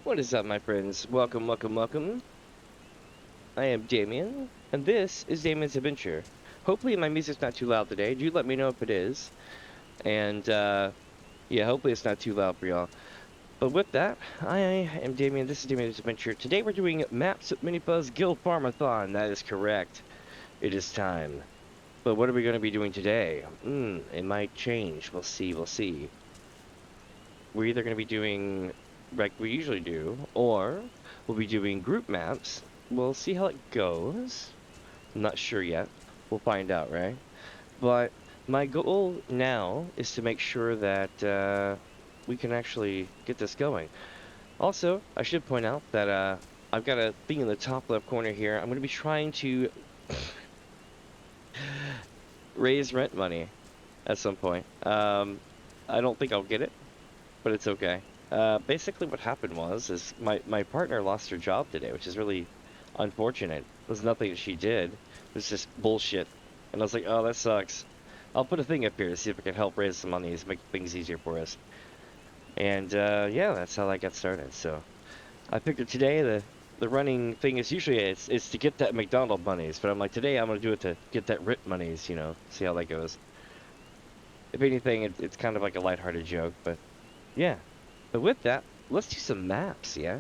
What is up, my friends? Welcome, welcome, welcome. I am Damien, and this is Damien's Adventure. Hopefully my music's not too loud today. Do let me know if it is. And, yeah, hopefully it's not too loud for y'all. But with that, I am Damien. This is Damien's Adventure. Today we're doing maps with Mini Fuzz Gil Farm-a-Thon. That is correct. It is time. But what are we going to be doing today? It might change. We'll see, we'll see. We're either going to be doing like we usually do, or we'll be doing group maps. We'll see how it goes. I'm not sure yet. We'll find out, right? But my goal now is to make sure that we can actually get this going. Also, I should point out that I've got a thing in the top left corner here. I'm going to be trying to raise rent money at some point. I don't think I'll get it, but it's okay. Basically what happened is my partner lost her job today, which is really unfortunate. It was nothing that she did. It was just bullshit. And I was like, oh, that sucks. I'll put a thing up here to see if I can help raise some money to make things easier for us. And yeah, that's how I got started. So I figured today the running thing is usually it's to get that McDonald monies, but I'm like today I'm gonna do it to get that rent monies, you know, see how that goes. If anything, it's kind of like a lighthearted joke, but yeah. But with that, let's do some maps, yeah?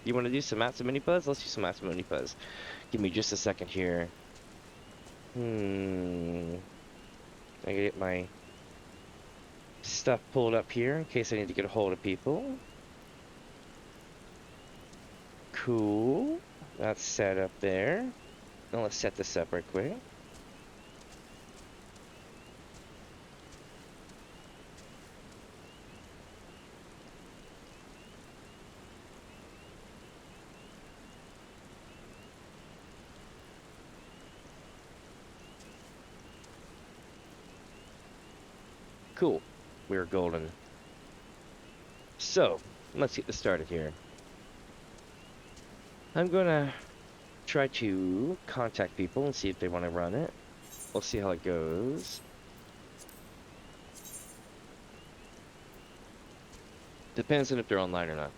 You want to do some maps of Mini Fuzz? Let's do some maps of Mini Fuzz. Give me just a second here. I get my stuff pulled up here in case I need to get a hold of people. Cool. That's set up there. Now let's set this up right quick. Cool. We're golden. So, let's get this started here. I'm gonna try to contact people and see if they want to run it. We'll see how it goes. Depends on if they're online or not.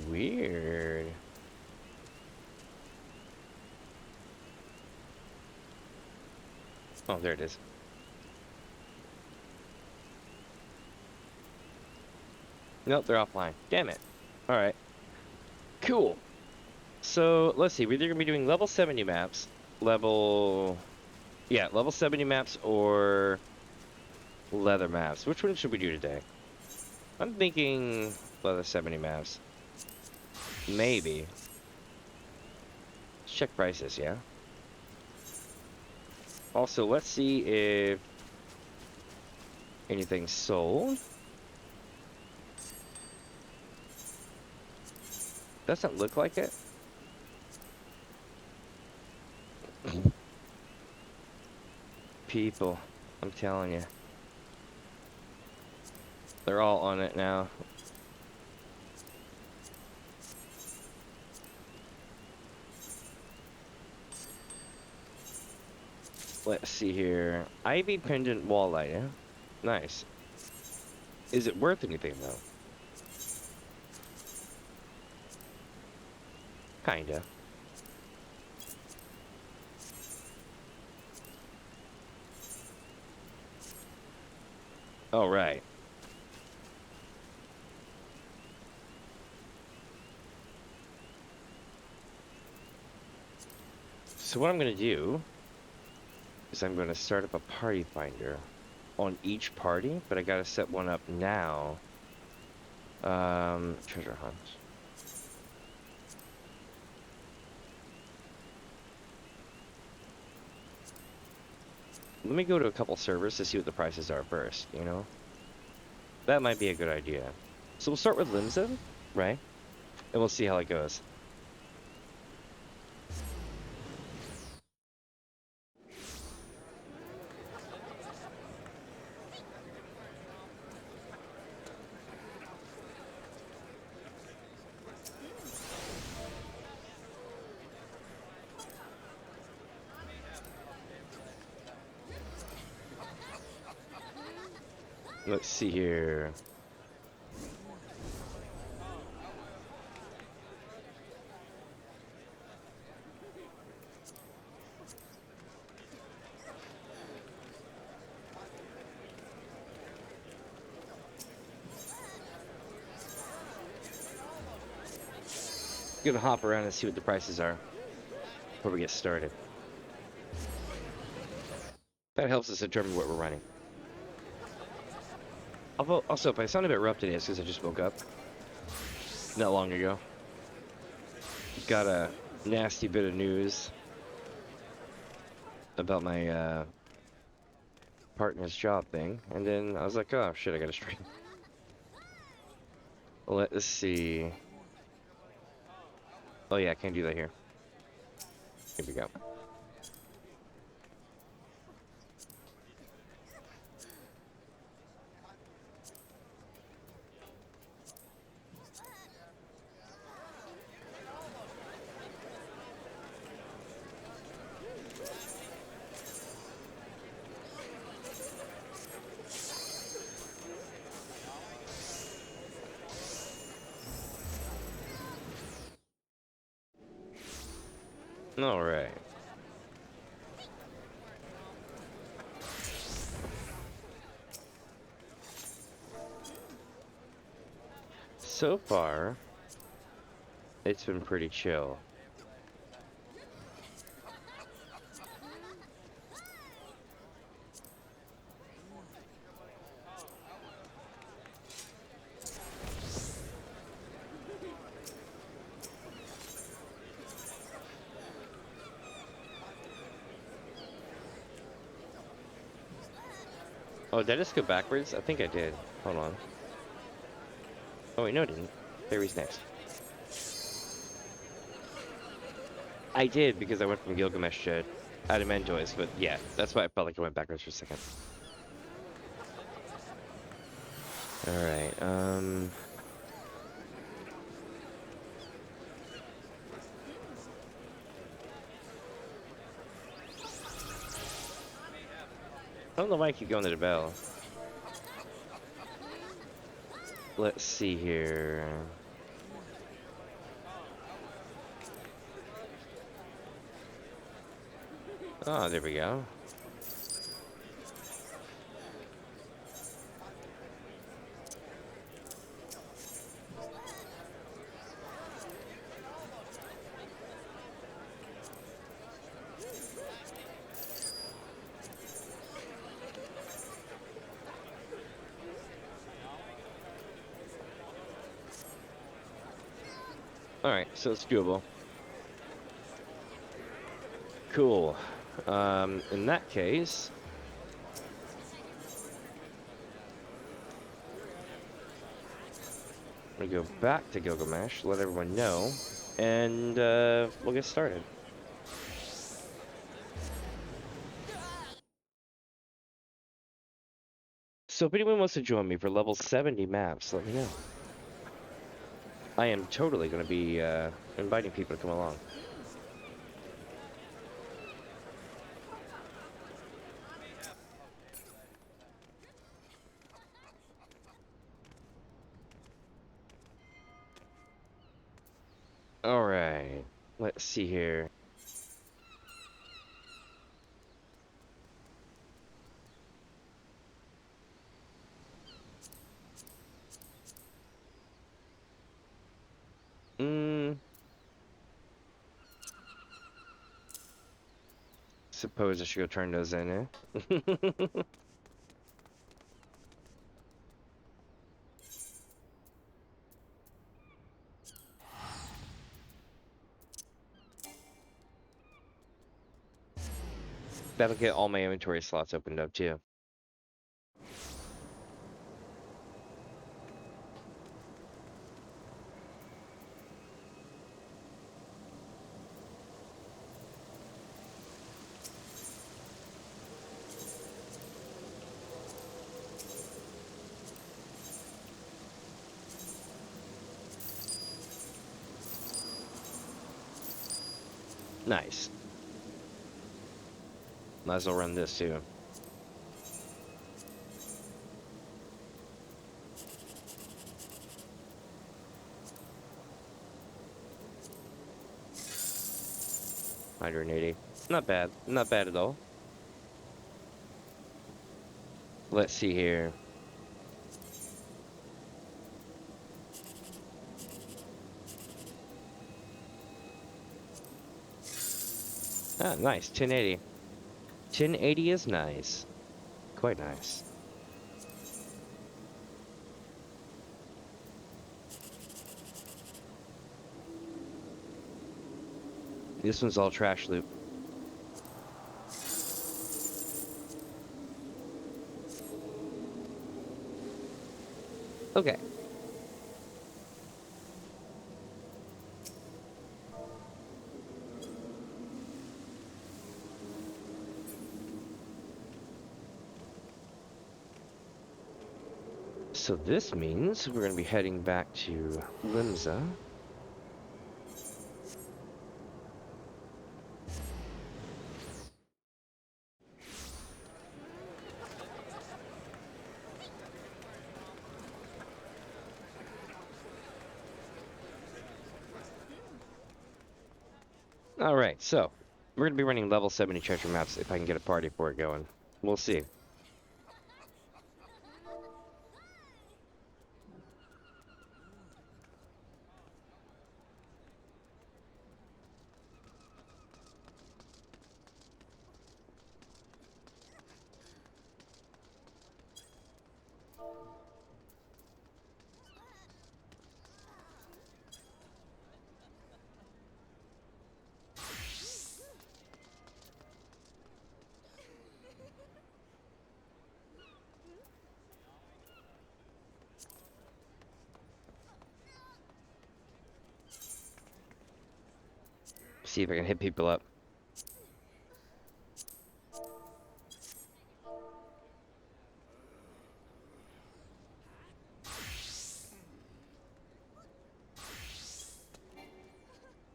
Weird. Oh, there it is. Nope, they're offline. Damn it. Alright. Cool. So, let's see. We're either going to be doing level 70 maps, yeah, level 70 maps, or leather maps. Which one should we do today? I'm thinking leather 70 maps. Maybe. Let's check prices, yeah? Also, let's see if anything's sold. Doesn't look like it. People, I'm telling you. They're all on it now. Let's see here. Ivy pendant wall light, yeah? Nice. Is it worth anything, though? Kinda. All right. So what I'm going to do is I'm going to start up a party finder on each party, but I got to set one up now. Treasure hunt. Let me go to a couple servers to see what the prices are first, you know? That might be a good idea. So we'll start with Limsa, right? And we'll see how it goes. Let's see here. Gonna hop around and see what the prices are before we get started. That helps us determine what we're running. Although, also, if I sound a bit rough today, it's because I just woke up not long ago. Got a nasty bit of news about my partner's job thing, and then I was like, oh shit, I gotta stream. Let's see. Oh yeah, I can't do that here. Here we go. All right. So far, it's been pretty chill. Oh, did I just go backwards? I think I did. Hold on. Oh wait, no I didn't. Fairy's next. I did, because I went from Gilgamesh to Adamantoise, but yeah, that's why I felt like I went backwards for a second. Alright, I don't know why I keep going to the bell. Let's see here. Oh, there we go. Alright, so it's doable. Cool. In that case, I'm gonna go back to Gilgamesh, let everyone know, and we'll get started. So if anyone wants to join me for level 70 maps, let me know. I am totally going to be inviting people to come along. Alright, let's see here. Suppose I should go turn those in, eh? That'll get all my inventory slots opened up, too. Nice. Might as well run this, too. 180. Not bad. Not bad at all. Let's see here. Ah, nice. 1080. 1080 is nice. Quite nice. This one's all trash loop. Okay. So this means we're going to be heading back to Limsa. Alright, so we're going to be running level 70 treasure maps if I can get a party for it going. We'll see. See if I can hit people up.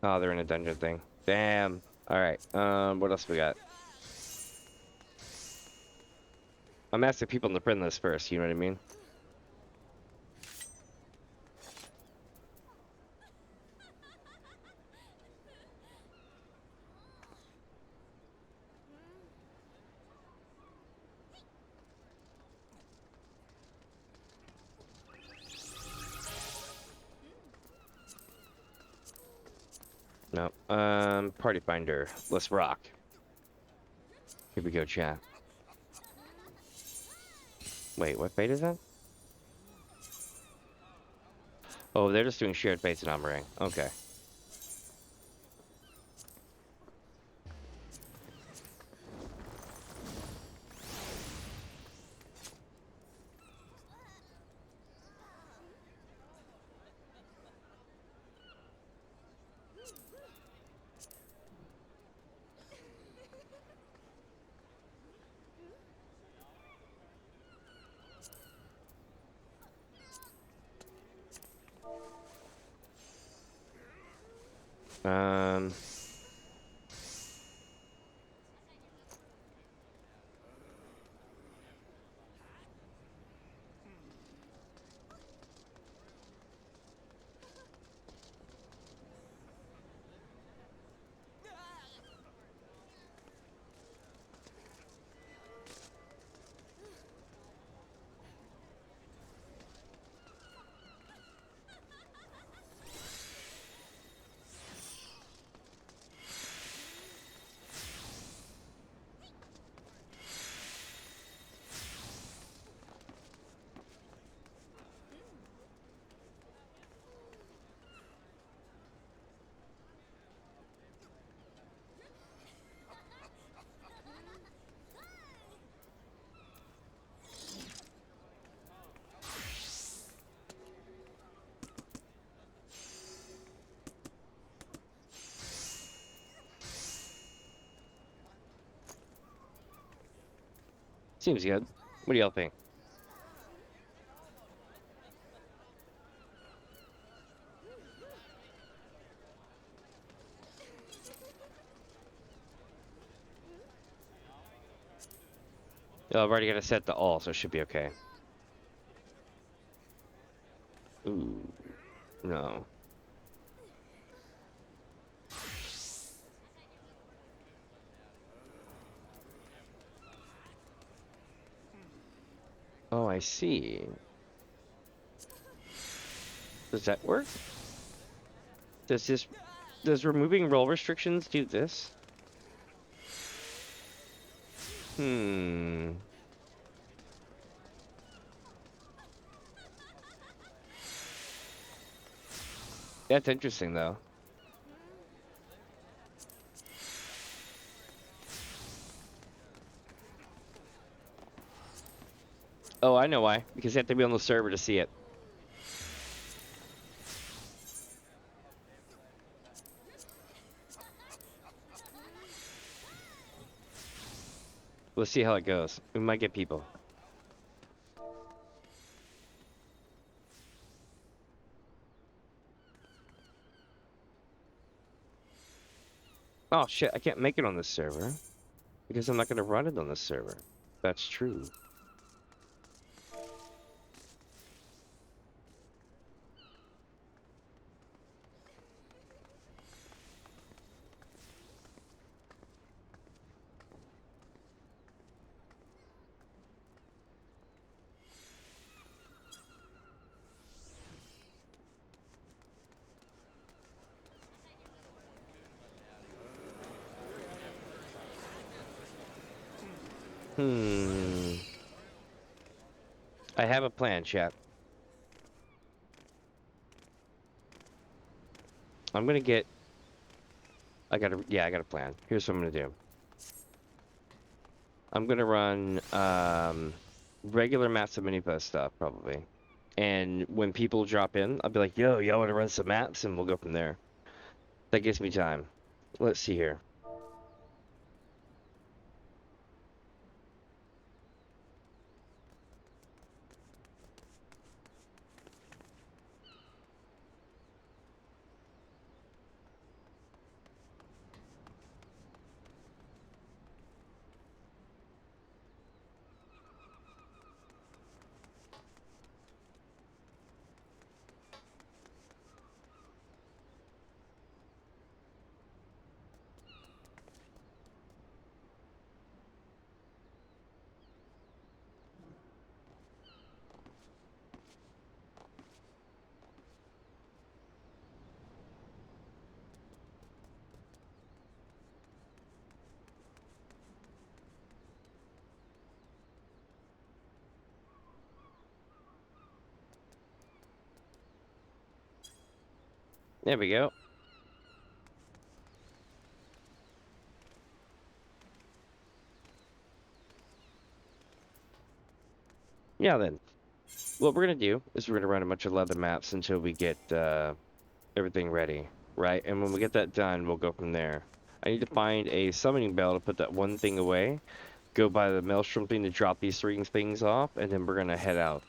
Oh, they're in a dungeon thing. Damn. Alright, what else we got? I'm asking people in the friend list first, you know what I mean? No. Party finder. Let's rock. Here we go, chat. Wait, what fate is that? Oh, they're just doing shared fates and armoring. Okay. Um... Seems good. What do y'all think? Oh, I've already got it set to all, so it should be okay. Ooh. No. Oh, I see. Does that work? Does removing role restrictions do this? Hmm. That's interesting, though. Oh, I know why. Because you have to be on the server to see it. Let's see how it goes. We might get people. Oh, shit. I can't make it on this server. Because I'm not going to run it on this server. That's true. Hmm. I have a plan, chat. I'm going to get... I got a plan. Here's what I'm going to do. I'm going to run regular maps of Mini Fuzz stuff, probably. And when people drop in, I'll be like, yo, y'all want to run some maps? And we'll go from there. That gives me time. Let's see here. There we go. Yeah, then. What we're going to do is we're going to run a bunch of leather maps until we get everything ready, right? And when we get that done, we'll go from there. I need to find a summoning bell to put that one thing away, go buy the maelstrom thing to drop these three things off, and then we're going to head out.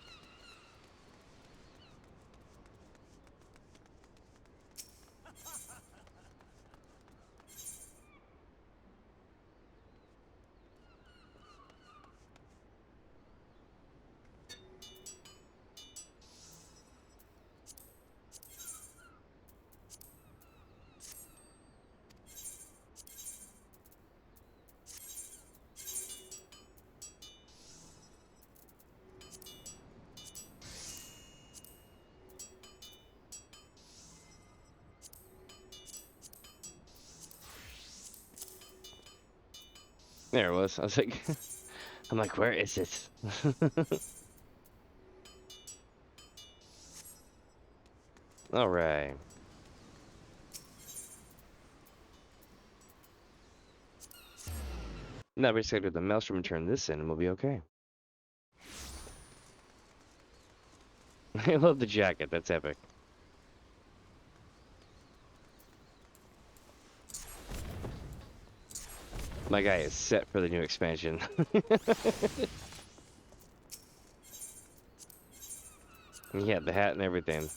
There it was. I was like, I'm like, where is it? All right. Now we just gotta do the maelstrom and turn this in, and we'll be okay. I love the jacket. That's epic. My guy is set for the new expansion. Yeah, the hat and everything.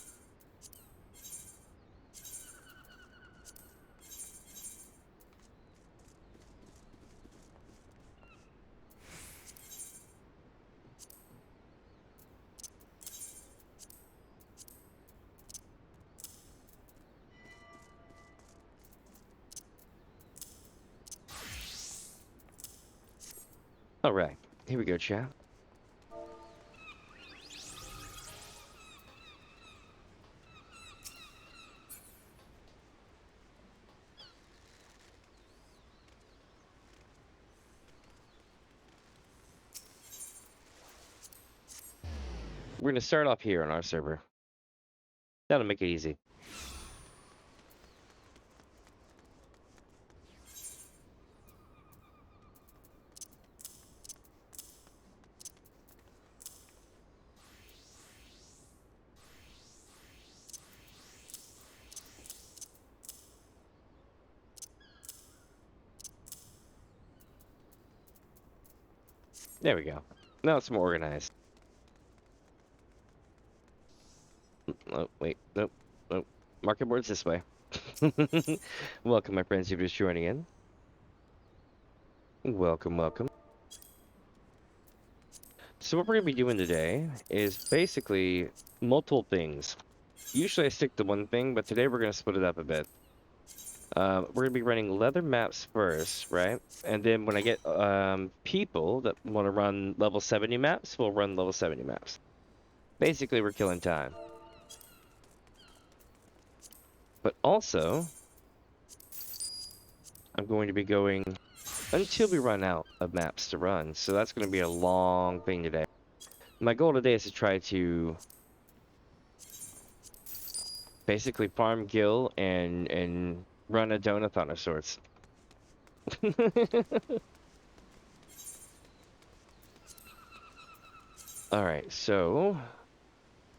All right, here we go, chat. We're gonna start off here on our server. That'll make it easy. There we go. Now it's more organized. Oh, wait. Nope. Nope. Market board's this way. Welcome, my friends, if you're just joining in. Welcome, welcome. So what we're going to be doing today is basically multiple things. Usually I stick to one thing, but today we're going to split it up a bit. We're going to be running leather maps first, right? And then when I get people that want to run level 70 maps, we'll run level 70 maps. Basically, we're killing time. But also, I'm going to be going until we run out of maps to run. So that's going to be a long thing today. My goal today is to try to basically farm Gil and run a donathon of sorts. Alright, so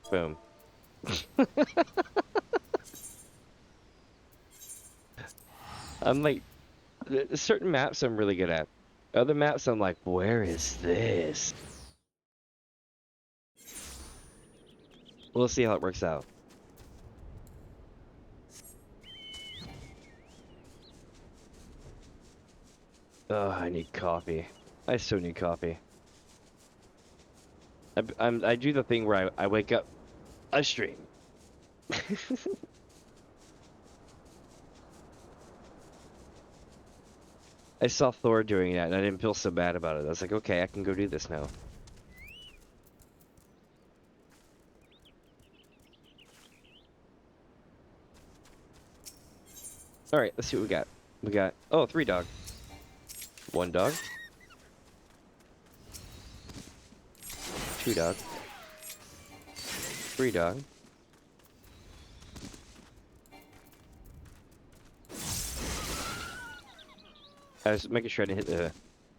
boom. I'm like, certain maps I'm really good at. Other maps I'm like, where is this? We'll see how it works out. Oh, I need coffee. I so need coffee. I do the thing where I wake up, I stream. I saw Thor doing that and I didn't feel so bad about it. I was like, okay, I can go do this now. Alright, let's see what we got. We got, oh, 3 dog. 1 dog. 2 dog. 3 dog. I was making sure I didn't hit the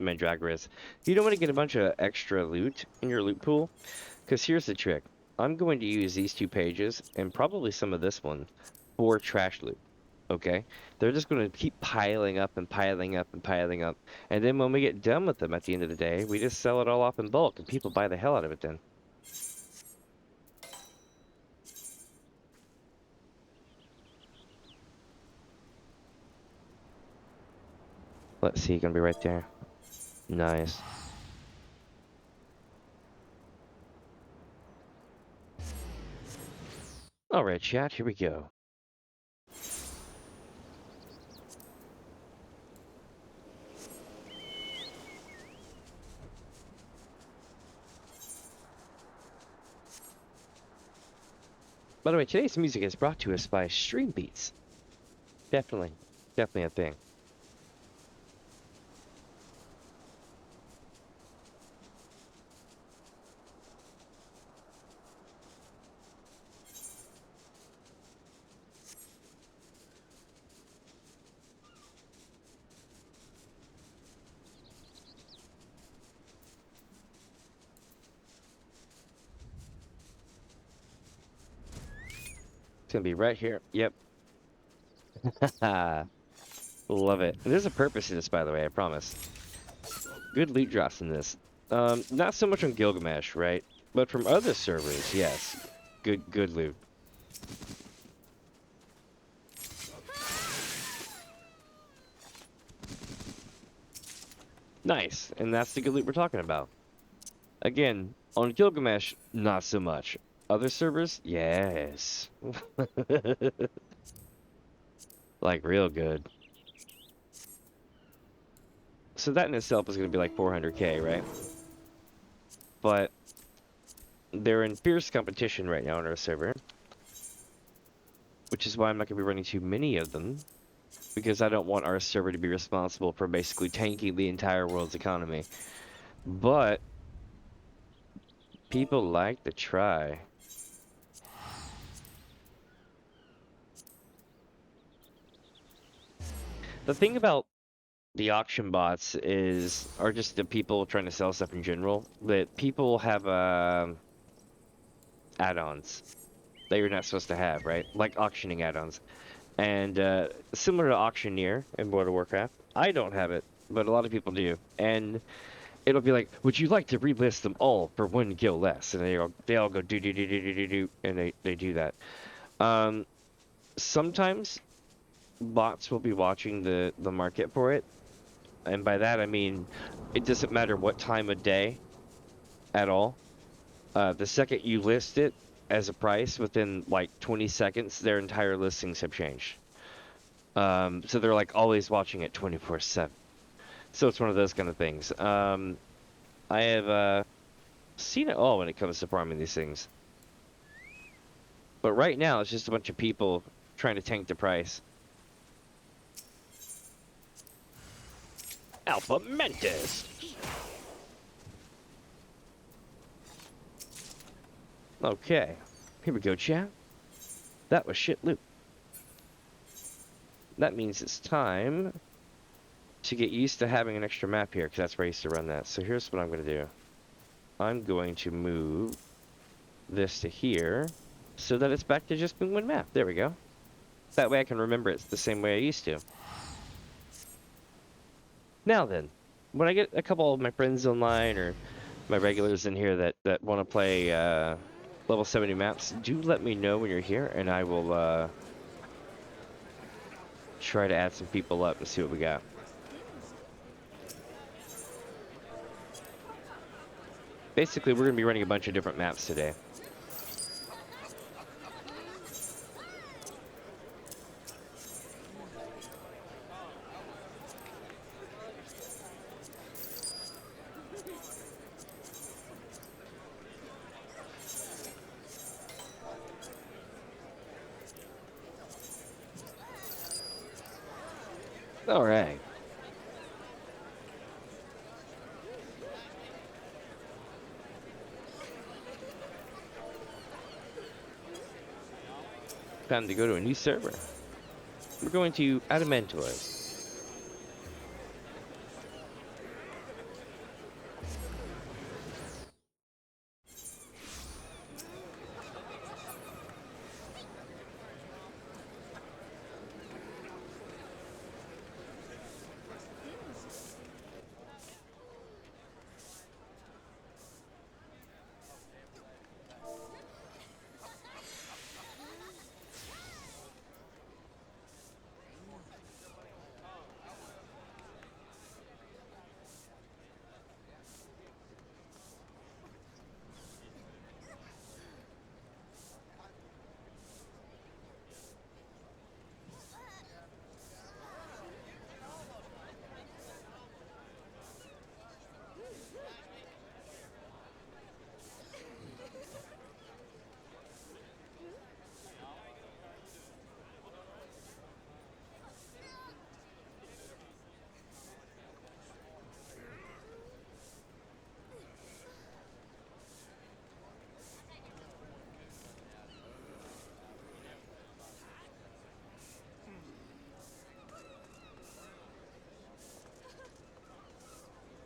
Mandragoras. You don't want to get a bunch of extra loot in your loot pool, because here's the trick. I'm going to use these 2 pages, and probably some of this one, for trash loot. Okay? They're just going to keep piling up and piling up and piling up. And then when we get done with them at the end of the day, we just sell it all off in bulk, and people buy the hell out of it then. Let's see, gonna be right there. Nice. Alright, chat, here we go. By the way, today's music is brought to us by Stream Beats. Definitely a thing. It's gonna be right here. Yep. Love it. And there's a purpose to this, by the way, I promise. Good loot drops in this. Not so much on Gilgamesh, right? But from other servers, yes. Good loot. Nice. And that's the good loot we're talking about. Again, on Gilgamesh, not so much. Other servers, yes. Like, real good. So that in itself is going to be like 400k, right? But they're in fierce competition right now on our server. Which is why I'm not going to be running too many of them. Because I don't want our server to be responsible for basically tanking the entire world's economy. But People like to try. The thing about the auction bots are just the people trying to sell stuff in general, that people have add-ons that you're not supposed to have, right? Like auctioning add-ons. And similar to Auctioneer in World of Warcraft, I don't have it, but a lot of people do. And it'll be like, would you like to relist them all for 1 gil less? And they all go do, and they do that. Sometimes bots will be watching the market for it, and by that I mean it doesn't matter what time of day at all. The second you list it as a price, within like 20 seconds, their entire listings have changed. So they're like always watching it 24/7. So it's one of those kind of things. I have seen it all when it comes to farming these things. But right now, it's just a bunch of people trying to tank the price. Alpha Mentis! Okay. Here we go, chat. That was shit loot. That means it's time to get used to having an extra map here, because that's where I used to run that. So here's what I'm going to do. I'm going to move this to here, so that it's back to just being one map. There we go. That way I can remember it's the same way I used to. Now then, when I get a couple of my friends online, or my regulars in here that want to play level 70 maps, do let me know when you're here, and I will try to add some people up and see what we got. Basically, we're going to be running a bunch of different maps today. All right. Time to go to a new server. We're going to Adventure.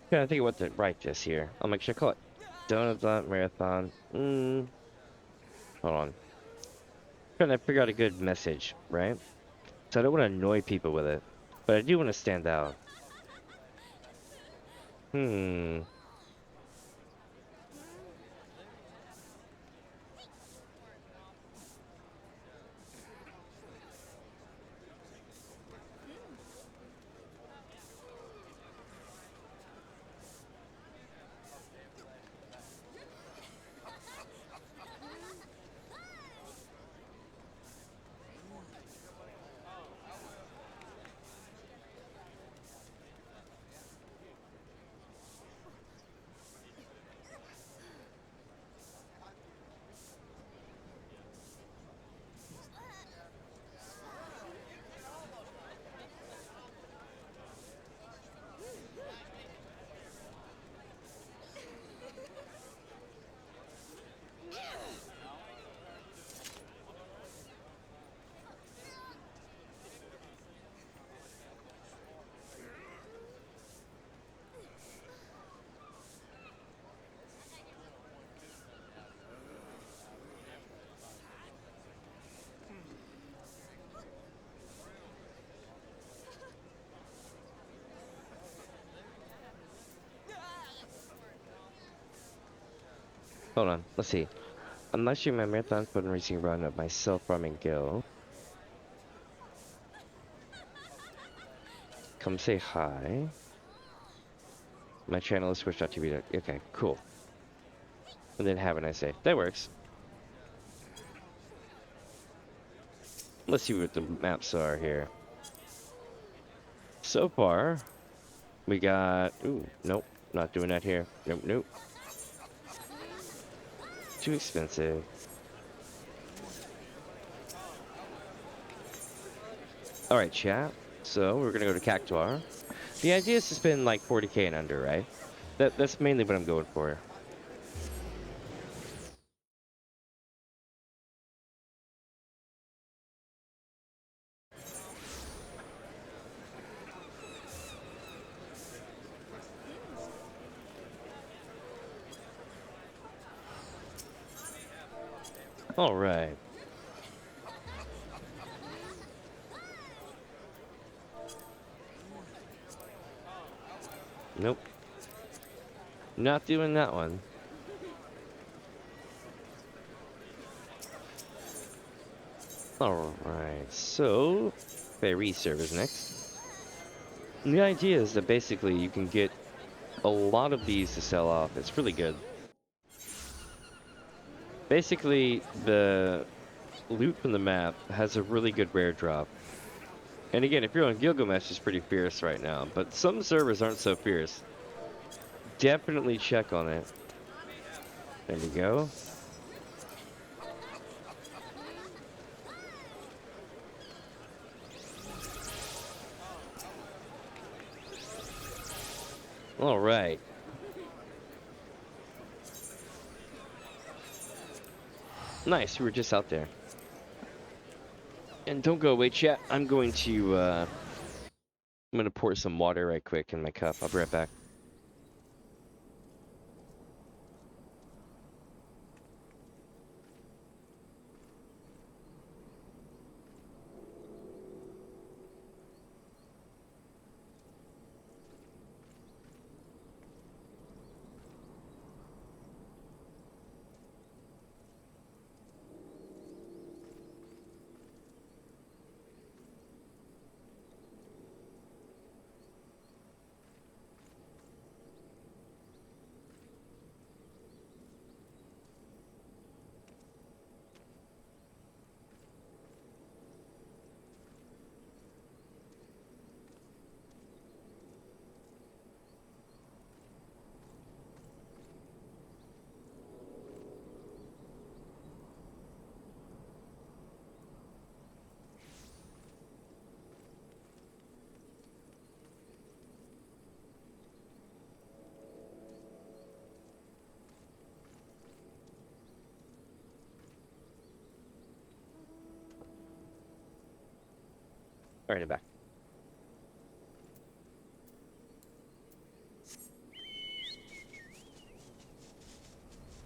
Trying to think of what to write this here. I'll make sure I call it Donothon Marathon. Hold on. Trying to figure out a good message, right? So I don't want to annoy people with it, but I do want to stand out. Hold on, let's see. I'm not sure my marathon fun racing run of myself farming Gil. Come say hi. My channel is twitch.tv. Okay, cool. And then have a nice day. That works. Let's see what the maps are here. So far, we got... Ooh, nope. Not doing that here. Nope, nope. Too expensive. Alright, chat. So, we're gonna go to Cactuar. The idea is to spend like 40k and under, right? That's mainly what I'm going for. Alright. Nope. Not doing that one. Alright, so ferry service next. And the idea is that basically you can get a lot of these to sell off. It's really good. Basically, the loot from the map has a really good rare drop. And again, if you're on Gilgamesh, it's pretty fierce right now, but some servers aren't so fierce. Definitely check on it. There we go. All right. Nice, we were just out there. And don't go away, chat. I'm going to pour some water right quick in my cup. I'll be right back. All right, I'm back.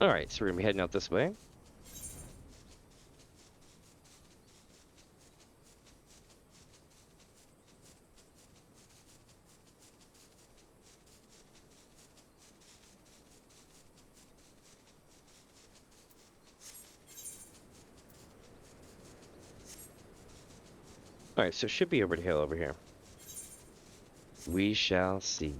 All right, so we're gonna be heading out this way. All right, so it should be over the hill over here. We shall see.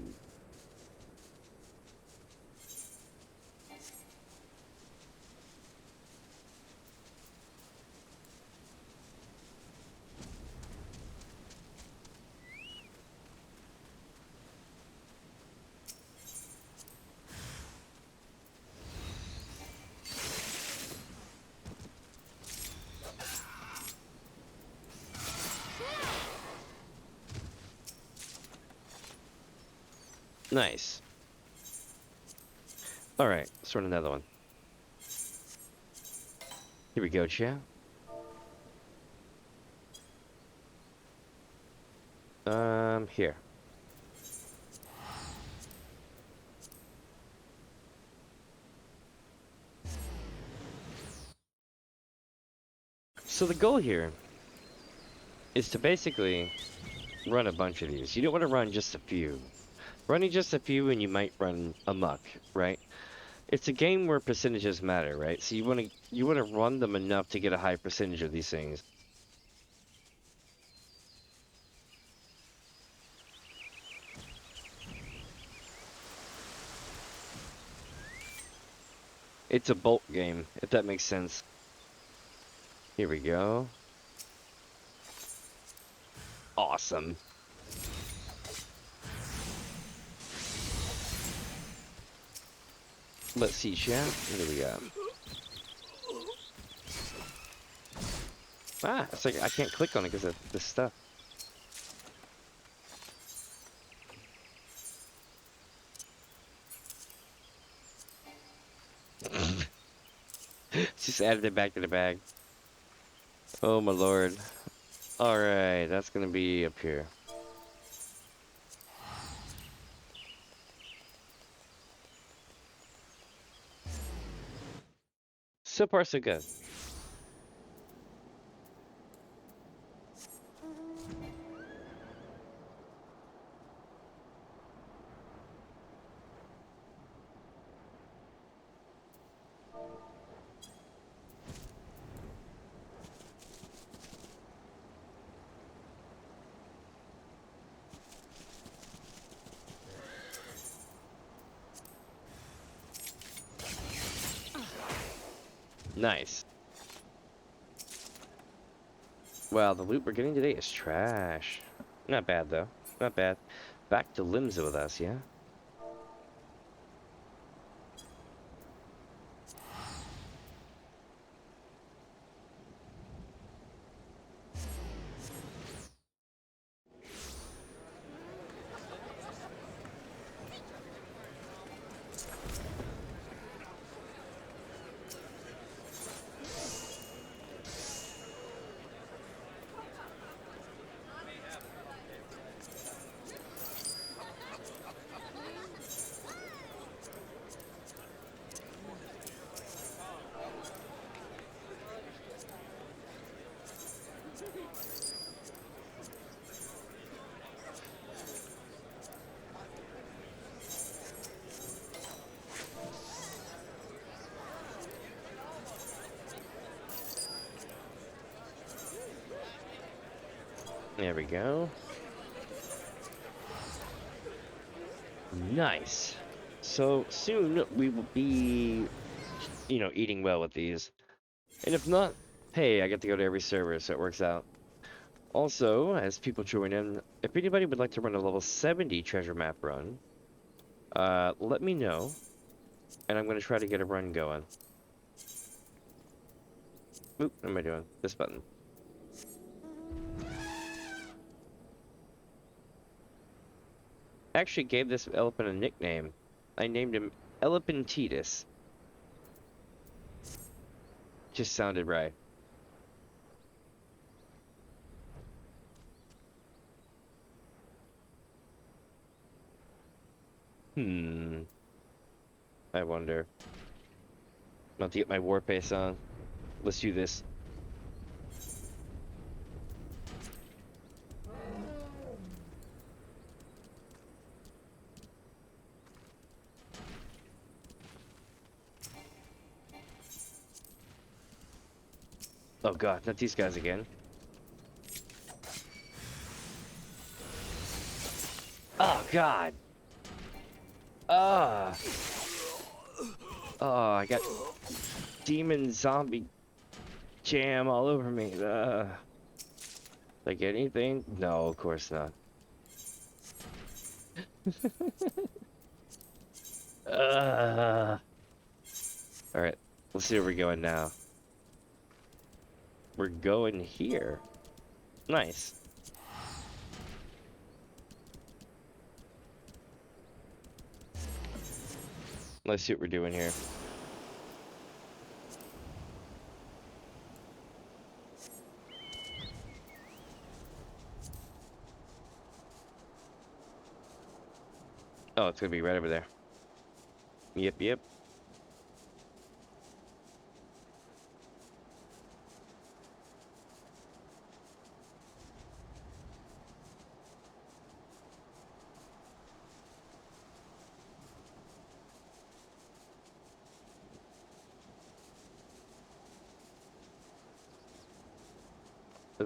Nice. All right, sort another one. Here we go, chat. Here. So the goal here is to basically run a bunch of these. You don't want to run just a few. Running just a few and you might run amok, right? It's a game where percentages matter, right? So you wanna run them enough to get a high percentage of these things. It's a bulk game, if that makes sense. Here we go. Awesome. Let's see, chat. What do we got? Ah, it's like I can't click on it because of this stuff. Just added it back to the bag. Oh my lord. Alright, that's gonna be up here. So far, so good. Nice. Wow, the loot we're getting today is trash. Not bad, though. Not bad. Back to Limsa with us, yeah? There we go. Nice. So soon we will be, eating well with these. And if not, hey, I get to go to every server, so it works out. Also, as people join in, if anybody would like to run a level 70 treasure map run, let me know, and I'm going to try to get a run going. Oop, what am I doing? This button. I actually gave this elephant a nickname. I named him Elephantitis. Just sounded right. I wonder. I'm about to get my war pace on. Let's do this. Oh god, not these guys again. Oh god! Ah! Oh, I got demon zombie jam all over me. Like anything? No, of course not. Alright, let's see where we're going now. We're going here. Nice. Let's see what we're doing here. Oh, it's gonna be right over there. Yep, yep.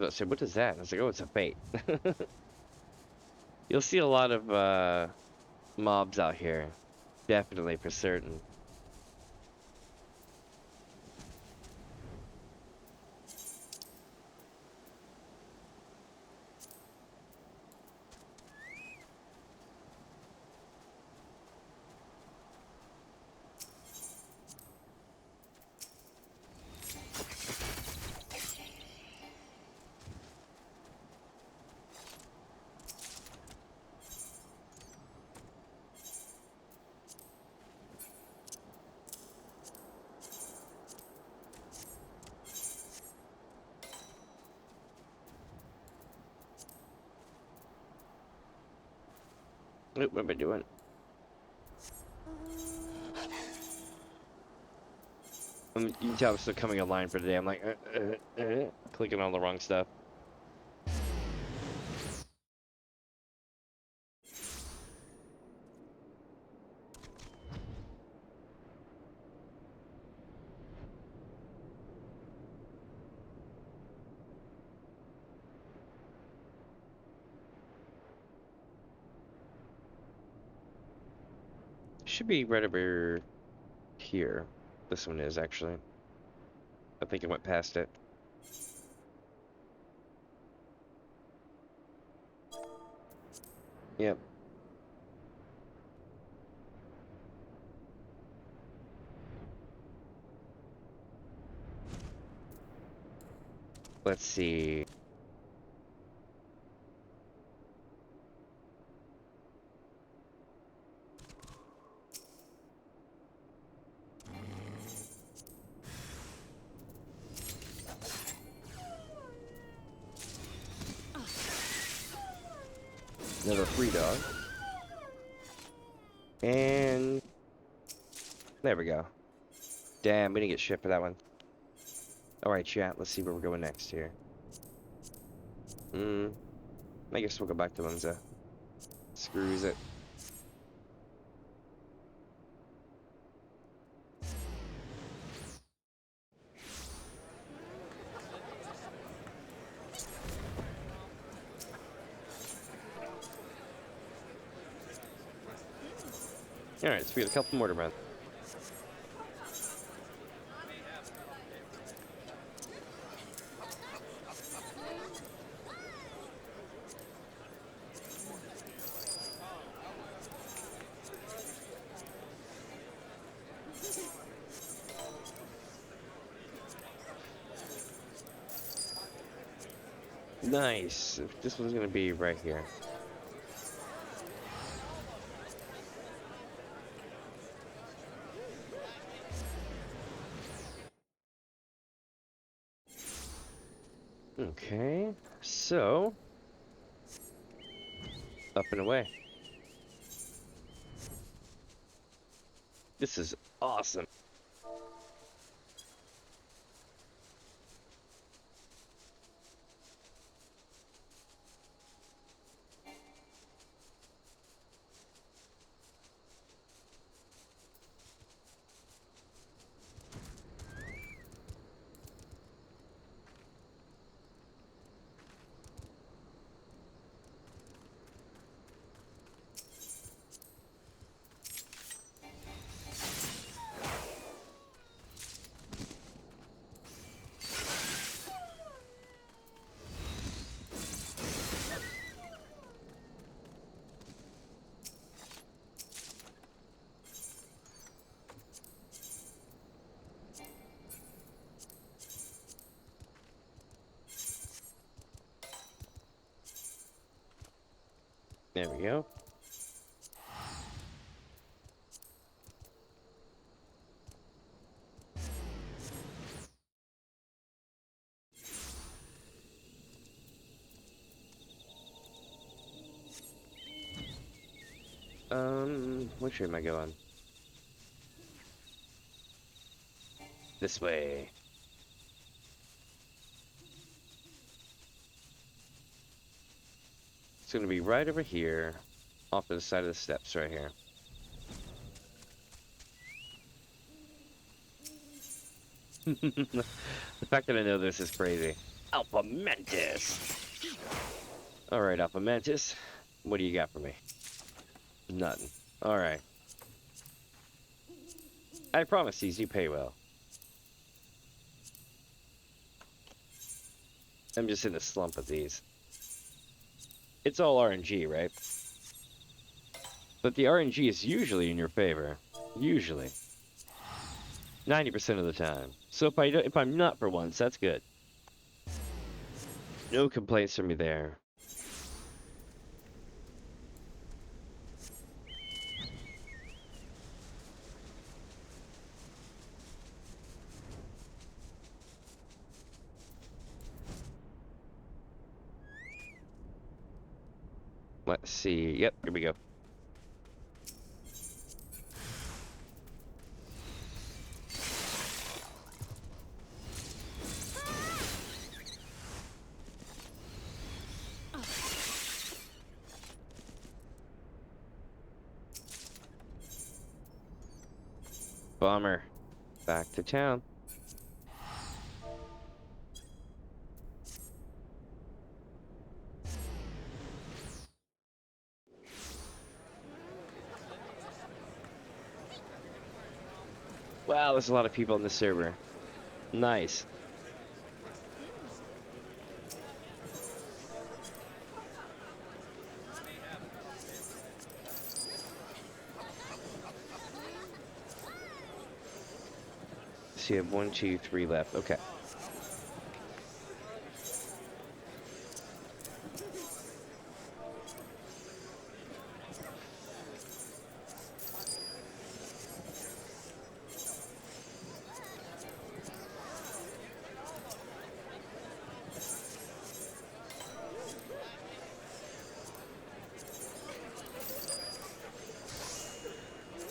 I said, what is that? And I was like, oh, it's a fate. You'll see a lot of mobs out here. Definitely, for certain. Oop, what am I doing? You can tell I'm still coming online for today. I'm like, clicking on the wrong stuff. Should be right over here. This one is, actually. I think it went past it. Yep. Let's see. Another free dog. And there we go. Damn, we didn't get shit for that one. Alright, chat, let's see where we're going next here. I guess we'll go back to Monza. Screws it. Alright, so we got a couple more to run. Nice. This one's gonna be right here. Okay, so up and away. This is awesome. There we go. Which way am I going? This way. It's gonna be right over here, off to the side of the steps right here. The fact that I know this is crazy. Alpha Mantis. Alright, Alpha Mantis. What do you got for me? Nothing. Alright. I promise these, you pay well. I'm just in a slump with these. It's all RNG, right? But the RNG is usually in your favor. Usually. 90% of the time. So if I'm not for once, that's good. No complaints from me there. Let's see. Yep, here we go. Bummer. Back to town. Wow, there's a lot of people on the server. Nice. So you have 1, 2, 3 left. Okay.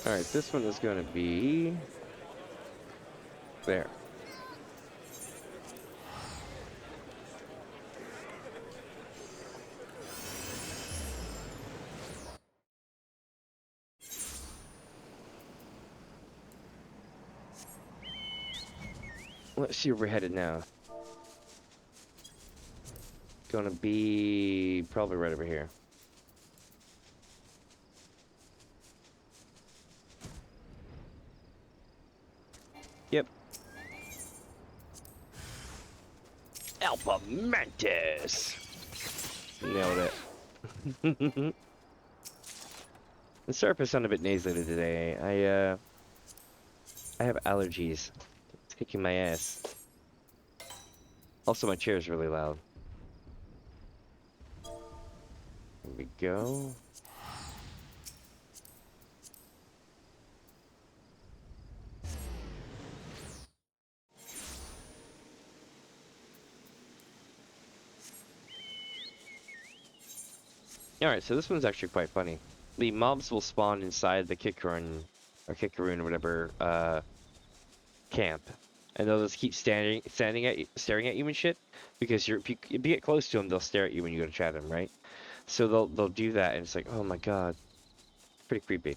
Alright, this one is going to be... there. Let's see where we're headed now. Gonna be probably right over here. Yep. Alpha Mantis! Nailed it. Sorry if I sound a bit nasally today. I have allergies. It's kicking my ass. Also, my chair is really loud. Here we go. Alright, so this one's actually quite funny. The mobs will spawn inside the Kikaroon, or Kikaroon, or whatever, camp. And they'll just keep staring at you and shit. Because if you get close to them, they'll stare at you when you go to chat them, right? So they'll do that, and it's like, oh my god. Pretty creepy.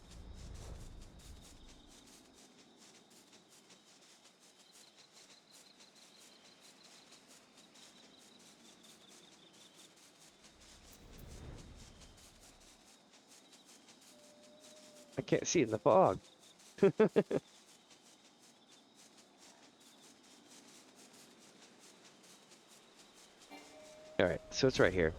I can't see it in the fog. Alright, so it's right here.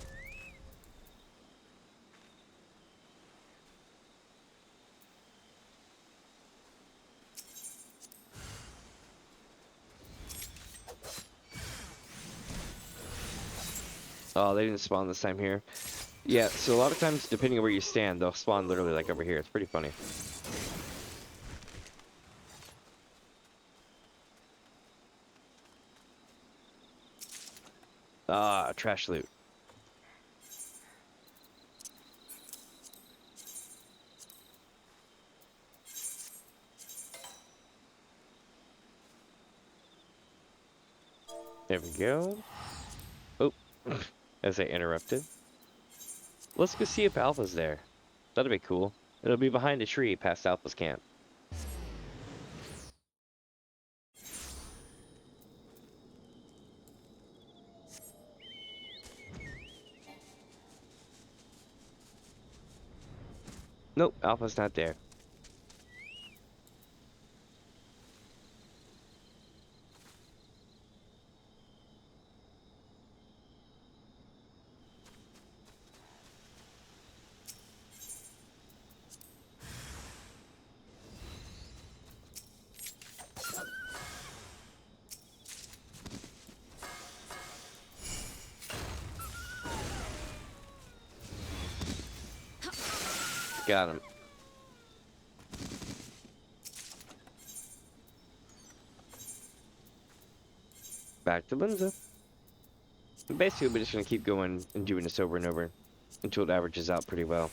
Oh, they didn't spawn this time here. Yeah, so a lot of times, depending on where you stand, they'll spawn literally like over here. It's pretty funny. Ah, trash loot. There we go. Oh, as I interrupted. Let's go see if Alpha's there. That'll be cool. It'll be behind a tree past Alpha's camp. Nope, Alpha's not there. Got him. Back to Linza. Basically, we're just gonna keep going and doing this over and over until it averages out pretty well.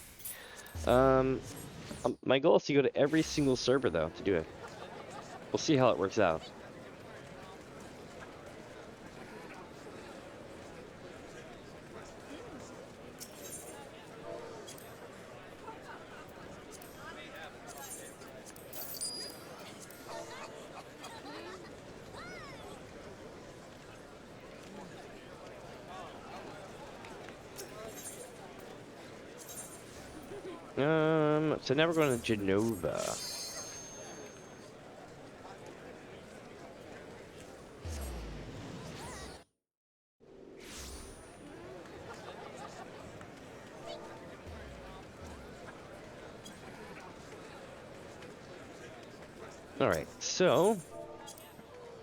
My goal is to go to every single server, though, to do it. We'll see how it works out. So now we're going to Genova. Alright, so...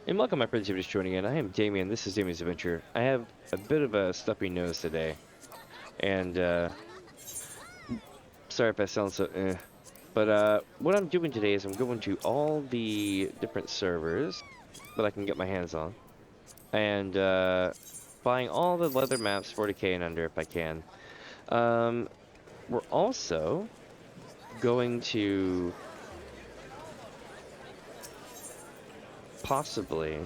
And welcome my friends who are just joining in. I am Damien, this is DamiensAdventure. I have a bit of a stuffy nose today. And, sorry if I sound so But, what I'm doing today is I'm going to all the different servers that I can get my hands on. And, buying all the leather maps 40k and under if I can. We're also going to possibly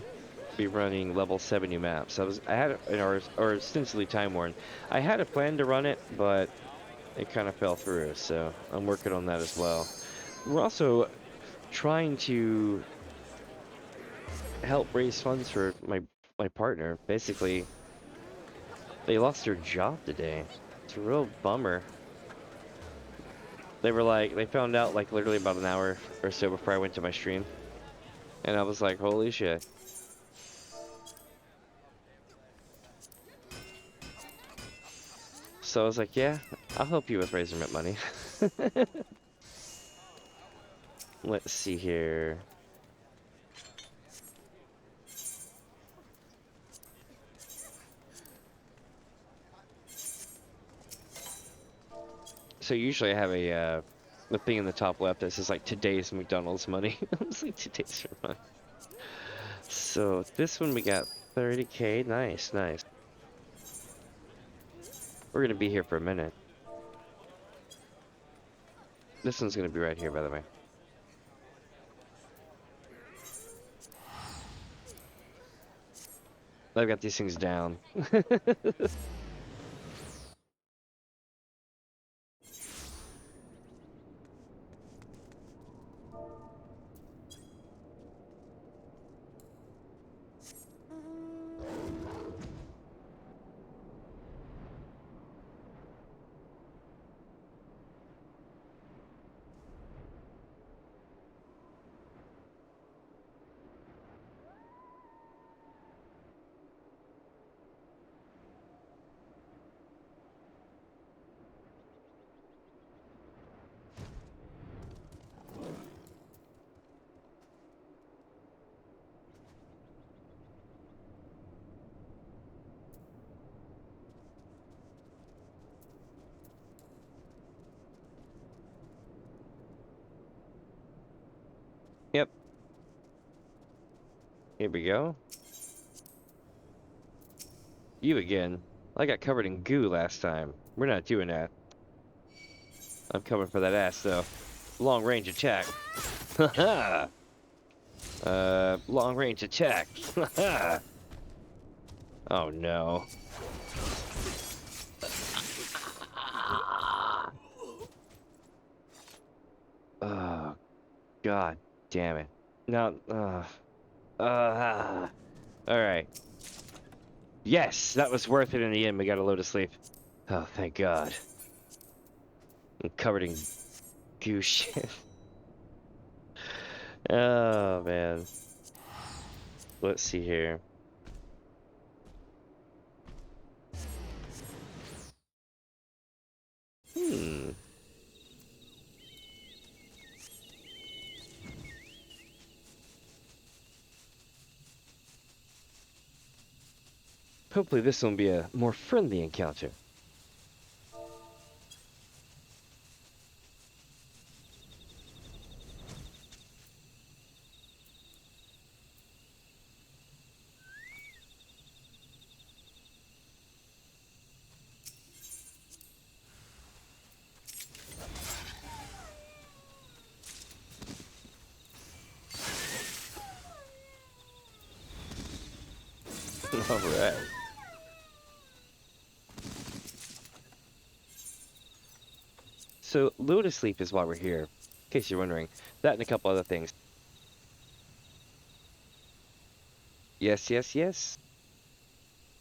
be running level 70 maps. I had or ostensibly time worn. I had a plan to run it, but it kind of fell through, so I'm working on that as well. We're also trying to help raise funds for my partner. Basically, they lost their job today. It's a real bummer. They found out like literally about an hour or so before I went to my stream. And I was like, holy shit. So I was like, yeah, I'll help you with raising that money. Let's see here. So usually I have a thing in the top left that says like today's McDonald's money. I was like today's money. So this one we got 30k. Nice, nice. We're gonna be here for a minute. This one's gonna be right here, by the way. I've got these things down. Yep. Here we go. You again. I got covered in goo last time. We're not doing that. I'm coming for that ass, though. Long range attack. Haha! Long range attack. Haha! Oh no. Oh, god damn it. No, alright. Yes, that was worth it in the end. We got a load of sleep. Oh, thank god. I'm covered in goose shit. Oh man. Let's see here. Hmm. Hopefully this will be a more friendly encounter. All right. So Lotus Sleep is why we're here, in case you're wondering. That and a couple other things. Yes, yes, yes.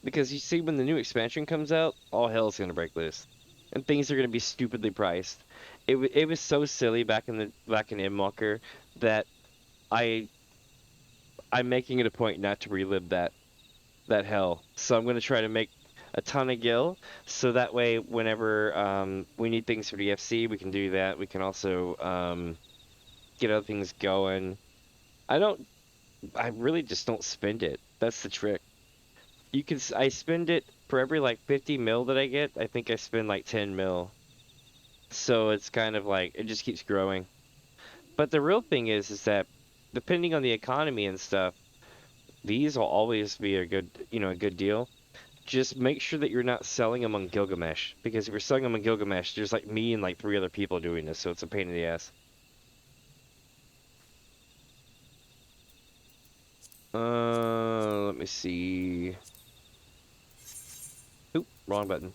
Because you see, when the new expansion comes out, all hell's gonna break loose, and things are gonna be stupidly priced. It was so silly back in Endwalker that I I'm making it a point not to relive that hell. So I'm gonna try to make a ton of gil, so that way whenever we need things for the FC, we can do that. We can also get other things going. I don't. I really just don't spend it. That's the trick. I spend it for every like 50 mil that I get. I think I spend like 10 mil. So it's kind of like it just keeps growing. But the real thing is that depending on the economy and stuff, these will always be a good, a good deal. Just make sure that you're not selling them on Gilgamesh, because if you're selling them on Gilgamesh, there's like me and like three other people doing this, so it's a pain in the ass. Let me see. Oop, wrong button.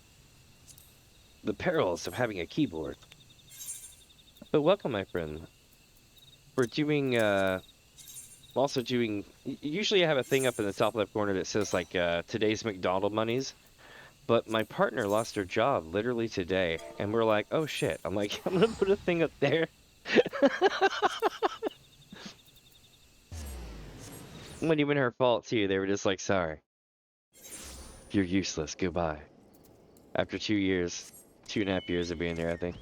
The perils of having a keyboard. But welcome, my friend. We're doing also doing usually I have a thing up in the top left corner that says like today's McDonald monies, but my partner lost her job literally today and we're like, oh shit. I'm like, I'm gonna put a thing up there. Wasn't even her fault too. They were just like, sorry, you're useless, goodbye. After 2 years, 2.5 years of being there, I think.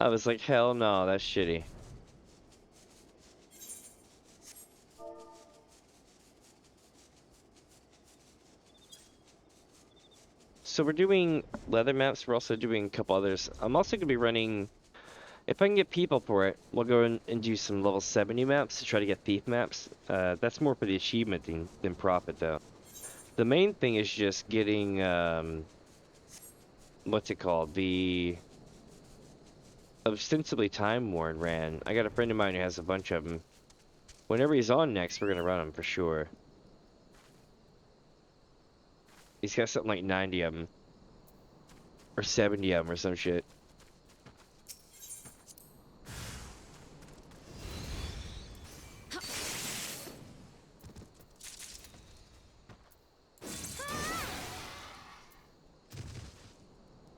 I was like, hell no, that's shitty. So we're doing leather maps. We're also doing a couple others. I'm also gonna be running. If I can get people for it, we'll go in and do some level 70 maps to try to get thief maps. That's more for the achievement than profit, though. The main thing is just getting, what's it called? The ostensibly Time Worn ran. I got a friend of mine who has a bunch of them. Whenever he's on next, we're going to run them for sure. He's got something like 90 of them. Or 70 of them or some shit.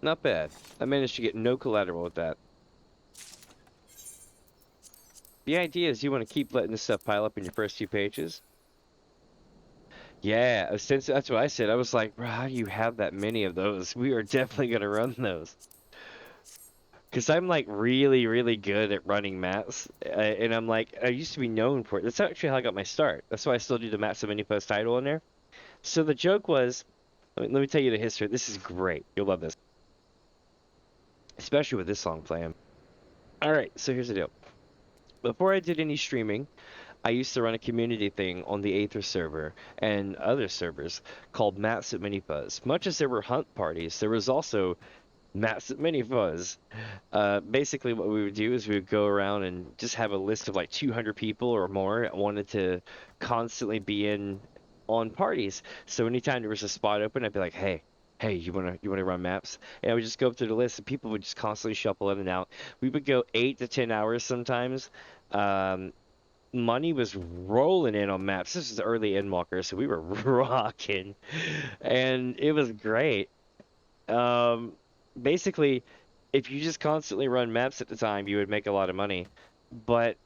Not bad. I managed to get no collateral with that. The idea is you want to keep letting this stuff pile up in your first 2 pages. Yeah, since that's what I said. I was like, bro, how do you have that many of those? We are definitely gonna run those. Because I'm like really, really good at running mats. And I'm like, I used to be known for it. That's actually how I got my start. That's why I still do the Mats of Mini Fuzz title in there. So the joke was, let me tell you the history. This is great. You'll love this. Especially with this song playing. Alright, so here's the deal. Before I did any streaming, I used to run a community thing on the Aether server and other servers called Mats at Mini Fuzz. Much as there were hunt parties, there was also Mats at Mini Fuzz. Basically, what we would do is we would go around and just have a list of like 200 people or more that wanted to constantly be in on parties. So anytime there was a spot open, I'd be like, hey, you wanna run maps? And I would just go up through the list, and people would just constantly shuffle in and out. We would go 8 to 10 hours sometimes. Um, Money was rolling in on maps. This is early Endwalker, so we were rocking, and it was great. Um, Basically, if you just constantly run maps at the time, you would make a lot of money, but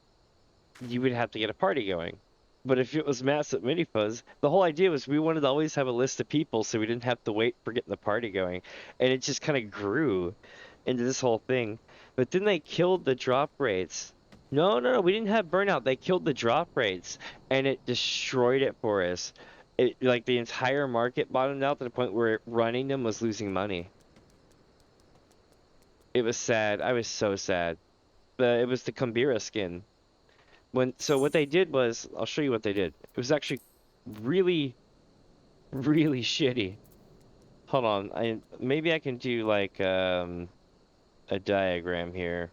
you would have to get a party going. But if it was maps at Mini Fuzz, the whole idea was we wanted to always have a list of people so we didn't have to wait for getting the party going. And it just kind of grew into this whole thing. But then they killed the drop rates. No, we didn't have burnout. They killed the drop rates and it destroyed it for us. It, like the entire market bottomed out to the point where running them was losing money. It was sad. I was so sad. It was the Kumbira skin. So what they did was, I'll show you what they did. It was actually really, really shitty. Hold on, maybe I can do like a diagram here.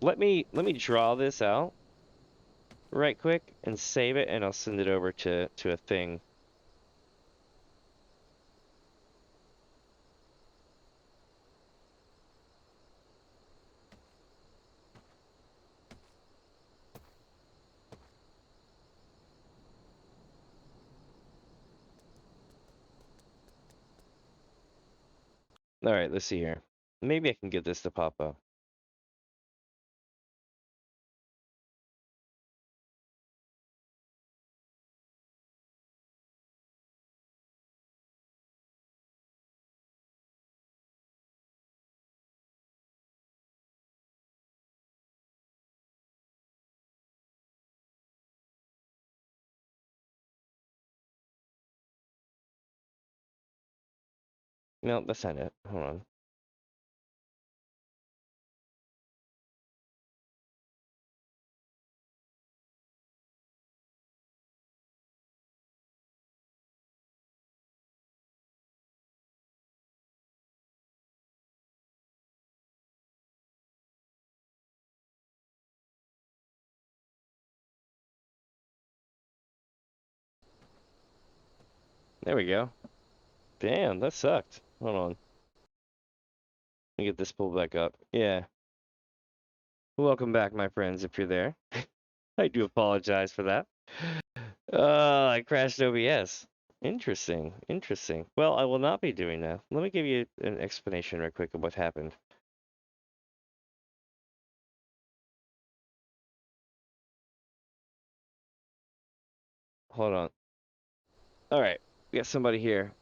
Let me draw this out right quick and save it, and I'll send it over to a thing. All right, let's see here. Maybe I can get this to pop up. No, that's not it. Hold on. There we go. Damn, that sucked. Hold on. Let me get this pulled back up. Yeah. Welcome back, my friends, if you're there. I do apologize for that. I crashed OBS. Interesting, interesting. Well, I will not be doing that. Let me give you an explanation real quick of what happened. Hold on. All right, we got somebody here.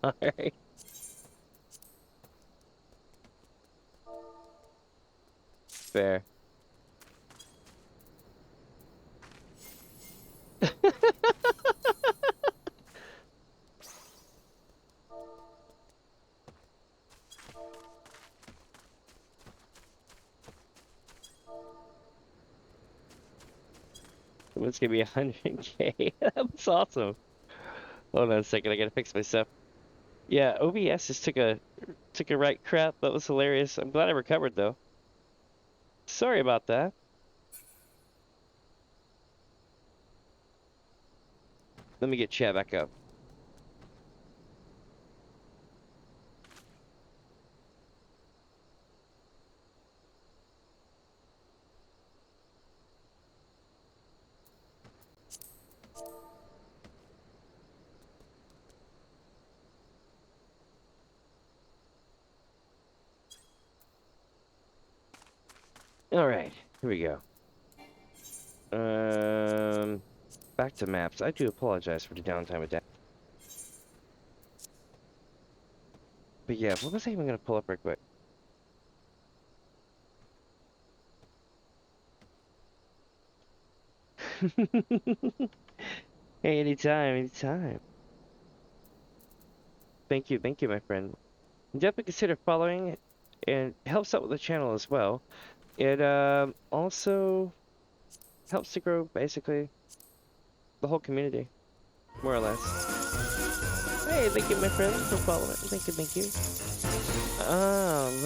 All right. Fair. It's gonna be 100K. That was awesome. Hold on a second, I gotta fix my stuff. Yeah, OBS just took a right crap. That was hilarious. I'm glad I recovered though. Sorry about that. Let me get chat back up. All right, here we go. Back to maps. I do apologize for the downtime with that. But yeah, what was I even gonna pull up real quick? Hey, anytime. Thank you, my friend. Definitely consider following it, and it helps out with the channel as well. It also helps to grow basically the whole community, more or less. Hey, thank you, my friend, for following. Thank you.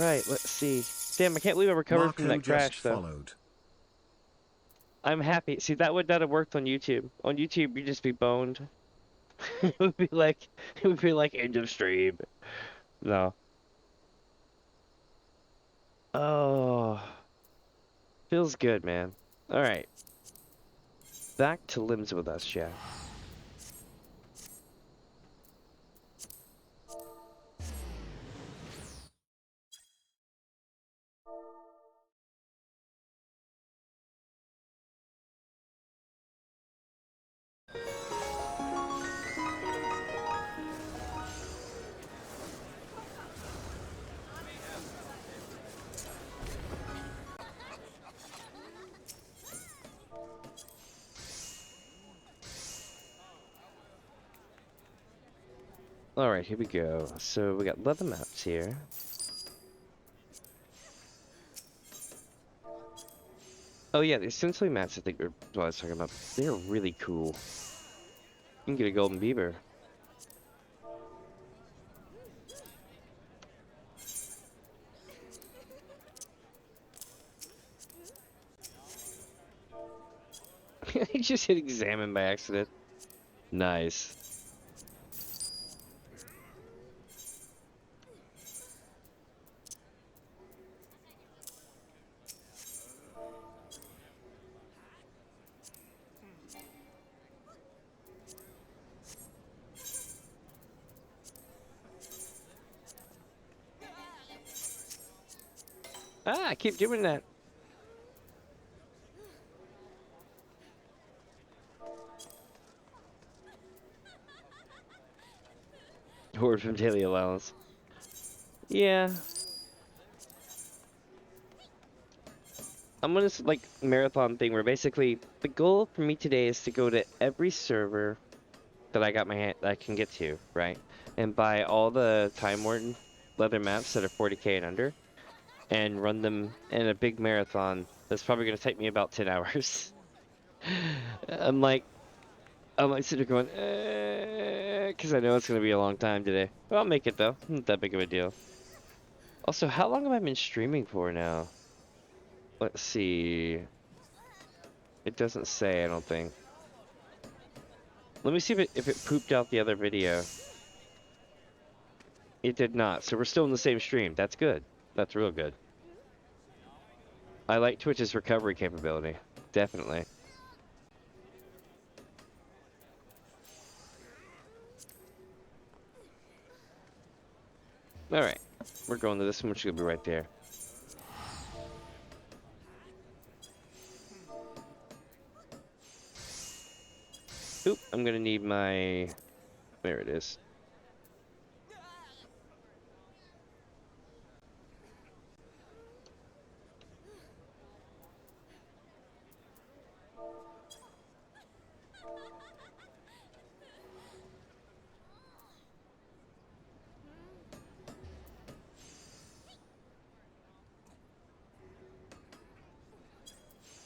Right, let's see. Damn, I can't believe I recovered from that crash, though. Followed. I'm happy. See, that would not have worked on YouTube. On YouTube, you'd just be boned. It would be like, it would be like end of stream. No. Oh, feels good, man. All right, back to limbs with us, chat. All right, here we go. So we got leather maps here. Oh yeah, the essentially maps I think are what I was talking about. They're really cool. You can get a golden beaver. He just hit examine by accident. Nice. Ah, I keep doing that. Horde from daily allowance. Yeah. I'm on this like marathon thing where basically the goal for me today is to go to every server that I got my hand that I can get to, right? And buy all the Time Warden leather maps that are 40k and under and run them in a big marathon that's probably going to take me about 10 hours. I'm like sitting there going, because I know it's going to be a long time today. But I'll make it though. Not that big of a deal. Also, how long have I been streaming for now? Let's see. It doesn't say, I don't think. Let me see if it pooped out the other video. It did not, so we're still in the same stream. That's good. That's real good. I like Twitch's recovery capability. Definitely. Alright. We're going to this one, which will be right there. Oop, I'm gonna need my... There it is.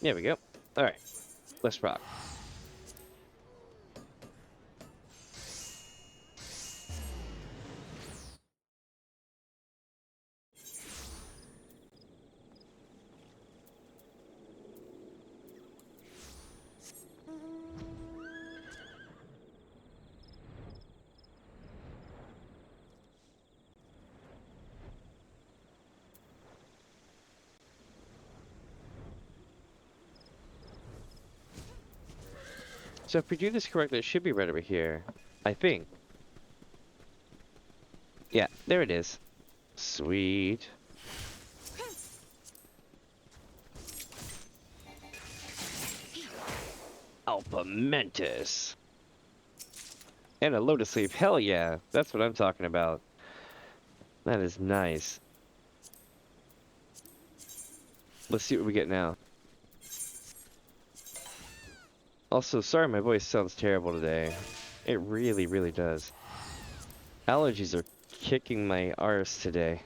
There we go. Alright. Let's rock. So if we do this correctly, it should be right over here. I think. Yeah, there it is. Sweet. Alpamentus. And a lotus leaf. Hell yeah. That's what I'm talking about. That is nice. Let's see what we get now. Also, sorry my voice sounds terrible today. It really, really does. Allergies are kicking my arse today.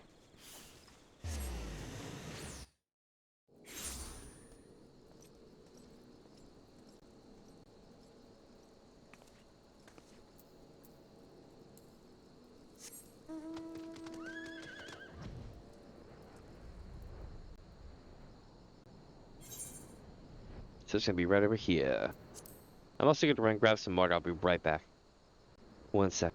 So it's gonna be right over here. I'm also gonna run grab some water. I'll be right back. 1 sec.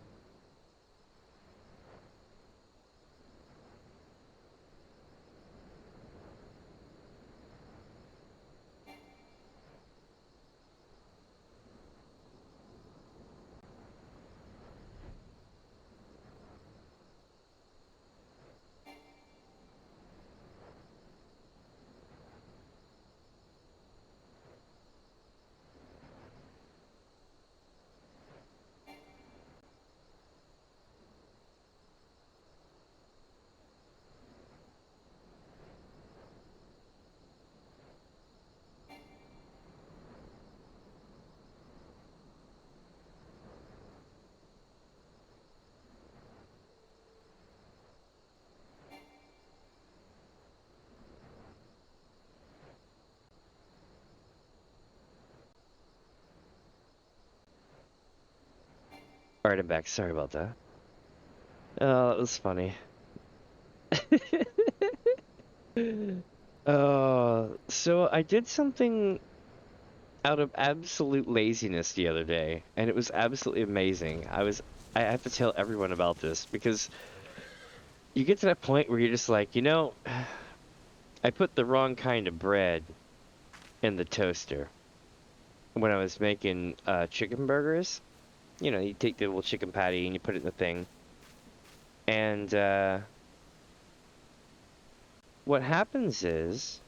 Alright, I'm back. Sorry about that. Oh, that was funny. So I did something out of absolute laziness the other day, and it was absolutely amazing. I have to tell everyone about this because you get to that point where you're just like, I put the wrong kind of bread in the toaster when I was making chicken burgers. You take the little chicken patty and you put it in the thing. And what happens is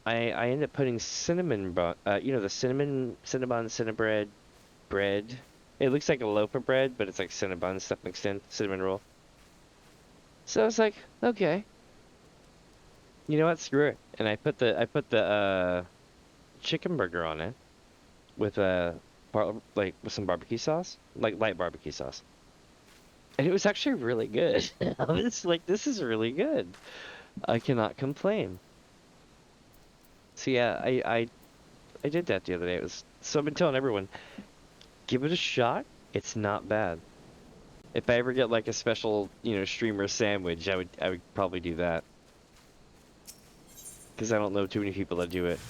I end up putting cinnamon bun, the cinnamon cinnabread bread. It looks like a loaf of bread, but it's like cinnamon stuff mixed in, cinnamon roll. So I was like, okay, you know what, screw it. And I put the chicken burger on it with with some barbecue sauce, like light barbecue sauce. And it was actually really good. I was like, this is really good. I cannot complain. So yeah, I did that the other day. So I've been telling everyone, give it a shot. It's not bad. If I ever get like a special, streamer sandwich, I would probably do that. Because I don't know too many people that do it.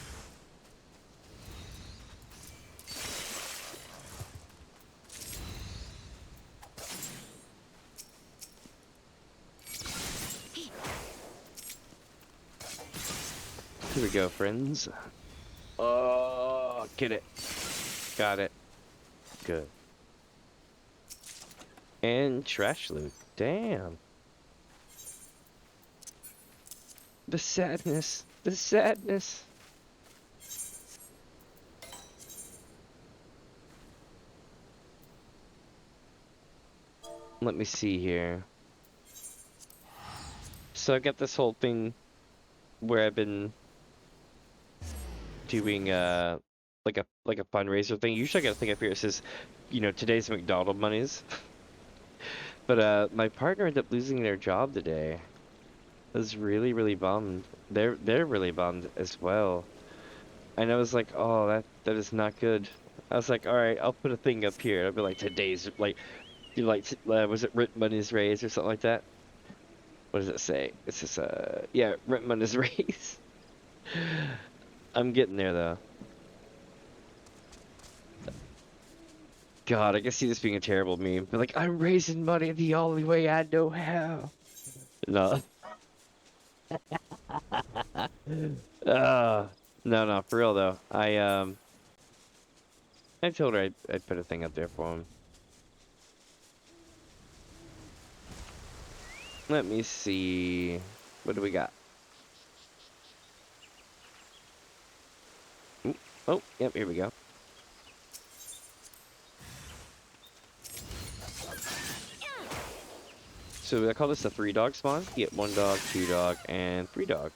Here we go, friends. Oh, get it. Got it. Good. And trash loot. Damn. The sadness. The sadness. Let me see here. So I got this whole thing where I've been doing like a fundraiser thing. Usually I got a thing up here that says, today's McDonald monies. But my partner ended up losing their job today. I was really, really bummed. They're really bummed as well. And I was like, oh, that is not good. I was like, all right, I'll put a thing up here. I'll be like, today's like, was it rent money's raised or something like that? What does it say? It says, yeah, rent money's raised. I'm getting there though. God, I can see this being a terrible meme. But like, I'm raising money the only way I know how. No. No, for real though. I told her I'd put a thing up there for him. Let me see. What do we got? Ooh, oh, yep, here we go. So I call this a 3-dog spawn. You get 1 dog, 2 dog, and 3 dog.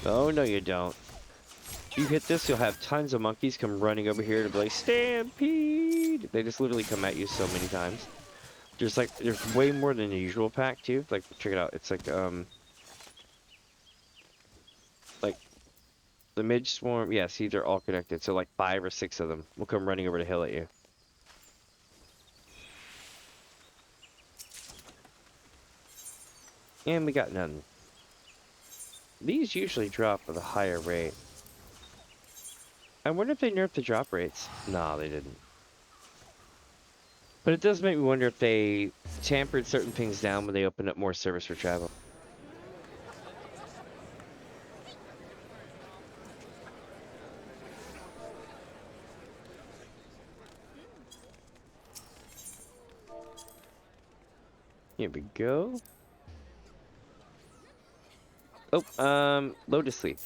Oh, no you don't. You hit this, you'll have tons of monkeys come running over here to be like, Stampede! They just literally come at you so many times. There's way more than the usual pack, too. Like, check it out. It's like, the midge swarm, yeah, see, they're all connected. So, like, 5 or 6 of them will come running over the hill at you. And we got none. These usually drop at a higher rate. I wonder if they nerfed the drop rates. Nah, they didn't. But it does make me wonder if they tampered certain things down when they opened up more service for travel. Here we go. Oh, Lotus Leaf.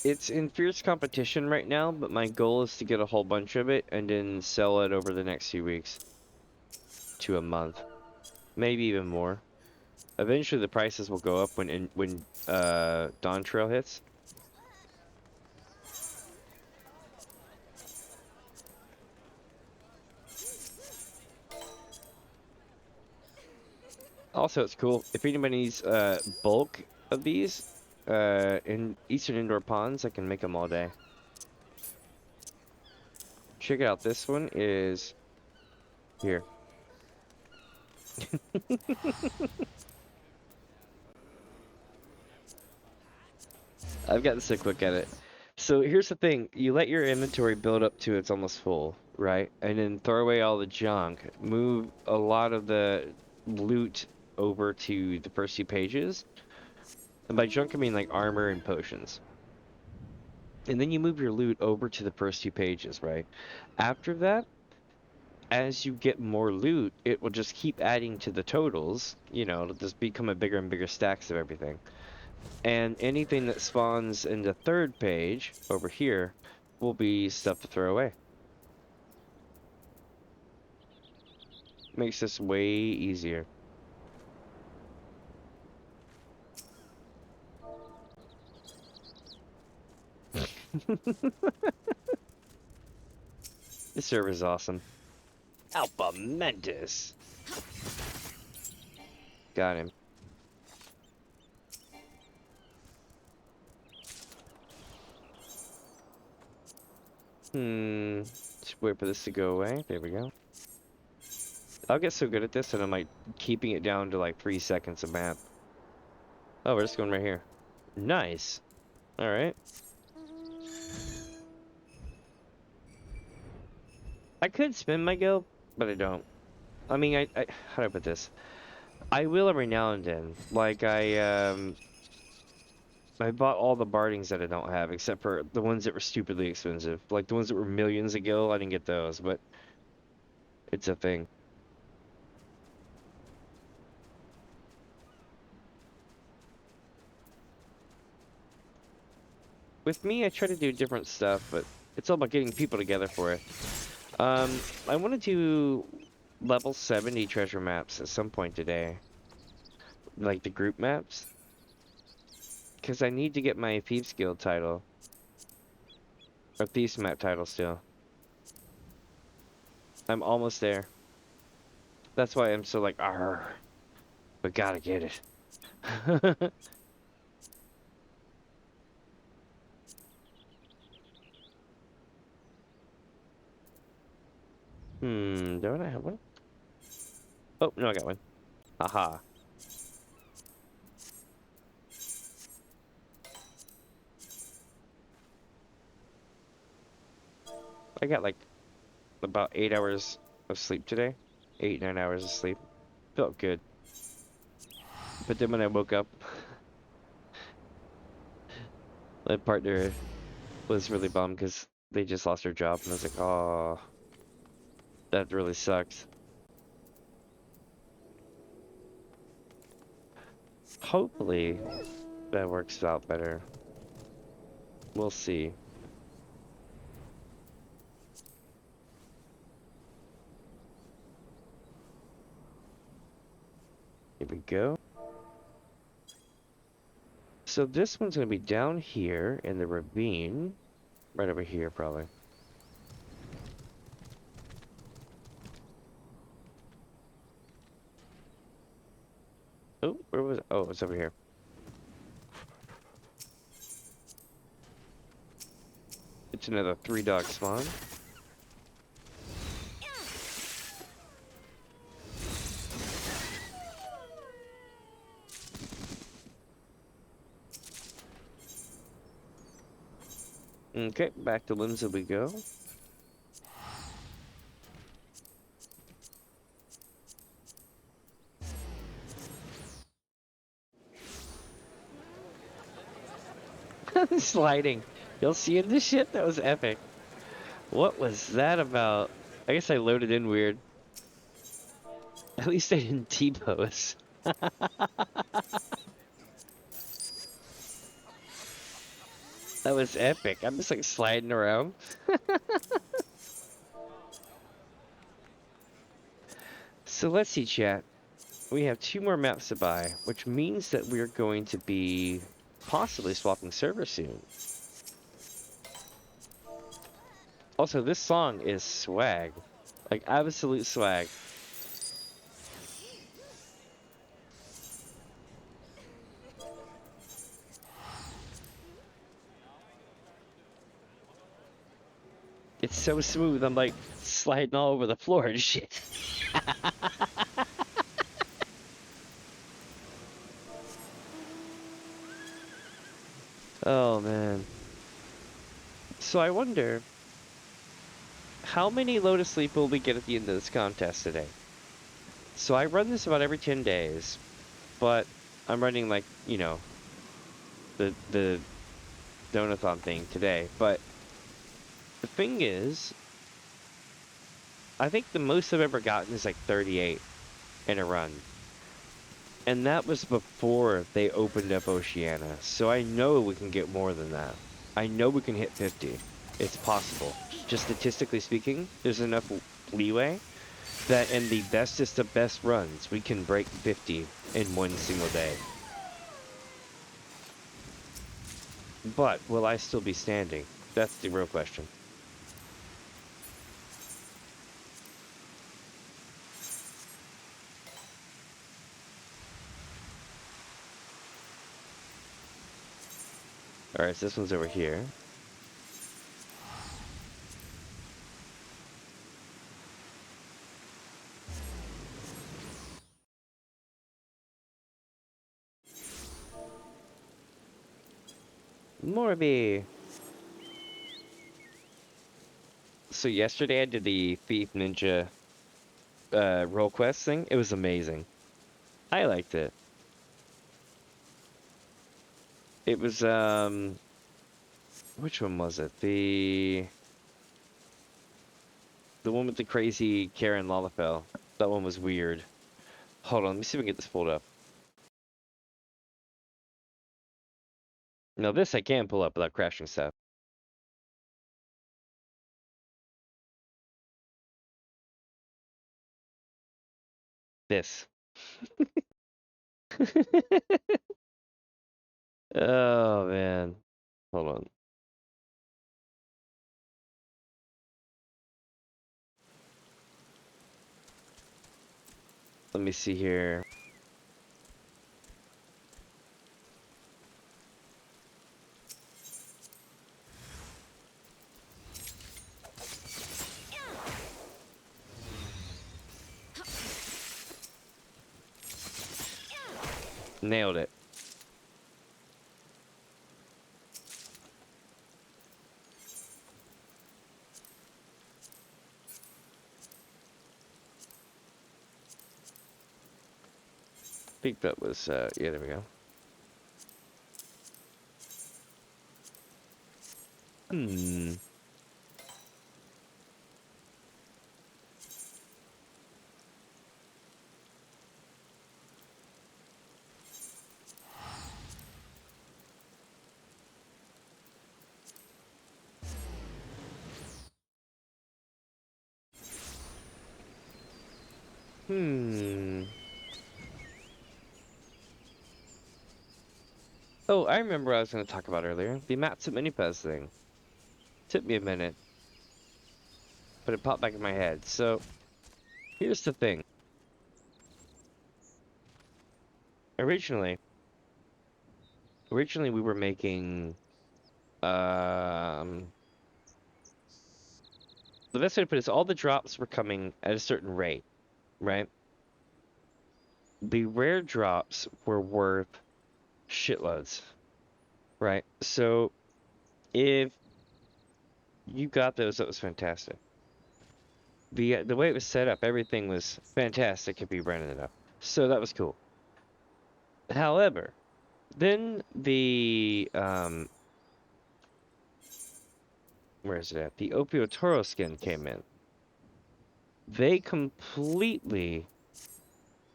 It's in fierce competition right now, but my goal is to get a whole bunch of it and then sell it over the next few weeks to a month, maybe even more. Eventually, the prices will go up when Dawn Trail hits. Also, it's cool if anybody needs bulk of these in Eastern Indoor Ponds, I can make them all day. Check it out. This one is here. I've gotten sick look at it. So here's the thing. You let your inventory build up to it's almost full, right? And then throw away all the junk. Move a lot of the loot over to the first few pages. And by junk, I mean like armor and potions. And then you move your loot over to the first few pages, right? After that, as you get more loot, it will just keep adding to the totals. You know, it'll just become a bigger and bigger stacks of everything. And anything that spawns in the third page over here will be stuff to throw away. Makes this way easier. This server is awesome. Alpha Mentis. Got him. Just wait for this to go away. There we go. I'll get so good at this that I'm like keeping it down to like 3 seconds a map. Oh, we're just going right here. Nice. Alright. I could spin my guild, but I don't. I mean, how do I put this? I will every now and then. Like, I bought all the bardings that I don't have, except for the ones that were stupidly expensive. Like, the ones that were millions ago, I didn't get those, but it's a thing. With me, I try to do different stuff, but it's all about getting people together for it. I want to do level 70 treasure maps at some point today. Like the group maps. Because I need to get my Thieves Guild title. Or Thieves map title still. I'm almost there. That's why I'm so like, argh. We gotta get it. Don't I have one? Oh, no, I got one. Haha. I got like about 8 hours of sleep today. 8, 9 hours of sleep. Felt good. But then when I woke up, my partner was really bummed because they just lost their job. And I was like, oh, that really sucks. Hopefully, that works out better. We'll see. Here we go. So this one's going to be down here in the ravine. Right over here, probably. Oh, where was it? Oh, it's over here. It's another 3-dog spawn. Okay, back to Limsa we go. Sliding. You'll see in this shit? That was epic. What was that about? I guess I loaded in weird. At least I didn't T-pose. That was epic. I'm just like sliding around. So let's see, chat. We have 2 more maps to buy, which means that we're going to be possibly swapping servers soon. Also, this song is swag. Like, absolute swag. It's so smooth, I'm like sliding all over the floor and shit. Oh, man. So I wonder, how many Lotus Sleep will we get at the end of this contest today? So I run this about every 10 days, but I'm running like, you know, the donathon thing today. But the thing is, I think the most I've ever gotten is like 38 in a run. And that was before they opened up Oceania. So I know we can get more than that. I know we can hit 50. It's possible. Just statistically speaking, there's enough leeway that in the bestest of best runs, we can break 50 in one single day. But will I still be standing? That's the real question. Alright, so this one's over here. Morby! So yesterday I did the Thief Ninja role quest thing. It was amazing. I liked it. It was, which one was it? The one with the crazy Karen Lalafell. That one was weird. Hold on, let me see if we can get this pulled up. Now this I can pull up without crashing stuff. This. Oh, man. Hold on. Let me see here. Nailed it. I think that was, yeah, there we go. Hmm. Hmm. Oh, I remember what I was going to talk about earlier. The Maps at Mini Fuzz thing. Took me a minute, but it popped back in my head. So, here's the thing. Originally, we were making, um, the best way to put it is all the drops were coming at a certain rate, right? The rare drops were worth shitloads, right? So, if You got those. That was fantastic. The way it was set up, everything was fantastic if you ran it up. So that was cool. However, then where is it at? The Opio Toro skin came in. They completely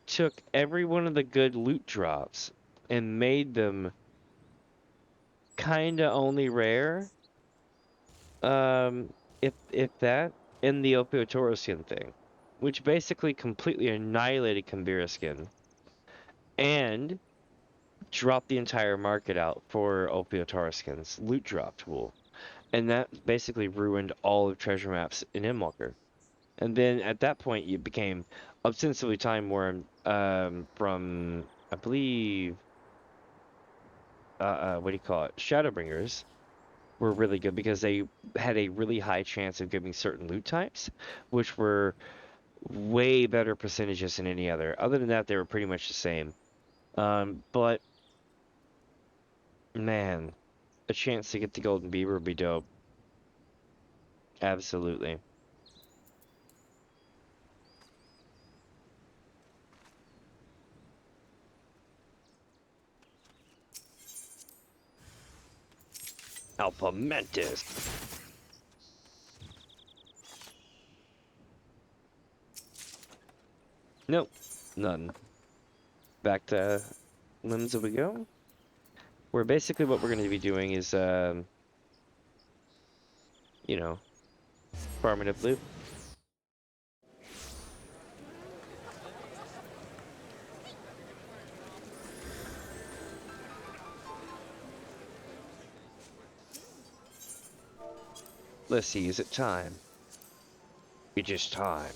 took every one of the good loot drops and made them kinda only rare. If that, in the Opio Toro skin thing, which basically completely annihilated Kambira skin and dropped the entire market out for Opio Toro skins loot drop tool, and that basically ruined all of treasure maps in Endwalker. And then at that point, you became ostensibly time worn from I believe what do you call it? Shadowbringers were really good because they had a really high chance of giving certain loot types, which were way better percentages than any other. Other than that, they were pretty much the same. But man, a chance to get the Golden Beaver would be dope. Absolutely. Alpha Mentis. Nope, none. Back to limbs we go. Where basically what we're going to be doing is, you know, farming up loot. Let's see, is it time? It is time.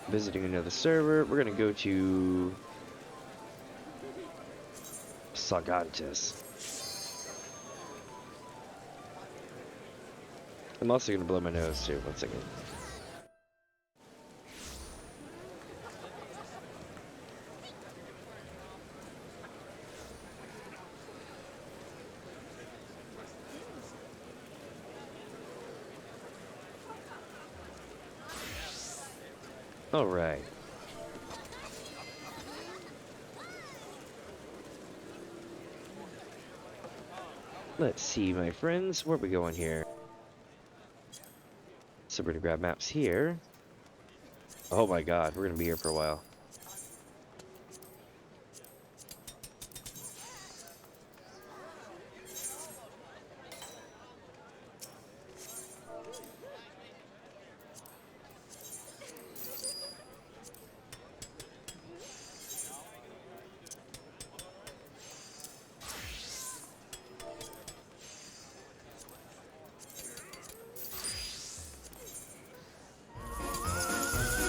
Visiting another server. We're gonna go to Sagantis. I'm also gonna blow my nose too. 1 second. All right. Let's see, my friends. Where are we going here? So we're gonna grab maps here. Oh my god, we're gonna be here for a while.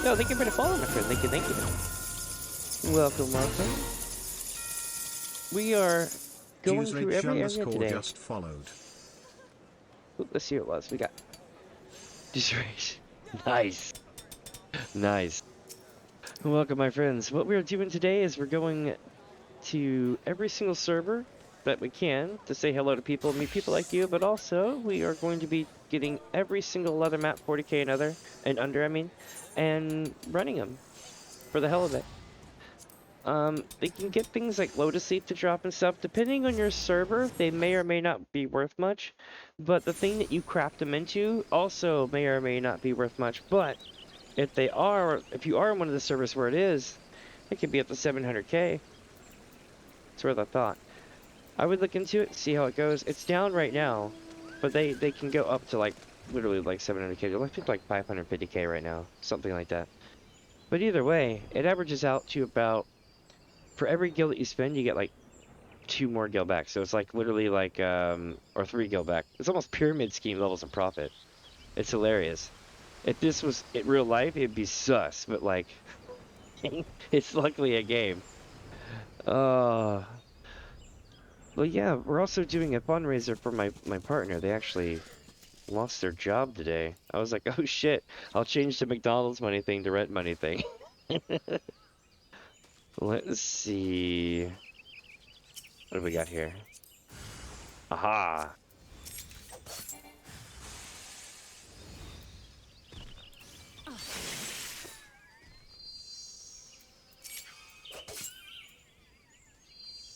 No, thank you for the follow, my friend. Thank you, thank you. Welcome, welcome. We are going through every area today. Just followed. Ooh, let's see what it was. We got disarray. Nice. Nice. Welcome, my friends. What we're doing today is we're going to every single server that we can to say hello to people, meet people like you, but also we are going to be getting every single leather map, 40k and under, I mean, and running them for the hell of it. They can get things like Lotus Leaf to drop and stuff. Depending on your server, they may or may not be worth much, but the thing that you craft them into also may or may not be worth much. But if you are in one of the servers where it is, it could be up to 700k. It's worth a thought. I would look into it, see how it goes. It's down right now, but they can go up to like literally like 700k. They're like 550k right now, something like that. But either way, it averages out to about, for every gil that you spend, you get like 2 more gil back. So it's like literally like or 3 gil back. It's almost pyramid scheme levels of profit. It's hilarious. If this was in real life, it'd be sus, but like it's luckily a game. Well, yeah, we're also doing a fundraiser for my partner. They actually lost their job today. I was like, oh shit, I'll change the McDonald's money thing to rent money thing. Let's see. What do we got here? Aha!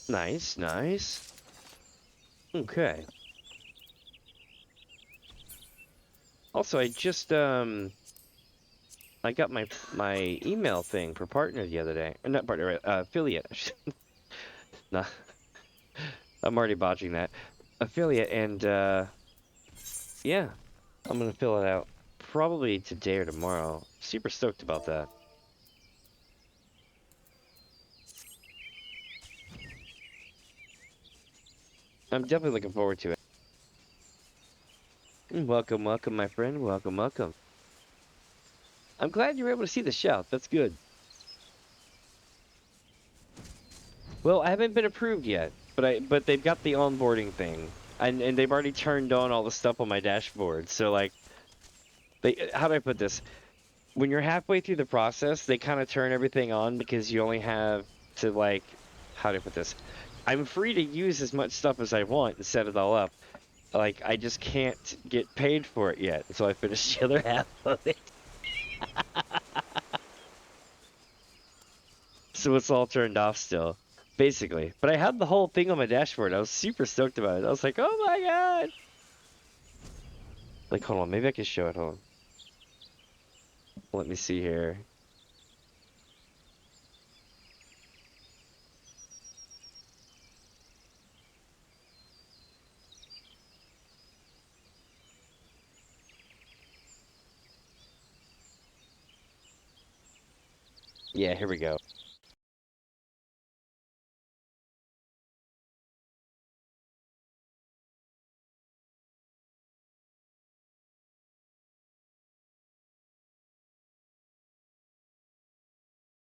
Nice, nice. Okay. Also, I just I got my email thing for partner the other day. Or not partner, affiliate. Nah, I'm already botching that. Affiliate, and yeah, I'm gonna fill it out probably today or tomorrow. Super stoked about that. I'm definitely looking forward to it. Welcome, welcome, my friend. Welcome, welcome. I'm glad you were able to see the shelf. That's good. Well, I haven't been approved yet, but they've got the onboarding thing, and they've already turned on all the stuff on my dashboard. So like, how do I put this? When you're halfway through the process, they kind of turn everything on because you only have to like, how do I put this? I'm free to use as much stuff as I want and set it all up. Like, I just can't get paid for it yet until I finish the other half of it. So it's all turned off still, basically. But I had the whole thing on my dashboard. I was super stoked about it. I was like, oh my god! Like, hold on, maybe I can show it. Hold on. Let me see here. Yeah, here we go.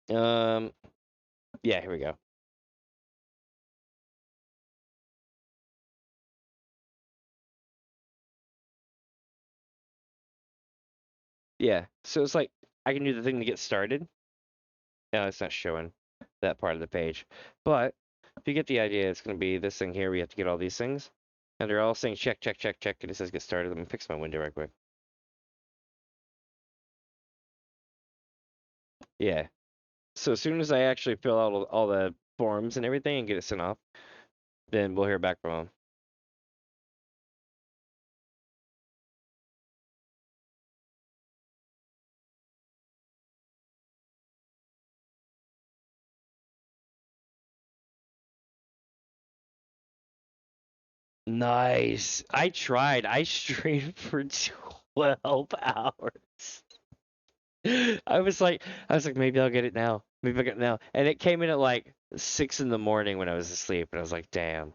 Um, yeah, here we go. Yeah, so it's like I can do the thing to get started. No, it's not showing that part of the page. But if you get the idea, it's going to be this thing here. We have to get all these things. And they're all saying check, check, check, check. And it says get started. Let me fix my window right quick. Yeah. So as soon as I actually fill out all the forms and everything and get it sent off, then we'll hear back from them. Nice. I tried. I streamed for 12 hours. I was like, maybe I'll get it now. Maybe I'll get it now. And it came in at like 6 in the morning when I was asleep, and I was like, damn.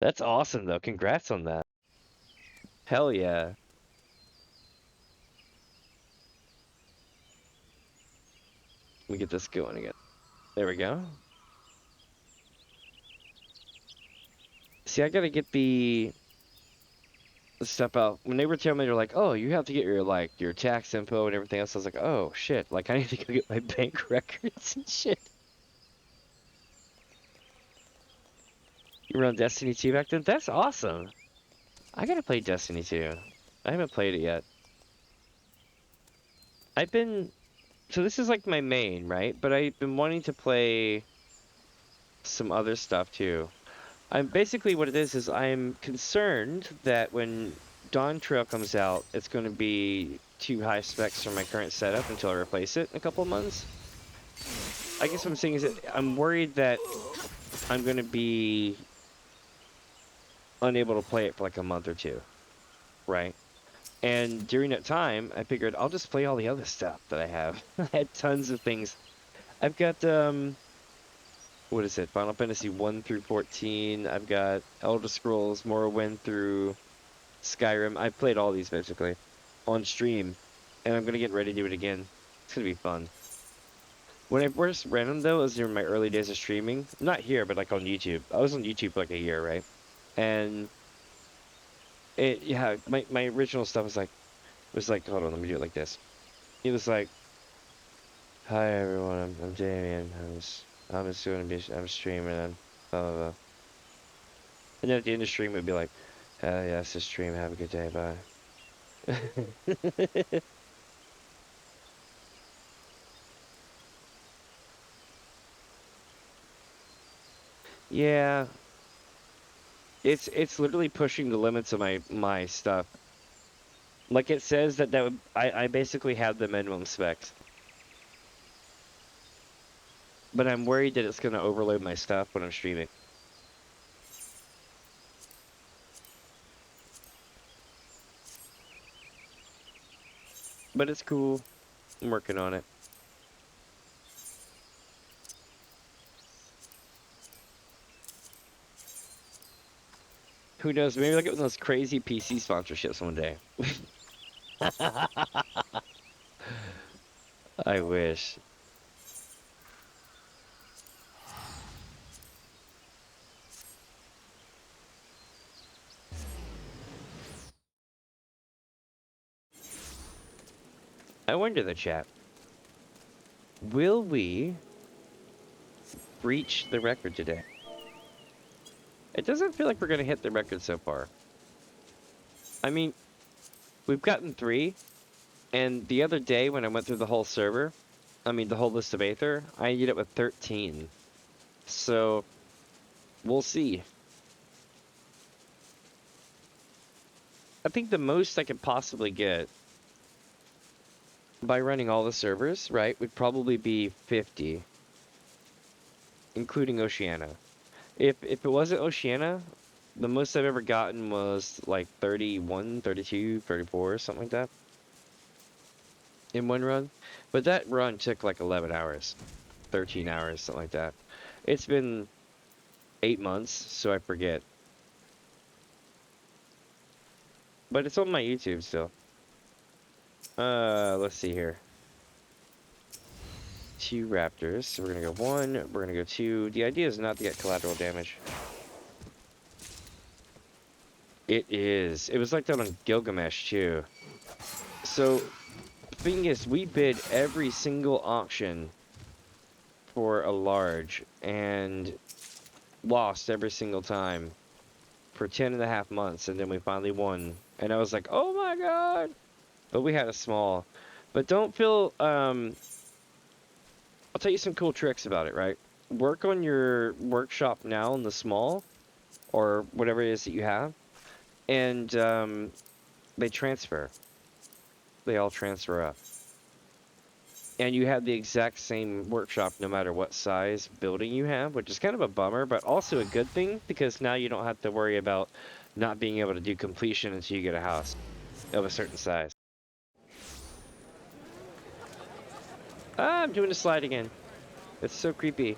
That's awesome though. Congrats on that. Hell yeah. Let me get this going again. There we go. See, I gotta get the stuff out. When they were telling me, they're like, "Oh, you have to get your like your tax info and everything else." I was like, "Oh shit! Like I need to go get my bank records and shit." You were on Destiny 2 back then? That's awesome. I gotta play Destiny 2. I haven't played it yet. I've been so this is like my main, right? But I've been wanting to play some other stuff too. I'm basically what it is I'm concerned that when Dawn Trail comes out, it's going to be too high specs for my current setup until I replace it in a couple of months. I guess what I'm saying is that I'm worried that I'm going to be unable to play it for like a month or two, right? And during that time, I figured I'll just play all the other stuff that I have. I had tons of things. I've got what is it? Final Fantasy 1 through 14. I've got Elder Scrolls Morrowind through Skyrim. I've played all these basically on stream, and I'm gonna get ready to do it again. It's gonna be fun. When I first ran them though, it was during my early days of streaming. Not here, but like on YouTube. I was on YouTube for like a year, right? And yeah, my original stuff was like hold on, let me do it like this. It was like Hi everyone, I'm Damien. I'm just gonna be I'm streaming and blah blah blah. And then at the end of the stream it'd be like, hell yeah, it's a stream, have a good day, bye. Yeah, it's literally pushing the limits of my stuff. Like it says that would I basically have the minimum specs. But I'm worried that it's gonna overload my stuff when I'm streaming. But it's cool. I'm working on it. Who knows? Maybe I'll get one of those crazy PC sponsorships one day. I wish. I wonder the chat. Will we breach the record today? It doesn't feel like we're gonna hit the record so far. I mean, we've gotten 3, and the other day when I went through the whole server, I mean the whole list of Aether, I ended up with 13. So, we'll see. I think the most I could possibly get by running all the servers, right, would probably be 50, including Oceania. If it wasn't Oceania, the most I've ever gotten was like 31, 32, 34, something like that in one run. But that run took like 11 hours, 13 hours, something like that. It's been 8 months, so I forget. But it's on my YouTube still. Let's see here. 2 raptors. So we're gonna go 1, we're gonna go 2. The idea is not to get collateral damage. It is. It was like that on Gilgamesh too. So, the thing is, we bid every single auction for a large and lost every single time for 10.5 months, and then we finally won. And I was like, oh my god! But we had a small. But don't feel, I'll tell you some cool tricks about it, right? Work on your workshop now in the small, or whatever it is that you have, and they transfer. They all transfer up. And you have the exact same workshop no matter what size building you have, which is kind of a bummer, but also a good thing because now you don't have to worry about not being able to do completion until you get a house of a certain size. Ah, I'm doing a slide again. It's so creepy.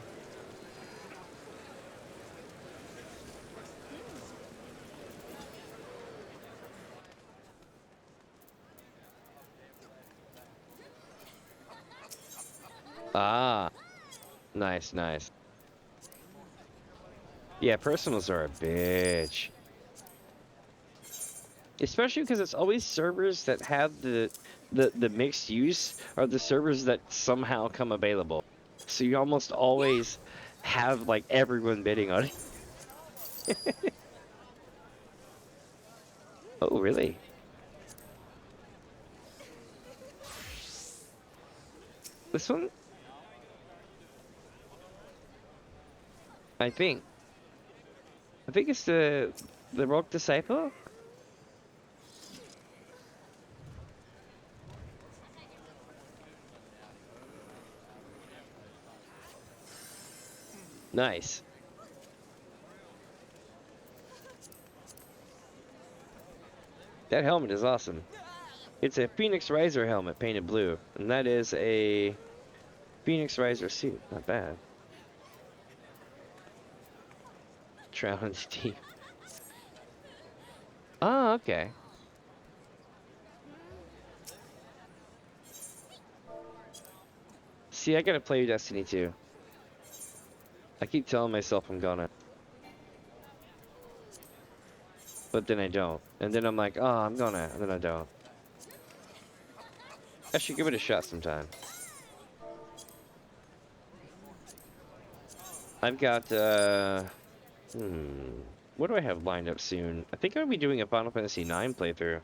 Ah, nice, nice. Yeah, personals are a bitch. Especially because it's always servers that have the mixed use are the servers that somehow come available. So you almost always have like everyone bidding on it. Oh, really? This one? I think. I think it's the Rock Disciple? Nice. That helmet is awesome. It's a Phoenix Riser helmet painted blue, and that is a Phoenix Riser suit. Not bad. Drowned deep. Oh, okay. See, I gotta play Destiny 2. I keep telling myself I'm gonna, but then I don't. And then I'm like, oh, I'm gonna, and then I don't. I should give it a shot sometime. I've got what do I have lined up soon? I think I'll be doing a Final Fantasy IX playthrough.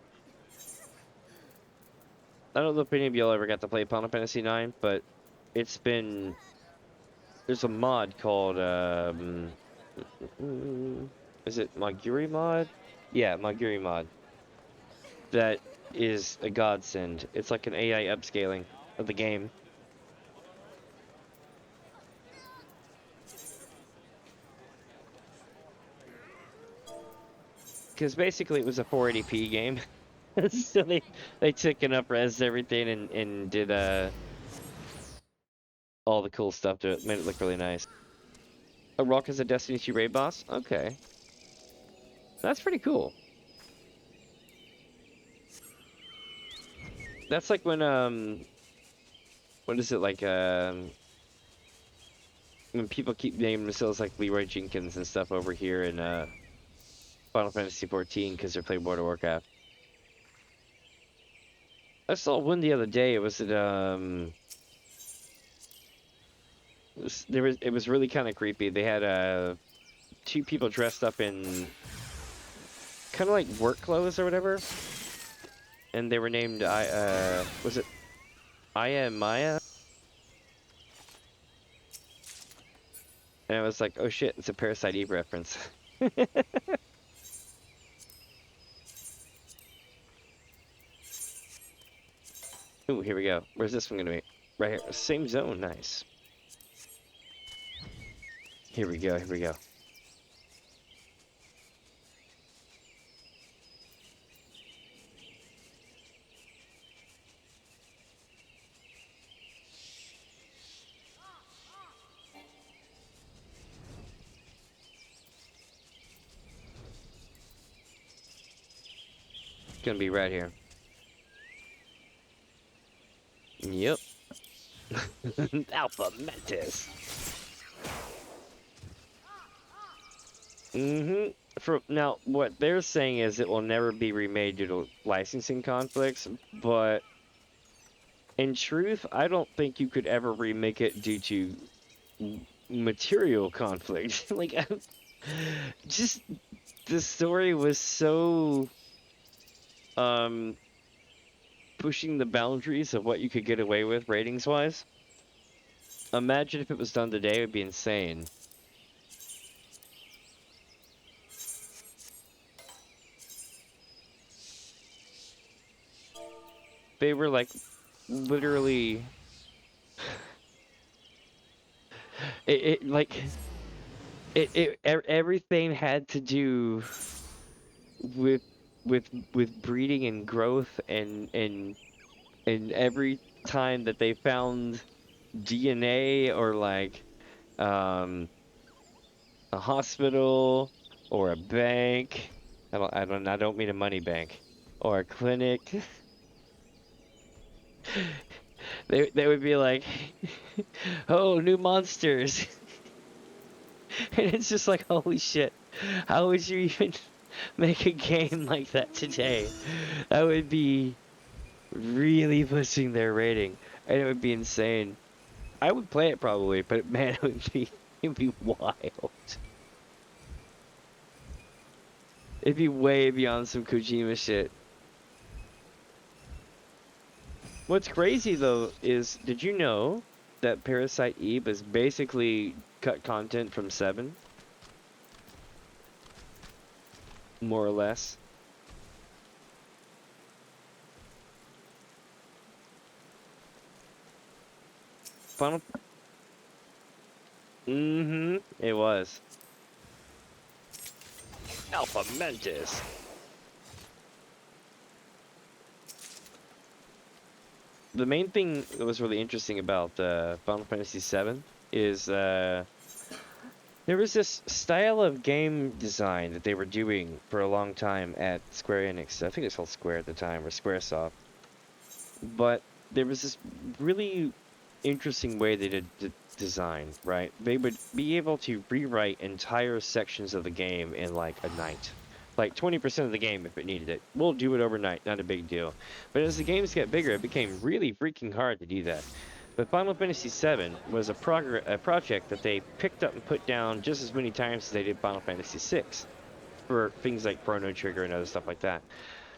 I don't know if any of y'all ever got to play Final Fantasy IX, but it's been there's a mod called is it Maguri mod? Yeah, Maguri mod. That is a godsend. It's like an AI upscaling of the game. Because basically it was a 480p game. So they took and up-res everything and did all the cool stuff to it. Made it look really nice. A Rock is a Destiny 2 raid boss? Okay. That's pretty cool. That's like when what is it like when people keep naming themselves like Leroy Jenkins and stuff over here in Final Fantasy XIV because they're playing World of Warcraft. I saw one the other day. It was at it was really kind of creepy. They had two people dressed up in kind of like work clothes or whatever, and they were named was it Aya and Maya? And I was like, oh shit, it's a Parasite Eve reference. Ooh, here we go. Where's this one gonna be? Right here. Same zone. Nice. Here we go. Here we go. It's gonna be right here. Yep. Alpha Mentis. For now, what they're saying is it will never be remade due to licensing conflicts, but in truth, I don't think you could ever remake it due to material conflict. Like, just the story was so pushing the boundaries of what you could get away with ratings wise. Imagine if it was done today, it would be insane. They were like literally everything had to do with with breeding and growth and every time that they found DNA or like a hospital or a bank. I don't mean a money bank or a clinic. They would be like, oh, new monsters. And it's just like, holy shit. How would you even make a game like that today? That would be really pushing their rating. And it would be insane. I would play it probably, but man, it'd be wild. It'd be way beyond some Kojima shit. What's crazy though is, did you know that Parasite Eve is basically cut content from 7? More or less. Final. It was. Alpha Mentis. The main thing that was really interesting about Final Fantasy VII is there was this style of game design that they were doing for a long time at Square Enix. I think it was called Square at the time, or Squaresoft. But there was this really interesting way they did design, right? They would be able to rewrite entire sections of the game in like a night. Like 20% of the game if it needed it. We'll do it overnight, not a big deal. But as the games get bigger, it became really freaking hard to do that. But Final Fantasy VII was a project that they picked up and put down just as many times as they did Final Fantasy VI for things like Chrono Trigger and other stuff like that.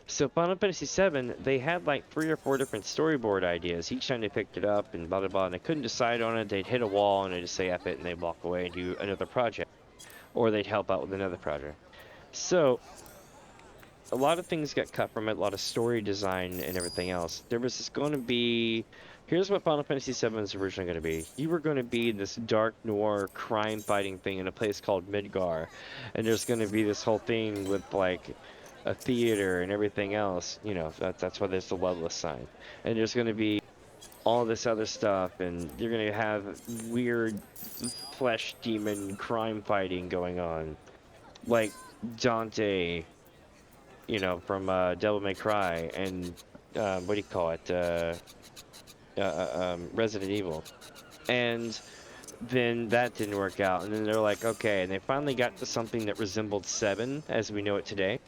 So Final Fantasy VII, they had like 3 or 4 different storyboard ideas each time they picked it up and blah blah blah, and they couldn't decide on it. They'd hit a wall and they'd just say F it and they'd walk away and do another project, or they'd help out with another project. So a lot of things got cut from it, a lot of story design and everything else. There was going to be, here's what Final Fantasy VII is originally going to be. You were going to be this dark noir crime fighting thing in a place called Midgar, and there's going to be this whole thing with like a theater and everything else. You know, that's why there's the Loveless sign. And there's going to be all this other stuff, and you're going to have weird flesh demon crime fighting going on, like Dante, you know, from Devil May Cry and what do you call it? Resident Evil. And then that didn't work out. And then they're like, okay, and they finally got to something that resembled 7 as we know it today.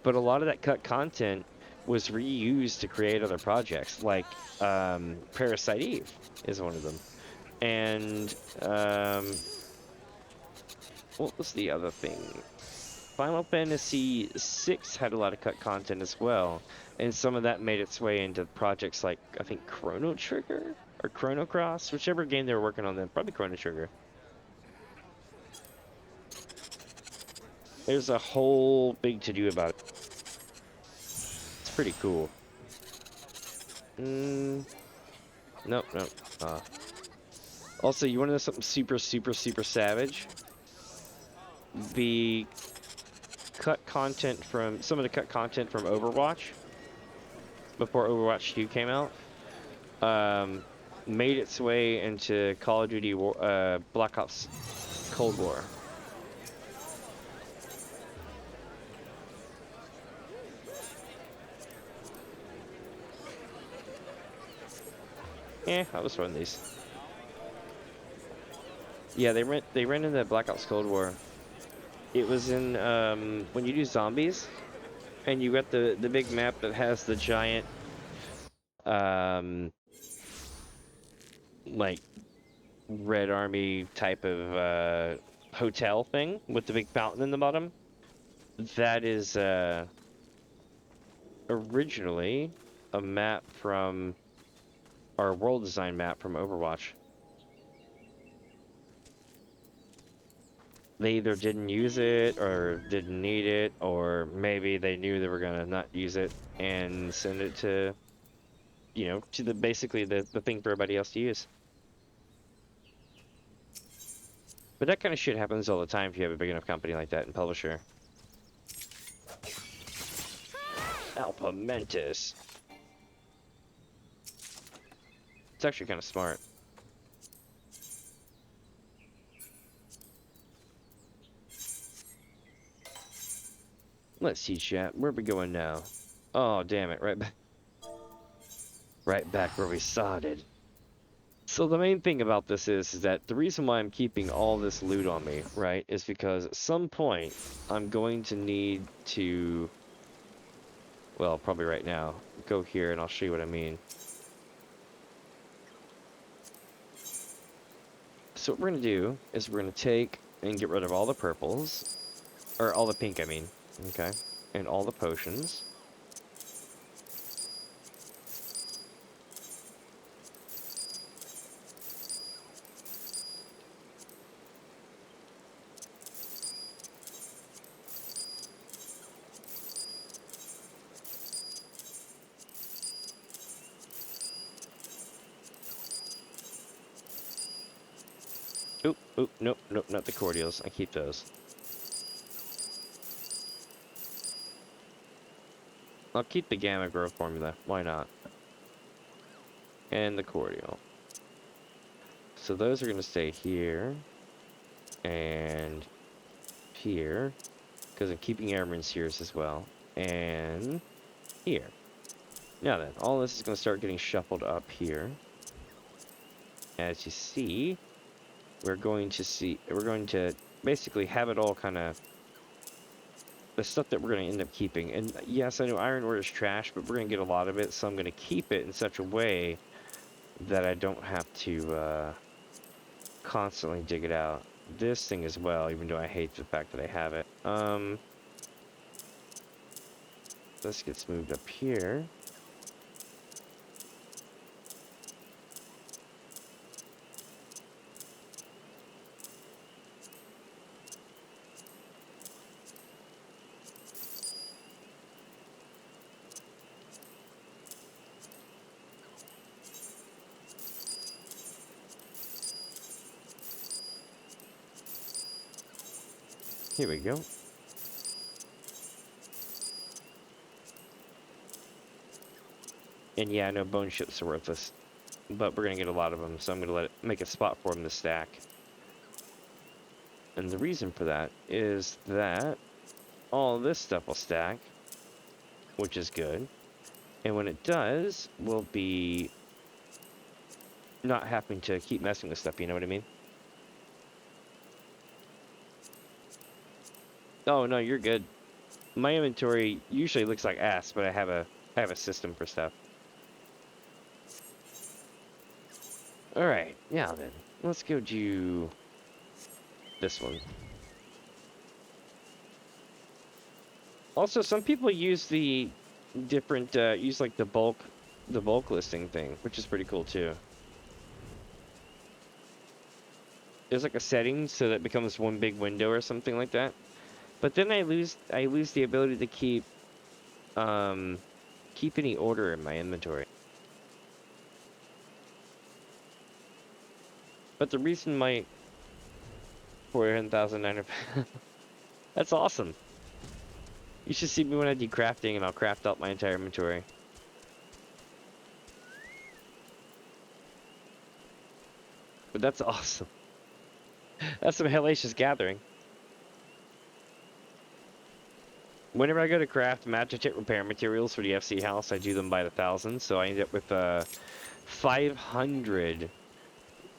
But a lot of that cut content was reused to create other projects, like Parasite Eve is one of them. And what was the other thing? Final Fantasy VI had a lot of cut content as well, and some of that made its way into projects like, I think, Chrono Trigger or Chrono Cross, whichever game they were working on then, probably Chrono Trigger. There's a whole big to-do about it. It's pretty cool. Nope, nope. Also, you want to know something super, super, super savage? The cut content from, some of the cut content from Overwatch, before Overwatch 2 came out, made its way into Call of Duty Black Ops Cold War. Yeah, I was running these. Yeah, they ran into Black Ops Cold War. It was in when you do zombies, and you got the big map that has the giant like Red Army type of hotel thing with the big fountain in the bottom. That is originally a map from our world design map from Overwatch. They either didn't use it or didn't need it, or maybe they knew they were gonna not use it and send it to, you know, to the basically the thing for everybody else to use. But that kind of shit happens all the time if you have a big enough company like that and publisher. Alpamentis. It's actually kind of smart. Let's see, chat. Where are we going now? Oh, damn it. Right back where we started. So the main thing about this is that the reason why I'm keeping all this loot on me, right, is because at some point I'm going to need to, well, probably right now, go here and I'll show you what I mean. So what we're going to do is we're going to take and get rid of all the purples, or all the pink, I mean, okay, and all the potions. Oop, oop, nope, nope, not the cordials. I keep those. I'll keep the Gamma Growth formula. Why not? And the cordial. So those are going to stay here. And here. Because I'm keeping Airman Sears as well. And here. Now then, all this is going to start getting shuffled up here. As you see, we're going to basically have it all kind of, the stuff that we're going to end up keeping. And yes, I know iron ore is trash, but we're going to get a lot of it, so I'm going to keep it in such a way that I don't have to constantly dig it out. This thing as well, even though I hate the fact that I have it. This gets moved up here. Here we go. And yeah, I know bone chips are worthless, but we're gonna get a lot of them, so I'm gonna make a spot for them to stack. And the reason for that is that all this stuff will stack, which is good. And when it does, we'll be not having to keep messing with stuff, you know what I mean? Oh no, you're good. My inventory usually looks like ass, but I have a system for stuff. Alright, yeah then. Let's go do this one. Also, some people use the different use like the bulk listing thing, which is pretty cool too. There's like a setting so that it becomes one big window or something like that. But then I lose the ability to keep any order in my inventory. But the reason my 400,900 that's awesome. You should see me when I do crafting, and I'll craft out my entire inventory. But that's awesome. That's some hellacious gathering. Whenever I go to craft Magitech repair materials for the FC house, I do them by the thousands, so I end up with 500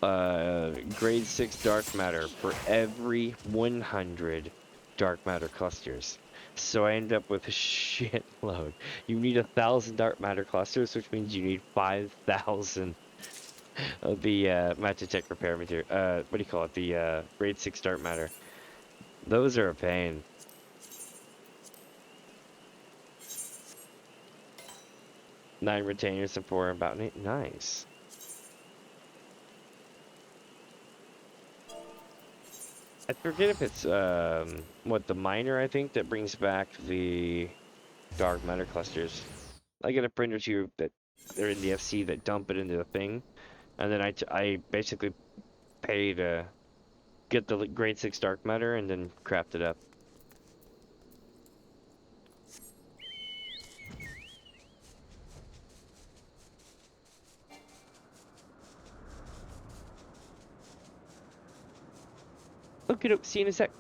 grade 6 dark matter for every 100 dark matter clusters. So I end up with a shitload. You need 1,000 dark matter clusters, which means you need 5,000 of the Magitech repair material. What do you call it? The grade 6 dark matter. Those are a pain. Nine retainers and 4 about 8. Nice. I forget if it's what, the miner, I think, that brings back the dark matter clusters. I get a print or two that they're in the FC that dump it into the thing, and then I basically pay to get the grade 6 dark matter and then craft it up. Okay, see you in a sec.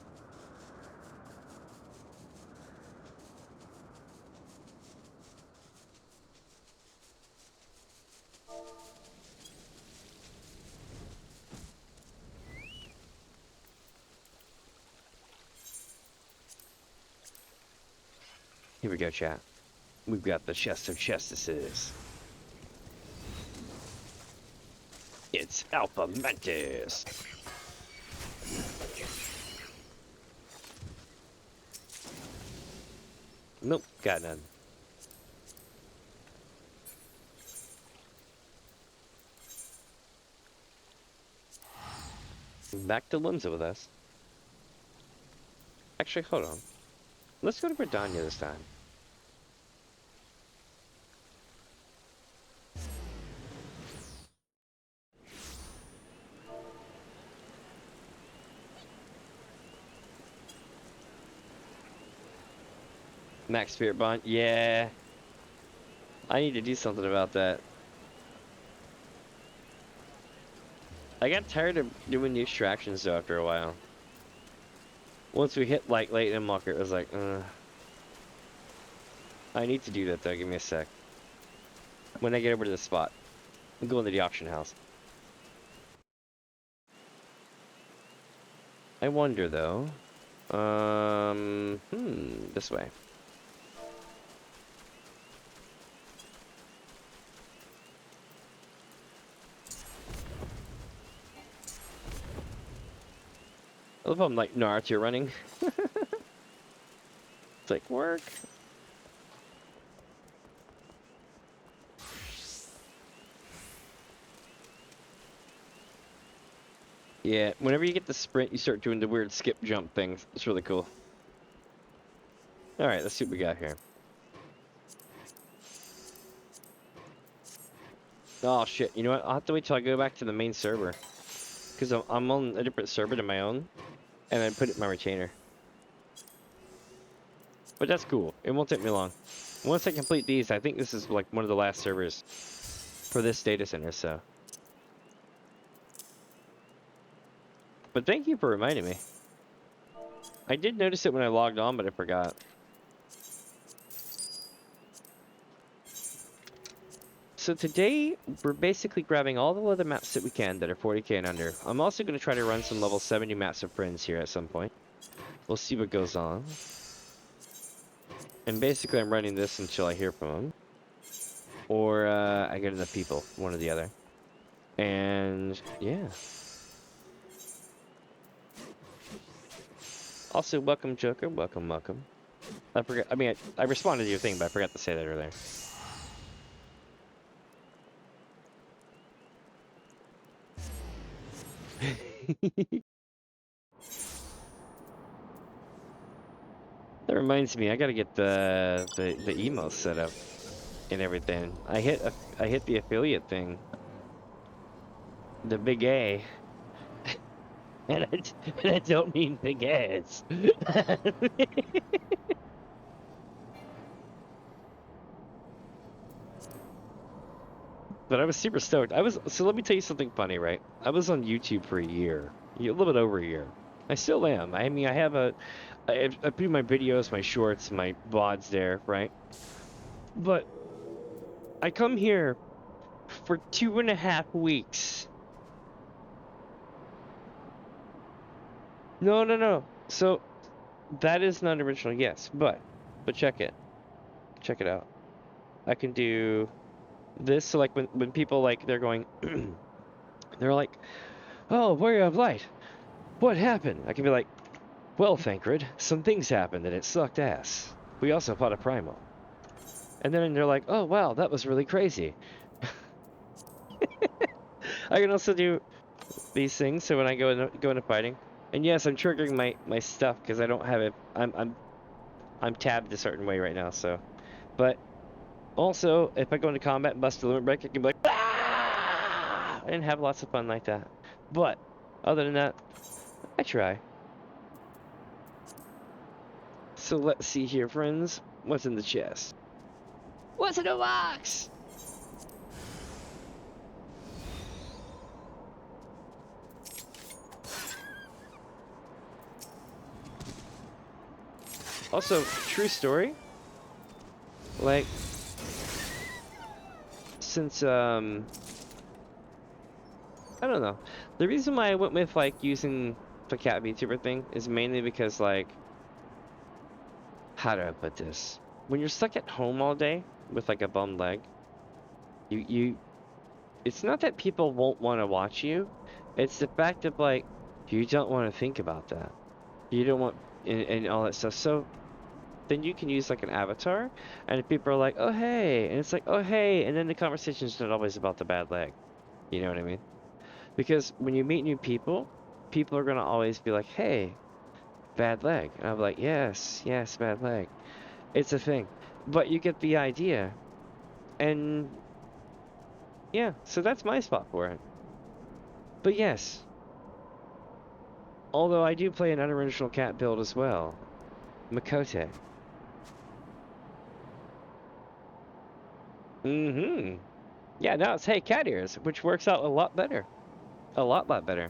Here we go, chat. We've got the chest of chestesses. It's Alpha Mantis. Nope, got none. Back to Limsa with us. Actually, hold on. Let's go to Bredania this time. Max Spirit Bond? Yeah. I need to do something about that. I got tired of doing the extractions though after a while. Once we hit like late in Mucker, it was like, I need to do that though, give me a sec. When I get over to the spot. I'm going to the auction house. I wonder though. This way. I love how I'm like Naruto running. It's like work. Yeah, whenever you get the sprint, you start doing the weird skip jump things. It's really cool. Alright, let's see what we got here. Oh shit, you know what? I'll have to wait till I go back to the main server. Because I'm on a different server than my own. And I put it in my retainer. But that's cool. It won't take me long. Once I complete these, I think this is like one of the last servers for this data center, so. But thank you for reminding me. I did notice it when I logged on, but I forgot. So today, we're basically grabbing all the leather maps that we can that are 40k and under. I'm also going to try to run some level 70 maps of friends here at some point. We'll see what goes on. And basically, I'm running this until I hear from them. Or I get enough people, one or the other. And yeah. Also, welcome, Joker. Welcome, welcome. I forgot. I mean, I responded to your thing, but I forgot to say that earlier. That reminds me, I gotta get the email set up and everything. I hit the affiliate thing, the big A, and I don't mean big ass. But I was super stoked. So let me tell you something funny, right? I was on YouTube for a year, a little bit over a year. I still am. I mean, I put my videos, my shorts, my VODs there, right? But I come here for 2.5 weeks. No, no, no. So that is not original, yes, but check it. Check it out. I can do this. So like when people like they're going, they're like, "Oh, Warrior of Light, what happened?" I can be like, "Well, Thancred, some things happened and it sucked ass. We also fought a primal." And then they're like, "Oh wow, that was really crazy." I can also do these things. So when I go into fighting, and yes, I'm triggering my stuff because I don't have it. I'm tabbed a certain way right now. So, but also if I go into combat and bust a limit break, I can be like, "Ah!" and have lots of fun like that. But other than that, I try. So let's see here, friends. What's in the chest? What's in the box? Also, true story. Like, since I don't know. The reason why I went with like using the cat VTuber thing is mainly because like, how do I put this? When you're stuck at home all day with like a bum leg, it's not that people won't want to watch you. It's the fact of like, you don't want to think about that. You don't want and all that stuff. So then you can use like an avatar, and if people are like, "Oh hey," and it's like, "Oh hey," and then the conversation's not always about the bad leg. You know what I mean? Because when you meet new people, people are gonna always be like, "Hey, bad leg," and I'm like, "Yes, yes, bad leg." It's a thing, but you get the idea, and yeah, so that's my spot for it. But yes, although I do play an unoriginal cat build as well, Makote. Mm-hmm. Yeah, now it's hey cat ears, which works out a lot better. A lot better.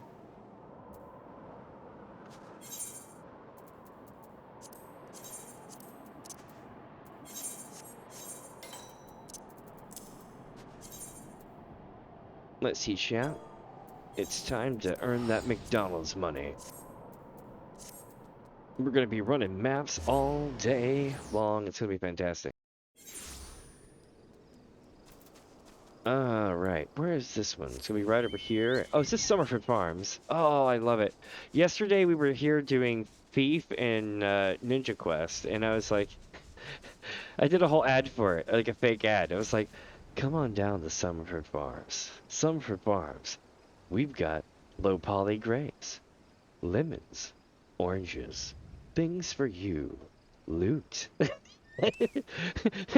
Let's see, chat. It's time to earn that McDonald's money. We're gonna be running maps all day long. It's gonna be fantastic. Right. Where is this one? It's gonna be right over here. Oh, is this Summerford Farms? Oh, I love it. Yesterday we were here doing Thief and Ninja Quest, and I was like, I did a whole ad for it, like a fake ad. I was like, come on down to Summerford Farms. Summerford Farms. We've got low poly grapes, lemons, oranges, things for you, loot.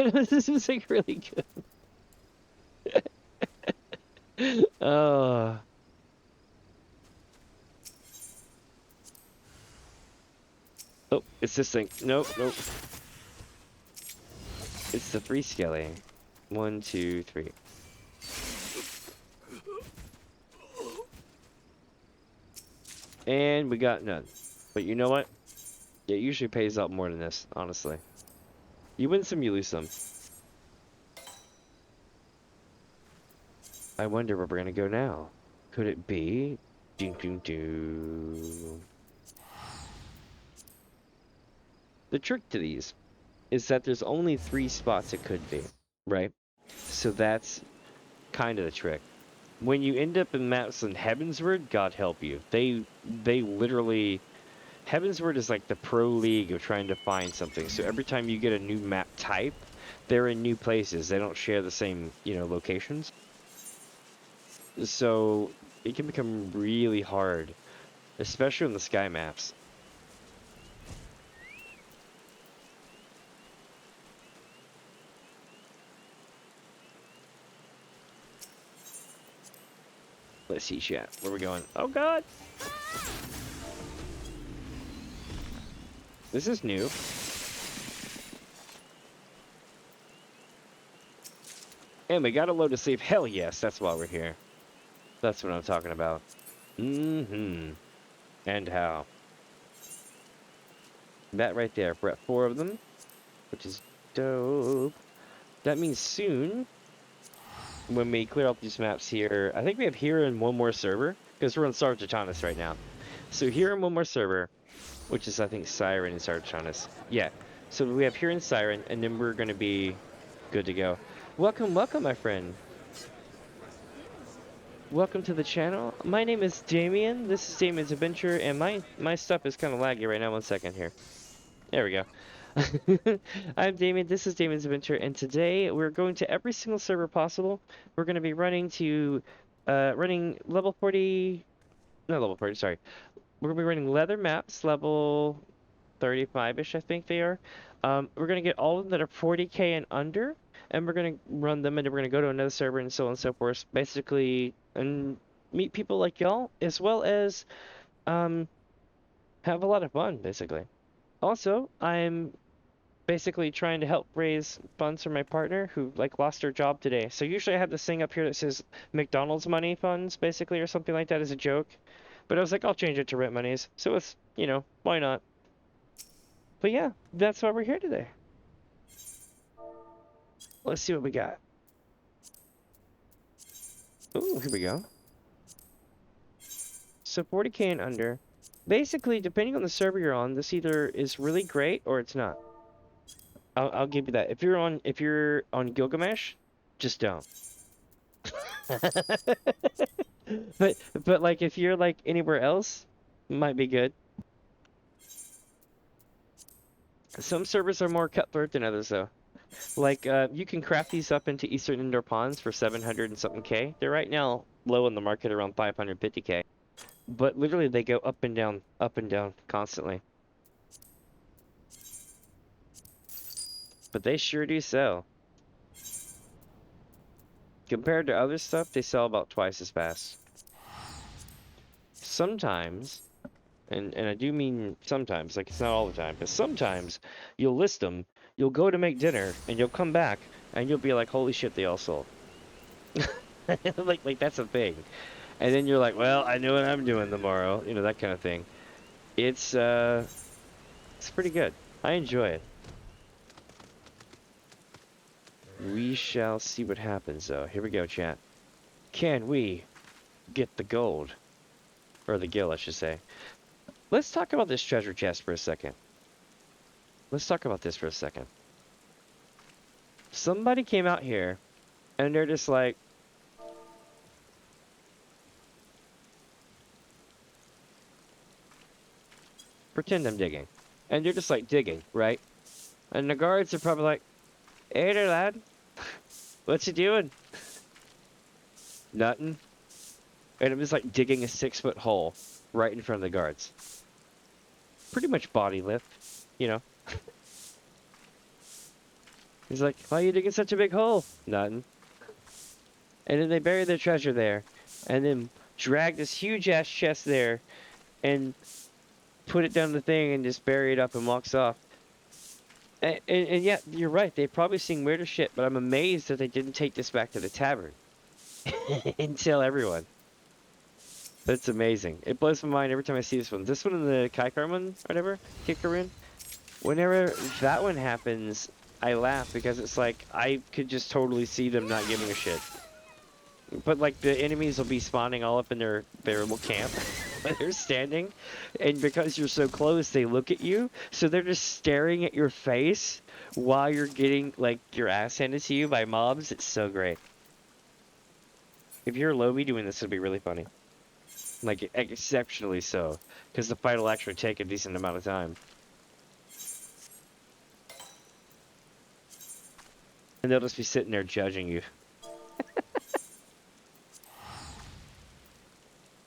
This was like really good. Oh. Oh, it's this thing. Nope, nope. It's the three skelly. 1, 2, 3. And we got none. But you know what? It usually pays out more than this, honestly. You win some, you lose some. I wonder where we're gonna go now. Could it be? Doo doo doo. The trick to these is that there's only 3 spots it could be, right? So that's kind of the trick. When you end up in maps in Heavensward, God help you. They literally Heavensward is like the pro league of trying to find something. So every time you get a new map type, they're in new places. They don't share the same, locations. So it can become really hard, especially in the sky maps. Let's see, chat. Where are we going? Oh, God! This is new. And we got a load of sleep. Hell yes, that's why we're here. That's what I'm talking about. Mm-hmm. And how. That right there. We're at 4 of them, which is dope. That means soon, when we clear out these maps here, I think we have here and one more server, because we're on Sargatanis right now. So here and one more server, which is, I think, Siren and Sargatanis. Yeah. So we have here and Siren, and then we're going to be good to go. Welcome, welcome, my friend. Welcome to the channel. My name is Damien. This is DamiensAdventure, and my stuff is kind of laggy right now. 1 second here. There we go. I'm Damien. This is DamiensAdventure, and today we're going to every single server possible. We're going to be running level 40, not level 40, sorry. We're going to be running leather maps, level 35-ish, I think they are. We're going to get all of them that are 40k and under, and we're going to run them, and then we're going to go to another server, and so on and so forth, basically, and meet people like y'all, as well as have a lot of fun, basically. Also, I'm basically trying to help raise funds for my partner who lost her job today. So usually I have this thing up here that says McDonald's money funds, basically, or something like that as a joke. But I was like, I'll change it to rent monies. So it's, why not? But yeah, that's why we're here today. Let's see what we got. Ooh, here we go. So 40k and under. Basically, depending on the server you're on, this either is really great or it's not. I'll give you that. If you're on Gilgamesh, just don't. but like if you're like anywhere else, might be good. Some servers are more cutthroat than others though. Like you can craft these up into Eastern Indoor Ponds for 700 and something K. They're right now low in the market around 550k. But literally they go up and down constantly. But they sure do sell. Compared to other stuff, they sell about twice as fast. Sometimes, and I do mean sometimes, like it's not all the time, but sometimes you'll list them, you'll go to make dinner, and you'll come back, and you'll be like, holy shit, they all sold. like that's a thing. And then you're like, well, I know what I'm doing tomorrow, that kind of thing. It's pretty good. I enjoy it. We shall see what happens, though. Here we go, chat. Can we get the gold? Or the gil, I should say. Let's talk about this treasure chest for a second. Let's talk about this for a second. Somebody came out here, and they're just like, Pretend I'm digging. And you're just like digging, right? And the guards are probably like, "Hey there, lad. What you doing?" Nothing. And I'm just like digging a 6-foot hole right in front of the guards. Pretty much body lift, you know. He's like, "Why are you digging such a big hole?" Nothing. And then they bury their treasure there. And then drag this huge ass chest there and put it down the thing and just bury it up and walks off. And yeah, you're right. They've probably seen weirder shit, but I'm amazed that they didn't take this back to the tavern and tell everyone. That's amazing. It blows my mind every time I see this one. This one and the Kaikar one, whatever, Kikarin. Whenever that one happens, I laugh because it's like I could just totally see them not giving a shit. But like the enemies will be spawning all up in their little camp when they're standing, and because you're so close, they look at you. So they're just staring at your face while you're getting like your ass handed to you by mobs. It's so great. If you're Lobby doing this, it'd be really funny. Like exceptionally so, because the fight will actually take a decent amount of time. And they'll just be sitting there judging you.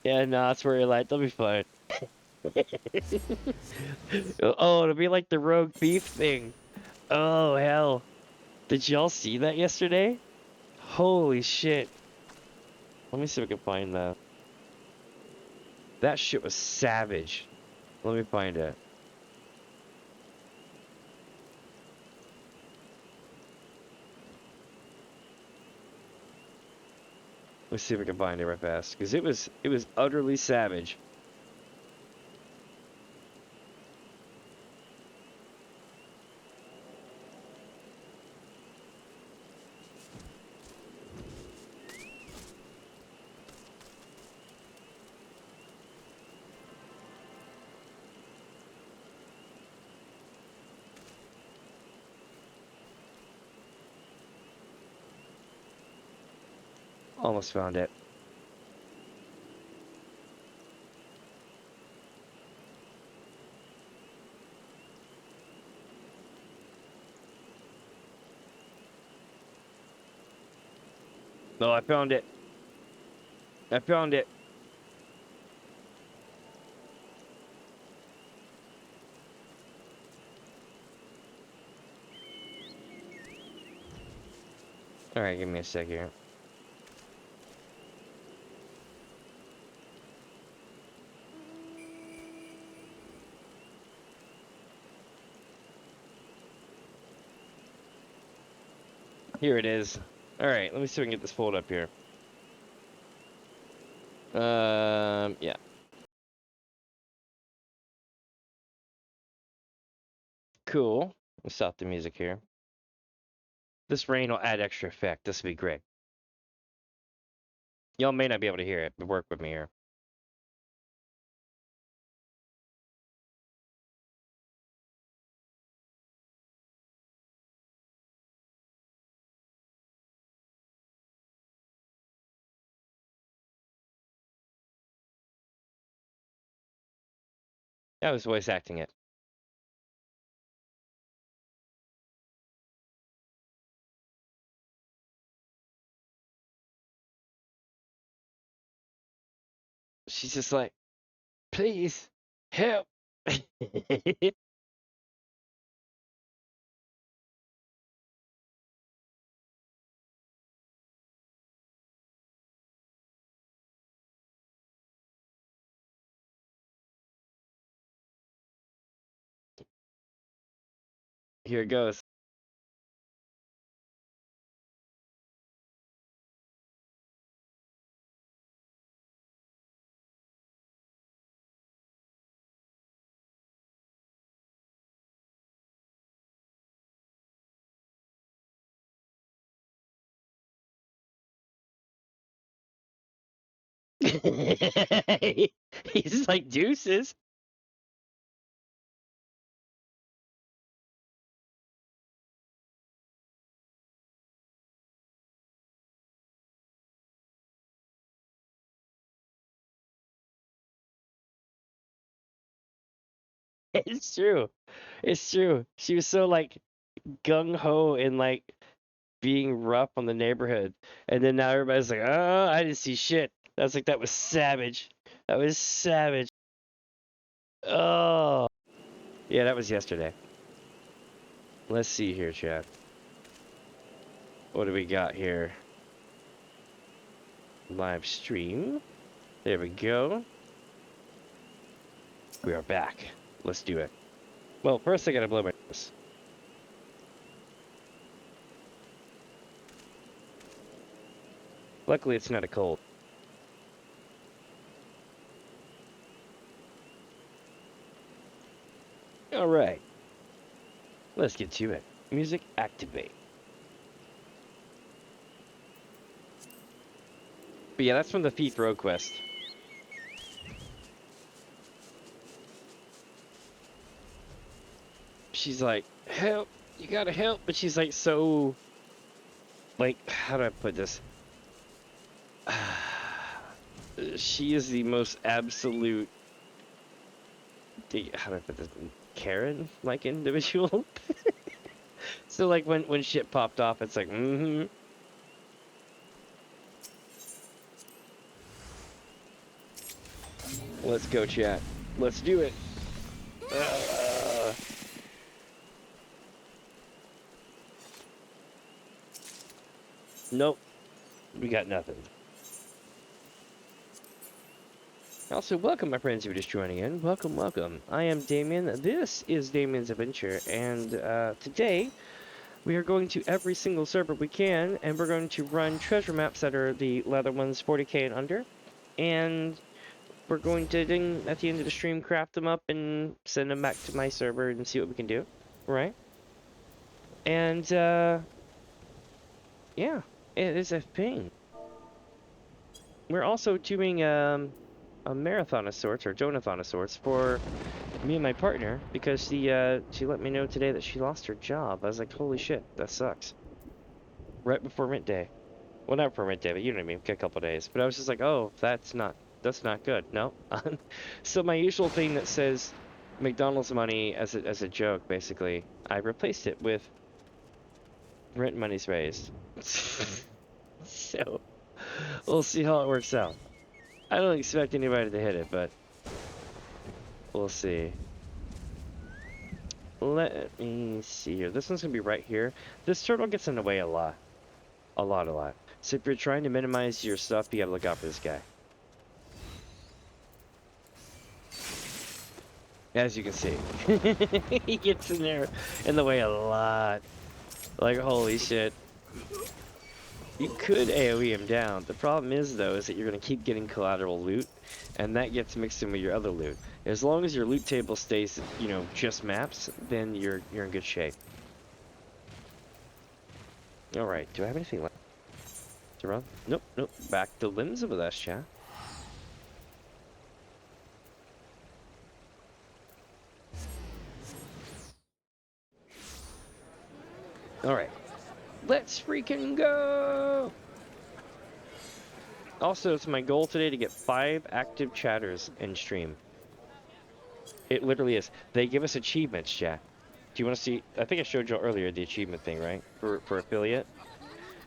Yeah, no, that's where you're like, they'll be fine. Oh, it'll be like the rogue thief thing. Oh, hell. Did y'all see that yesterday? Holy shit. Let me see if I can find that. That shit was savage. Let me find it. Let's see if I can find it right fast. Because it was utterly savage. Almost found it. No, I found it. I found it. Alright, give me a sec here. Here it is. Alright, let me see if I can get this pulled up here. Yeah. Cool. Let's stop the music here. This rain will add extra effect. This will be great. Y'all may not be able to hear it, but work with me here. I was voice acting it. She's just like, please, help. Here it goes. He's like, deuces. It's true. It's true. She was so like gung ho and like being rough on the neighborhood, and then now everybody's like, "Oh, I didn't see shit." That's like that was savage. That was savage. Oh, yeah, that was yesterday. Let's see here, chat. What do we got here? Live stream. There we go. We are back. Let's do it. Well, first I gotta blow my nose. Luckily, it's not a cold. All right. Let's get to it. Music activate. But yeah, that's from the Thief Road quest. She's like, help, you gotta help. But she's like so, like, how do I put this? She is the most absolute, how do I put this? Karen-like individual. So like when shit popped off, it's like, mm-hmm. Let's go, chat. Let's do it. Nope. We got nothing. Also, welcome, my friends who are just joining in. Welcome, welcome. I am Damien. This is Damien's Adventure, and today we are going to every single server we can, and we're going to run treasure maps that are the leather ones, 40k and under, and we're going to then at the end of the stream craft them up and send them back to my server and see what we can do, right? And yeah, it is a thing. We're also doing a marathon of sorts, or donathon of sorts, for me and my partner, because she let me know today that she lost her job. I was like, holy shit, that sucks. Right before mint day. Well, not before mint day, but you know what I mean, a couple days. But I was just like, oh, that's not good. No. So my usual thing that says McDonald's money as a joke, basically, I replaced it with rent money's raised. So we'll see how it works out. I don't expect anybody to hit it, but we'll see. Let me see here. This one's gonna be right here. This turtle gets in the way a lot. A lot. So if you're trying to minimize your stuff, you gotta look out for this guy. As you can see. He gets in there in the way a lot. Like, holy shit. You could AoE him down. The problem is, though, is that you're gonna keep getting collateral loot, and that gets mixed in with your other loot. As long as your loot table stays, you know, just maps, then you're in good shape. Alright, do I have anything left to run? Nope. Back to limbs with us, chat. Alright. Let's freaking go! Also, it's my goal today to get 5 active chatters in stream. It literally is. They give us achievements, chat. Do you want to see? I think I showed you earlier the achievement thing, right? For affiliate.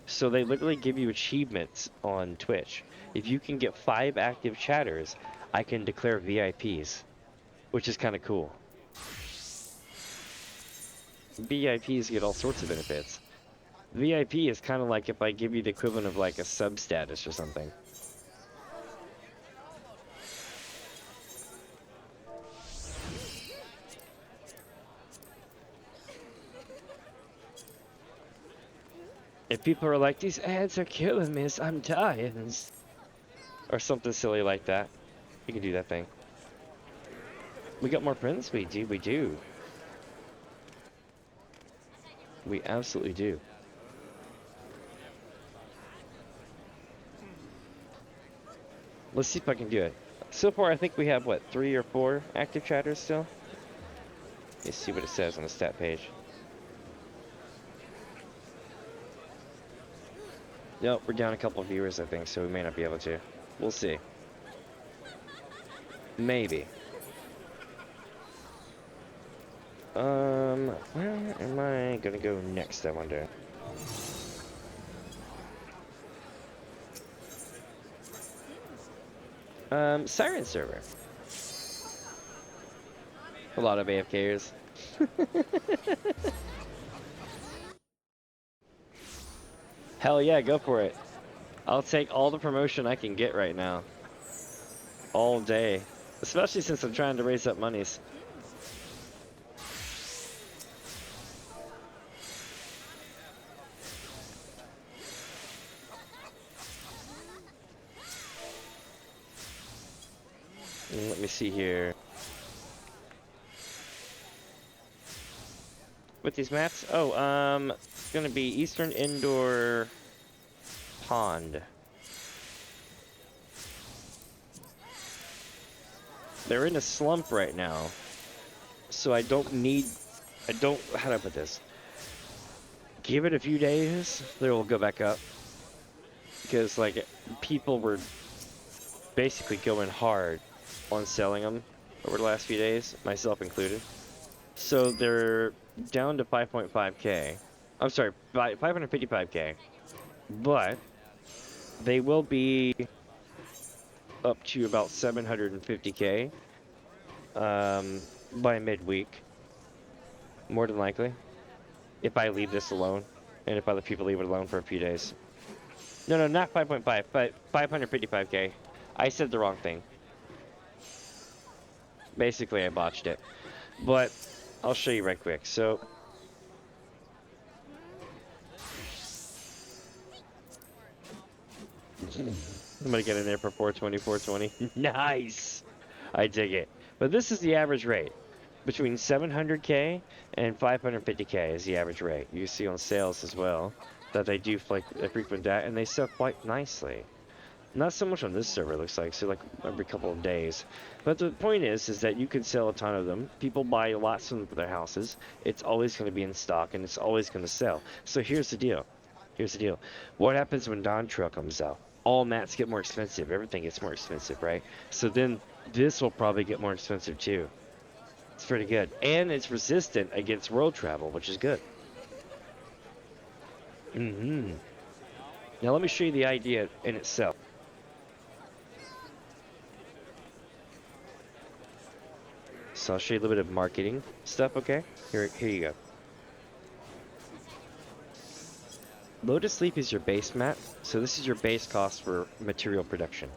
So they literally give you achievements on Twitch. If you can get 5 active chatters, I can declare VIPs, which is kind of cool. VIPs get all sorts of benefits. VIP is kind of like if I give you the equivalent of like a sub status or something. If people are like, these ads are killing me, I'm dying, or something silly like that, you can do that thing. We got more friends? We do. We absolutely do. Let's see if I can do it. So far, I think we have, what, 3 or 4 active chatters still? Let's see what it says on the stat page. Nope, we're down a couple of viewers, I think, so we may not be able to. We'll see. Maybe. Where am I gonna go next, I wonder? Siren server. A lot of AFKers. Hell yeah, go for it. I'll take all the promotion I can get right now. All day. Especially since I'm trying to raise up monies. Let me see here. With these mats? Oh, it's gonna be Eastern Indoor Pond. They're in a slump right now. So how do I put this? Give it a few days, they will go back up. Because, like, people were basically going hard on selling them over the last few days, myself included. So they're down to 5.5k. I'm sorry, 555k. But they will be up to about 750k by midweek. More than likely. If I leave this alone. And if other people leave it alone for a few days. No, not 5.5, but 555k. I said the wrong thing. Basically, I botched it. But I'll show you right quick. So I'm gonna get in there for 420, 420. Nice! I dig it. But this is the average rate. Between 700k and 550k is the average rate. You see on sales as well that they do frequent that, and they sell quite nicely. Not so much on this server, it looks like, so like every couple of days. But the point is that you can sell a ton of them. People buy lots of them for their houses. It's always going to be in stock, and it's always going to sell. So here's the deal. Here's the deal. What happens when Dawn Trail comes out? All mats get more expensive. Everything gets more expensive, right? So then this will probably get more expensive too. It's pretty good. And it's resistant against world travel, which is good. Now let me show you the idea in itself. So I'll show you a little bit of marketing stuff, okay? Here you go. Lotus Leaf is your base mat, so this is your base cost for material production,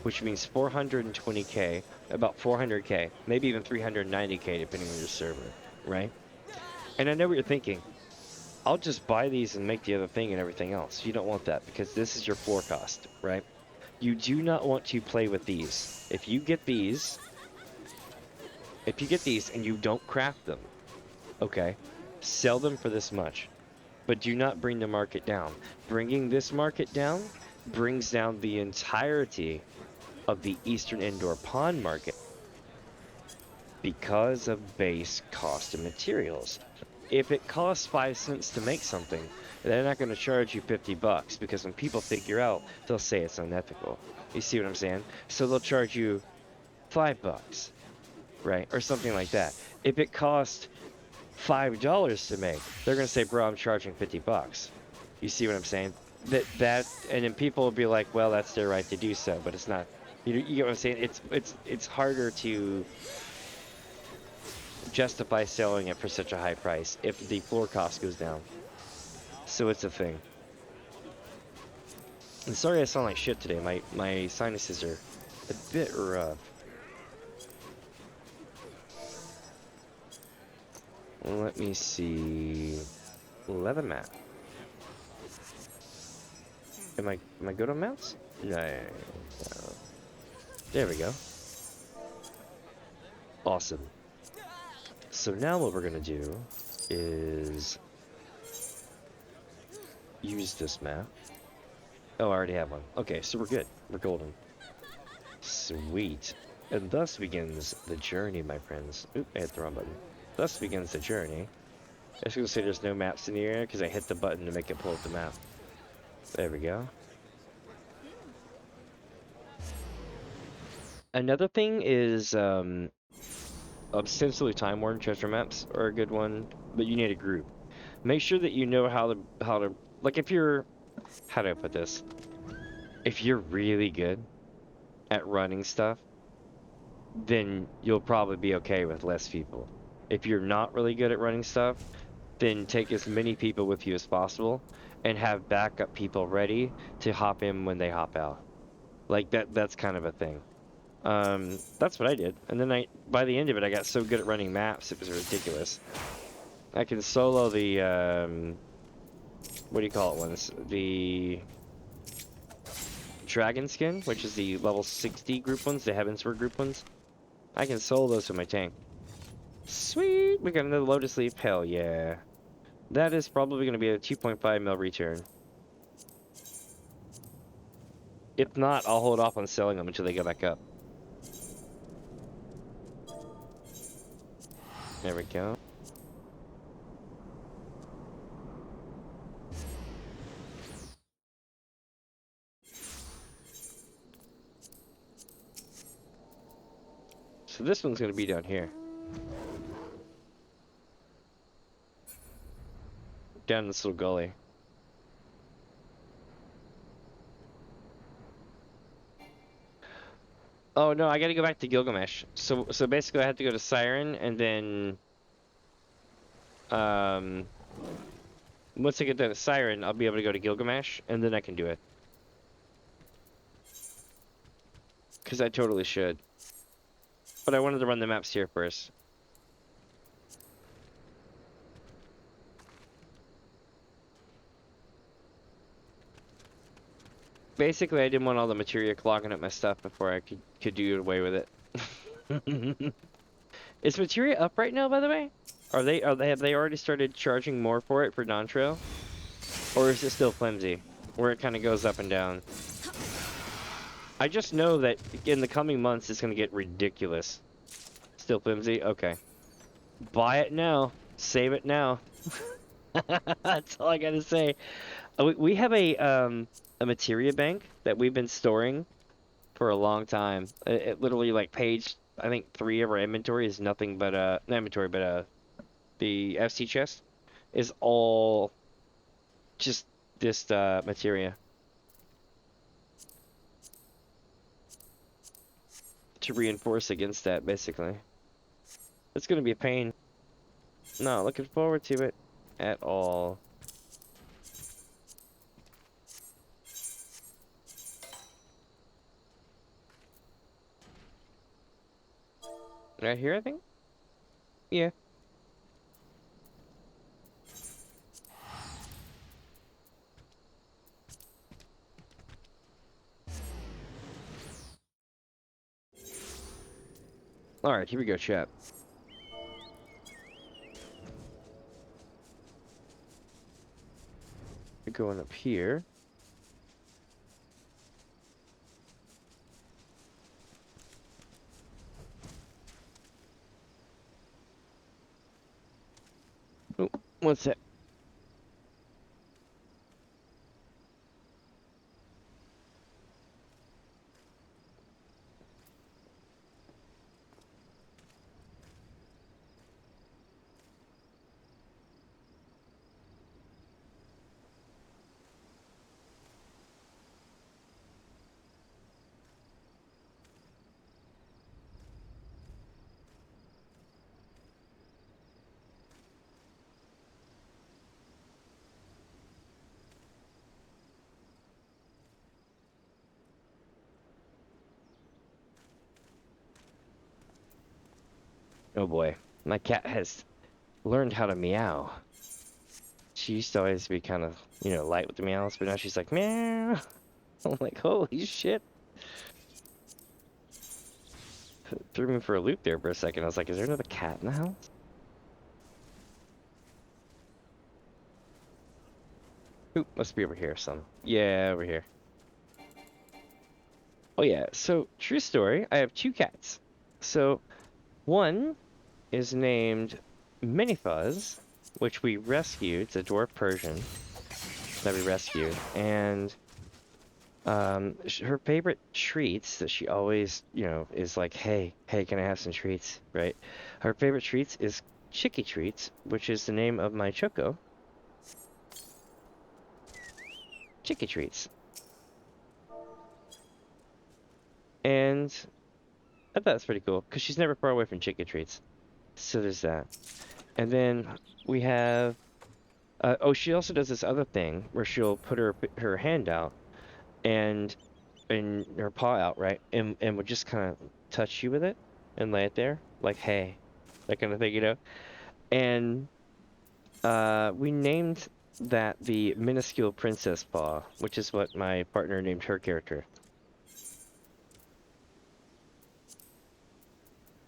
which means 420k, about 400k, maybe even 390k depending on your server, right? And I know what you're thinking. I'll just buy these and make the other thing and everything else. You don't want that because this is your floor cost, right? You do not want to play with these. If you get these and you don't craft them, okay, sell them for this much. But do not bring the market down. Bringing this market down brings down the entirety of the Eastern Indoor Pond market because of base cost of materials. If it costs 5 cents to make something, they're not going to charge you 50 bucks because when people figure out, they'll say it's unethical. You see what I'm saying? So they'll charge you 5 bucks, right? Or something like that. If it costs $5 to make, they're gonna say, bro, I'm charging 50 bucks. You see what I'm saying? And then people will be like, well, that's their right to do so, but it's not. You get what I'm saying? It's harder to justify selling it for such a high price if the floor cost goes down. So it's a thing. And sorry I sound like shit today. My sinuses are a bit rough. Let me see. Leather mat. Am I good on mounts? No. There we go. Awesome. So now what we're gonna do is use this map. Oh, I already have one. Okay, so we're good. We're golden. Sweet. And thus begins the journey, my friends. Oop, I hit the wrong button. Thus begins the journey. I was gonna say there's no maps in the area because I hit the button to make it pull up the map. There we go. Another thing is, ostensibly time-worn treasure maps are a good one, but you need a group. Make sure that you know how to like if you're how do I put this? If you're really good at running stuff, then you'll probably be okay with less people. If you're not really good at running stuff, then take as many people with you as possible and have backup people ready to hop in when they hop out. Like that's kind of a thing. That's what I did. And then by the end of it, I got so good at running maps, it was ridiculous. I can solo the, what do you call it ones? The Dragon Skin, which is the level 60 group ones, the Heavensward group ones. I can solo those with my tank. Sweet! We got another Lotus Leaf. Hell yeah. That is probably going to be a 2.5 mil return. If not, I'll hold off on selling them until they go back up. There we go. So this one's going to be down here. Down this little gully. Oh no, I gotta go back to Gilgamesh. So basically I have to go to Siren and then once I get done at Siren, I'll be able to go to Gilgamesh and then I can do it. Cause I totally should. But I wanted to run the maps here first. Basically, I didn't want all the materia clogging up my stuff before I could do away with it. Is materia up right now, by the way? Have they already started charging more for it for non-trail? Or is it still flimsy? Where it kind of goes up and down? I just know that in the coming months it's going to get ridiculous. Still flimsy? Okay. Buy it now. Save it now. That's all I gotta say. We have a materia bank that we've been storing for a long time. It literally like page I think 3 of our inventory is nothing but not inventory but the FC chest is all just this materia to reinforce against that basically. It's gonna be a pain. Not looking forward to it at all. Right here, I think? Yeah. Alright, here we go, chat. We're going up here. Oh, one sec. Oh boy, my cat has learned how to meow. She used to always be kind of, you know, light with the meows, but now she's like, meow. I'm like, holy shit. Threw me for a loop there for a second. I was like, is there another cat in the house? Oop, must be over here some. Yeah, over here. Oh yeah, so true story, I have 2 cats. So one is named Mini Fuzz, which we rescued. It's a dwarf Persian that we rescued, and Her favorite treats that she always, you know, is like, hey, can I have some treats, right? Her favorite treats is Chicky Treats, which is the name of my Choco. Chicky Treats. And I thought that's pretty cool, because she's never far away from Chicky Treats. So there's that. And then we have, oh, she also does this other thing where she'll put her hand out and her paw out, right? And would just kind of touch you with it and lay it there, like, hey, that kind of thing, you know? And we named that the minuscule princess paw, which is what my partner named her character.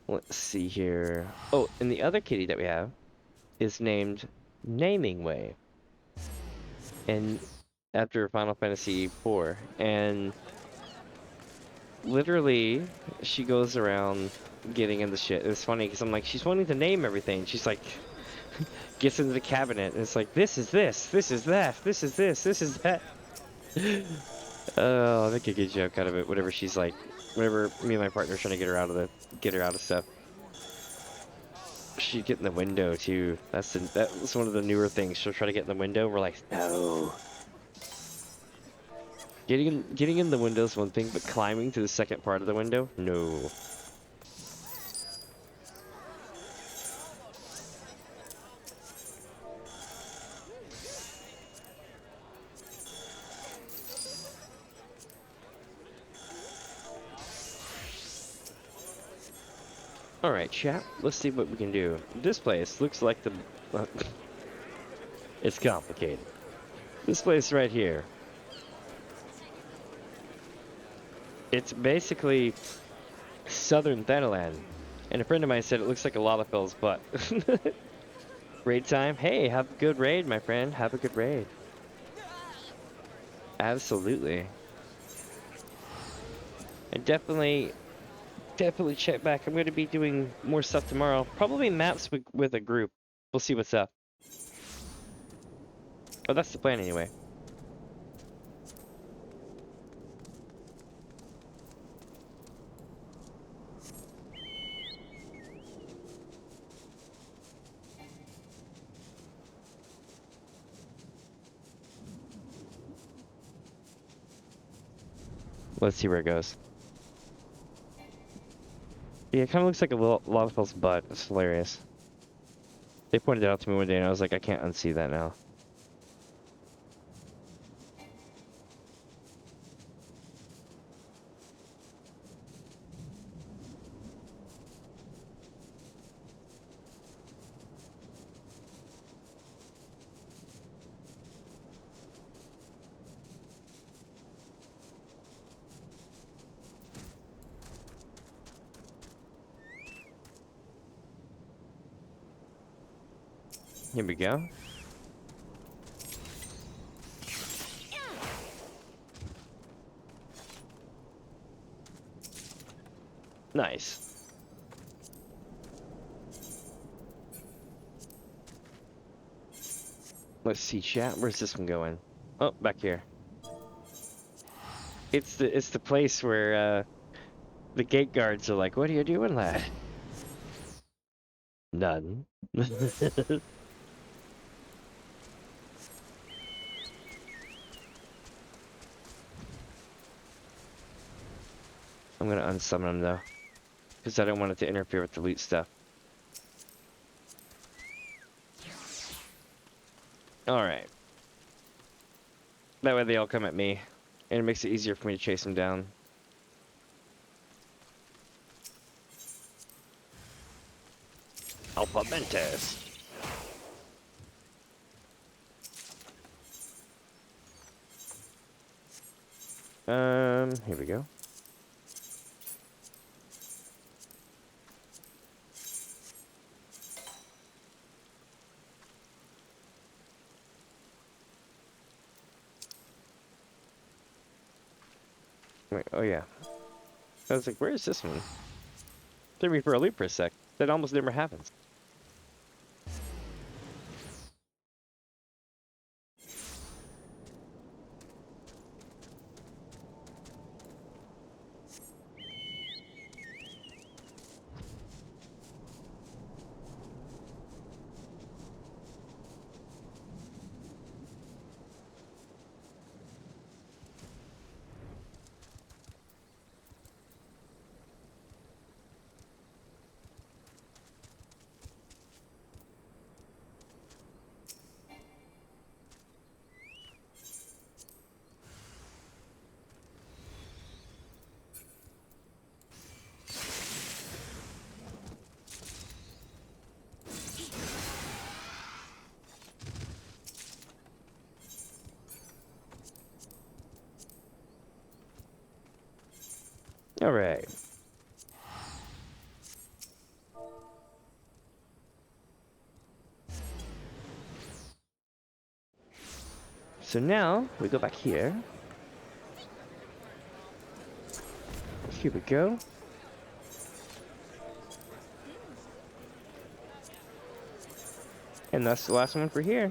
Let's see here. Oh, and the other kitty that we have is named Naming Way, and after Final Fantasy IV. And literally, she goes around getting in the shit. It's funny because I'm like, she's wanting to name everything. She's like, gets into the cabinet and it's like, this is this, this is that, this is this, this is that. Oh, I make a good joke out of it. Whatever she's like, whenever me and my partner are trying to get her out of stuff. She'd get in the window too. That was one of the newer things. She'll try to get in the window. We're like, no. Getting in the window is one thing, but climbing to the second part of the window, no. All right, chat. Let's see what we can do. This place looks like the. It's complicated. This place right here. It's basically southern Thanalan. And a friend of mine said it looks like a Lalafell's butt. Raid time? Hey, have a good raid, my friend. Have a good raid. Absolutely. And definitely check back. I'm going to be doing more stuff tomorrow. Probably maps with a group. We'll see what's up. Oh, that's the plan anyway. Let's see where it goes. Yeah, it kind of looks like a Lalafell's butt. It's hilarious. They pointed it out to me one day and I was like, I can't unsee that now. Here we go. Nice. Let's see, chat. Where's this one going? Oh, back here. It's the place where the gate guards are like, "What are you doing, lad?" None. I'm gonna unsummon him though, because I don't want it to interfere with the loot stuff. Alright. That way they all come at me, and it makes it easier for me to chase them down. Alpha Mentis. Here we go. Wait, oh yeah. I was like, where is this one? Threw me for a loop for a sec. That almost never happens. Alright. So now, we go back here. Here we go. And that's the last one for here.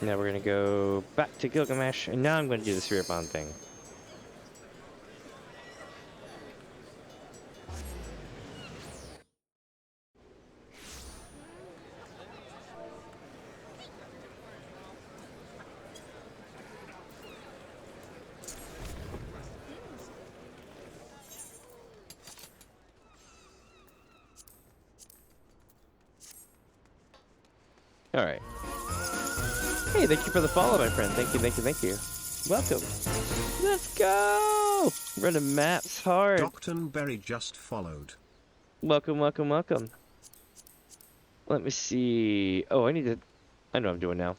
Now we're gonna go back to Gilgamesh, and now I'm gonna do the Spirit Bond thing. Alright. Hey, thank you for the follow, my friend. Thank you, thank you, thank you. Welcome. Let's go! Running maps hard. Doctonberry just followed. Welcome, welcome, welcome. Let me see. Oh, I know what I'm doing now.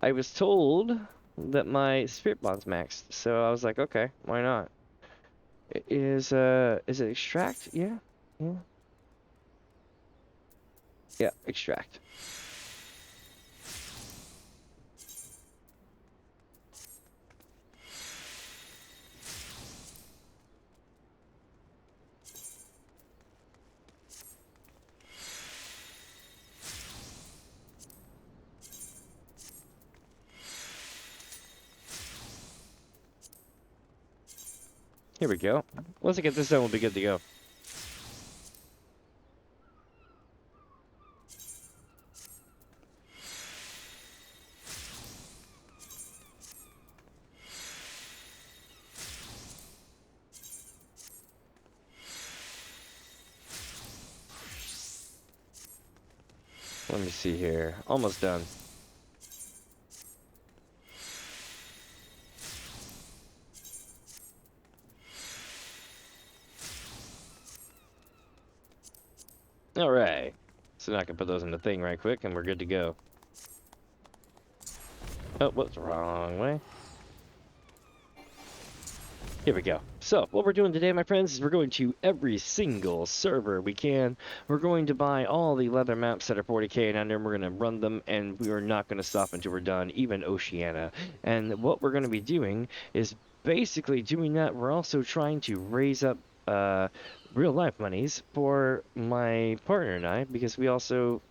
I was told that my Spirit Bond's maxed, so I was like, okay, why not? Is it extract? Yeah? Yeah. Yeah, extract. Here we go. Once I get this done, we'll be good to go. Let me see here. Almost done. Alright. So now I can put those in the thing right quick and we're good to go. Oh, what's the wrong way? Here we go. So, what we're doing today, my friends, is we're going to every single server we can. We're going to buy all the leather maps that are 40k and under, and we're going to run them, and we are not going to stop until we're done, even Oceania. And what we're going to be doing is basically doing that. We're also trying to raise up real-life monies for my partner and I, because we also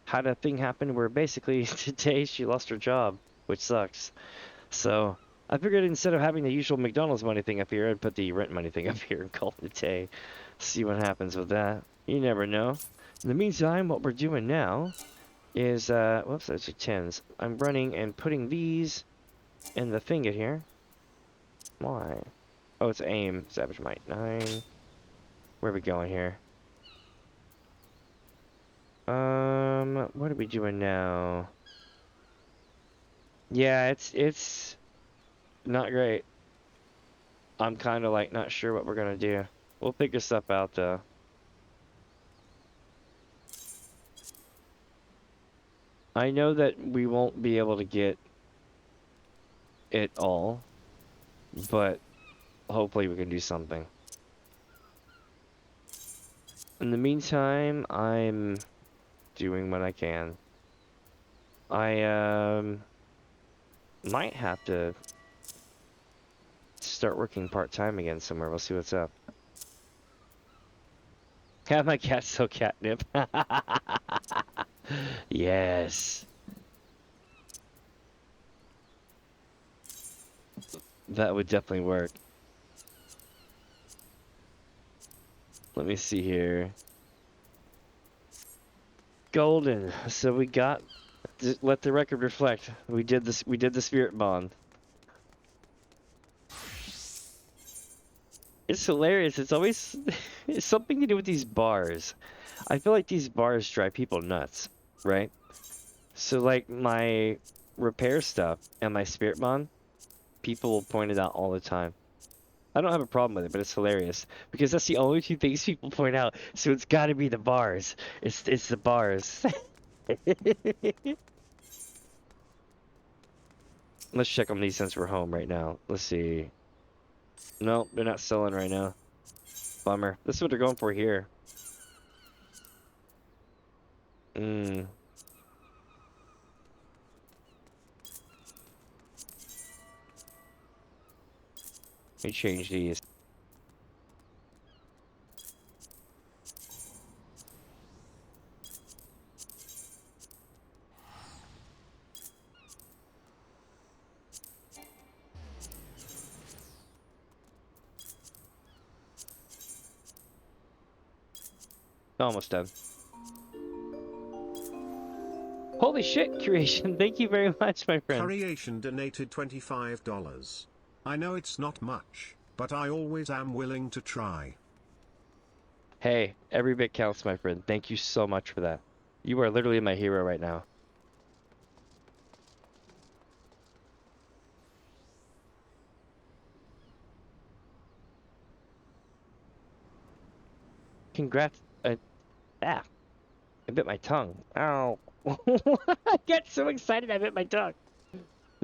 had a thing happen where basically today she lost her job, which sucks. So I figured instead of having the usual McDonald's money thing up here, I'd put the rent money thing up here and call it a day. See what happens with that. You never know. In the meantime, what we're doing now is, whoops, those are 10s. I'm running and putting these in the thingy here. Why? Oh, it's aim. Savage Might 9. Where are we going here? What are we doing now? Yeah, it's not great. I'm kind of like not sure what we're gonna do. We'll figure stuff out though. I know that we won't be able to get it all, but hopefully we can do something. In the meantime, I'm doing what I can. I might have to start working part-time again somewhere. We'll see what's up. Have my cat so catnip. Yes. That would definitely work. Let me see here. Golden. So we got, let the record reflect. We did this. We did the Spirit Bond. It's hilarious. It's always it's something to do with these bars. I feel like these bars drive people nuts, right? So like my repair stuff and my Spirit Bond, people will point it out all the time. I don't have a problem with it, but it's hilarious because that's the only two things people point out. So it's got to be the bars. It's the bars. Let's check on these since we're home right now. Let's see. No, they're not selling right now. Bummer. This is what they're going for here. Hmm. Let me change these. Almost done. Holy shit, Creation. Thank you very much, my friend. Creation donated $25. I know it's not much, but I always am willing to try. Hey, every bit counts, my friend. Thank you so much for that. You are literally my hero right now. Congrats. I bit my tongue. Ow. I get so excited I bit my tongue.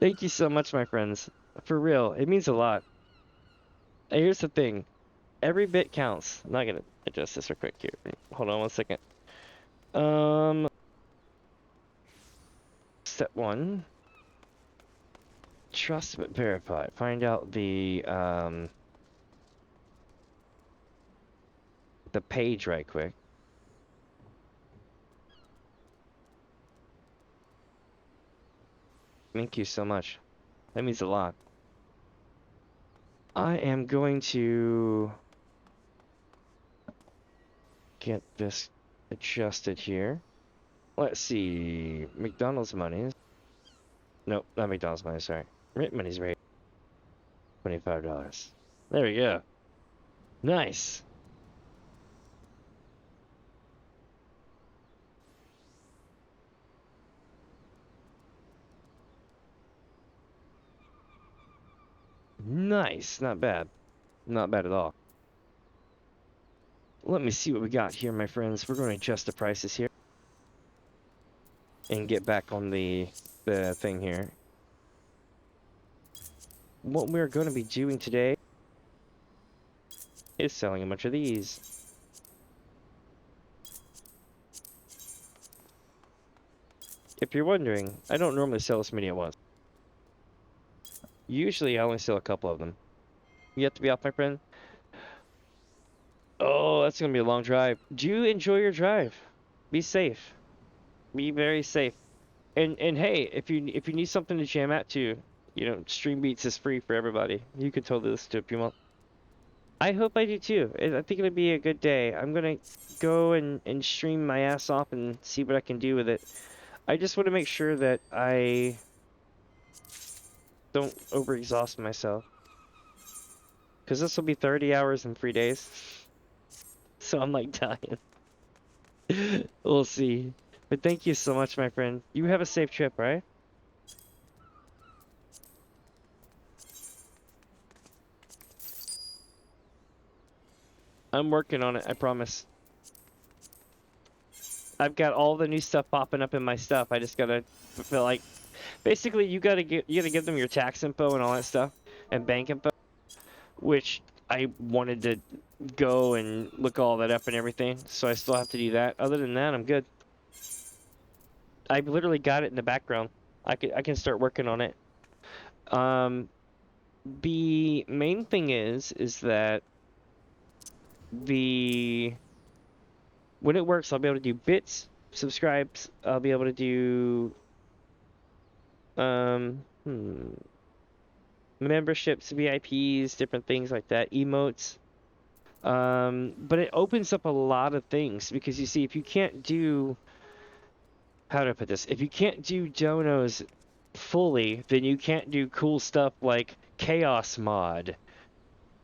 Thank you so much, my friends. For real, it means a lot. Here's the thing. Every bit counts. I'm not gonna adjust this real quick here. Hold on one second. Step 1. Trust but verify. Find out the page right quick. Thank you so much. That means a lot. I am going to get this adjusted here. Let's see. McDonald's Monehs. Nope, not McDonald's Money, sorry. Rent Money's rate. $25. There we go. Nice. Nice. Not bad. Not bad at all. Let me see what we got here, my friends. We're going to adjust the prices here. And get back on the thing here. What we're going to be doing today is selling a bunch of these. If you're wondering, I don't normally sell this many at once. Usually I only sell a couple of them. You have to be off, my friend? Oh, that's gonna be a long drive. Do you enjoy your drive? Be safe. Be very safe. And hey, if you need something to jam out to, you know, Stream Beats is free for everybody. You can totally listen to it if you want. I hope I do too. I think it'll be a good day. I'm gonna go and stream my ass off and see what I can do with it. I just want to make sure that I don't overexhaust myself. Because this will be 30 hours in 3 days. So I'm like dying. We'll see. But thank you so much, my friend. You have a safe trip, right? I'm working on it, I promise. I've got all the new stuff popping up in my stuff. I just gotta feel like basically you gotta give them your tax info and all that stuff and bank info, which I wanted to go and look all that up and everything, so I still have to do that. Other than that, I'm good. I've literally got it in the background. I can start working on it. The main thing is that when it works, I'll be able to do bits, subscribes. I'll be able to do memberships, VIPs, different things like that, emotes. But it opens up a lot of things because you see, if you can't do, how do I put this? If you can't do donos fully, then you can't do cool stuff like chaos mod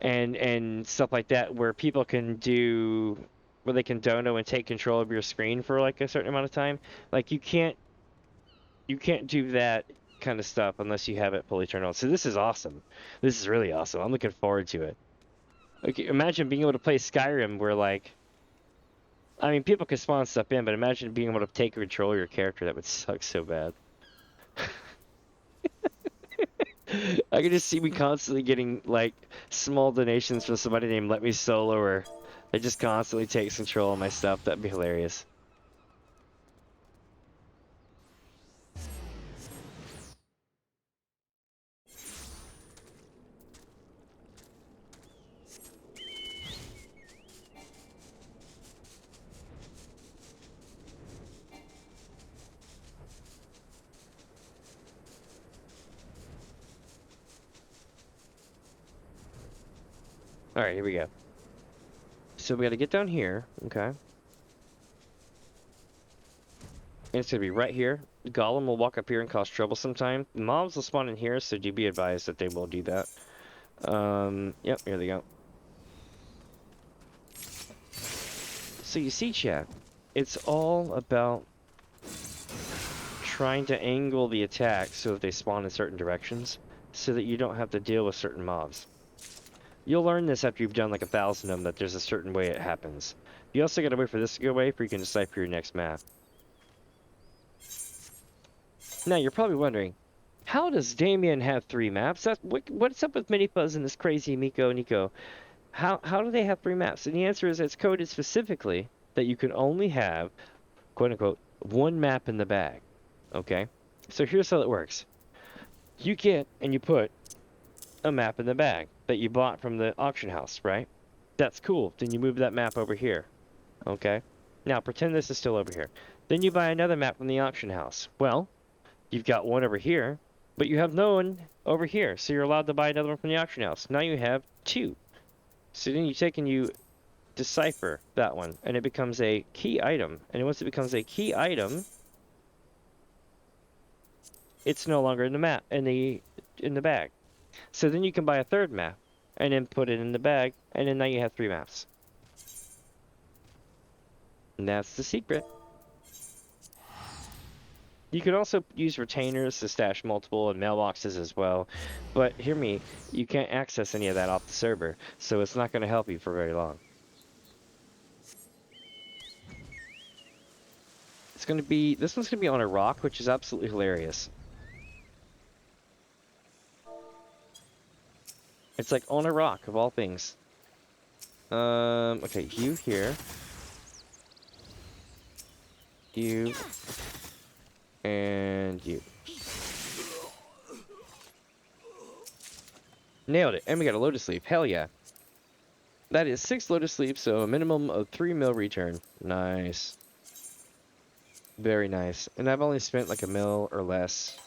and stuff like that, where people can do, where they can dono and take control of your screen for like a certain amount of time. Like you can't do that kind of stuff unless you have it fully turned on. So this is awesome. This is really awesome. I'm looking forward to it. Like, imagine being able to play Skyrim where, like, I mean, people can spawn stuff in, but imagine being able to take control of your character. That would suck so bad. I could just see me constantly getting, like, small donations from somebody named Let Me Solo, or they just constantly takes control of my stuff. That'd be hilarious. All right, here we go. So we got to get down here, okay? And it's gonna be right here. Golem will walk up here and cause trouble sometime. Mobs will spawn in here, so do be advised that they will do that. Yep, here they go. So you see, chat, it's all about trying to angle the attack so that they spawn in certain directions, so that you don't have to deal with certain mobs. You'll learn this after you've done like 1,000 of them, that there's a certain way it happens. You also gotta wait for this to go away before you can decipher your next map. Now, you're probably wondering, how does Damien have 3 maps? What's up with Mini Fuzz and this crazy Nico? How do they have 3 maps? And the answer is it's coded specifically that you can only have, quote unquote, 1 map in the bag. Okay? So here's how it works. You get and you put a map in the bag that you bought from the auction house, right? That's cool. Then you move that map over here. Okay? Now pretend this is still over here. Then you buy another map from the auction house. Well, you've got one over here, but you have no one over here, so you're allowed to buy another one from the auction house. Now you have 2. So then you take and you decipher that one, and it becomes a key item. And once it becomes a key item, it's no longer in the map in the bag. So then you can buy a 3rd map and then put it in the bag, and then now you have 3 maps. And that's the secret. You can also use retainers to stash multiple and mailboxes as well, but hear me, you can't access any of that off the server, so it's not going to help you for very long. This one's going to be on a rock, which is absolutely hilarious. It's like on a rock, of all things. Okay, you here. You. And you. Nailed it. And we got a Lotus Leaf. Hell yeah. That is 6 Lotus Leaves, so a minimum of 3 mil return. Nice. Very nice. And I've only spent like a mil or less.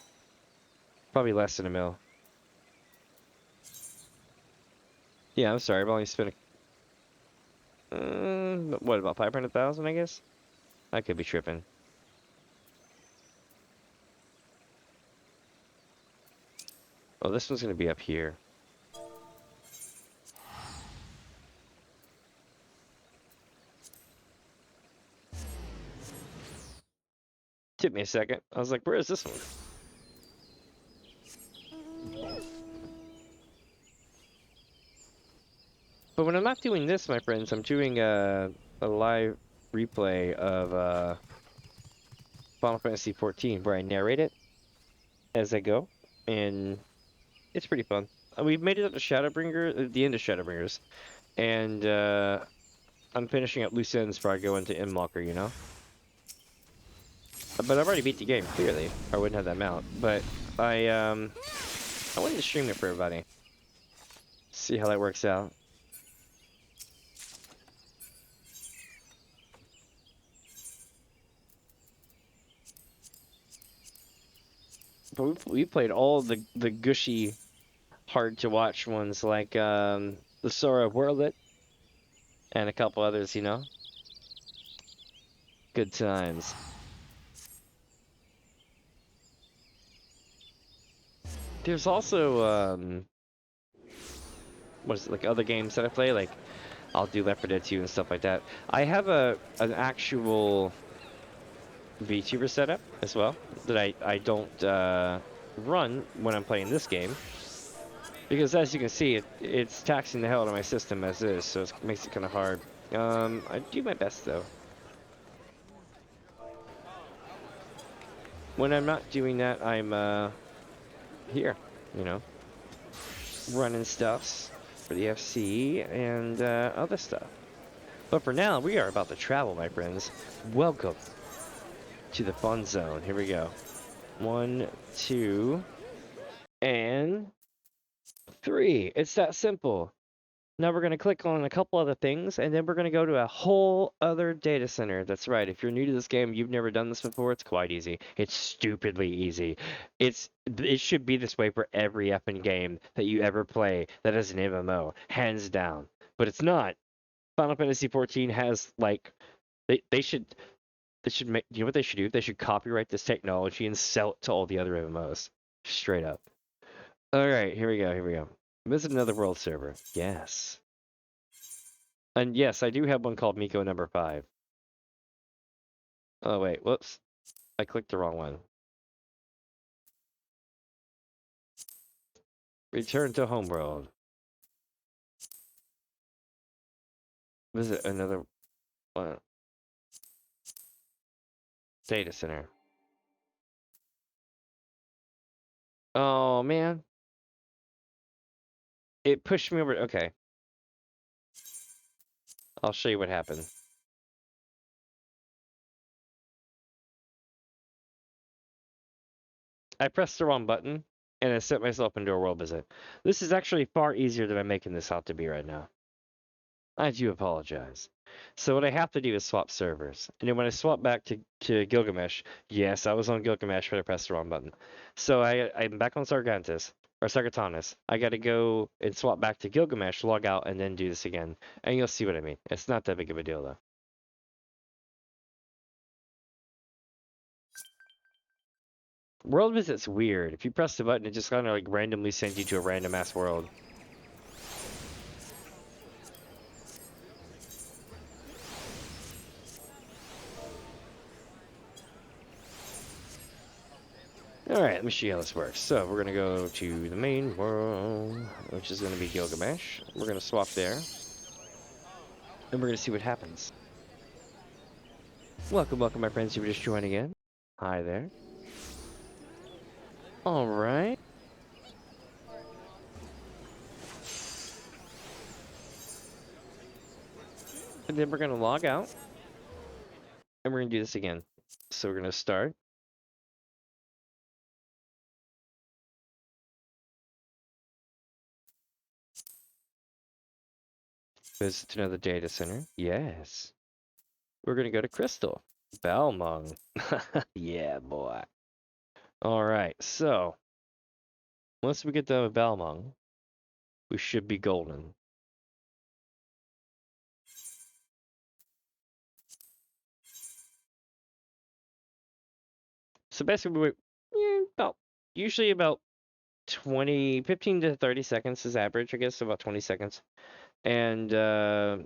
Probably less than a mil. Yeah, I'm sorry. I've only spent what, about 500,000, I guess? I could be tripping. Oh, this one's going to be up here. Took me a second. I was like, where is this one? But when I'm not doing this, my friends, I'm doing a live replay of Final Fantasy XIV where I narrate it as I go, and it's pretty fun. We've made it up to Shadowbringer, the end of Shadowbringers, and I'm finishing up loose ends before I go into Endwalker, you know? But I've already beat the game, clearly. I wouldn't have that mount. But I wanted to stream it for everybody. See how that works out. But we played all the gushy, hard to watch ones like the Sora Worldlet and a couple others, you know? Good times. There's also what is it, like other games that I play, like I'll do Left 4 Dead 2 and stuff like that. I have an actual VTuber setup as well that I don't run when I'm playing this game Because as you can see, it's taxing the hell out of my system as is, so it makes it kind of hard. I do my best though. When I'm not doing that, I'm here, you know, running stuffs for the FC and other stuff. But for now, we are about to travel, my friends. Welcome to the fun zone. Here we go. 1, 2, and 3. It's that simple. Now we're going to click on a couple other things, and then we're going to go to a whole other data center. That's right. If you're new to this game, you've never done this before, it's quite easy. It's stupidly easy. It should be this way for every effing game that you ever play that is an MMO, hands down. But it's not. Final Fantasy XIV has like they should make, you know what they should do? They should copyright this technology and sell it to all the other MMOs. Straight up. All right, here we go. Here we go. Visit another world server. Yes. And yes, I do have one called Miko number 5. Oh, wait. Whoops. I clicked the wrong one. Return to homeworld. Visit another one. Data center. Oh, man. It pushed me over. Okay. I'll show you what happened. I pressed the wrong button, and I set myself into a world visit. This is actually far easier than I'm making this out to be right now. I do apologize. So what I have to do is swap servers. And then when I swap back to Gilgamesh, yes, I was on Gilgamesh, but I pressed the wrong button. So I'm back on Sargantis, or Sargatanis. I gotta go and swap back to Gilgamesh, log out, and then do this again. And you'll see what I mean. It's not that big of a deal, though. World visit's weird. If you press the button, it just kind of like randomly sends you to a random ass world. Alright, let me show you how this works. So, we're gonna go to the main world, which is gonna be Gilgamesh. We're gonna swap there. And we're gonna see what happens. Welcome, welcome, my friends who are just joining in. Hi there. Alright. And then we're gonna log out. And we're gonna do this again. So we're gonna start. Visit another data center. Yes. We're gonna go to Crystal. Balmung. Yeah, boy. Alright, so once we get done with Balmung, we should be golden. So basically, usually about 15 to 30 seconds is average, I guess, about 20 seconds. And yeah,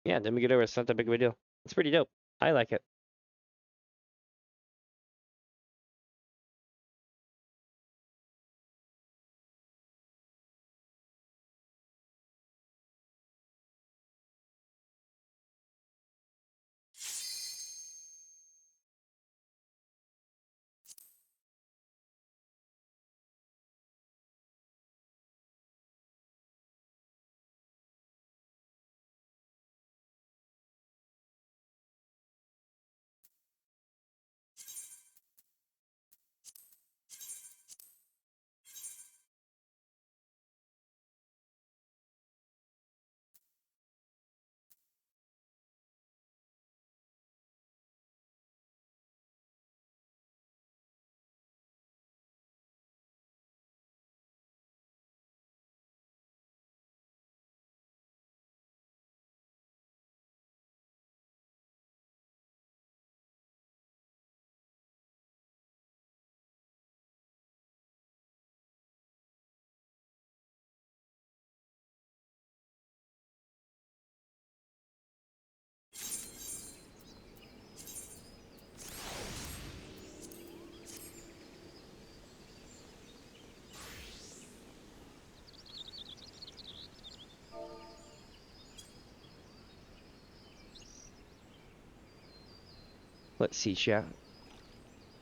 then we get over. It's not that big of a deal. It's pretty dope. I like it. Let's see, chat.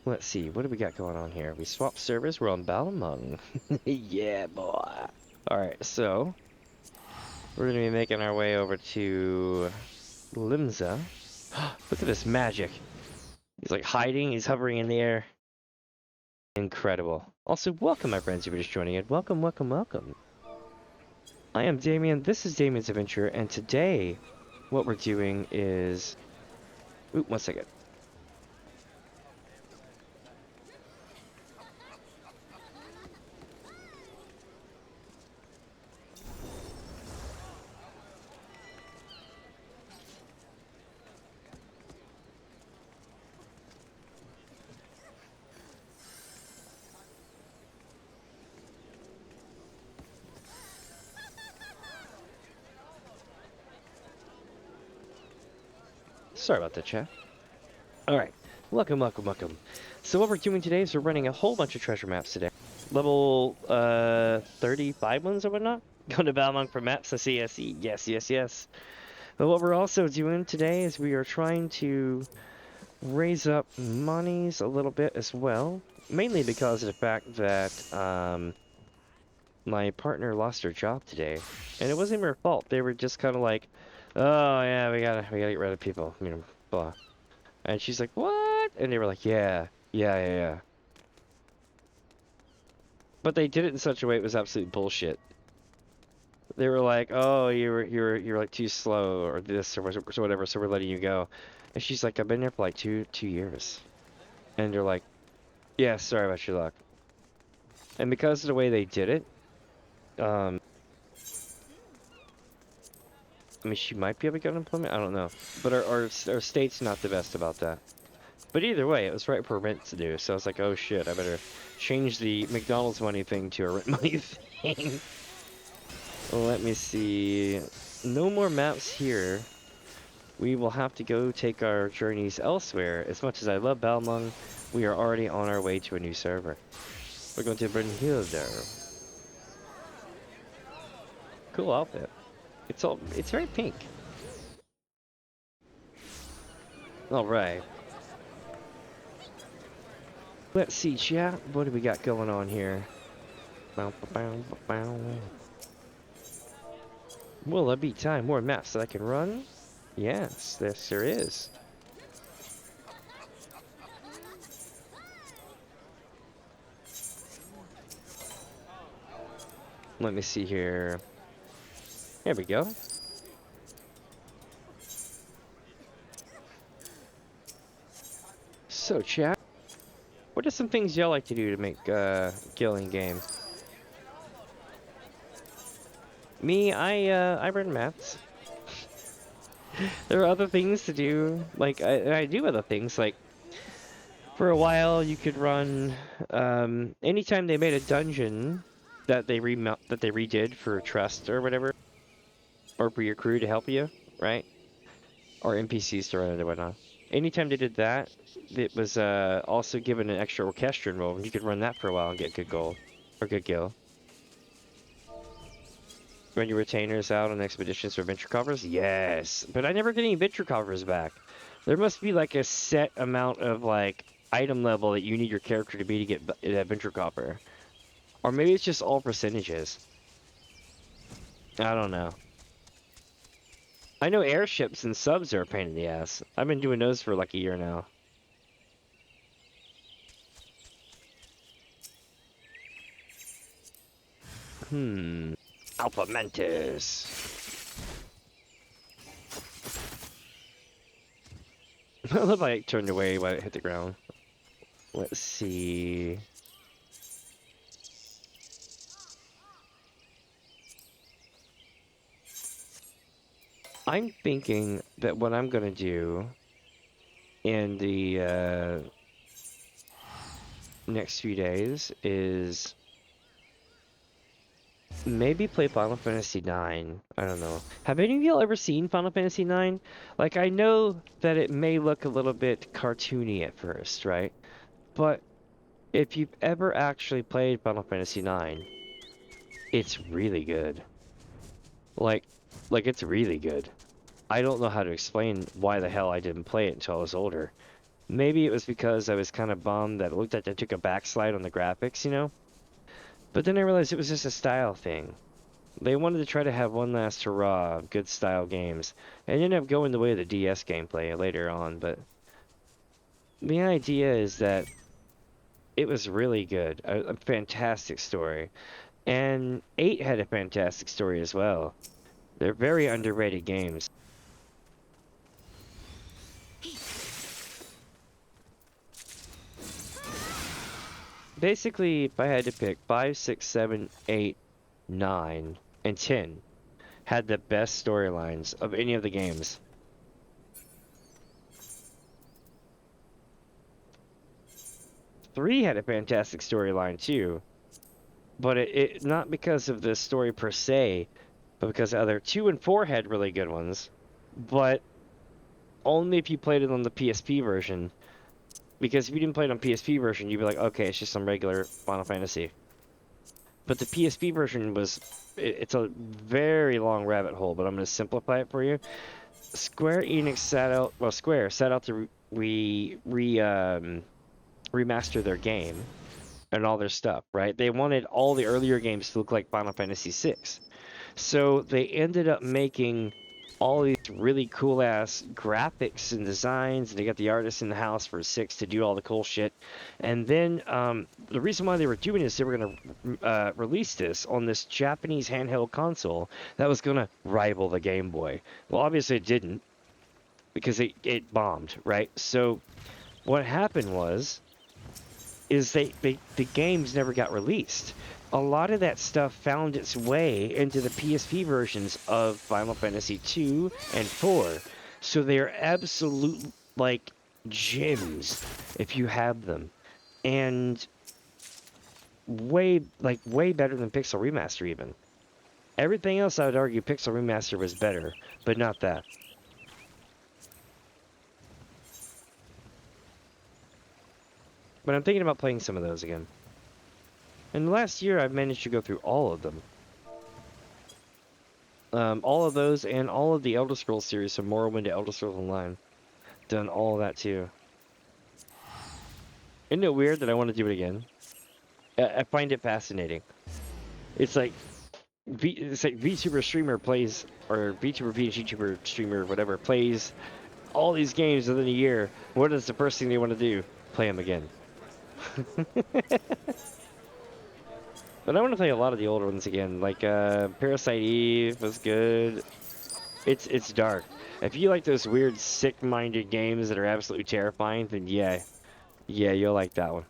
Let's see, what do we got going on here? We swapped servers, we're on Balamung. Yeah, boy. Alright, so we're gonna be making our way over to Limsa. Look at this magic. He's like hiding, he's hovering in the air. Incredible. Also, welcome my friends, if you're just joining in. Welcome, welcome, welcome. I am Damien, this is Damien's Adventure, and today what we're doing is... Ooh, one second. Sorry about that, chat. Alright, welcome, welcome, welcome. So what we're doing today is we're running a whole bunch of treasure maps today. Level 35 ones or whatnot. Going to Balmung for maps to CSE. Yes, yes, yes. But what we're also doing today is we are trying to raise up Monehs a little bit as well. Mainly because of the fact that my partner lost her job today. And it wasn't her fault. They were just kind of like, oh yeah, we gotta get rid of people. You know, blah. And she's like, what? And they were like, yeah. But they did it in such a way it was absolute bullshit. They were like, oh, you're like too slow or this or whatever, so we're letting you go. And she's like, I've been there for like two years. And they're like, yeah, sorry about your luck. And because of the way they did it, I mean, she might be able to get unemployment. I don't know, but our state's not the best about that. But either way, it was right for rent to do. So I was like, oh shit, I better change the McDonald's money thing to a rent money thing. Let me see. No more maps here. We will have to go take our journeys elsewhere. As much as I love Balmung, we are already on our way to a new server. We're going to Brunhilde. Cool outfit. It's very pink. Alright. Let's see, chat. What do we got going on here? Will there be time? More maps that I can run? Yes, there is. Let me see here. There we go. So, chat. What are some things y'all like to do to make Gil in game? Me, I run maps. There are other things to do. Like I do other things. Like for a while, you could run. Anytime they made a dungeon that they redid for trust or whatever, or for your crew to help you, right? Or NPCs to run it or whatnot. Anytime they did that, it was also given an extra orchestrion role, and you could run that for a while and get good gold or good gil. Run your retainers out on expeditions for adventure covers? Yes, but I never get any adventure covers back. There must be like a set amount of like item level that you need your character to be to get an adventure cover, or maybe it's just all percentages. I don't know. I know airships and subs are a pain in the ass. I've been doing those for like a year now. Alpha Mantis. I love how I turned away when it hit the ground. Let's see. I'm thinking that what I'm gonna do in the next few days is maybe play Final Fantasy IX. I don't know. Have any of y'all ever seen Final Fantasy IX? Like, I know that it may look a little bit cartoony at first, right? But if you've ever actually played Final Fantasy IX, it's really good. Like it's really good. I don't know how to explain why the hell I didn't play it until I was older. Maybe it was because I was kind of bummed that it looked like they took a backslide on the graphics, you know? But then I realized it was just a style thing. They wanted to try to have one last hurrah of good style games, and ended up going the way of the DS gameplay later on, but the idea is that it was really good. A fantastic story. And 8 had a fantastic story as well. They're very underrated games. Basically, if I had to pick 5, 6, 7, 8, 9, and 10 had the best storylines of any of the games. 3 had a fantastic storyline too, but it not because of the story per se, but because other 2 and 4 had really good ones, but only if you played it on the PSP version. Because if you didn't play it on PSP version, you'd be like, okay, it's just some regular Final Fantasy. But the PSP version was, it's a very long rabbit hole, but I'm going to simplify it for you. Square Enix Square set out to remaster their game and all their stuff, right? They wanted all the earlier games to look like Final Fantasy VI. So they ended up making all these really cool ass graphics and designs, and they got the artists in the house for 6 to do all the cool shit. And then the reason why they were doing this, they were going to release this on this Japanese handheld console that was going to rival the Game Boy. Well, obviously it didn't because it bombed, right? So what happened was is the games never got released. A lot of that stuff found its way into the PSP versions of Final Fantasy II and 4. So they're absolute like gems if you have them. And way better than Pixel Remaster even. Everything else I would argue Pixel Remaster was better, but not that. But I'm thinking about playing some of those again. In the last year, I've managed to go through all of them. All of those and all of the Elder Scrolls series from Morrowind to Elder Scrolls Online. Done all of that too. Isn't it weird that I want to do it again? I find it fascinating. It's like VTuber streamer plays, or VTuber VTuber streamer, whatever, plays all these games within a year. What is the first thing they want to do? Play them again. But I want to play a lot of the older ones again. Like Parasite Eve was good. It's dark. If you like those weird, sick-minded games that are absolutely terrifying, then yeah, you'll like that one.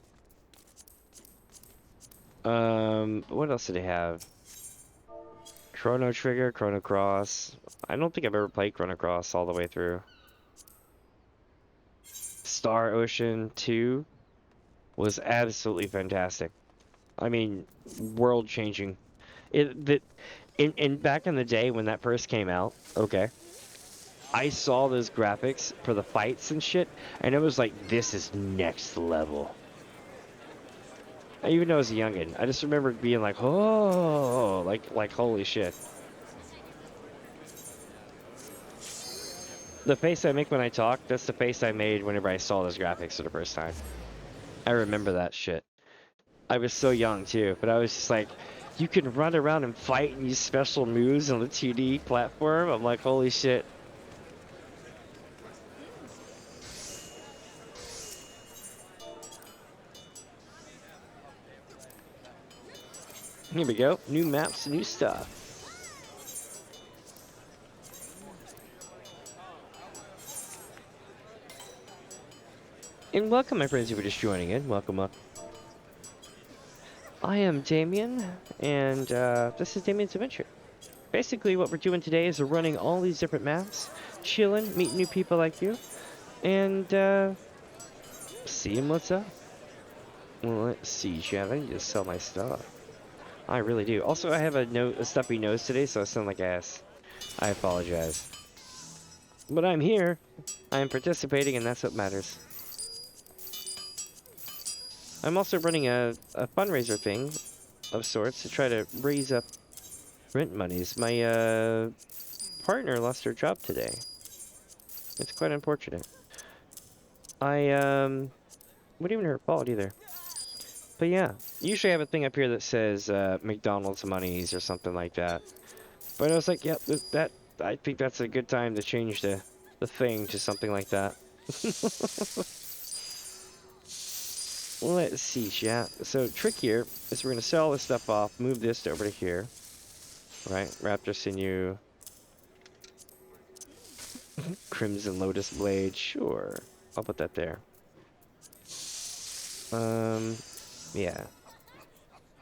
What else did they have? Chrono Trigger, Chrono Cross. I don't think I've ever played Chrono Cross all the way through. Star Ocean 2 was absolutely fantastic. I mean, world-changing. In back in the day when that first came out, okay, I saw those graphics for the fights and shit, and it was like, this is next level. Even though I was a youngin', I just remember being like, oh, like holy shit. The face I make when I talk, that's the face I made whenever I saw those graphics for the first time. I remember that shit. I was so young too, but I was just like, you can run around and fight and use special moves on the 2D platform. I'm like, holy shit. Here we go. New maps, new stuff. And welcome, my friends, who are just joining in. Welcome up. I am Damien, and this is Damien's Adventure. Basically, what we're doing today is we're running all these different maps, chilling, meeting new people like you, and seeing what's up. Well, let's see, Chad. I need to sell my stuff. I really do. Also, I have a stuffy nose today, so I sound like ass. I apologize. But I'm here. I am participating, and that's what matters. I'm also running a fundraiser thing of sorts to try to raise up rent monies. My partner lost her job today. It's quite unfortunate. I wouldn't even hurt fault either. But yeah, usually I have a thing up here that says McDonald's Money's or something like that. But I was like, yep, that I think that's a good time to change the thing to something like that. Let's see, chat. So trick here is we're gonna sell this stuff off, move this over to here, right? Raptor Sinew, Crimson Lotus Blade, sure. I'll put that there. Yeah.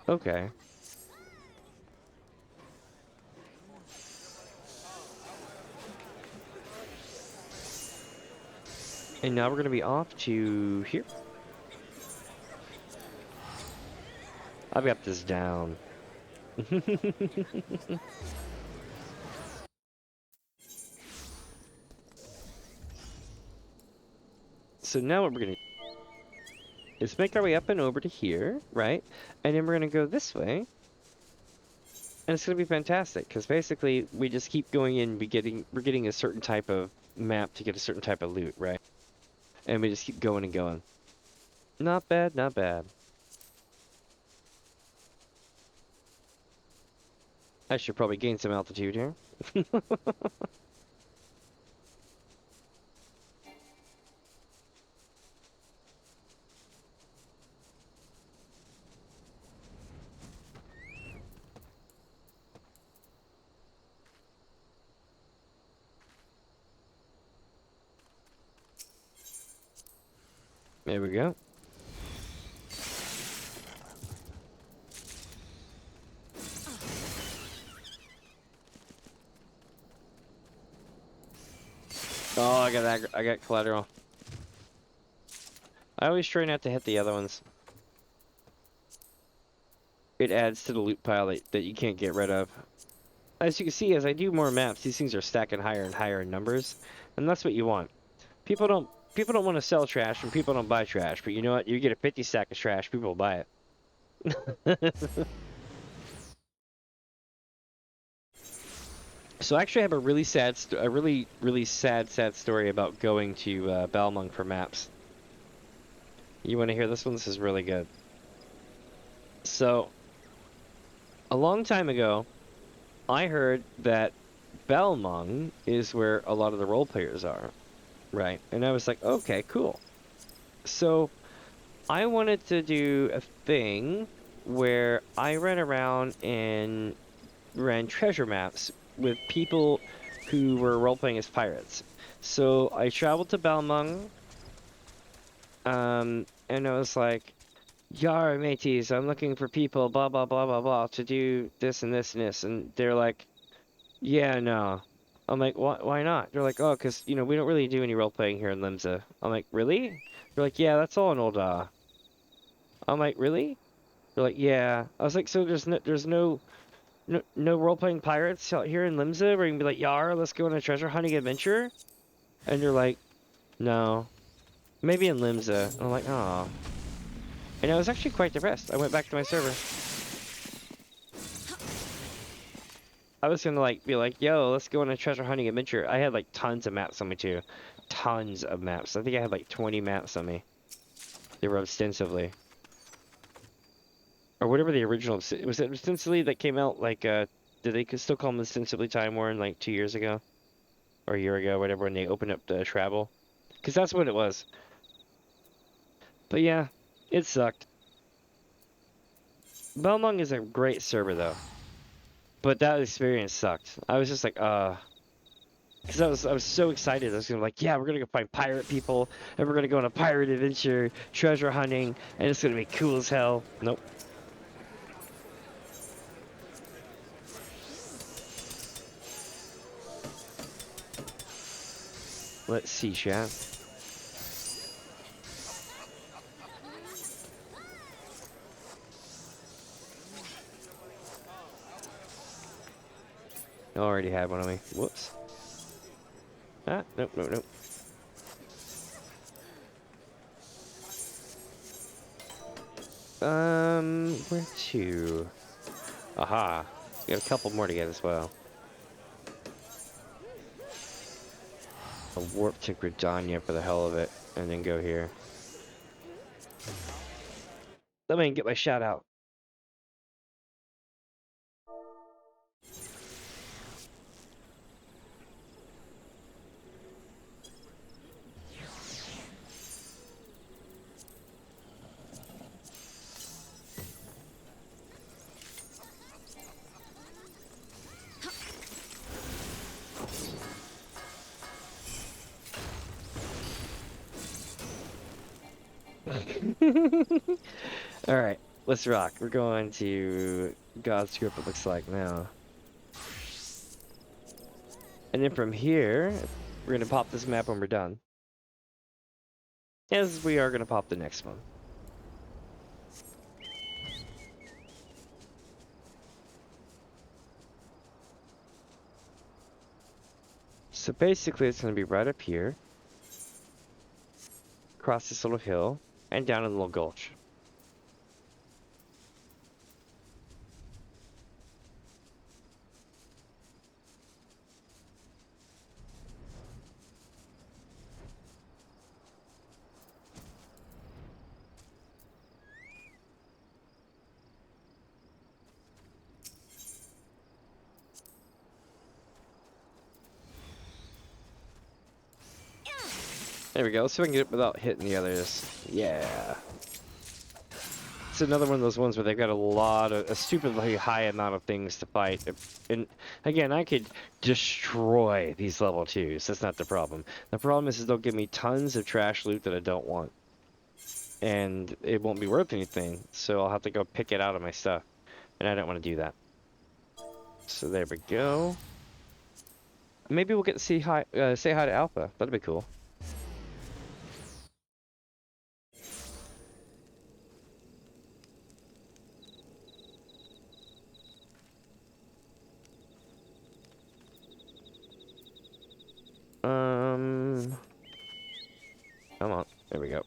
Okay. And now we're gonna be off to here. I've got this down. So now what we're gonna do is make our way up and over to here, right? And then we're gonna go this way. And it's gonna be fantastic, because basically we just keep going in, we're getting a certain type of map to get a certain type of loot, right? And we just keep going and going. Not bad, not bad. I should probably gain some altitude here. There we go. Oh, I got collateral. I always try not to hit the other ones. It adds to the loot pile that you can't get rid of. As you can see, as I do more maps, these things are stacking higher and higher in numbers, and that's what you want. People don't want to sell trash, and people don't buy trash. But you know what? You get a 50 stack of trash, people will buy it. So I actually have a really sad, really sad story about going to Balmung for maps. You want to hear this one? This is really good. So, a long time ago, I heard that Balmung is where a lot of the role players are, right? And I was like, okay, cool. So, I wanted to do a thing where I ran around and ran treasure maps with people who were role-playing as pirates. So I traveled to Balmung, and I was like, "Yar, mateys, I'm looking for people, blah blah blah blah blah, to do this and this and this," and they're like, "Yeah, no." I'm like, Why not?" They're like, "Oh, 'cause you know we don't really do any role-playing here in Limsa." I'm like, "Really?" They're like, "Yeah, that's all in old." I'm like, "Really?" They're like, "Yeah." I was like, "So there's no role-playing pirates out here in Limsa where you can be like, Yar, let's go on a treasure hunting adventure?" And they're like, "No. Maybe in Limsa." And I'm like, "Aw." And I was actually quite depressed. I went back to my server. I was gonna like be like, "Yo, let's go on a treasure hunting adventure." I had like tons of maps on me too. Tons of maps. I think I had like 20 maps on me. They were ostensively. Or whatever the original, was it ostensibly that came out like, did they still call them ostensibly Time War like 2 years ago? Or a year ago, whatever, when they opened up the travel? Because that's what it was. But yeah, it sucked. Belmong is a great server though. But that experience sucked. I was just like, because I was so excited. I was gonna be like, yeah, we're gonna go find pirate people, and we're gonna go on a pirate adventure, treasure hunting, and it's gonna be cool as hell. Nope. Let's see, chat. I already had one on me. Whoops. Ah, nope, nope, nope. Where to? Aha. We got a couple more to get as well. A warp to Gridania for the hell of it. and then go here. Let me get my shout out. Alright, let's rock. We're going to God's Grip, it looks like now. And then from here, we're going to pop this map when we're done. As we are going to pop the next one. So basically it's going to be right up here. Across this little hill, and down a little gulch. There we go. Let's see if I can get it without hitting the others. Yeah. It's another one of those ones where they've got a stupidly high amount of things to fight. And again, I could destroy these level 2s. That's not the problem. The problem is they'll give me tons of trash loot that I don't want. And it won't be worth anything. So I'll have to go pick it out of my stuff. And I don't want to do that. So there we go. Maybe we'll get to say hi to Alpha. That'd be cool. Come on. There we go.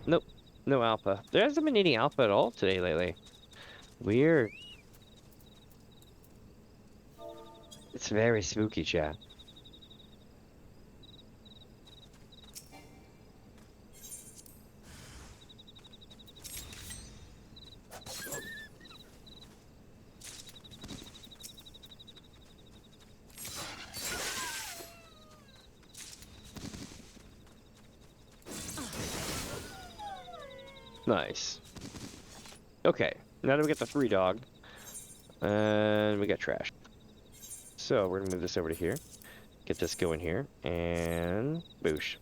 Nope. No alpha. There hasn't been any alpha at all today lately. Weird. It's very spooky, chat. Nice. Okay, now that we got the 3 dog, and we got trash. So we're gonna move this over to here, get this going here, and boosh.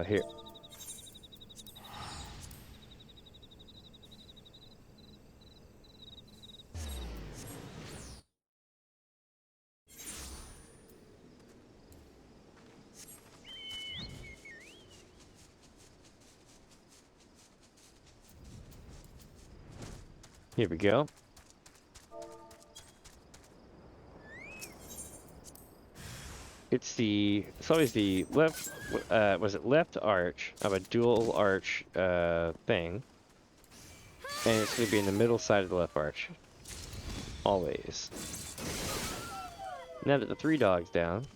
Here. Here we go. It's always the left, was it left arch of a dual arch thing, and it's gonna be in the middle side of the left arch, always. Now that the 3 dog's down,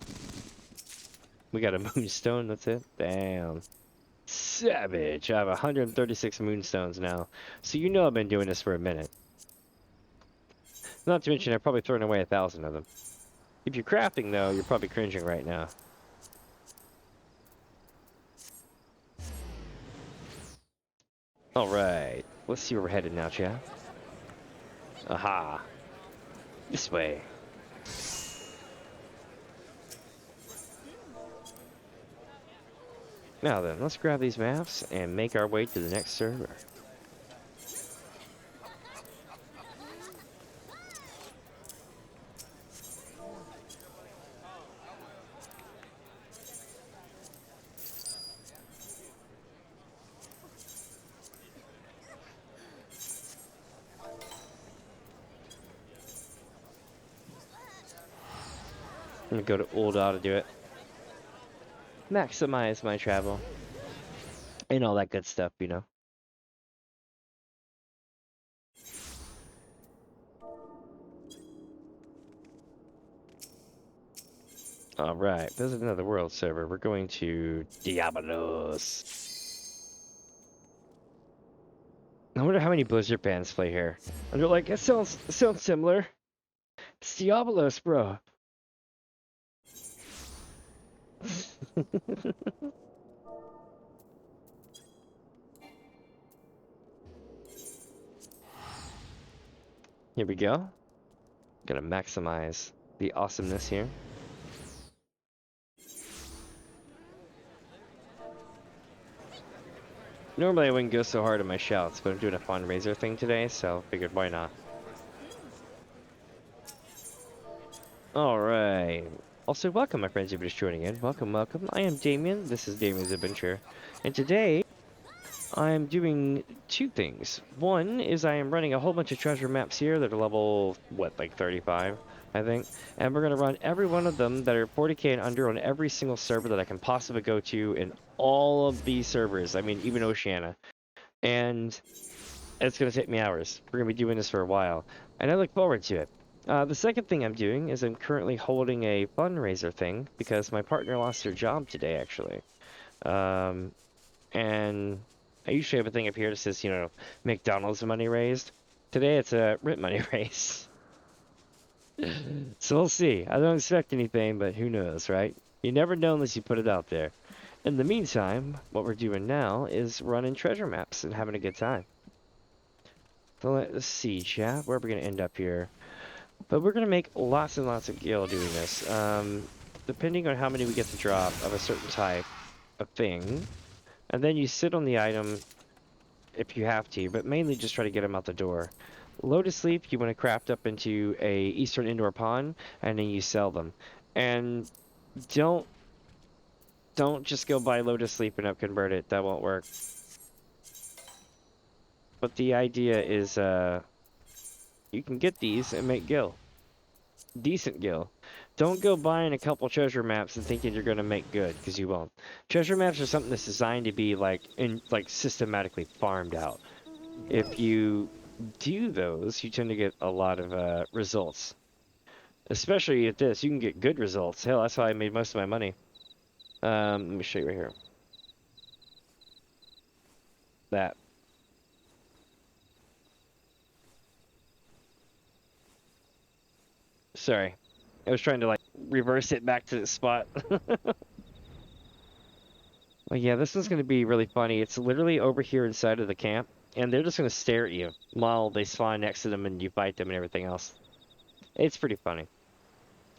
we got a moonstone. That's it. Damn, savage! I have 136 moonstones now, so you know I've been doing this for a minute. Not to mention I've probably thrown away 1,000 of them. If you're crafting, though, you're probably cringing right now. Alright, let's see where we're headed now, chat. Aha. This way. Now then, let's grab these maps and make our way to the next server. I'm gonna go to Ulda to do it. Maximize my travel. and all that good stuff, you know. All right, visit another world server. We're going to Diablos. I wonder how many Blizzard fans play here. And they're like, it sounds similar. It's Diablos, bro. Here we go. Gonna maximize the awesomeness here. Normally I wouldn't go so hard on my shouts, but I'm doing a fundraiser thing today, so figured why not. Alright. Also, welcome my friends if you're just joining in. Welcome, welcome. I am Damien. This is DamiensAdventure. And today, I'm doing two things. One is I am running a whole bunch of treasure maps here that are level, what, like 35, I think. And we're going to run every one of them that are 40k and under on every single server that I can possibly go to in all of these servers. I mean, even Oceania. And it's going to take me hours. We're going to be doing this for a while. And I look forward to it. The second thing I'm doing is I'm currently holding a fundraiser thing because my partner lost her job today, actually. And I usually have a thing up here that says, you know, McDonald's money raised. Today it's a rent money raise. So we'll see. I don't expect anything, but who knows, right? You never know unless you put it out there. In the meantime, what we're doing now is running treasure maps and having a good time. So let's see, chat, where are we going to end up here? But we're going to make lots and lots of gil doing this. Depending on how many we get to drop of a certain type of thing. And then you sit on the item if you have to, but mainly just try to get them out the door. Lotus Leaf, you want to craft up into a Eastern Indoor Pond, and then you sell them. And don't just go buy Lotus Leaf and up-convert it. That won't work. But the idea is, you can get these and make gil. Decent gil. Don't go buying a couple treasure maps and thinking you're going to make good, because you won't. Treasure maps are something that's designed to be, like systematically farmed out. If you do those, you tend to get a lot of results. Especially at this, you can get good results. Hell, that's how I made most of my money. Let me show you right here. That. Sorry. I was trying to, like, reverse it back to the spot. Well, yeah, this one's going to be really funny. It's literally over here inside of the camp, and they're just going to stare at you while they spawn next to them and you fight them and everything else. It's pretty funny.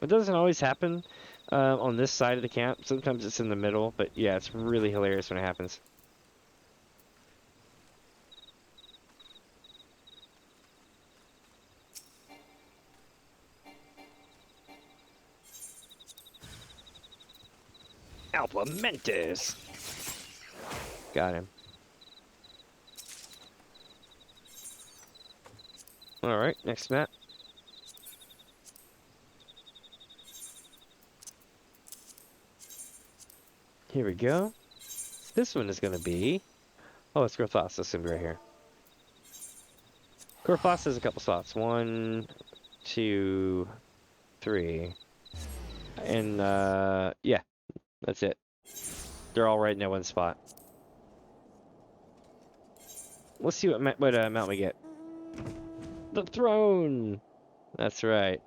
It doesn't always happen on this side of the camp. Sometimes it's in the middle, but yeah, it's really hilarious when it happens. Alpamentis! Got him. Alright, next map. Here we go. This one is going to be... Oh, it's Grothosa. It's going to be right here. Grothosa has a couple spots. 1, 2, 3. And, yeah. That's it. They're all right in that one spot. Let's see what mount we get. The throne! That's right.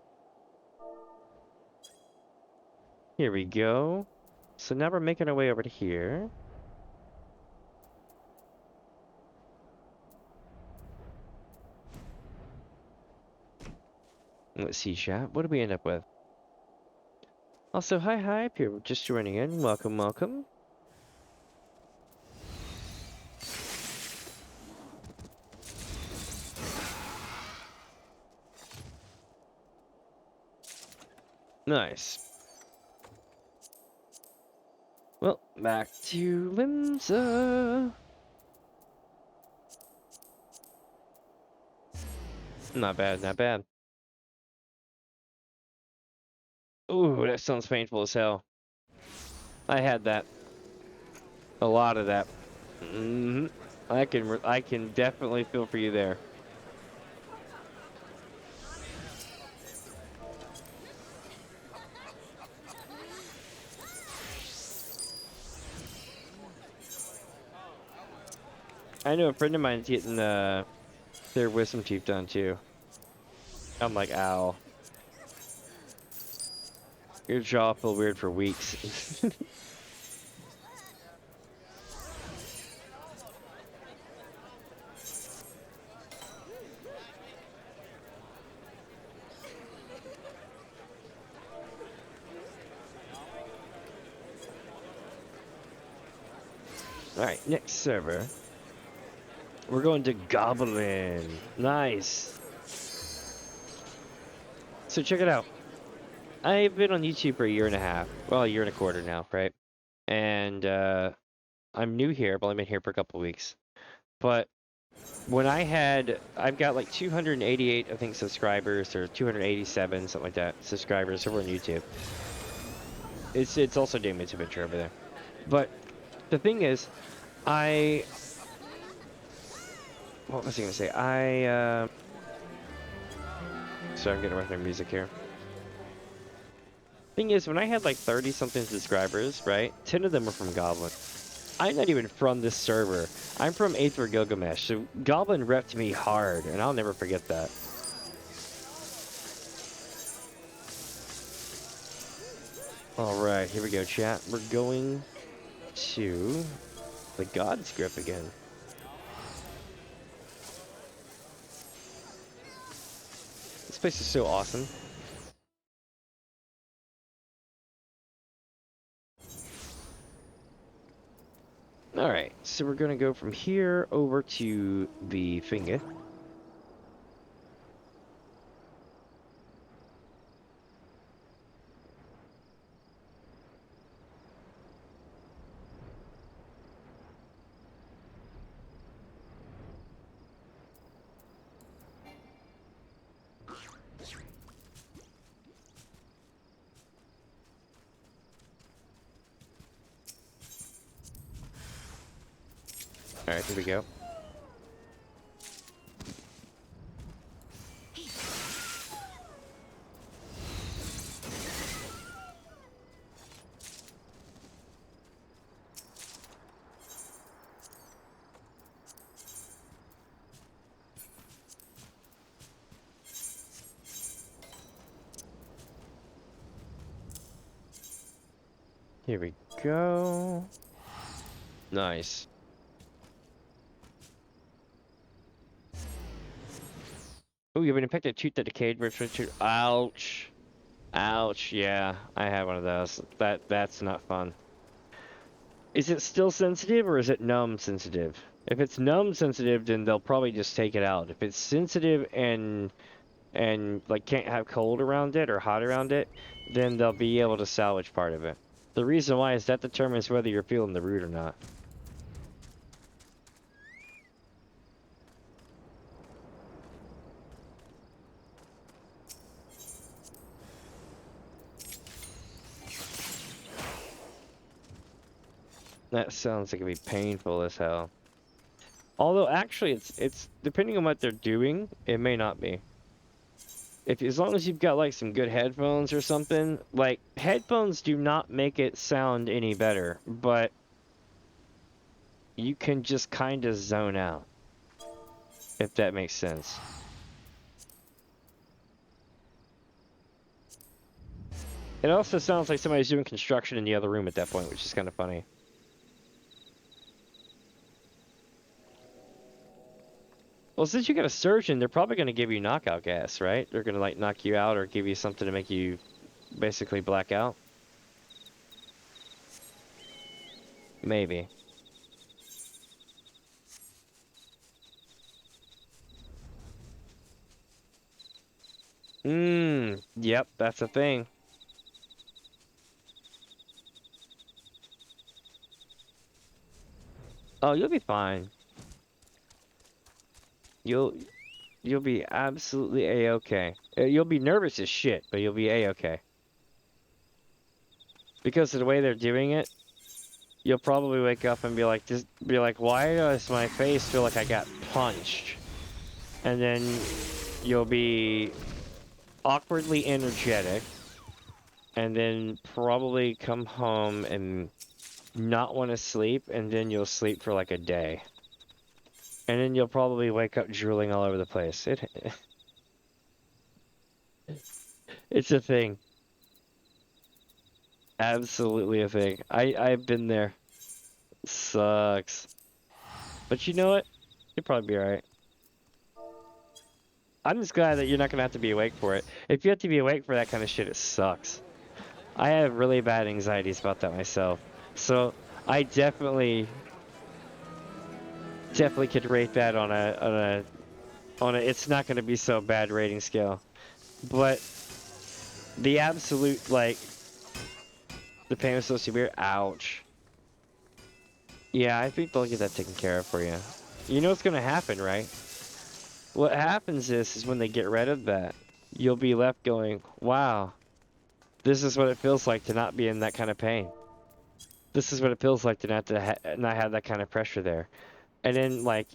Here we go. So now we're making our way over to here. Let's see, chat. What do we end up with? Also, hi, if you're just joining in. Welcome, welcome. Nice. Well, back to Limsa. Not bad, not bad. Ooh, that sounds painful as hell. I had that. A lot of that. Mm-hmm. I can definitely feel for you there. I know a friend of mine's getting their wisdom teeth done too. I'm like, ow. Your jaw feel weird for weeks. Alright, next server. We're going to Goblin. Nice. So check it out. I've been on YouTube for a year and a half. Well, a year and a quarter now, right? And I'm new here. I've only been here for a couple of weeks. But when I've got like 288, I think, subscribers, or 287, something like that, subscribers over on YouTube. It's also DamiensAdventure over there. But the thing is, what was I gonna say? Sorry, I'm getting random music here. Thing is, when I had like 30 something subscribers, right? 10 of them were from Goblin. I'm not even from this server. I'm from Aether Gilgamesh, so Goblin repped me hard, and I'll never forget that. Alright, here we go, chat. We're going to the God's Grip again. This place is so awesome. Alright, so we're gonna go from here over to the finger. Alright, here we go. Here we go. Nice. Oh, you've been infected. Tooth that decayed. Ouch. Ouch. Yeah, I had one of those. That's not fun. Is it still sensitive or is it numb sensitive? If it's numb sensitive, then they'll probably just take it out. If it's sensitive and like can't have cold around it or hot around it, then they'll be able to salvage part of it. The reason why is that determines whether you're feeling the root or not. That sounds like it'd be painful as hell. Although actually it's depending on what they're doing, it may not be. As long as you've got like some good headphones or something, like headphones do not make it sound any better, but you can just kind of zone out, if that makes sense. It also sounds like somebody's doing construction in the other room at that point, which is kind of funny. Well, since you got a surgeon, they're probably going to give you knockout gas, right? They're going to like knock you out or give you something to make you basically black out. Maybe. Yep, that's a thing. Oh, you'll be fine. You'll you'll be absolutely a-okay. You'll be nervous as shit, but you'll be a-okay. Because of the way they're doing it, you'll probably wake up and be like, just be like, why does my face feel like I got punched? And then you'll be awkwardly energetic, and then probably come home and not want to sleep, and then you'll sleep for like a day. And then you'll probably wake up drooling all over the place. It's a thing. Absolutely a thing. I've been there. Sucks. But you know what? You'll probably be alright. I'm just glad that you're not gonna have to be awake for it. If you have to be awake for that kind of shit, it sucks. I have really bad anxieties about that myself. So I definitely could rate that on a it's not gonna be so bad rating scale. But the absolute like the pain was so severe, ouch. Yeah, I think they'll get that taken care of for you. You know what's gonna happen, right? What happens is when they get rid of that, you'll be left going, wow, this is what it feels like to not be in that kind of pain. This is what it feels like to not have that kind of pressure there. And then, like,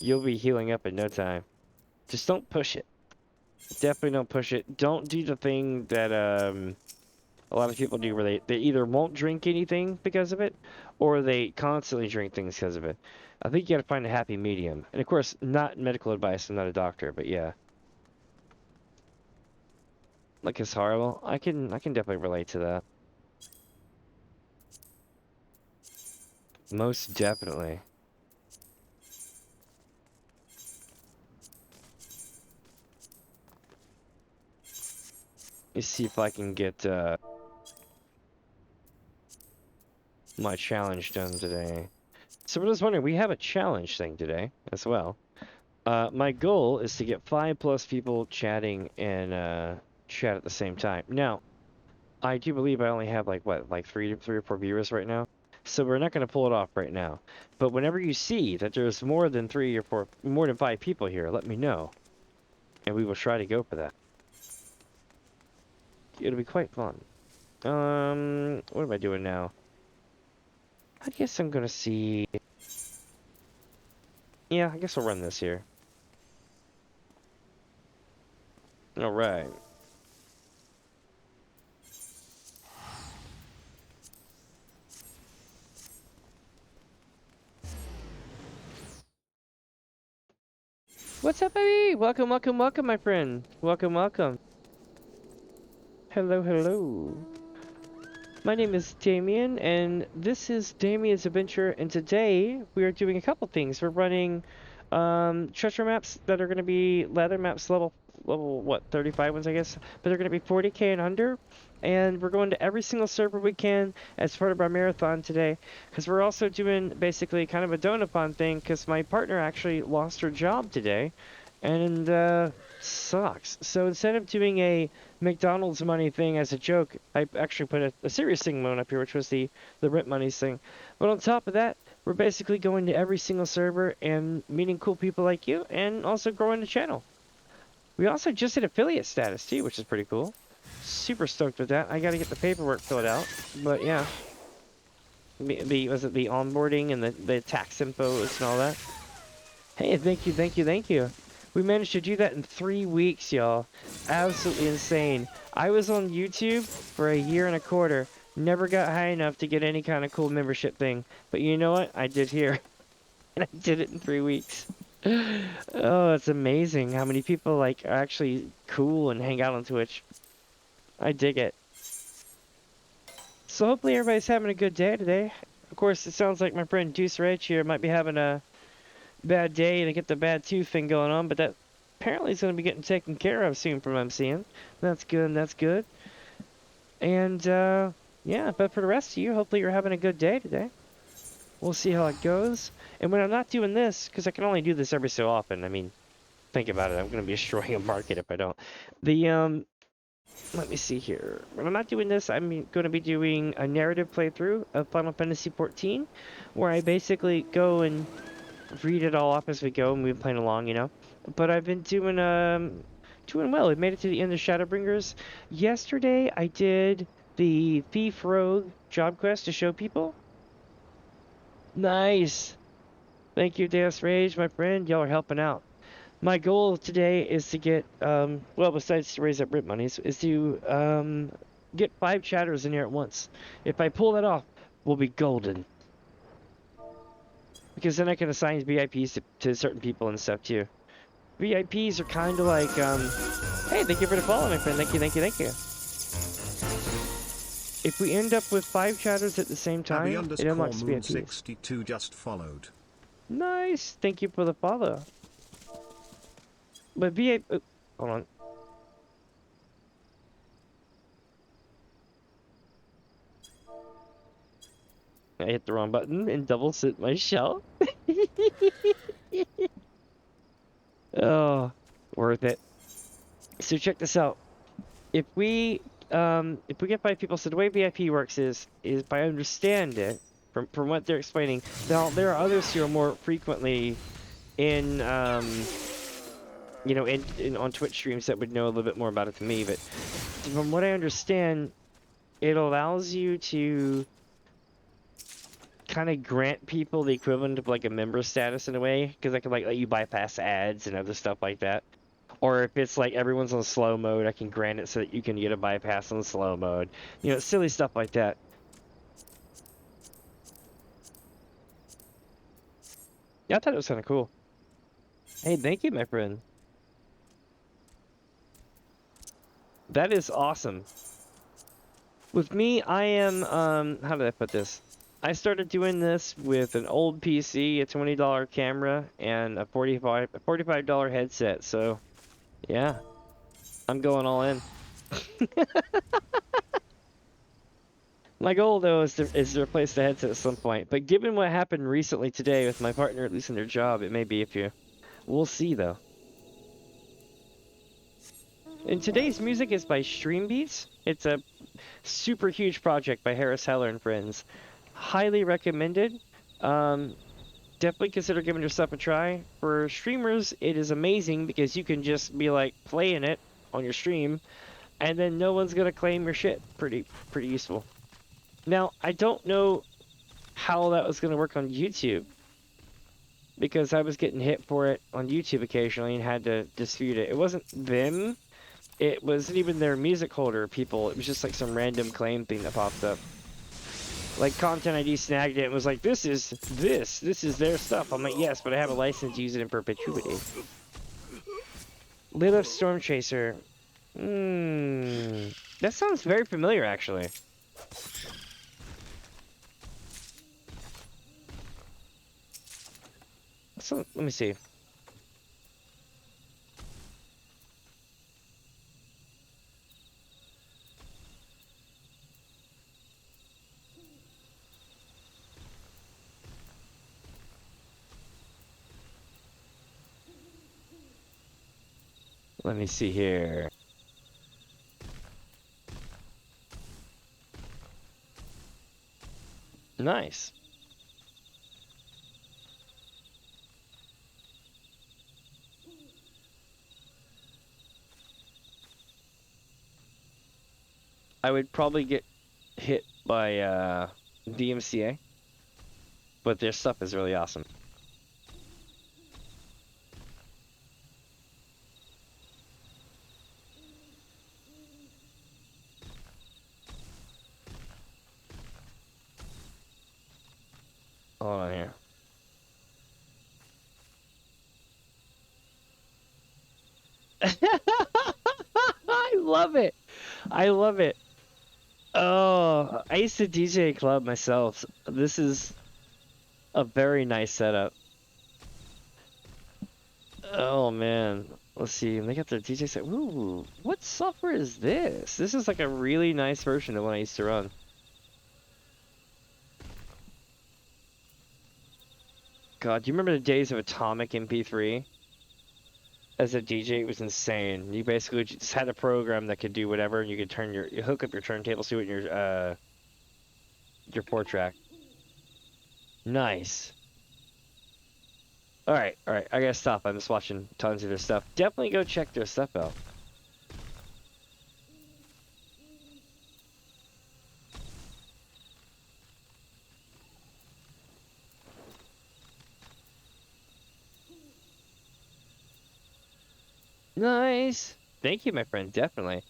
you'll be healing up in no time. Just don't push it. Definitely don't push it. Don't do the thing that a lot of people do where they either won't drink anything because of it, or they constantly drink things because of it. I think you gotta find a happy medium. And of course, not medical advice, I'm not a doctor, but yeah. Like it's horrible. I can definitely relate to that. Most definitely. Let me see if I can get my challenge done today. So I was wondering, we have a challenge thing today as well. My goal is to get 5+ people chatting and chat at the same time. Now, I do believe I only have like what, like three or four viewers right now. So we're not going to pull it off right now. But whenever you see that there's more than 3 or 4, more than 5 people here, let me know, and we will try to go for that. It'll be quite fun. What am I doing now? I guess I'm gonna see. Yeah, I guess I'll run this here. All right. What's up, baby? Welcome, welcome, welcome, my friend. Welcome, welcome. Hello, hello. My name is Damien, and this is DamiensAdventure, and today we are doing a couple things. We're running treasure maps that are going to be ladder maps level what, 35 ones, I guess, but they're going to be 40k and under, and we're going to every single server we can as part of our marathon today, because we're also doing basically kind of a donathon thing, because my partner actually lost her job today, and sucks. So instead of doing a McDonald's money thing as a joke, I actually put a serious thing up here, which was the rent monies thing. But on top of that, we're basically going to every single server and meeting cool people like you, and also growing the channel. We also just hit affiliate status too, which is pretty cool. Super stoked with that. I gotta get the paperwork filled out, but yeah. Was it the onboarding and the tax infos and all that? Hey, thank you, thank you, thank you. We managed to do that in 3 weeks, y'all. Absolutely insane. I was on YouTube for a year and a quarter. Never got high enough to get any kind of cool membership thing. But you know what? I did here. And I did it in 3 weeks. Oh, it's amazing how many people like are actually cool and hang out on Twitch. I dig it. So hopefully everybody's having a good day today. Of course, it sounds like my friend Deuce Rage here might be having a bad day to get the bad tooth thing going on, but that apparently is going to be getting taken care of soon from what I'm seeing. That's good, that's good. And, yeah, but for the rest of you, hopefully you're having a good day today. We'll see how it goes. And when I'm not doing this, because I can only do this every so often, I mean, think about it, I'm going to be destroying a market if I don't. Let me see here. When I'm not doing this, I'm going to be doing a narrative playthrough of Final Fantasy XIV, where I basically go and read it all off as we go, and we've been playing along, you know. But I've been doing well. We made it to the end of Shadowbringers. Yesterday, I did the Thief Rogue job quest to show people, Nice. Thank you, Deus Rage, my friend. Y'all are helping out. My goal today is to get, well, besides to raise up rent monies, is to get 5 chatters in here at once. If I pull that off, we'll be golden. Because then I can assign VIPs to certain people and stuff too. VIPs are kind of like, hey, thank you for the follow, my friend. Thank you, thank you, thank you. If we end up with 5 chatters at the same time, it unlocks VIPs. 62 just followed. Nice. Thank you for the follow. But VIP, hold on. I hit the wrong button and double sit my shell. Oh, worth it. So check this out. If we get 5 people, so the way VIP works is if I understand it from what they're explaining, now there are others who are more frequently in you know, in on Twitch streams that would know a little bit more about it than me, but from what I understand, it allows you to kind of grant people the equivalent of like a member status in a way, because I can like let you bypass ads and other stuff like that. Or if it's like everyone's on slow mode, I can grant it so that you can get a bypass on slow mode. You know, silly stuff like that. Yeah, I thought it was kind of cool. Hey, thank you, my friend. That is awesome. With me, I am, how did I put this? I started doing this with an old PC, a $20 camera, and a $45 headset, so yeah, I'm going all in. My goal, though, is to replace the headset at some point, but given what happened recently today with my partner losing their job, it may be a few. We'll see, though. And today's music is by Stream Beats. It's a super huge project by Harris Heller and friends. Highly recommended. Definitely consider giving your stuff a try. For streamers, it is amazing because you can just be like playing it on your stream, and then no one's gonna claim your shit. Pretty useful. Now, I don't know how that was gonna work on YouTube, because I was getting hit for it on YouTube occasionally and had to dispute it. It wasn't them. It wasn't even their music holder people. It was just like some random claim thing that popped up. Like Content ID snagged it and was like, this is their stuff. I'm like, yes, but I have a license to use it in perpetuity. Lit Up Storm Chaser. That sounds very familiar, actually. So, let me see. Let me see here. Nice. I would probably get hit by DMCA, but their stuff is really awesome. Hold on here. I love it. I love it. Oh, I used to DJ a club myself. This is a very nice setup. Oh man. Let's see. They got their DJ set. Ooh, what software is this? This is like a really nice version of one I used to run. God, do you remember the days of Atomic MP3? As a DJ, it was insane. You basically just had a program that could do whatever, and you could you hook up your turntables to it in your 4-track. Nice. All right. I gotta stop. I'm just watching tons of their stuff. Definitely go check their stuff out. Nice. Thank you, my friend. Definitely.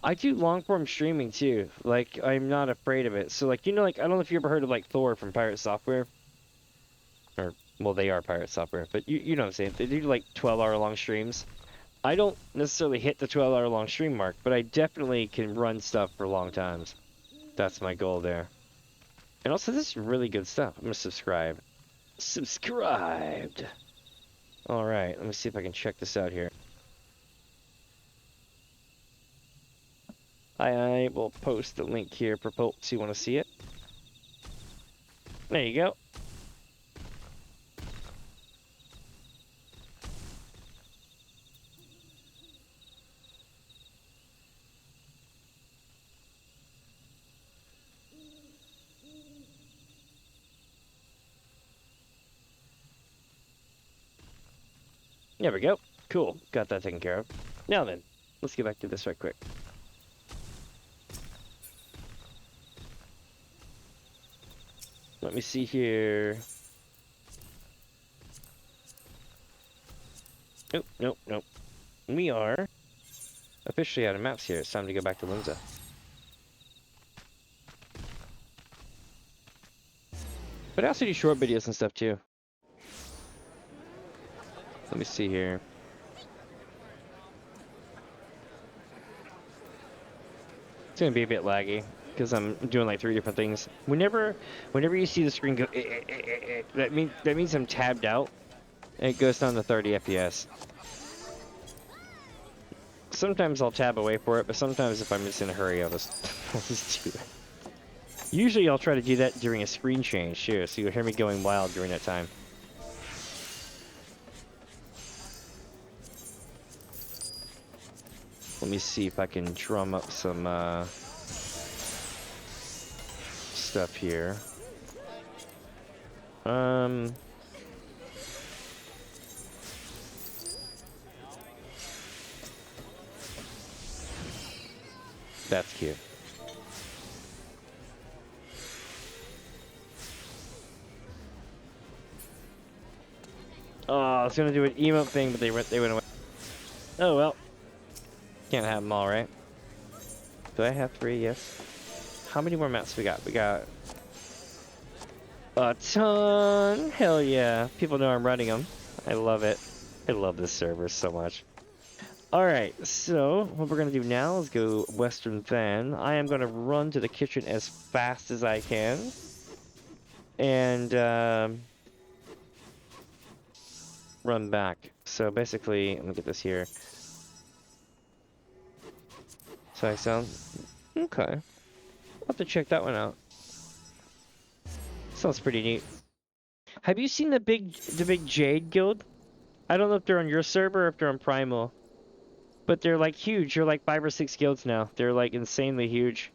I do long form streaming too. Like, I'm not afraid of it. So, like, you know, like, I don't know if you ever heard of like Thor from Pirate Software, or well, they are Pirate Software, but you know what I'm saying. They do like 12-hour long streams. I don't necessarily hit the 12-hour long stream mark, but I definitely can run stuff for long times. That's my goal there. And also, this is really good stuff. I'm gonna subscribe. Subscribed. All right, let me see if I can check this out here. I will post the link here for folks who want to see it. There you go. There we go. Cool. Got that taken care of. Now then, let's get back to this right quick. Let me see here. Nope, nope, nope. We are officially out of maps here. It's time to go back to Linza. But I also do short videos and stuff too. Let me see here. It's gonna be a bit laggy because I'm doing like 3 different things. Whenever you see the screen go, that means I'm tabbed out, and it goes down to 30 FPS. Sometimes I'll tab away for it, but sometimes if I'm just in a hurry, I'll just do it. Usually I'll try to do that during a screen change too, so you'll hear me going wild during that time. Let me see if I can drum up some stuff here. That's cute. Oh, I was gonna do an emote thing, but they went away. Oh well. Can't have them all, right? Do I have 3? Yes. How many more maps we got? We got a ton. Hell yeah. People know I'm running them. I love it. I love this server so much. Alright, so what we're going to do now is go Western Van. I am going to run to the kitchen as fast as I can. And run back. So basically, let me get this here. So I sound okay. I'll have to check that one out. Sounds pretty neat. Have you seen the big Jade Guild? I don't know if they're on your server or if they're on Primal, but they're like huge. They're like 5 or 6 guilds now. They're like insanely huge.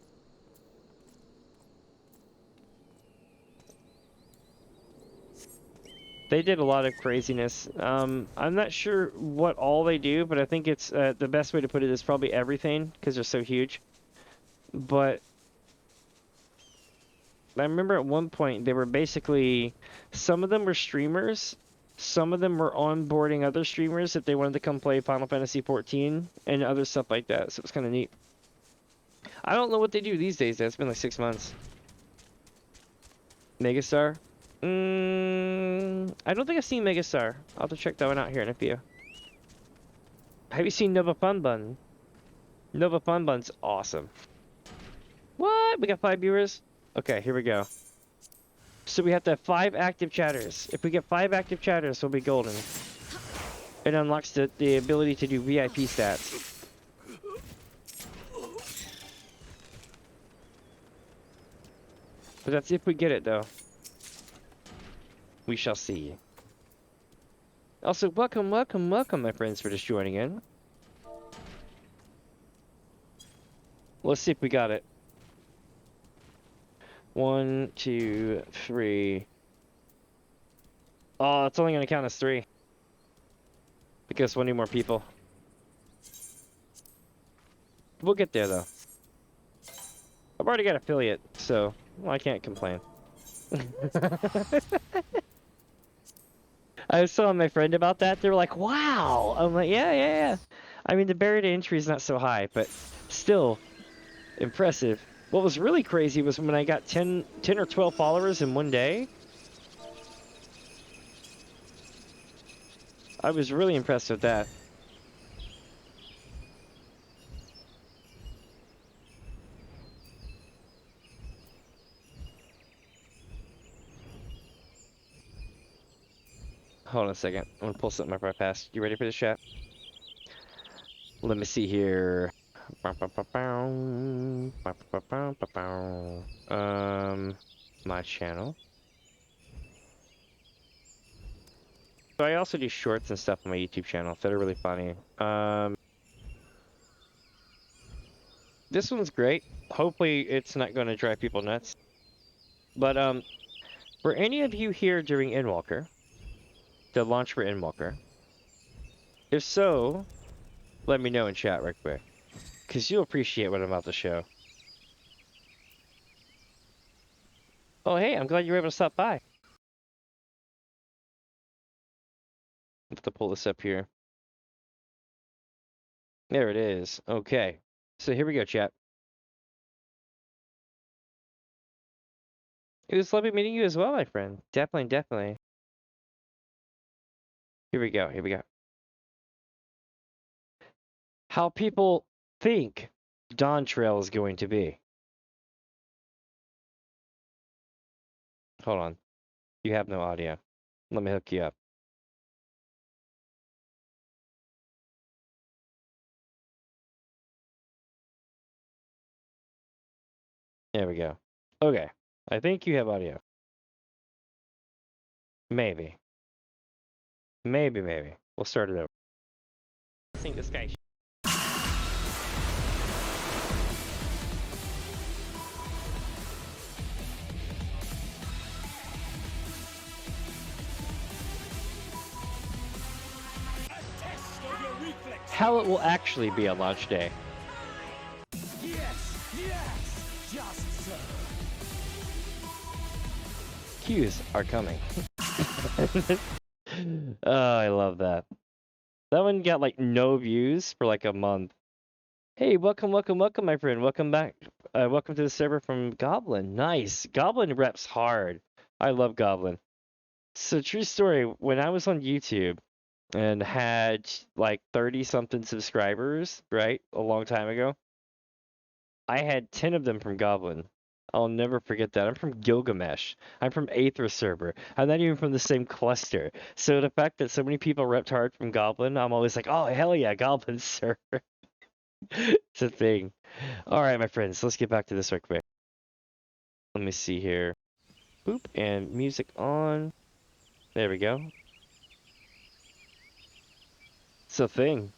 They did a lot of craziness. I'm not sure what all they do, but I think it's the best way to put it is probably everything because they're so huge. But I remember at one point they were basically, some of them were streamers, some of them were onboarding other streamers if they wanted to come play Final Fantasy XIV and other stuff like that. So it was kind of neat. I don't know what they do these days. It's been like 6 months. Megastar? I don't think I've seen Megastar. I'll have to check that one out here in a few. Have you seen Nova Fun Bun? Nova Fun Bun's awesome. What? We got 5 viewers? Okay, here we go. So we have to have 5 active chatters. If we get 5 active chatters, we'll be golden. It unlocks the ability to do VIP stats. But that's if we get it, though. We shall see. Also, welcome, welcome, welcome, my friends, for just joining in. Let's see if we got it. 1, 2, 3. Oh, it's only gonna count as 3. Because we'll need more people. We'll get there, though. I've already got affiliate, so well, I can't complain. I was telling my friend about that. They were like, wow. I'm like, yeah, yeah, yeah. I mean, the barrier to entry is not so high, but still impressive. What was really crazy was when I got 10 or 12 followers in one day. I was really impressed with that. Hold on a second. I'm gonna pull something up right past. You ready for this chat? Let me see here. My channel. So I also do shorts and stuff on my YouTube channel that are really funny. This one's great. Hopefully it's not going to drive people nuts. But for any of you here during Endwalker, the launch for Endwalker, if so, let me know in chat right quick, because you'll appreciate what I'm about to show. Oh, hey, I'm glad you were able to stop by. I have to pull this up here. There it is. Okay. So here we go, chat. It was lovely meeting you as well, my friend. Definitely, definitely. Here we go. Here we go. How people think Dawn Trail is going to be. Hold on. You have no audio. Let me hook you up. There we go. Okay. I think you have audio. Maybe. Maybe. We'll start it over. I think this guy. How it will actually be a launch day. Yes, just so. Cues are coming. Oh, I love that. That one got like no views for like a month. Hey, welcome, my friend. Welcome back. Welcome to the server from Goblin. Nice. Goblin reps hard. I love Goblin. So true story, when I was on YouTube and had like 30 something subscribers, right? A long time ago, I had 10 of them from Goblin. I'll never forget that. I'm from Gilgamesh. I'm from Aether server. I'm not even from the same cluster. So the fact that so many people repped hard from Goblin, I'm always like, oh hell yeah, Goblin server. It's a thing. All right, my friends, let's get back to this right quick. Let me see here. Boop, and music on. There we go. It's a thing.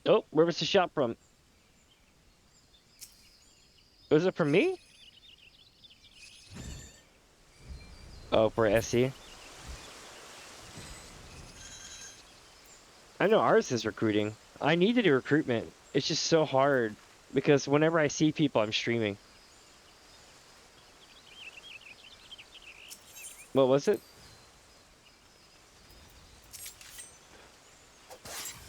Oh, where was the shot from? Was it from me? Oh, for SE. I know ours is recruiting. I need to do recruitment. It's just so hard because whenever I see people, I'm streaming. What was it?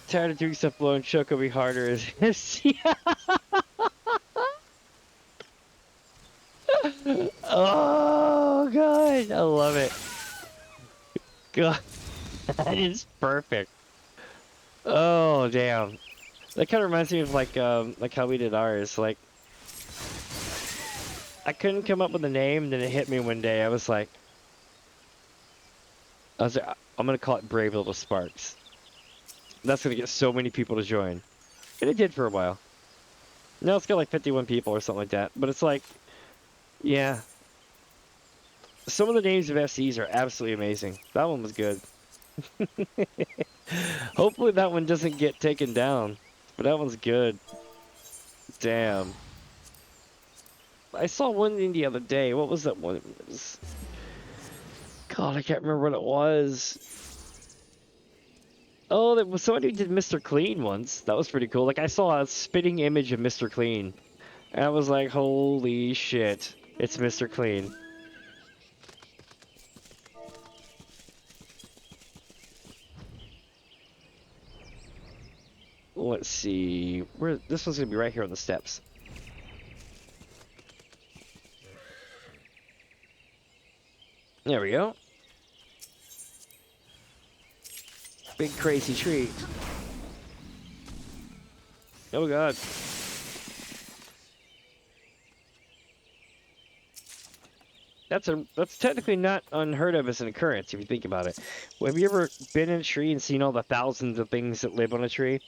Tired of doing stuff alone. Choke will be harder as SE. Oh god, I love it. God, that is perfect. Oh damn, that kind of reminds me of like how we did ours. Like, I couldn't come up with a name, and then it hit me one day. I was like, I'm gonna call it Brave Little Sparks. That's gonna get so many people to join, and it did for a while. Now it's got like 51 people or something like that. But it's like, yeah, some of the names of FCs are absolutely amazing. That one was good. Hopefully that one doesn't get taken down, but that one's good. Damn. I saw one the other day. What was that one? It was... God, I can't remember what it was. Oh, there was somebody who did Mr. Clean once. That was pretty cool. Like, I saw a spitting image of Mr. Clean. And I was like, holy shit. It's Mr. Clean. Let's see. Where this one's gonna be right here on the steps. There we go. Big crazy tree. Oh god. That's technically not unheard of as an occurrence if you think about it. Have you ever been in a tree and seen all the thousands of things that live on a tree?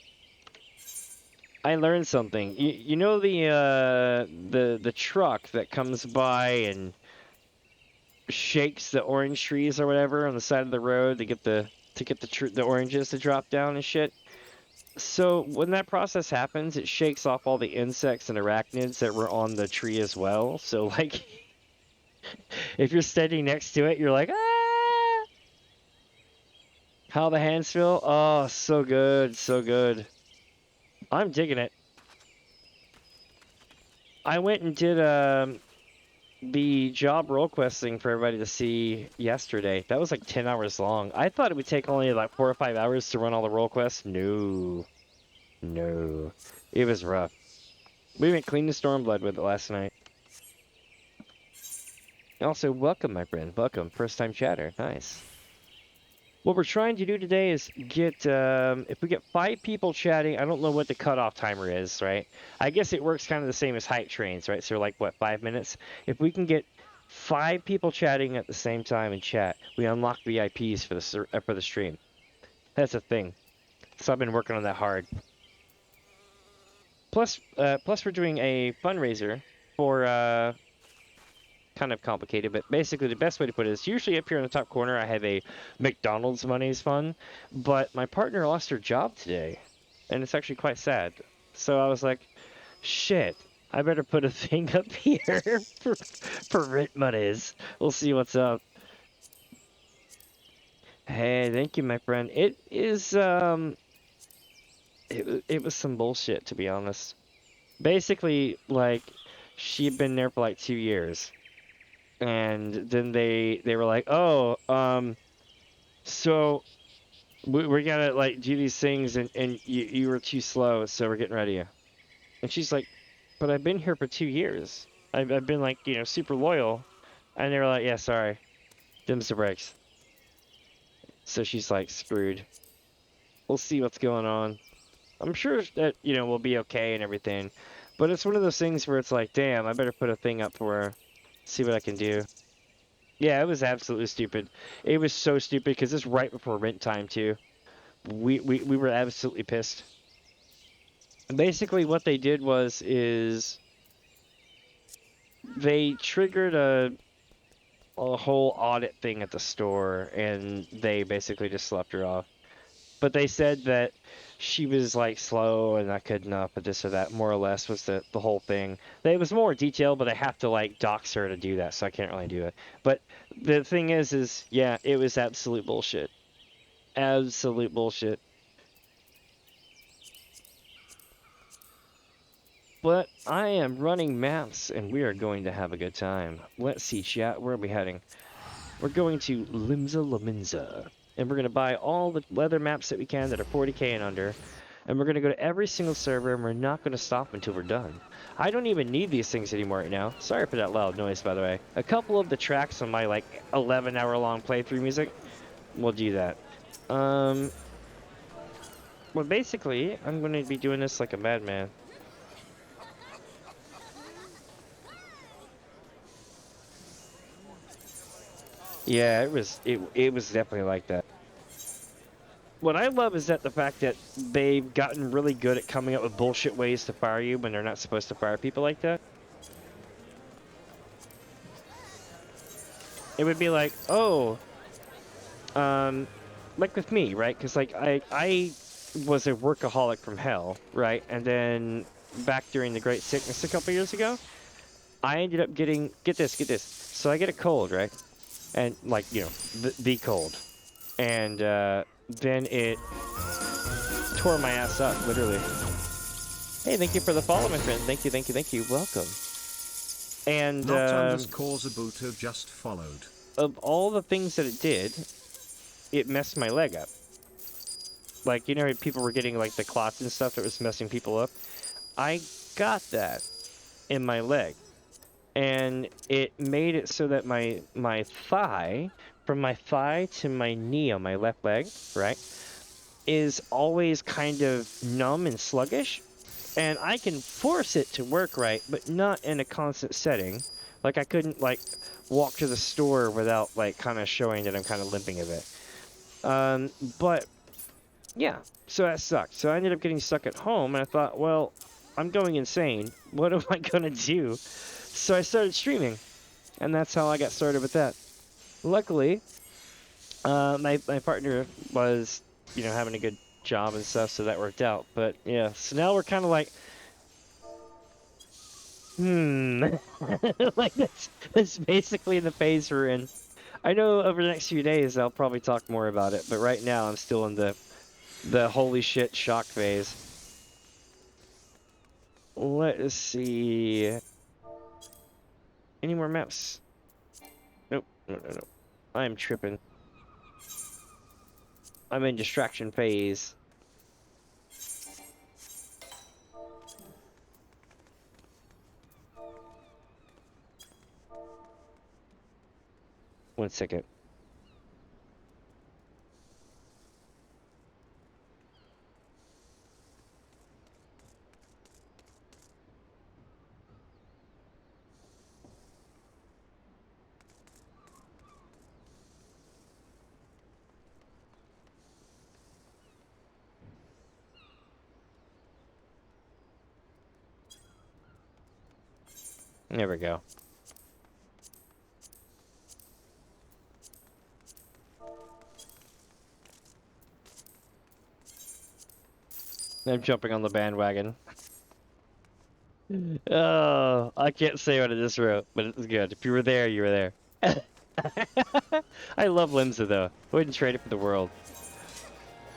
I learned something. You know the truck that comes by and shakes the orange trees or whatever on the side of the road to get the oranges to drop down and shit. So when that process happens, it shakes off all the insects and arachnids that were on the tree as well. So like, if you're standing next to it, you're like, ah! How the hands feel? Oh, so good, so good. I'm digging it. I went and did the job role quest thing for everybody to see yesterday. That was like 10 hours long. I thought it would take only like 4 or 5 hours to run all the role quests. No. No. It was rough. We went clean to Stormblood with it last night. Also, welcome, my friend. Welcome. First time chatter. Nice. What we're trying to do today is get, if we get 5 people chatting, I don't know what the cutoff timer is, right? I guess it works kind of the same as hype trains, right? So like, what, 5 minutes? If we can get 5 people chatting at the same time in chat, we unlock VIPs for the stream. That's a thing. So I've been working on that hard. Plus we're doing a fundraiser for, kind of complicated, but basically the best way to put it is usually up here in the top corner I have a McDonald's Monehs fund, but my partner lost her job today, and it's actually quite sad. So I was like, shit, I better put a thing up here for rent Monehs. We'll see what's up. Hey, thank you, my friend. It is it was some bullshit, to be honest. Basically, like, she'd been there for like 2 years. And then they were like, oh, so we're gonna like do these things, and you were too slow, so we're getting rid of you. And she's like, but I've been here for 2 years. I've been like, you know, super loyal. And they were like, yeah, sorry, them's the breaks. So she's like, screwed. We'll see what's going on. I'm sure that, you know, we'll be okay and everything. But it's one of those things where it's like, damn, I better put a thing up for her. See what I can do. Yeah, it was absolutely stupid. It was so stupid because it's right before rent time too. We were absolutely pissed. And basically, what they did is they triggered a whole audit thing at the store, and they basically just slept her off. But they said that she was like slow and not good enough, but this or that, more or less, was the whole thing. It was more detailed, but I have to like dox her to do that, so I can't really do it. But the thing is yeah, it was absolute bullshit. Absolute bullshit. But I am running maps, and we are going to have a good time. Let's see, chat. Where are we heading? We're going to Limsa Laminza. And we're going to buy all the leather maps that we can that are 40k and under. And we're going to go to every single server, and we're not going to stop until we're done. I don't even need these things anymore right now. Sorry for that loud noise, by the way. A couple of the tracks on my, like, 11-hour-long playthrough music will do that. Well, basically, I'm going to be doing this like a madman. Yeah, it was definitely like that. What I love is that the fact that they've gotten really good at coming up with bullshit ways to fire you when they're not supposed to fire people like that. It would be like, oh, like with me, right? Because like I was a workaholic from hell, right? And then back during the Great Sickness a couple years ago, I ended up getting, get this. So I get a cold, right? And like, you know, the cold. And then it tore my ass up, literally. Hey, thank you for the follow, my friend. Thank you, thank you, thank you. Welcome. And Not underscore Zabuto just followed. of all the things that it did, it messed my leg up. Like, you know, people were getting like the clots and stuff that was messing people up. I got that in my leg, and it made it so that my thigh, from my thigh to my knee on my left leg, right, is always kind of numb and sluggish. And I can force it to work right, but not in a constant setting. Like, I couldn't, like, walk to the store without, like, kind of showing that I'm kind of limping a bit. But, yeah, so that sucked. So I ended up getting stuck at home, and I thought, well, I'm going insane. What am I going to do? So I started streaming, and that's how I got started with that. Luckily, my partner was, you know, having a good job and stuff, so that worked out. But yeah, so now we're kind of like, like that's basically the phase we're in. I know over the next few days I'll probably talk more about it, but right now I'm still in the holy shit shock phase. Let's see. Any more maps? Nope. No. I'm tripping. I'm in distraction phase. One second. There we go. I'm jumping on the bandwagon. Oh, I can't say what I just wrote, but it's good. If you were there, you were there. I love Limsa, though. Wouldn't trade it for the world.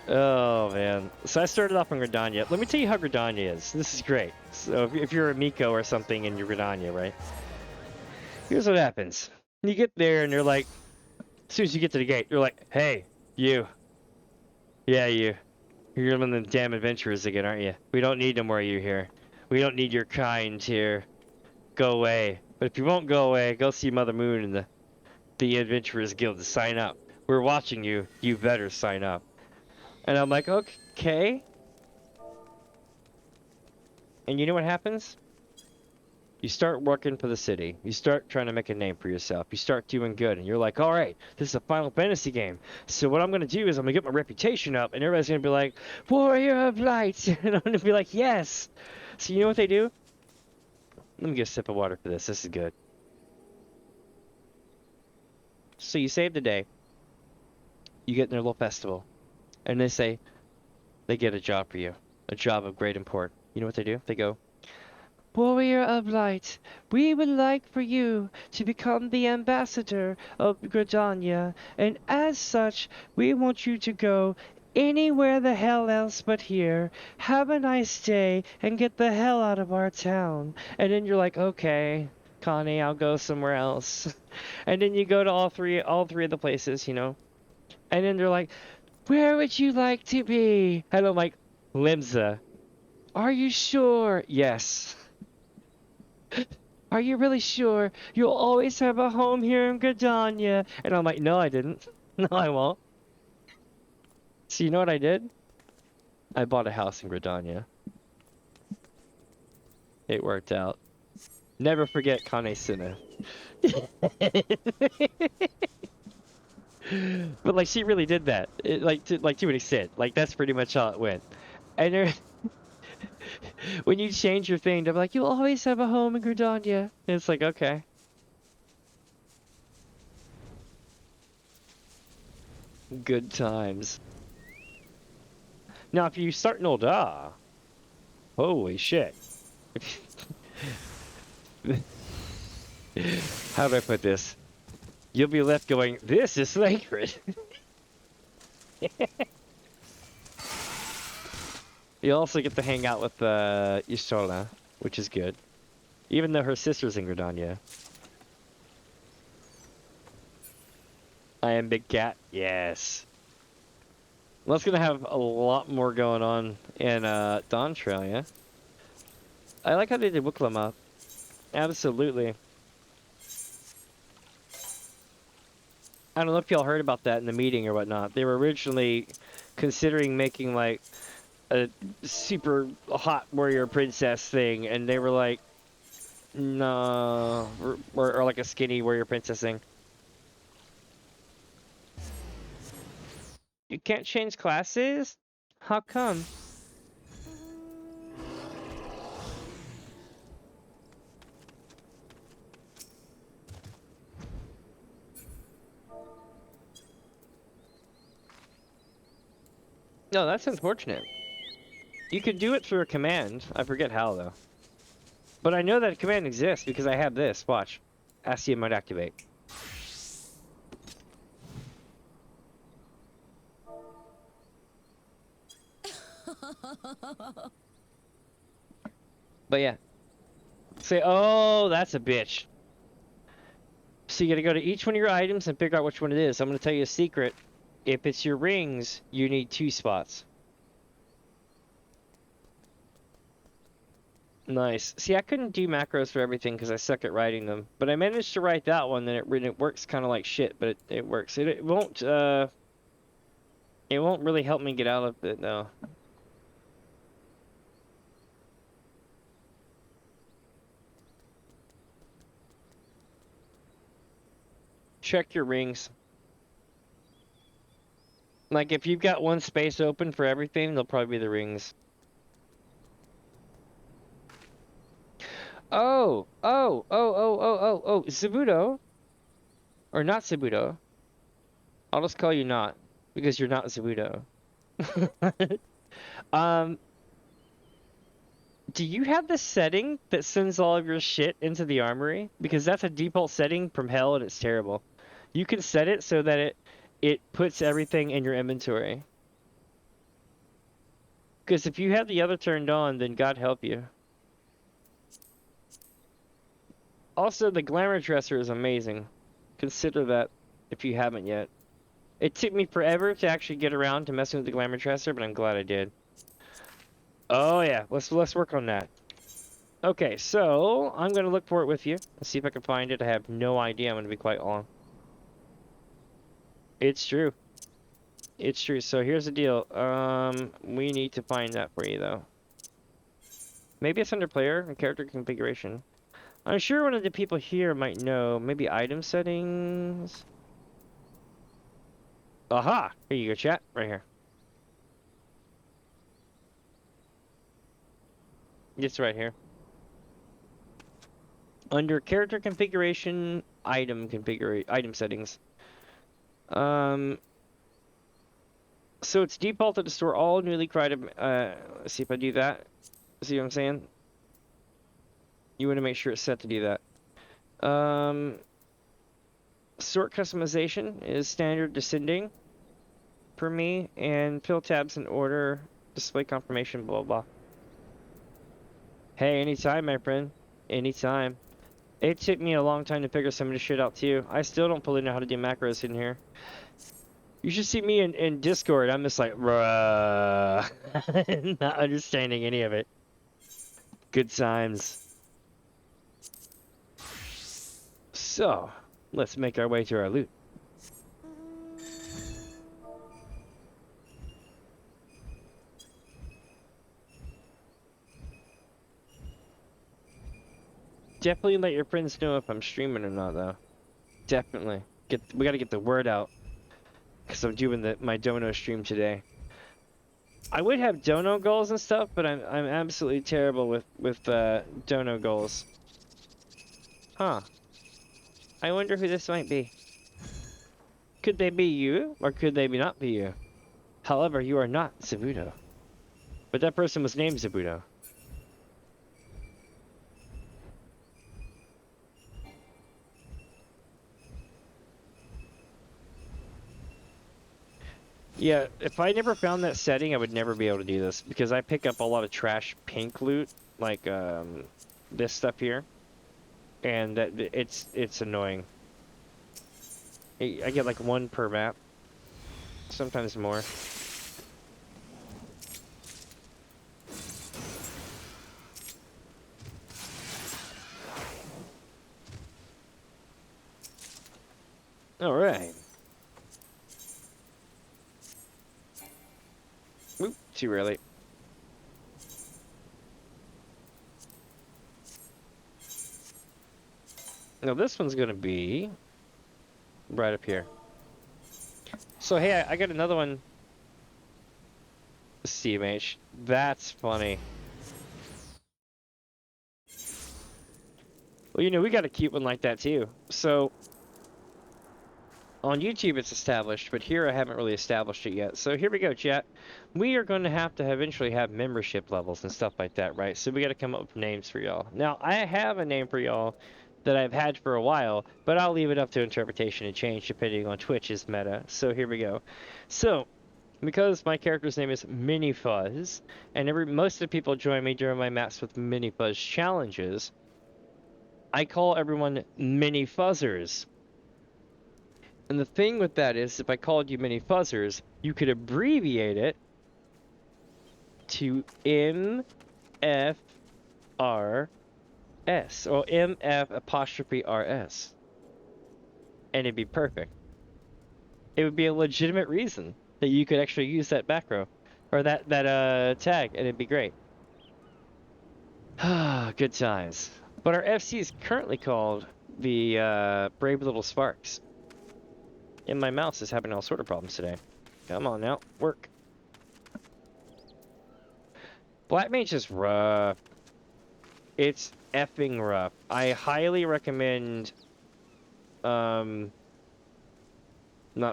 Oh, man. So I started off on Gridania. Let me tell you how Gridania is. This is great. So if you're a Miko or something and you're Gridania, right? Here's what happens. You get there and they're like, as soon as you get to the gate, you're like, hey, you. Yeah, you. You're one of the damn adventurers again, aren't you? We don't need no more of you here. We don't need your kind here. Go away. But if you won't go away, go see Mother Moon and the Adventurers Guild to sign up. We're watching you. You better sign up. And I'm like, okay. And you know what happens? You start working for the city. You start trying to make a name for yourself. You start doing good. And you're like, all right, this is a Final Fantasy game. So what I'm going to do is I'm going to get my reputation up. And everybody's going to be like, Warrior of Light. And I'm going to be like, yes. So you know what they do? Let me get a sip of water for this. This is good. So you save the day. You get in their little festival. And they say, they get a job for you. A job of great import. You know what they do? They go, Warrior of Light, we would like for you to become the ambassador of Gridania, and as such, we want you to go anywhere the hell else but here. Have a nice day, and get the hell out of our town. And then you're like, okay, Connie, I'll go somewhere else. And then you go to all three of the places, you know. And then they're like, where would you like to be? And I'm like, Limsa. Are you sure? Yes. Are you really sure? You'll always have a home here in Gridania. And I'm like, no, I didn't. No, I won't. So you know what I did? I bought a house in Gridania. It worked out. Never forget Kane Sina. But like, she really did that. Like to an extent. Like, that's pretty much how it went. And there, when you change your thing, they're like, you'll always have a home in Gridania. And it's like, okay. Good times. Now, if you start an old holy shit. How do I put this? You'll be left going, this is sacred. You also get to hang out with Isola, which is good. Even though her sister's in Gridania. I am Big Cat. Yes. Well, that's gonna have a lot more going on in Dawn Trail, yeah? I like how they did Wiklama. Absolutely. I don't know if y'all heard about that in the meeting or whatnot. They were originally considering making like a super hot warrior princess thing, and they were like, no, or like a skinny warrior princess thing. You can't change classes? How come? No, that's unfortunate. You could do it through a command. I forget how though. But I know that command exists because I have this. Watch. Astia might activate. But yeah. Say, oh, that's a bitch. So you gotta go to each one of your items and figure out which one it is. I'm gonna tell you a secret. If it's your rings, you need 2 spots. Nice. See, I couldn't do macros for everything because I suck at writing them. But I managed to write that one, and it works kind of like shit, but it works. It won't really help me get out of it though. Check your rings. Like if you've got one space open for everything, they'll probably be the rings. Oh, Zabuto. Or not Zabuto. I'll just call you not, because you're not Zabuto. Um, do you have the setting that sends all of your shit into the armory? Because that's a default setting from hell and it's terrible. You can set it so that it puts everything in your inventory. Because if you have the other turned on, then God help you. Also, the glamour dresser is amazing. Consider that if you haven't yet. It took me forever to actually get around to messing with the glamour dresser, but I'm glad I did. Oh yeah, let's work on that. Okay, so I'm gonna look for it with you. Let's see if I can find it. I have no idea. I'm gonna be quite long. It's true. It's true. So here's the deal. We need to find that for you though. Maybe it's under player and character configuration. I'm sure one of the people here might know. Maybe item settings. Aha! Here you go, chat. Right here. It's right here. Under character configuration, item settings. So it's defaulted to store all newly created. Let's see if I do that. See what I'm saying? You want to make sure it's set to do that. Sort customization is standard descending for me, and fill tabs in order, display confirmation, blah blah. Hey, anytime, my friend. Anytime. It took me a long time to figure some of this shit out too. I still don't fully know how to do macros in here. You should see me in Discord. I'm just like, bruh. Not understanding any of it. Good times. So, let's make our way to our loot. Definitely let your friends know if I'm streaming or not, though. Definitely. We gotta get the word out. Because I'm doing my dono stream today. I would have dono goals and stuff, but I'm absolutely terrible with dono goals. Huh. I wonder who this might be. Could they be you, or could they not be you? However, you are not Zabuto. But that person was named Zabuto. Yeah, if I never found that setting, I would never be able to do this because I pick up a lot of trash pink loot, like this stuff here, and that it's annoying. I get like one per map, sometimes more. All right. Oop, too early. Now this one's gonna be right up here. So hey, I got another one. CMH. That's funny. Well, you know, we got a cute one like that too. So on YouTube it's established, but here I haven't really established it yet. So here we go, chat. We are going to eventually have membership levels and stuff like that, right? So we got to come up with names for y'all. Now, I have a name for y'all that I've had for a while, but I'll leave it up to interpretation and change depending on Twitch's meta. So here we go. So because my character's name is Mini Fuzz, and most of the people join me during my maps with Mini Fuzz challenges, I call everyone Mini Fuzzers. And the thing with that is, if I called you Mini Fuzzers, you could abbreviate it to MFRS, or MF''RS. And it'd be perfect. It would be a legitimate reason that you could actually use that back row, or that tag, and it'd be great. Good times. But our FC is currently called the Brave Little Sparks. And my mouse is having all sort of problems today. Come on now, work. Black Mage is rough. It's effing rough. I highly recommend not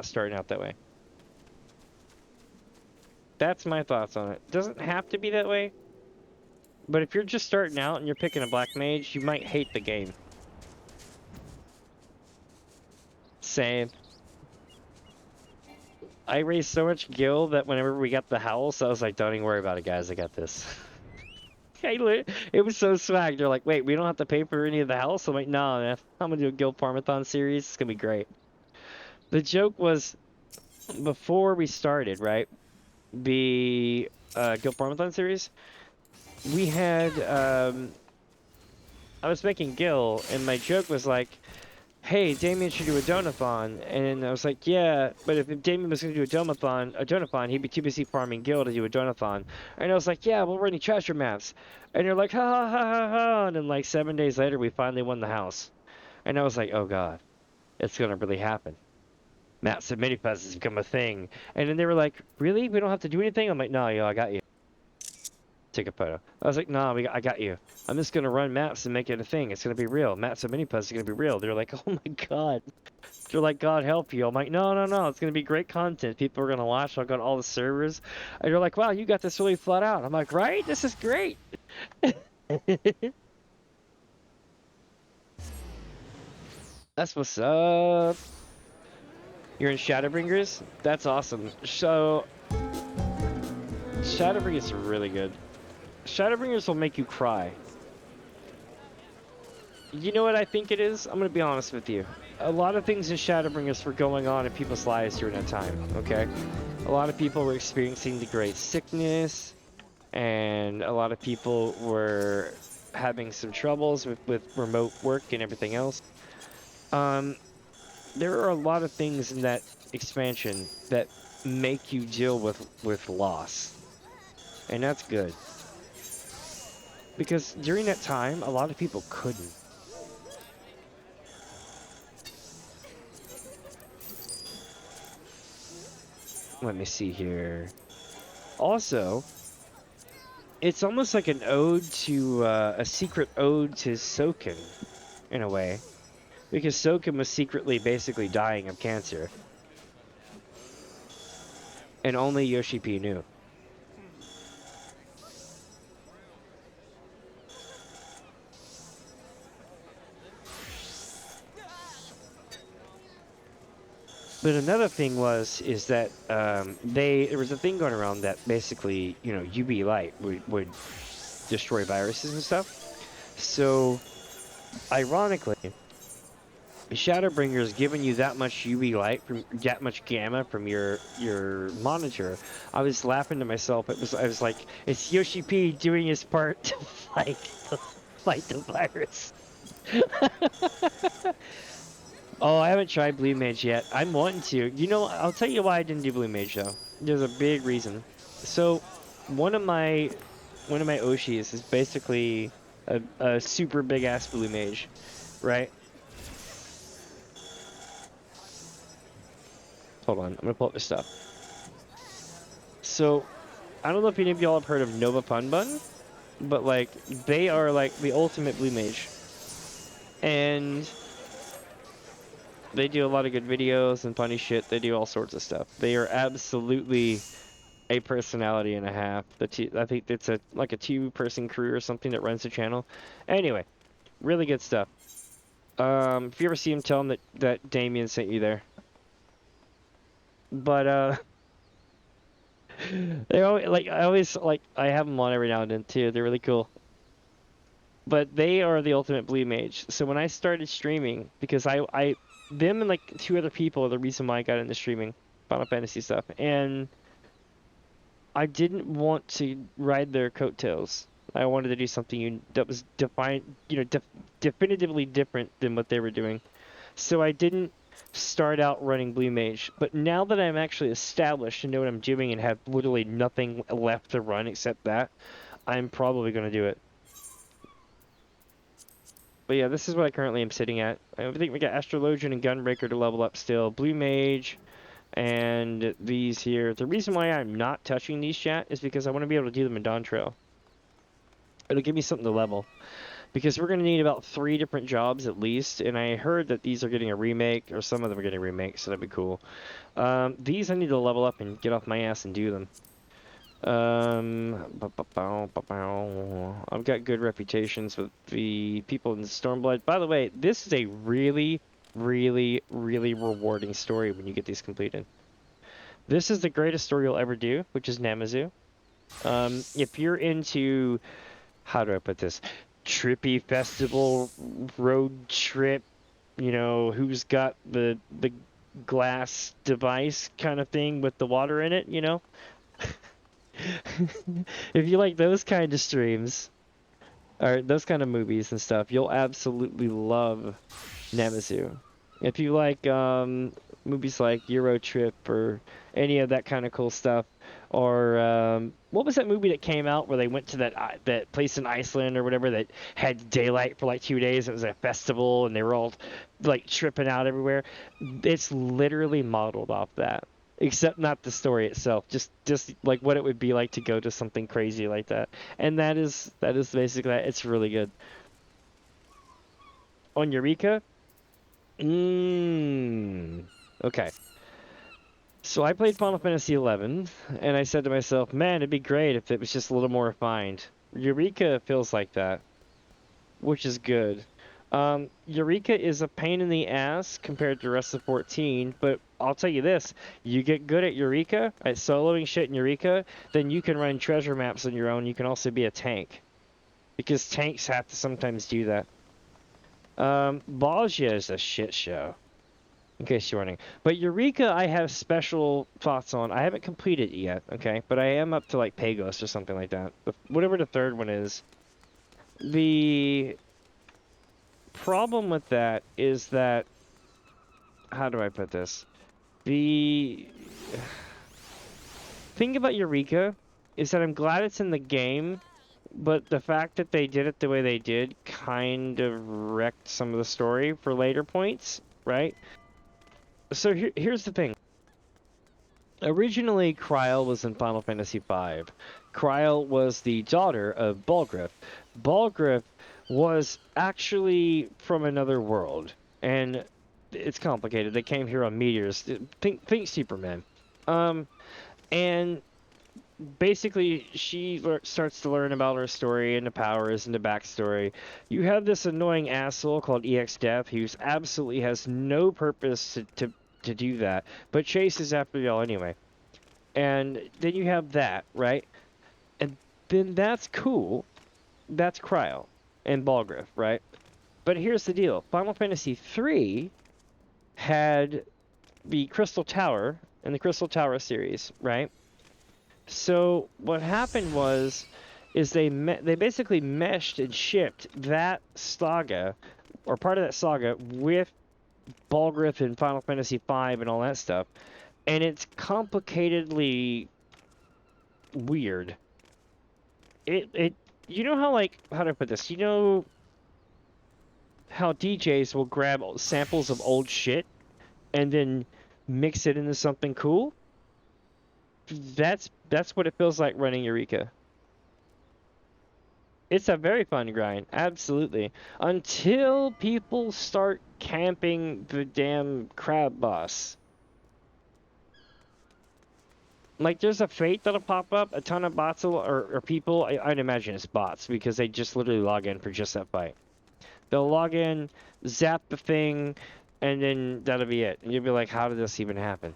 starting out that way. That's my thoughts on it. Doesn't have to be that way. But if you're just starting out and you're picking a Black Mage, you might hate the game. Same. I raised so much gil that whenever we got the house, I was like, don't even worry about it, guys. I got this. It was so swag. They're like, wait, we don't have to pay for any of the house? I'm like, no, man. I'm gonna do a Gil Farm-a-Thon series. It's gonna be great. The joke was, before we started, right? The Gil Farm-a-Thon series, we had, I was making Gil, and my joke was like, hey, Damien should do a donathon. And I was like, yeah, but if Damien was going to do a donathon, he'd be too busy farming Gil to do a donathon. And I was like, yeah, we'll run treasure maps. And you're like, ha ha ha ha ha. And then like 7 days later, we finally won the house. And I was like, oh god, it's going to really happen. Maps and Mini Fuzz has become a thing. And then they were like, really? We don't have to do anything? I'm like, no, yo, I got you. Take a photo. I was like, nah, I got you. I'm just gonna run maps and make it a thing. It's gonna be real. Maps and Mini Fuzz are gonna be real. They're like, oh my god. They're like, God help you. I'm like, no, no, no. It's gonna be great content. People are gonna watch. I'll go to all the servers. And they're like, wow, you got this really flat out. I'm like, right? This is great. That's what's up. You're in Shadowbringers? That's awesome. So, Shadowbringers are really good. Shadowbringers will make you cry. You know what I think it is? I'm gonna be honest with you. A lot of things in Shadowbringers were going on in people's lives during that time, okay? A lot of people were experiencing the great sickness, and a lot of people were having some troubles with remote work and everything else. There are a lot of things in that expansion that make you deal with loss. And that's good. Because during that time, a lot of people couldn't. Let me see here. Also, it's almost like an ode to, a secret ode to Soken, in a way. Because Soken was secretly basically dying of cancer. And only Yoshi P knew. But another thing is that there was a thing going around that basically, you know, UV light would destroy viruses and stuff. So, ironically, Shadowbringer's giving you that much UV light from that much gamma from your monitor. I was laughing to myself. I was like, it's Yoshi P doing his part to fight the virus. Oh, I haven't tried Blue Mage yet. I'm wanting to. You know, I'll tell you why I didn't do Blue Mage though. There's a big reason. So, one of my Oshis is basically a super big ass Blue Mage, right? Hold on, I'm gonna pull up this stuff. So, I don't know if any of y'all have heard of Nova Fun Bun, but like they are like the ultimate Blue Mage, and they do a lot of good videos and funny shit. They do all sorts of stuff. They are absolutely a personality and a half. I think it's like a 2-person crew or something that runs the channel. Anyway, really good stuff. If you ever see him, tell him that Damien sent you there. But they always I have them on every now and then too. They're really cool. But they are the ultimate Blue Mage. So when I started streaming, because them and like 2 other people are the reason why I got into streaming Final Fantasy stuff, and I didn't want to ride their coattails. I wanted to do something that was definitively different than what they were doing. So I didn't start out running Blue Mage. But now that I'm actually established and know what I'm doing and have literally nothing left to run except that, I'm probably going to do it. But yeah, this is what I currently am sitting at. I think we got Astrologian and Gunbreaker to level up still. Blue Mage and these here. The reason why I'm not touching these, chat, is because I want to be able to do them in Dawn Trail. It'll give me something to level. Because we're going to need about 3 different jobs at least, and I heard that these are getting a remake, or some of them are getting remakes, so that'd be cool. These I need to level up and get off my ass and do them. I've got good reputations with the people in Stormblood. By the way, this is a really, really, really rewarding story when you get these completed. This is the greatest story you'll ever do, which is Namazu. If you're into, how do I put this, trippy festival road trip, you know, who's got the glass device kind of thing with the water in it, you know? If you like those kind of streams, or those kind of movies and stuff, you'll absolutely love Namazu. If you like movies like Euro Trip or any of that kind of cool stuff, or what was that movie that came out where they went to that place in Iceland or whatever that had daylight for like 2 days? It was a festival and they were all like tripping out everywhere. It's literally modeled off that. Except not the story itself, just like what it would be like to go to something crazy like that. And that is basically that. It's really good. On Eureka? Okay. So I played Final Fantasy XI, and I said to myself, man, it'd be great if it was just a little more refined. Eureka feels like that, which is good. Eureka is a pain in the ass compared to the rest of 14, but I'll tell you this, you get good at Eureka, at soloing shit in Eureka, then you can run treasure maps on your own. You can also be a tank, because tanks have to sometimes do that. Bajia is a shit show, in case you're wondering. But Eureka I have special thoughts on. I haven't completed it yet, okay? But I am up to like Pagos or something like that. Whatever the 3rd one is. The problem with that is that, how do I put this? The thing about Eureka is that I'm glad it's in the game, but the fact that they did it the way they did kind of wrecked some of the story for later points, right? So here's the thing. Originally, Kryl was in Final Fantasy V. Kryl was the daughter of Balgruuf. Balgruuf was actually from another world, and it's complicated. They came here on meteors. Think Superman. And basically she starts to learn about her story and the powers and the backstory. You have this annoying asshole called EX Death who absolutely has no purpose to to do that. But Chase is after y'all anyway. And then you have that, right? And then that's cool. That's Cryo and Balgriff, right? But here's the deal. Final Fantasy III had the Crystal Tower and the Crystal Tower series, right? So what happened is they basically meshed and shipped that saga, or part of that saga, with Balgriff and Final Fantasy V and all that stuff, and it's complicatedly weird. It you know how, like, how do I put this? You know how DJs will grab samples of old shit and then mix it into something cool? That's what it feels like running Eureka. It's a very fun grind, absolutely. Until people start camping the damn crab boss. Like, there's a fate that'll pop up, a ton of bots or people, I'd imagine it's bots, because they just literally log in for just that fight. They'll log in, zap the thing, and then that'll be it. And you'll be like, how did this even happen?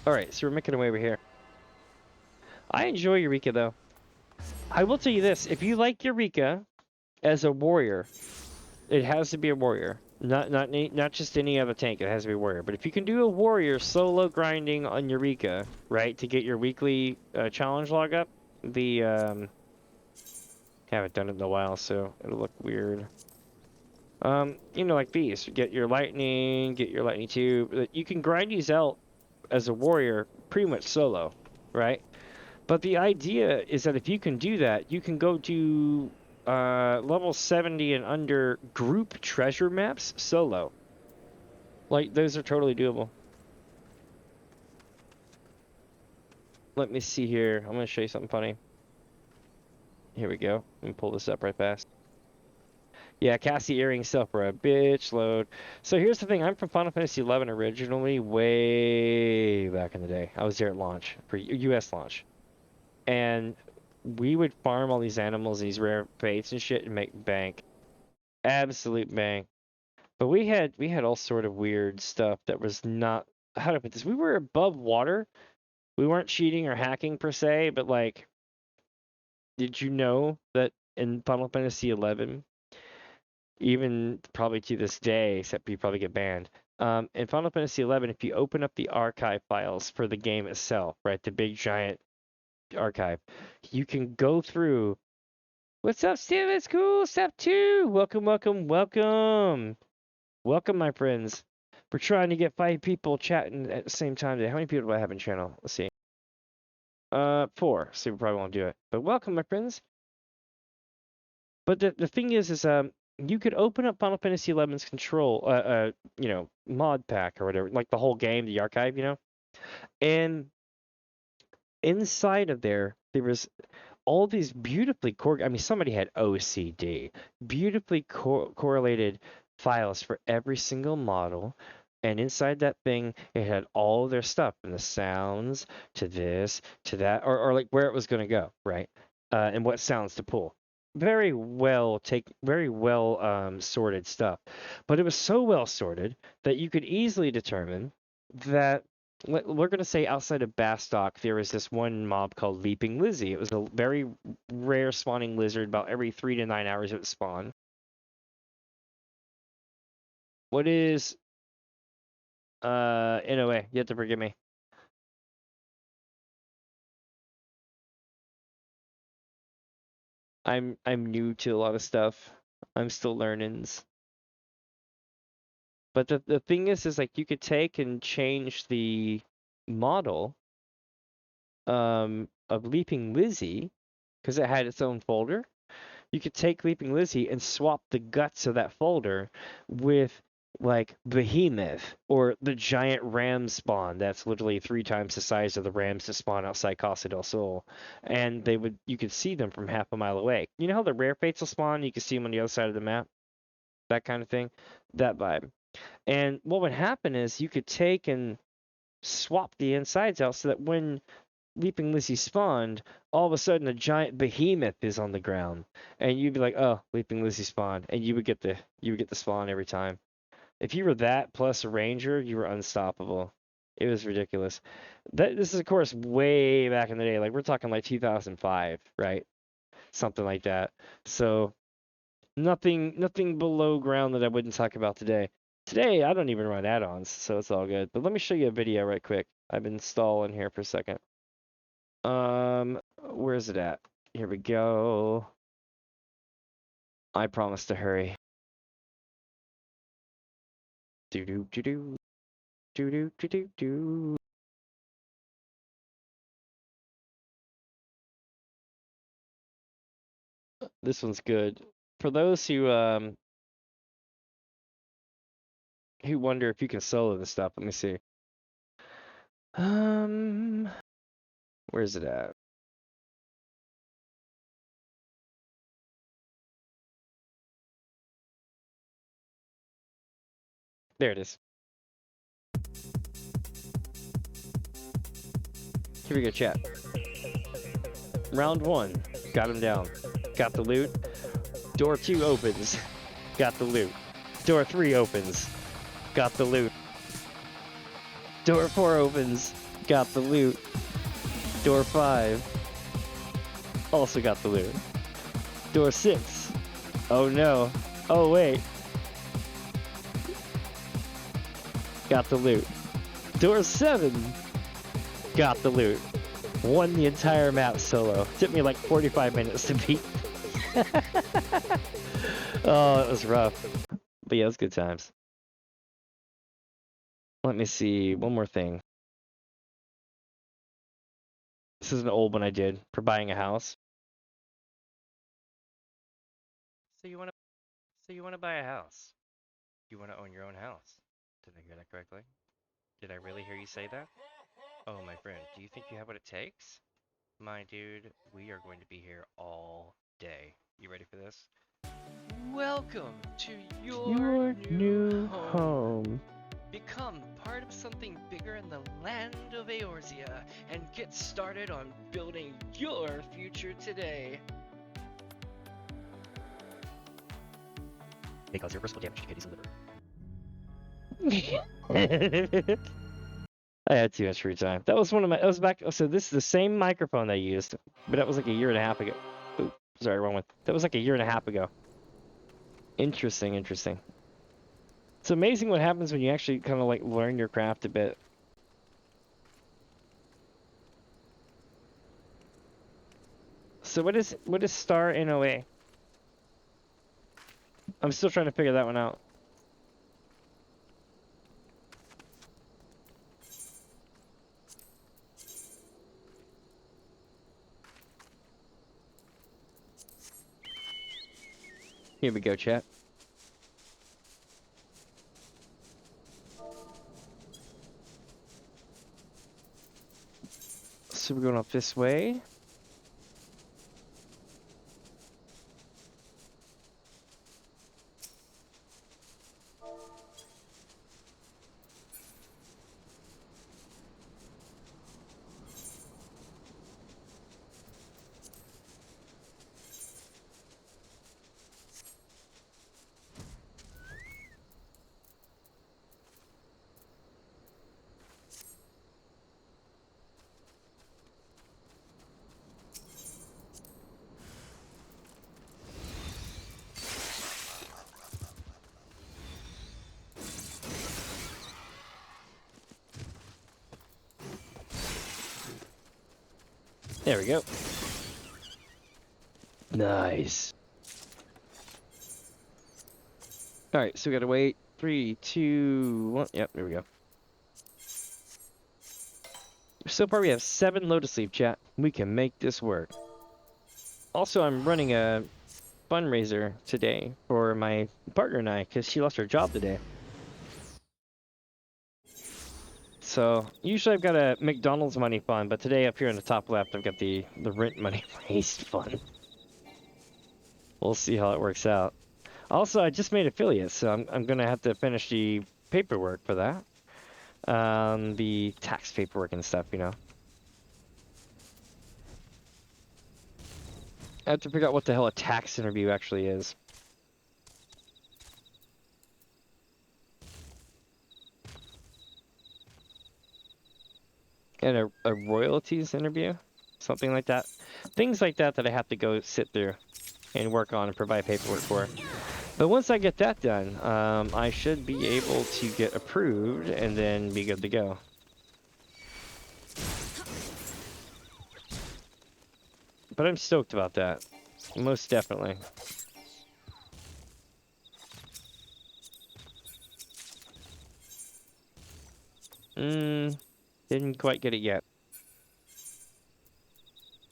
Alright, so we're making our way over here. I enjoy Eureka, though. I will tell you this, if you like Eureka as a warrior, it has to be a warrior. Not just any other tank, it has to be a warrior. But if you can do a warrior solo grinding on Eureka, right, to get your weekly challenge log up, haven't done it in a while, so it'll look weird. You know, like these, get your lightning 2. You can grind these out as a warrior pretty much solo, right? But the idea is that if you can do that, you can go to level 70 and under group treasure maps solo. Like, those are totally doable. Let me see here. I'm going to show you something funny. Here we go. Let me pull this up right fast. Yeah, Cassie earring stuff for a bitch load. So here's the thing. I'm from Final Fantasy XI originally, way back in the day. I was there at launch, for US launch. And we would farm all these animals, these rare fates and shit, and make bank. Absolute bank. But we had all sort of weird stuff that was not, how to put this? We were above water. We weren't cheating or hacking per se, but like, did you know that in Final Fantasy XI, even probably to this day, except you probably get banned. In Final Fantasy XI, if you open up the archive files for the game itself, right, the big giant archive, you can go through. What's up, Steve? It's cool. Step 2. Welcome, welcome, welcome. Welcome, my friends. We're trying to get 5 people chatting at the same time today. How many people do I have in channel? Let's see. 4. So we probably won't do it. But welcome, my friends. But the thing is you could open up Final Fantasy XI's control, you know, mod pack or whatever, like the whole game, the archive, you know, and inside of there was all these beautifully I mean, somebody had OCD, beautifully correlated files for every single model, and inside that thing, it had all their stuff, from the sounds to this to that, or like where it was going to go, right, and what sounds to pull. Very well sorted stuff, but it was so well sorted that you could easily determine that, we're going to say, outside of Bastock, there was this one mob called Leaping Lizzie. It was a very rare spawning lizard. About every 3 to 9 hours it would spawn. What is NOA? You have to forgive me. I'm new to a lot of stuff. I'm still learnings. But the thing is like, you could take and change the model of Leaping Lizzie, because it had its own folder. You could take Leaping Lizzie and swap the guts of that folder with, like, Behemoth or the giant ram spawn that's literally 3 times the size of the rams that spawn outside Casa del Sol, and you could see them from half a mile away. You know how the rare fates will spawn? You can see them on the other side of the map, that kind of thing, that vibe. And what would happen is you could take and swap the insides out so that when Leaping Lizzie spawned, all of a sudden a giant behemoth is on the ground, and you'd be like, "Oh, Leaping Lizzie spawned," and you would get the spawn every time. If you were that plus a ranger, you were unstoppable. It was ridiculous. This is of course way back in the day. Like we're talking like 2005, right? Something like that. So nothing below ground that I wouldn't talk about today. Today I don't even run add-ons, so it's all good. But let me show you a video right quick. I've been stalling here for a second. Where's it at? Here we go. I promise to hurry. Do do do do do do do do do. This one's good. For those who wonder if you can solo this stuff, let me see. Where's it at? There it is. Here we go, chat. Round 1, got him down. Got the loot. Door 2 opens. Got the loot. Door 3 opens. Got the loot. Door 4 opens. Got the loot. Door 5. Also got the loot. Door 6. Oh no. Oh wait. Got the loot. Door 7. Got the loot. Won the entire map solo. Took me like 45 minutes to beat. Oh, it was rough. But yeah, it was good times. Let me see. One more thing. This is an old one I did for buying a house. So you want to buy a house? You want to own your own house? Did I hear that correctly? Did I really hear you say that? Oh, my friend, do you think you have what it takes? My dude, we are going to be here all day. You ready for this? Welcome to your new home. Become part of something bigger in the land of Eorzea and get started on building your future today. Because irreversible damage to kidneys and liver. I had too much free time. That was one of my. That was back. So this is the same microphone I used, but that was like a year and a half ago. Oop, sorry, wrong one. That was like a year and a half ago. Interesting, interesting. It's amazing what happens when you actually kind of like learn your craft a bit. So what is star NOA? I'm still trying to figure that one out. Here we go, chat. So we're going up this way. There we go. Nice. Alright, so we gotta wait. 3, 2, 1. Yep, there we go. So far we have 7 Lotus Leaf, chat. We can make this work. Also, I'm running a fundraiser today for my partner and I, because she lost her job today. So, usually I've got a McDonald's money fund, but today up here in the top left, I've got the rent money raised fund. We'll see how it works out. Also, I just made affiliates, so I'm going to have to finish the paperwork for that. The tax paperwork and stuff, you know. I have to figure out what the hell a tax interview actually is. And a royalties interview? Something like that. Things like that that I have to go sit through and work on and provide paperwork for. But once I get that done, I should be able to get approved and then be good to go. But I'm stoked about that. Most definitely. Didn't quite get it yet.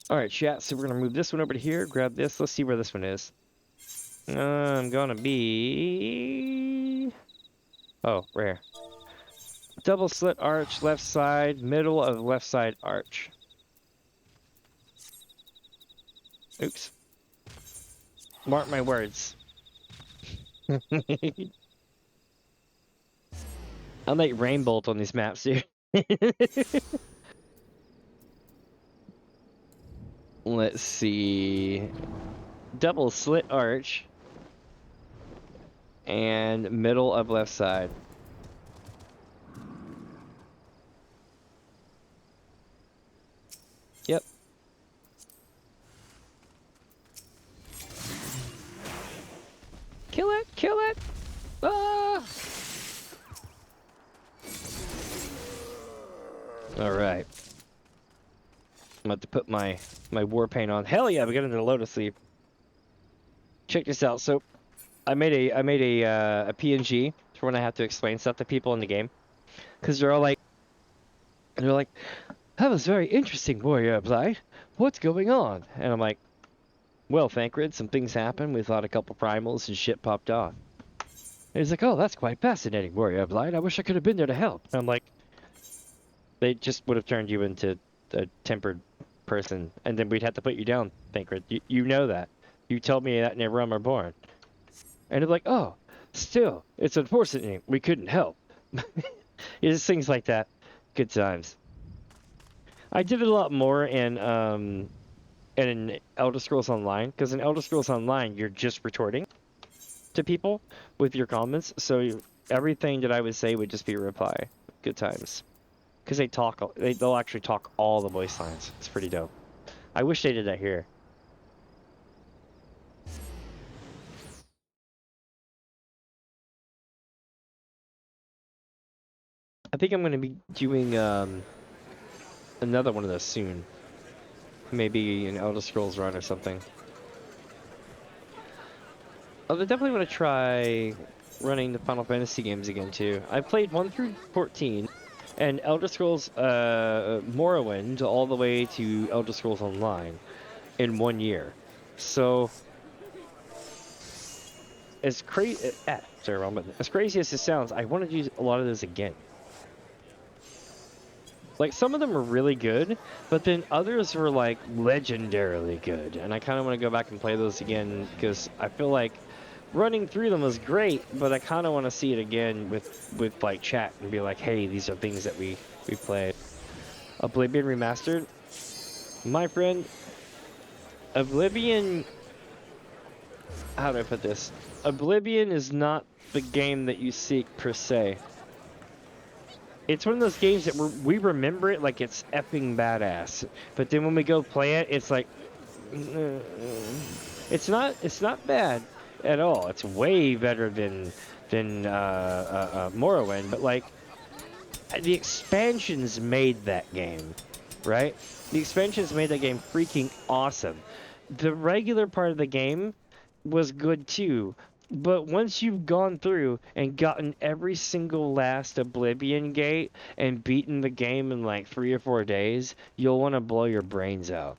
Alright, chat, so we're gonna move this one over to here, grab this, let's see where this one is. I'm gonna be... Oh, rare. Double slit arch, left side, middle of left side arch. Oops. Mark my words. I like rain bolt on these maps, dude. Let's see. Double slit arch. And middle of left side. Yep. Kill it! Kill it! Ah! Alright. I'm about to put my war paint on. Hell yeah, we got into the Lotus Leaf. Check this out. So I made a PNG for when I have to explain stuff to people in the game. Cause they're like that was very interesting, Warrior of Light. What's going on? And I'm like, well, Thancred, some things happened. We thought a couple primals and shit popped off. And he's like, oh, that's quite fascinating, Warrior of Light. I wish I could have been there to help. And I'm like, they just would have turned you into a tempered person, and then we'd have to put you down, Thancred. You know that. You told me that in Realm Reborn. And they're like, oh, still, it's unfortunate we couldn't help. It's things like that. Good times. I did it a lot more in Elder Scrolls Online, because in Elder Scrolls Online, you're just retorting to people with your comments, so everything that I would say would just be a reply. Good times. Because they'll actually talk all the voice lines. It's pretty dope. I wish they did that here. I think I'm going to be doing another one of those soon. Maybe an Elder Scrolls run or something. I definitely want to try running the Final Fantasy games again too. I played 1 through 14, and Elder Scrolls Morrowind all the way to Elder Scrolls Online in 1 year. So as crazy, sorry, wrong button. As crazy as it sounds, I want to use a lot of those again. Like, some of them are really good, but then others were like legendarily good, and I kind of want to go back and play those again because I feel like running through them was great, but I kind of want to see it again with like chat and be like, hey, these are things that we played. Oblivion Remastered, my friend. Oblivion, how do I put this? Oblivion is not the game that you seek per se. It's one of those games that we remember it like it's effing badass, but then when we go play it, it's like it's not bad at all. It's way better than Morrowind, but like the expansions made that game, right? The expansions made that game freaking awesome. The regular part of the game was good too, but once you've gone through and gotten every single last Oblivion gate and beaten the game in like 3 or 4 days, you'll want to blow your brains out.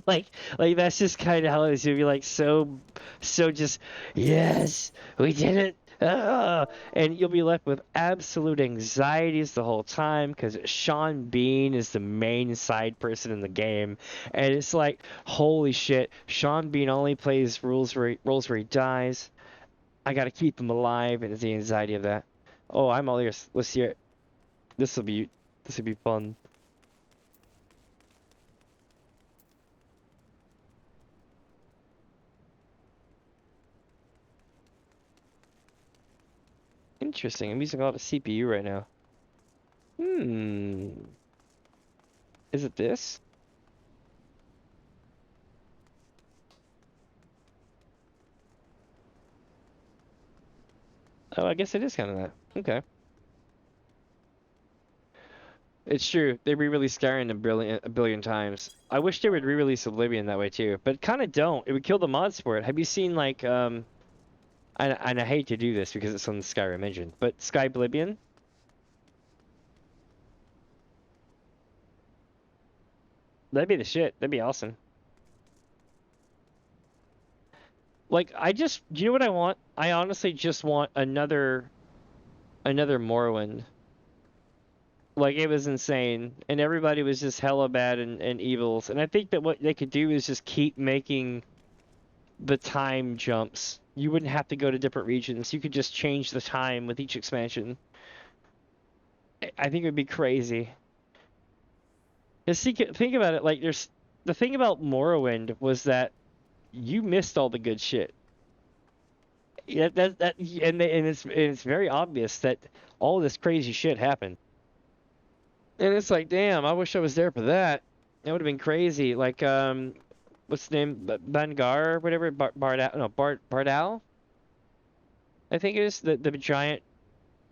like that's just kind of how it is. You'll be like so just, yes, we did it. And you'll be left with absolute anxieties the whole time because Sean Bean is the main side person in the game, and it's like, holy shit, Sean Bean only plays roles where he dies. I gotta keep him alive, and it's the anxiety of that. Oh, I'm all ears. Let's hear it. This will be fun. Interesting. I'm using a lot of CPU right now. Hmm. Is it this? Oh, I guess it is kind of that. Okay. It's true. They re-released Skyrim a billion times. I wish they would re-release Oblivion that way too, but kind of don't. It would kill the mods for it. Have you seen like and I hate to do this because it's on the Skyrim engine, but Sky Oblivion? That'd be the shit. That'd be awesome. Like you know what I want? I honestly just want another Morrowind. Like it was insane, and everybody was just hella bad and evils. And I think that what they could do is just keep making the time jumps. You wouldn't have to go to different regions. You could just change the time with each expansion. I think it would be crazy. Just think about it. Like there's the thing about Morrowind was that you missed all the good shit. Yeah, and it's very obvious that all this crazy shit happened. And it's like, damn, I wish I was there for that. That would have been crazy. Like, what's the name? Bangar, whatever. Bardal, no, Bardal. I think it is the giant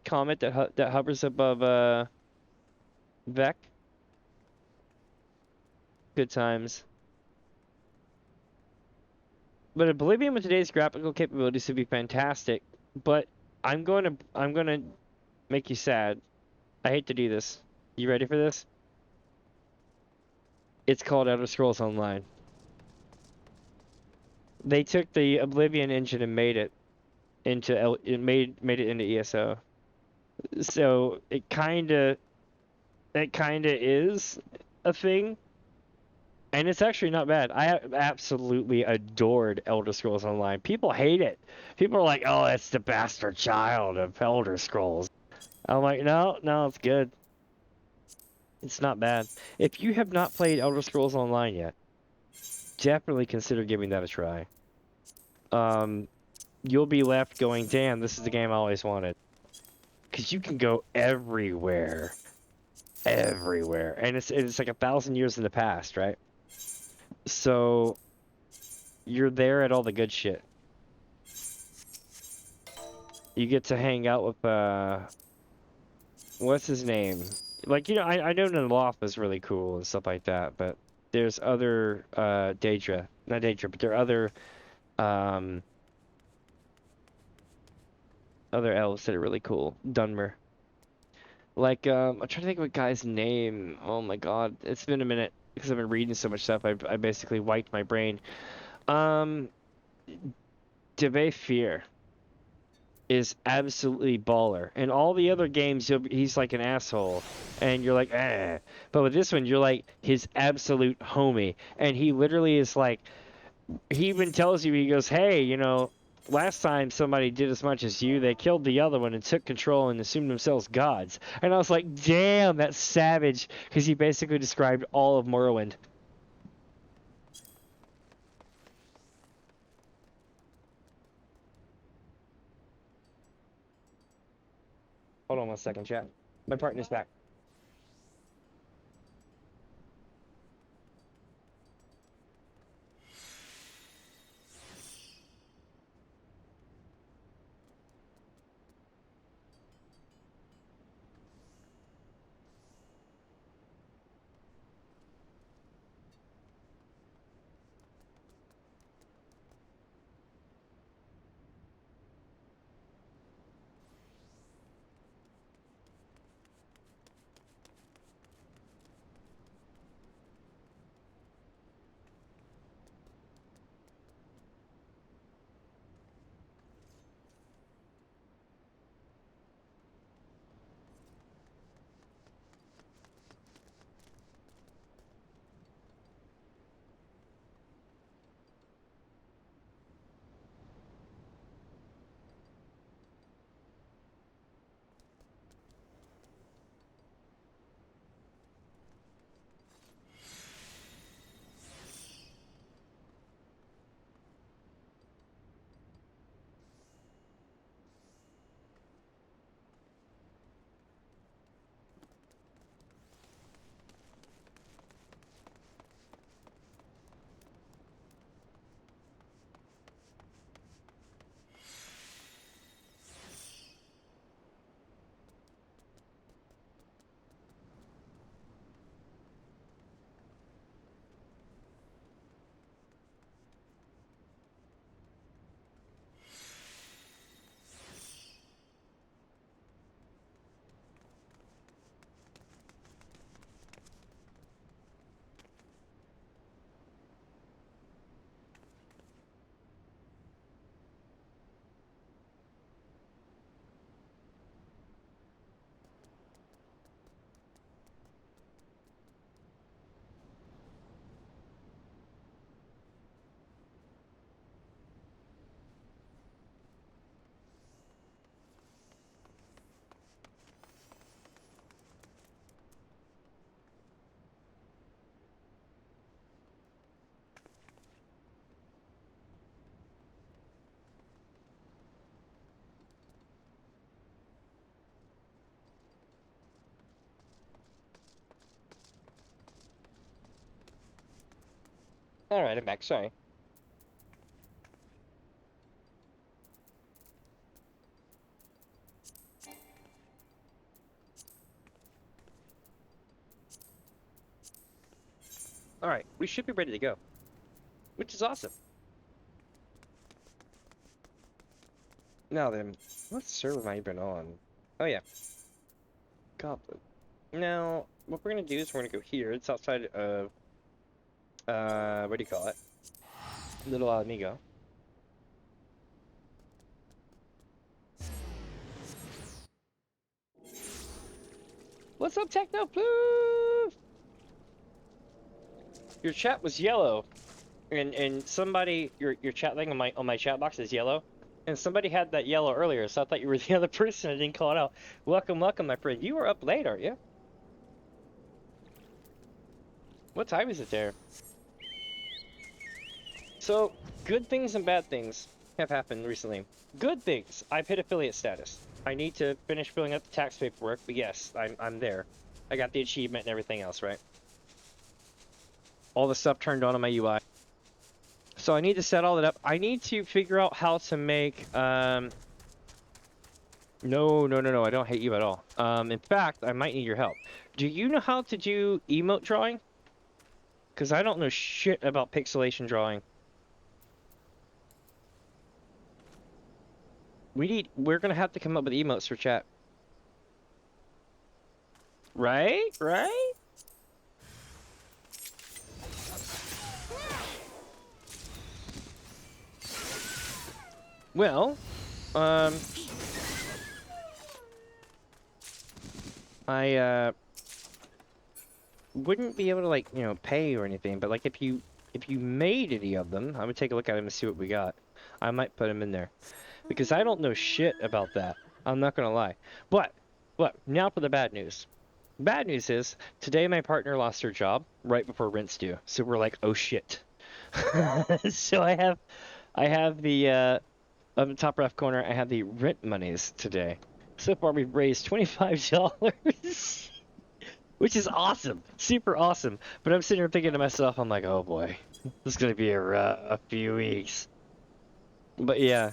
comet that hovers above Vec. Good times. But Oblivion with today's graphical capabilities would be fantastic. But I'm gonna make you sad. I hate to do this. You ready for this? It's called Elder Scrolls Online. They took the Oblivion engine and made it into ESO. So it kinda is a thing, and it's actually not bad. I absolutely adored Elder Scrolls Online. People hate it. People are like, "Oh, it's the bastard child of Elder Scrolls." I'm like, no, no, it's good. It's not bad. If you have not played Elder Scrolls Online yet, definitely consider giving that a try. Um, you'll be left going, "Damn, this is the game I always wanted." Because you can go everywhere, everywhere, and it's like 1,000 years in the past, right? So you're there at all the good shit. You get to hang out with what's his name? Like I know Naloth is really cool and stuff like that, but there's other Daedra, not Daedra, but there are um other elves that are really cool. Dunmer. Like I'm trying to think of a guy's name. Oh my God, it's been a minute because I've been reading so much stuff. I basically wiped my brain. Um, Deve Fear is absolutely baller. In all the other games, he's like an asshole, and you're like, eh. But with this one, you're like his absolute homie, and he literally is like, he even tells you, he goes, hey, last time somebody did as much as you, they killed the other one and took control and assumed themselves gods. And I was like, damn, that's savage, because he basically described all of Morrowind. Hold on one second, chat. My partner's back. Alright, I'm back. Sorry. Alright, we should be ready to go. Which is awesome. Now then, what server am I even on? Oh yeah. Goblin. Now, what we're gonna do is we're gonna go here. It's outside of, what do you call it? Little Amigo. What's up, Techno Ploof? Your chat was yellow, and somebody your chat thing on my chat box is yellow, and somebody had that yellow earlier, so I thought you were the other person. I didn't call it out. Welcome, welcome, my friend. You are up late, aren't you? What time is it there? So, good things and bad things have happened recently. Good things, I've hit affiliate status. I need to finish filling out the tax paperwork, but yes, I'm there. I got the achievement and everything else, right? All the stuff turned on my UI. So I need to set all that up. I need to figure out how to make, no, I don't hate you at all. In fact, I might need your help. Do you know how to do emote drawing? Because I don't know shit about pixelation drawing. We're gonna have to come up with emotes for chat. Right? Right? Well, I wouldn't be able to, like, you know, pay or anything, but like if you made any of them, I would take a look at them and see what we got. I might put them in there. Because I don't know shit about that. I'm not gonna lie. But now for the bad news. Bad news is today my partner lost her job right before rent's due. So we're like, oh shit. So I have the on the top left corner, I have the rent monies today. So far we've raised $25. Which is awesome. Super awesome. But I'm sitting here thinking to myself, I'm like, oh boy. This is gonna be a few weeks. But yeah,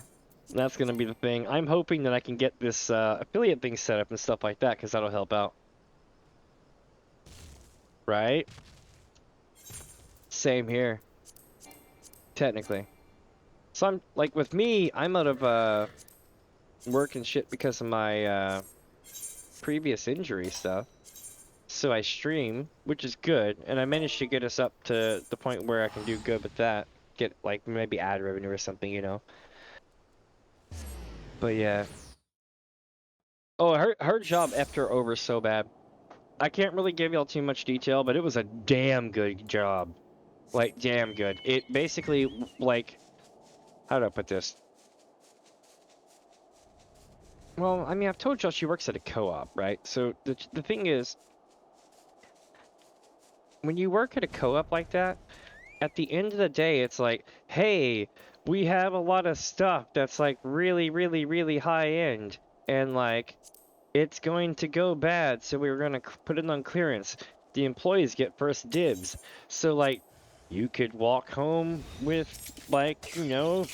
that's gonna be the thing. I'm hoping that I can get this affiliate thing set up and stuff like that, because that'll help out. Right? Same here. Technically. So I'm, like, with me, I'm out of work and shit because of my previous injury stuff. So I stream, which is good, and I managed to get us up to the point where I can do good with that. Get, like, maybe ad revenue or something, you know? But yeah. Oh, her job effed her over so bad. I can't really give y'all too much detail, but it was a damn good job. Like, damn good. It basically, like, how do I put this? Well, I mean, I've told y'all she works at a co-op, right? So the thing is, when you work at a co-op like that, at the end of the day, it's like, hey, we have a lot of stuff that's like really, really, really high end, and like, it's going to go bad, so we were gonna put it on clearance. The employees get first dibs. So like, you could walk home with, like, you know,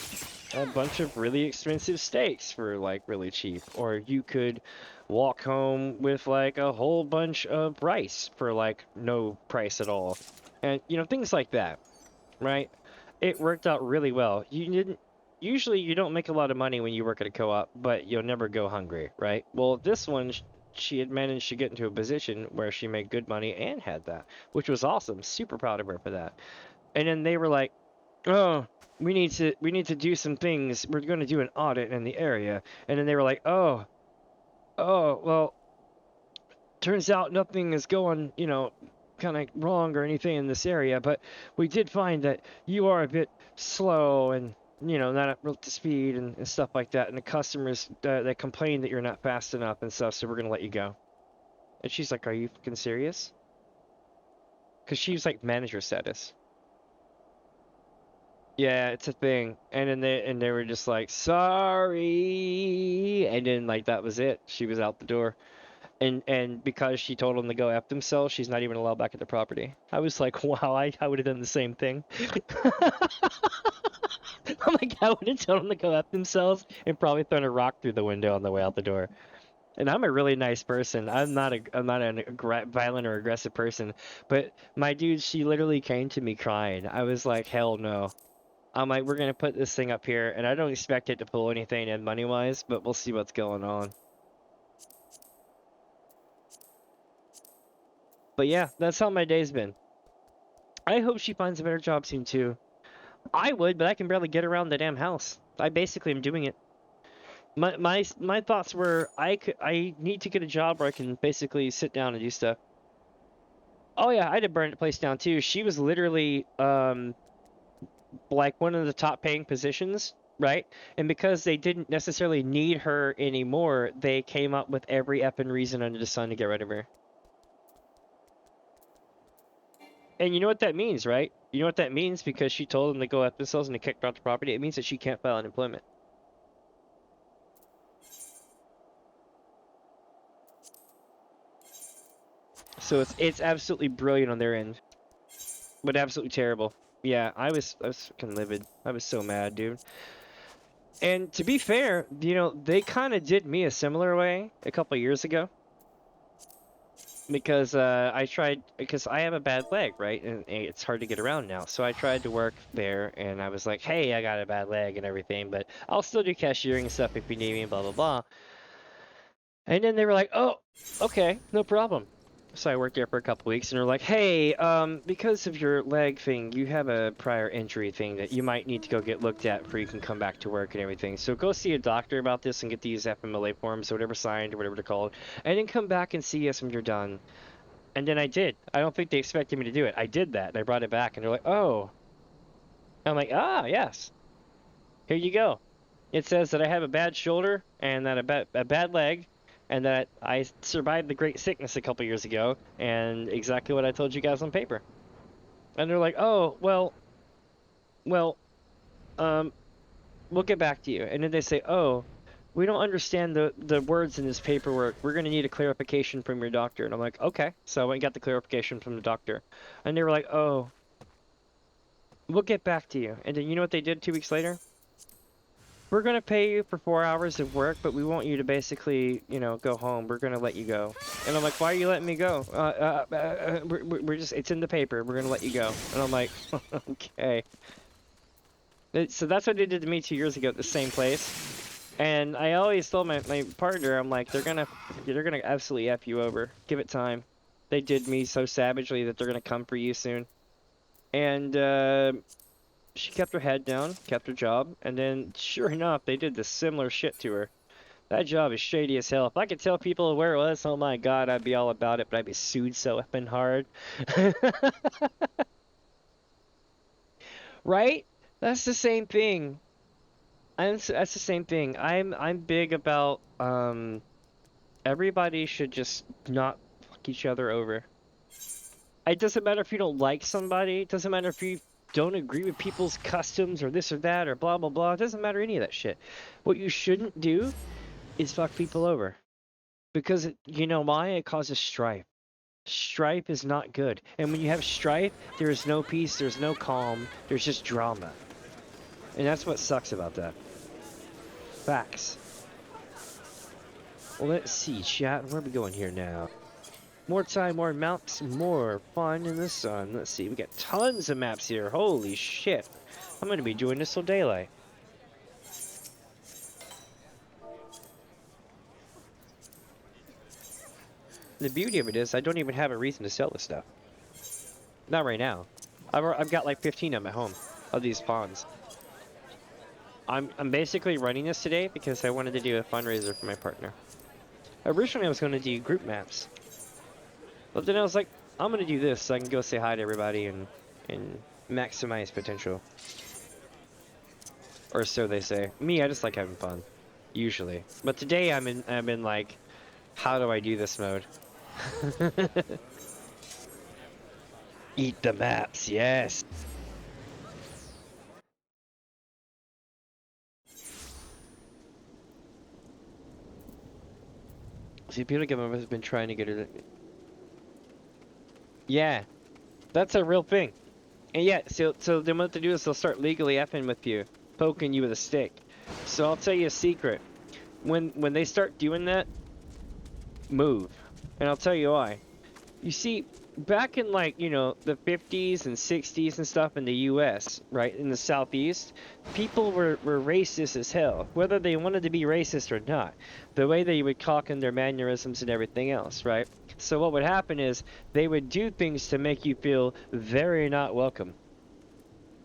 a bunch of really expensive steaks for like really cheap, or you could walk home with like a whole bunch of rice for like no price at all, and you know, things like that, right? It worked out really well. Usually you don't make a lot of money when you work at a co-op, but you'll never go hungry, right? Well, this one, she had managed to get into a position where she made good money and had that, which was awesome. Super proud of her for that. And then they were like, oh, we need to do some things. We're going to do an audit in the area. And then they were like, well, turns out nothing is going, you know, kind of wrong or anything in this area, but we did find that you are a bit slow and, you know, not up to speed and stuff like that. And the customers, they complain that you're not fast enough and stuff, so we're going to let you go. And she's like, are you fucking serious? Because she's like manager status. Yeah, it's a thing. And then they were just like, sorry. And then like that was it. She was out the door. And because she told them to go F themselves, she's not even allowed back at the property. I was like, wow, I would have done the same thing. I'm like, I would have told them to go F themselves and probably thrown a rock through the window on the way out the door. And I'm a really nice person. I'm not an violent or aggressive person. But my dude, she literally came to me crying. I was like, hell no. I'm like, we're gonna put this thing up here, and I don't expect it to pull anything in money-wise, but we'll see what's going on. But yeah, that's how my day's been. I hope she finds a better job soon too. I would, but I can barely get around the damn house. I basically am doing it. My thoughts were I need to get a job where I can basically sit down and do stuff. Oh yeah, I had to burn the place down too. She was literally like one of the top paying positions, right? And because they didn't necessarily need her anymore, they came up with every effing reason under the sun to get rid of her. And you know what that means, right? You know what that means because she told them to go F themselves and they kicked her off the property. It means that she can't file unemployment. So it's absolutely brilliant on their end, but absolutely terrible. Yeah, I was fucking livid. I was so mad, dude. And to be fair, you know, they kind of did me a similar way a couple years ago. Because I tried, because I have a bad leg, right? And it's hard to get around now. So I tried to work there, and I was like, hey, I got a bad leg and everything, but I'll still do cashiering and stuff if you need me, blah, blah, blah. And then they were like, oh, okay, no problem. So I worked there for a couple weeks, and they're like, hey, because of your leg thing, you have a prior injury thing that you might need to go get looked at before you can come back to work and everything. So go see a doctor about this and get these FMLA forms or whatever signed or whatever they're called, and then come back and see us when you're done. And then I did. I don't think they expected me to do it. I did that, and I brought it back, and they're like, oh. I'm like, ah, yes. Here you go. It says that I have a bad shoulder and that a bad leg, and that I survived the Great Sickness a couple years ago, and exactly what I told you guys on paper. And they're like, oh, well, um, we'll get back to you. And then they say, oh, we don't understand the words in this paperwork. We're going to need a clarification from your doctor. And I'm like, okay. So I went and got the clarification from the doctor. And they were like, oh, we'll get back to you. And then you know what they did 2 weeks later? We're going to pay you for 4 hours of work, but we want you to basically, you know, go home. We're going to let you go. And I'm like, why are you letting me go? We're just, it's in the paper. We're going to let you go. And I'm like, okay. So that's what they did to me 2 years ago at the same place. And I always told my partner, I'm like, they're gonna absolutely F you over. Give it time. They did me so savagely that they're gonna come for you soon. And she kept her head down, kept her job, and then sure enough, they did the similar shit to her. That job is shady as hell. If I could tell people where it was, oh my god, I'd be all about it, but I'd be sued so effing hard. Right? That's the same thing. That's the same thing. I'm big about everybody should just not fuck each other over. It doesn't matter if you don't like somebody. It doesn't matter if you don't agree with people's customs or this or that or blah blah blah. It doesn't matter any of that shit. What you shouldn't do is fuck people over. Because you know why? It causes strife. Strife is not good. And when you have strife, there is no peace, there's no calm, there's just drama. And that's what sucks about that. Facts. Well, let's see, chat. Where are we going here now? More time, more maps, more fun in the sun. Let's see, we got tons of maps here. Holy shit. I'm going to be doing this till daylight. The beauty of it is I don't even have a reason to sell this stuff. Not right now. I've got like 15 at my home of these pawns. I'm basically running this today because I wanted to do a fundraiser for my partner. Originally I was going to do group maps. But then I was like, I'm going to do this so I can go say hi to everybody and maximize potential. Or so they say. Me, I just like having fun. Usually. But today I'm in like, how do I do this mode? Eat the maps, yes. See, people have been trying to get it. Yeah, that's a real thing. And yeah, so then what they do is they'll start legally effing with you, poking you with a stick. So I'll tell you a secret. When they start doing that, move. And I'll tell you why. You see, back in like, you know, the 50s and 60s and stuff in the US, right, in the Southeast, people were racist as hell, whether they wanted to be racist or not. The way they would talk in their mannerisms and everything else, right? So what would happen is they would do things to make you feel very not welcome.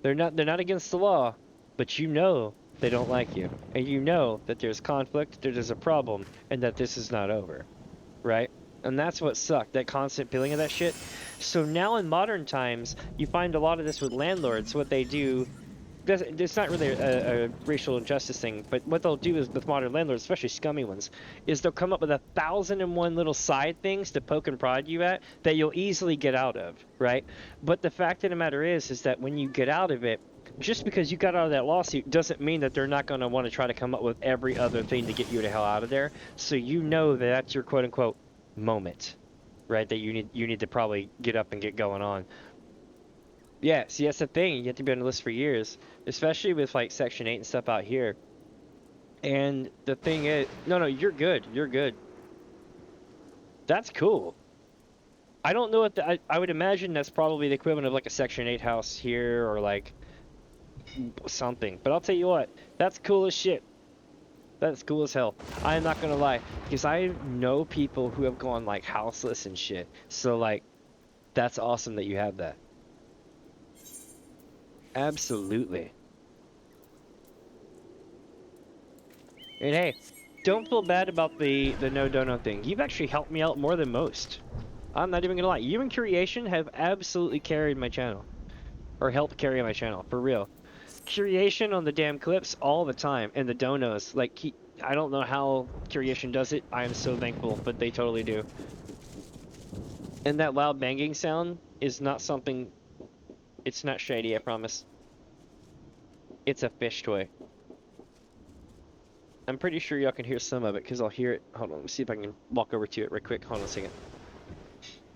They're not against the law, but you know they don't like you. And you know that there's conflict, there's a problem, and that this is not over, right? And that's what sucked, that constant feeling of that shit. So now in modern times, you find a lot of this with landlords. What they do, it's not really a racial injustice thing, but what they'll do is with modern landlords, especially scummy ones, is they'll come up with 1,001 little side things to poke and prod you at that you'll easily get out of, right? But the fact of the matter is that when you get out of it, just because you got out of that lawsuit doesn't mean that they're not going to want to try to come up with every other thing to get you the hell out of there. So you know that that's your quote-unquote moment, right? That you need to probably get up and get going on. Yeah, see, that's the thing. You have to be on the list for years, especially with like Section 8 and stuff out here. And the thing is, no, you're good. You're good. That's cool. I don't know what I would imagine that's probably the equivalent of like a Section 8 house here or like something. But I'll tell you what, that's cool as shit. That's cool as hell. I am not gonna lie, because I know people who have gone like houseless and shit. So like, that's awesome that you have that. Absolutely. And hey, don't feel bad about the no dono thing. You've actually helped me out more than most. I'm not even gonna lie. You and Creation have absolutely carried my channel. Or helped carry my channel, for real. Creation on the damn clips all the time, and the donos. Like, I don't know how Creation does it. I am so thankful, but they totally do. And that loud banging sound is not something... It's not shady, I promise. It's a fish toy. I'm pretty sure y'all can hear some of it, because I'll hear it. Hold on, let me see if I can walk over to it right quick. Hold on a second.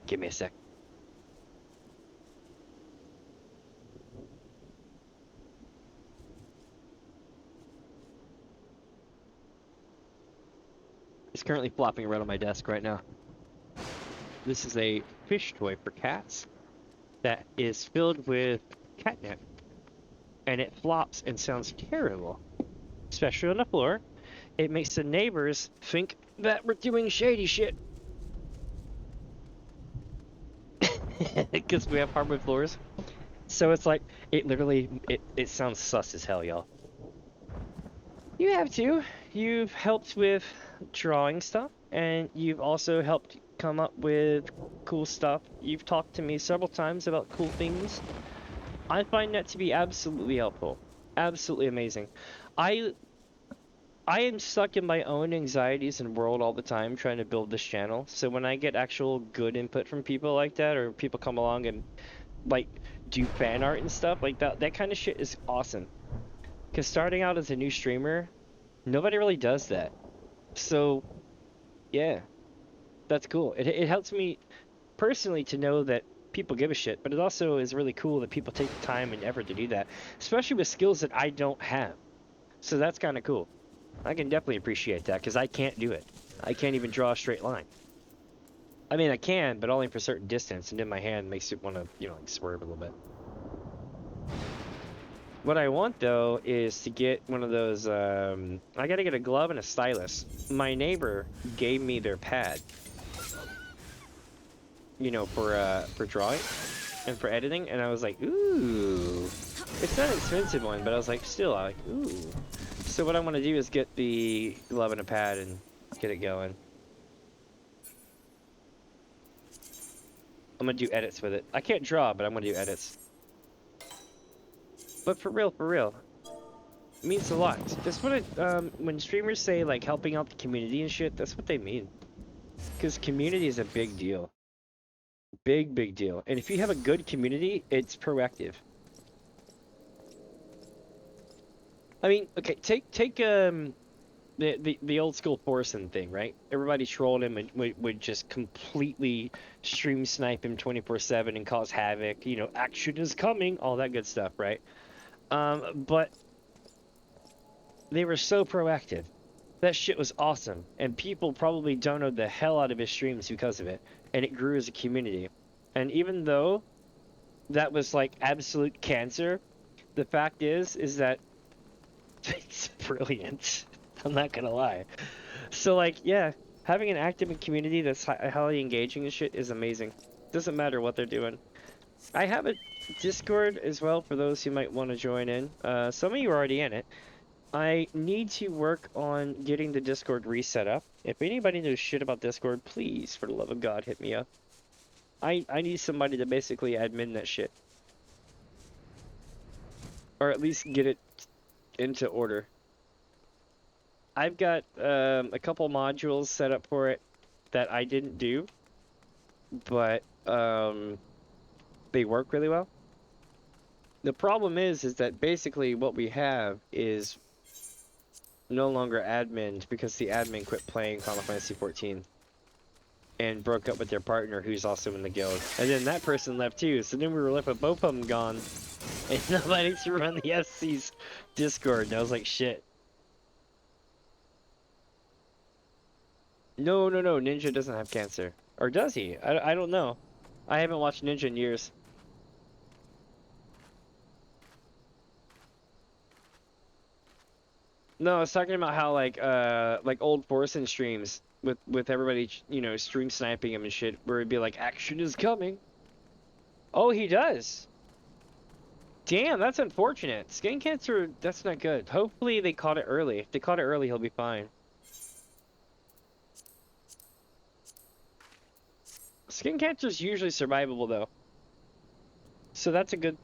Give me a sec. It's currently flopping around on my desk right now. This is a fish toy for cats that is filled with catnip. And it flops and sounds terrible. Especially on the floor. It makes the neighbors think that we're doing shady shit. Because we have hardwood floors. So it's like, it literally, it sounds sus as hell, y'all. You have to. You've helped with drawing stuff, and you've also helped come up with cool stuff. You've talked to me several times about cool things. I find that to be absolutely helpful. Absolutely amazing. I am stuck in my own anxieties and world all the time trying to build this channel. So when I get actual good input from people like that, or people come along and like do fan art and stuff like that kind of shit is awesome. Because starting out as a new streamer, nobody really does that. So, yeah, that's cool. It helps me personally to know that people give a shit, but it also is really cool that people take the time and effort to do that, especially with skills that I don't have. So that's kind of cool. I can definitely appreciate that, because I can't do it. I can't even draw a straight line. I mean, I can, but only for a certain distance, and then my hand makes it want to, you know, like swerve a little bit. What I want, though, is to get one of those, I gotta get a glove and a stylus. My neighbor gave me their pad. You know, for drawing and for editing, and I was like, ooh. It's not an expensive one, but I was like, still, I like, ooh. So what I want to do is get the glove and a pad and get it going. I'm gonna do edits with it. I can't draw, but I'm gonna do edits. But for real, it means a lot. That's what when streamers say like helping out the community and shit, that's what they mean. Because community is a big deal. Big deal. And if you have a good community, it's proactive. I mean, okay, take the old school Forsen thing, right? Everybody trolled him and would just completely stream snipe him 24/7 and cause havoc. You know, action is coming, all that good stuff, right? But they were so proactive. That shit was awesome, and people probably downloaded the hell out of his streams because of it, and it grew as a community. And even though that was like absolute cancer, the fact is that it's brilliant. I'm not gonna lie. So like, yeah, having an active community that's highly engaging and shit is amazing. Doesn't matter what they're doing. I have a Discord as well for those who might want to join in. Some of you are already in it. I need to work on getting the Discord reset up. If anybody knows shit about Discord, please, for the love of God, hit me up. I need somebody to basically admin that shit. Or at least get it into order. I've got a couple modules set up for it that I didn't do, but they work really well. The problem is that basically what we have is no longer admin because the admin quit playing Final Fantasy XIV and broke up with their partner who's also in the guild. And then that person left too, so then we were left with both of them gone and nobody to run the FC's Discord, and I was like, shit. No, Ninja doesn't have cancer. Or does he? I don't know. I haven't watched Ninja in years. No, I was talking about how like old Forsen streams with everybody, you know, stream sniping him and shit, where it'd be like, action is coming. Oh, he does. Damn, that's unfortunate. Skin cancer, that's not good. Hopefully they caught it early. If they caught it early, he'll be fine. Skin cancer is usually survivable though. So that's a good,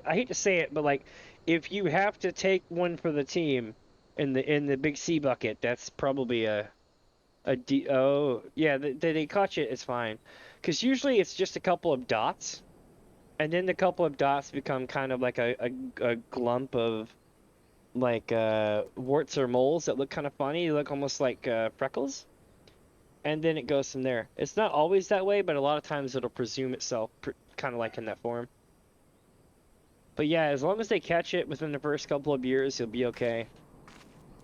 I hate to say it, but like, if you have to take one for the team in the big C bucket, that's probably oh yeah, they caught you, it's fine, because usually it's just a couple of dots, and then the couple of dots become kind of like a glump of like warts or moles that look kind of funny. They look almost like freckles, and then it goes from there. It's not always that way, but a lot of times it'll presume itself kind of like in that form. But yeah, as long as they catch it within the first couple of years, you'll be okay.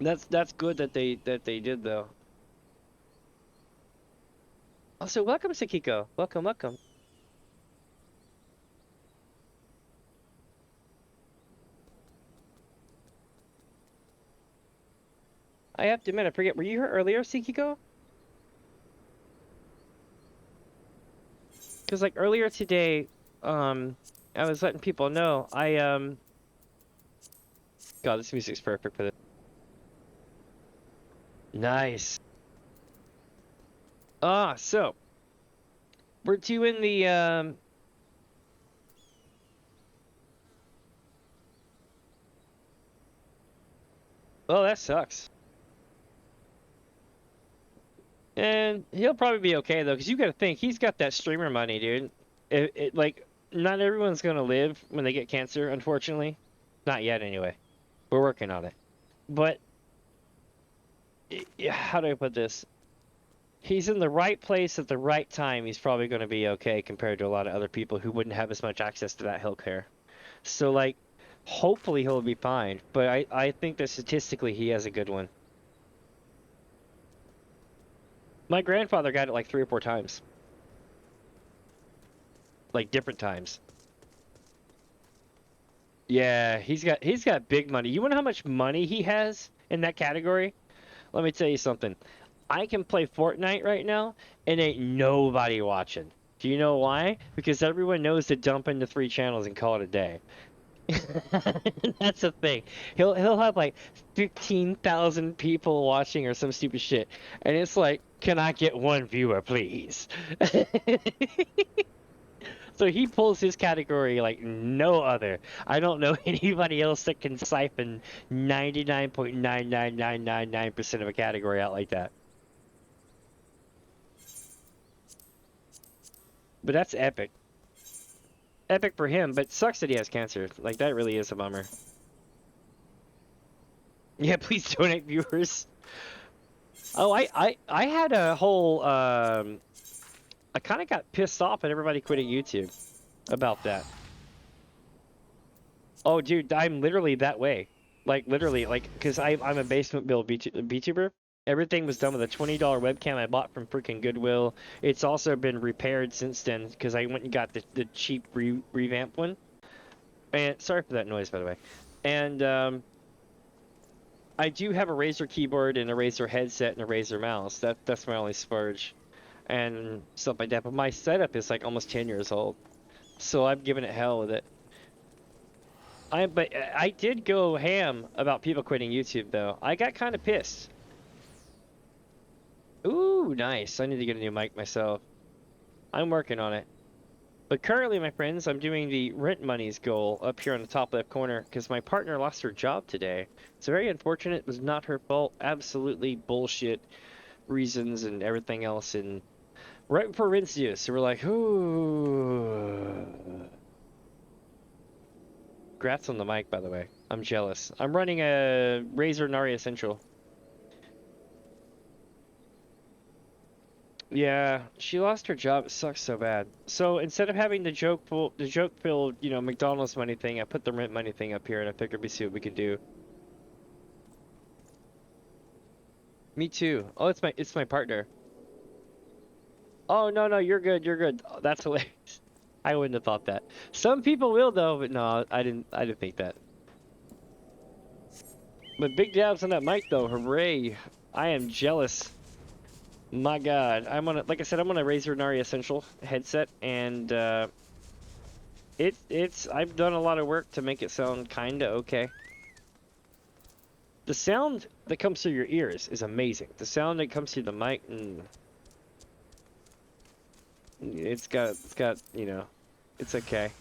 That's good that they did though. Also, welcome Sakiko. Welcome. I have to admit, I forget. Were you here earlier, Sakiko? Because like earlier today, I was letting people know God, this music's perfect for this. Nice. So we're doing the oh, that sucks. And he'll probably be okay though, because you got to think he's got that streamer money, dude. Like not everyone's gonna live when they get cancer, unfortunately. Not yet, anyway. We're working on it. But how do I put this? He's in the right place at the right time. He's probably going to be okay compared to a lot of other people who wouldn't have as much access to that healthcare. So, like, hopefully he'll be fine. But I think that statistically he has a good one. My grandfather got it like 3 or 4 times. Like, different times. Yeah, he's got big money. You know how much money he has in that category? Let me tell you something. I can play Fortnite right now, and ain't nobody watching. Do you know why? Because everyone knows to dump into 3 channels and call it a day. That's the thing. He'll have like 15,000 people watching or some stupid shit, and it's like, can I get 1 viewer, please? So he pulls his category like no other. I don't know anybody else that can siphon 99.99999% of a category out like that. But that's epic. Epic for him, but sucks that he has cancer. Like, that really is a bummer. Yeah, please donate viewers. Oh, I had a whole I kind of got pissed off at everybody quitting YouTube about that. Oh, dude, I'm literally that way. Like literally, like because I'm a basement build VTuber. Everything was done with a $20 webcam I bought from freaking Goodwill. It's also been repaired since then because I went and got the cheap revamp one. And sorry for that noise, by the way. And I do have a Razer keyboard and a Razer headset and a Razer mouse. That's my only splurge and stuff like that. But my setup is like almost 10 years old, so I'm giving it hell with it. But I did go ham about people quitting YouTube though. I got kind of pissed. Ooh, nice. I need to get a new mic myself. I'm working on it. But currently, my friends, I'm doing the rent monies goal up here on the top left corner because my partner lost her job today. It's very unfortunate. It was not her fault. Absolutely bullshit reasons and everything else. And right before rent's due, so we're like, ooh. Congrats on the mic, by the way. I'm jealous. I'm running a Razer Nari Essential. Yeah, she lost her job. It sucks so bad. So instead of having the joke-filled, you know, McDonald's money thing, I put the rent money thing up here, and I figured we see what we can do. Me too. Oh, it's my partner. Oh no, no, you're good. You're good. Oh, that's hilarious. I wouldn't have thought that. Some people will though, but no, I didn't think that. But big dabs on that mic though. Hooray! I am jealous. My God, like I said, I'm on a Razer Nari Essential headset, and I've done a lot of work to make it sound kinda okay. The sound that comes through your ears is amazing. The sound that comes through the mic, it's got, you know, it's okay.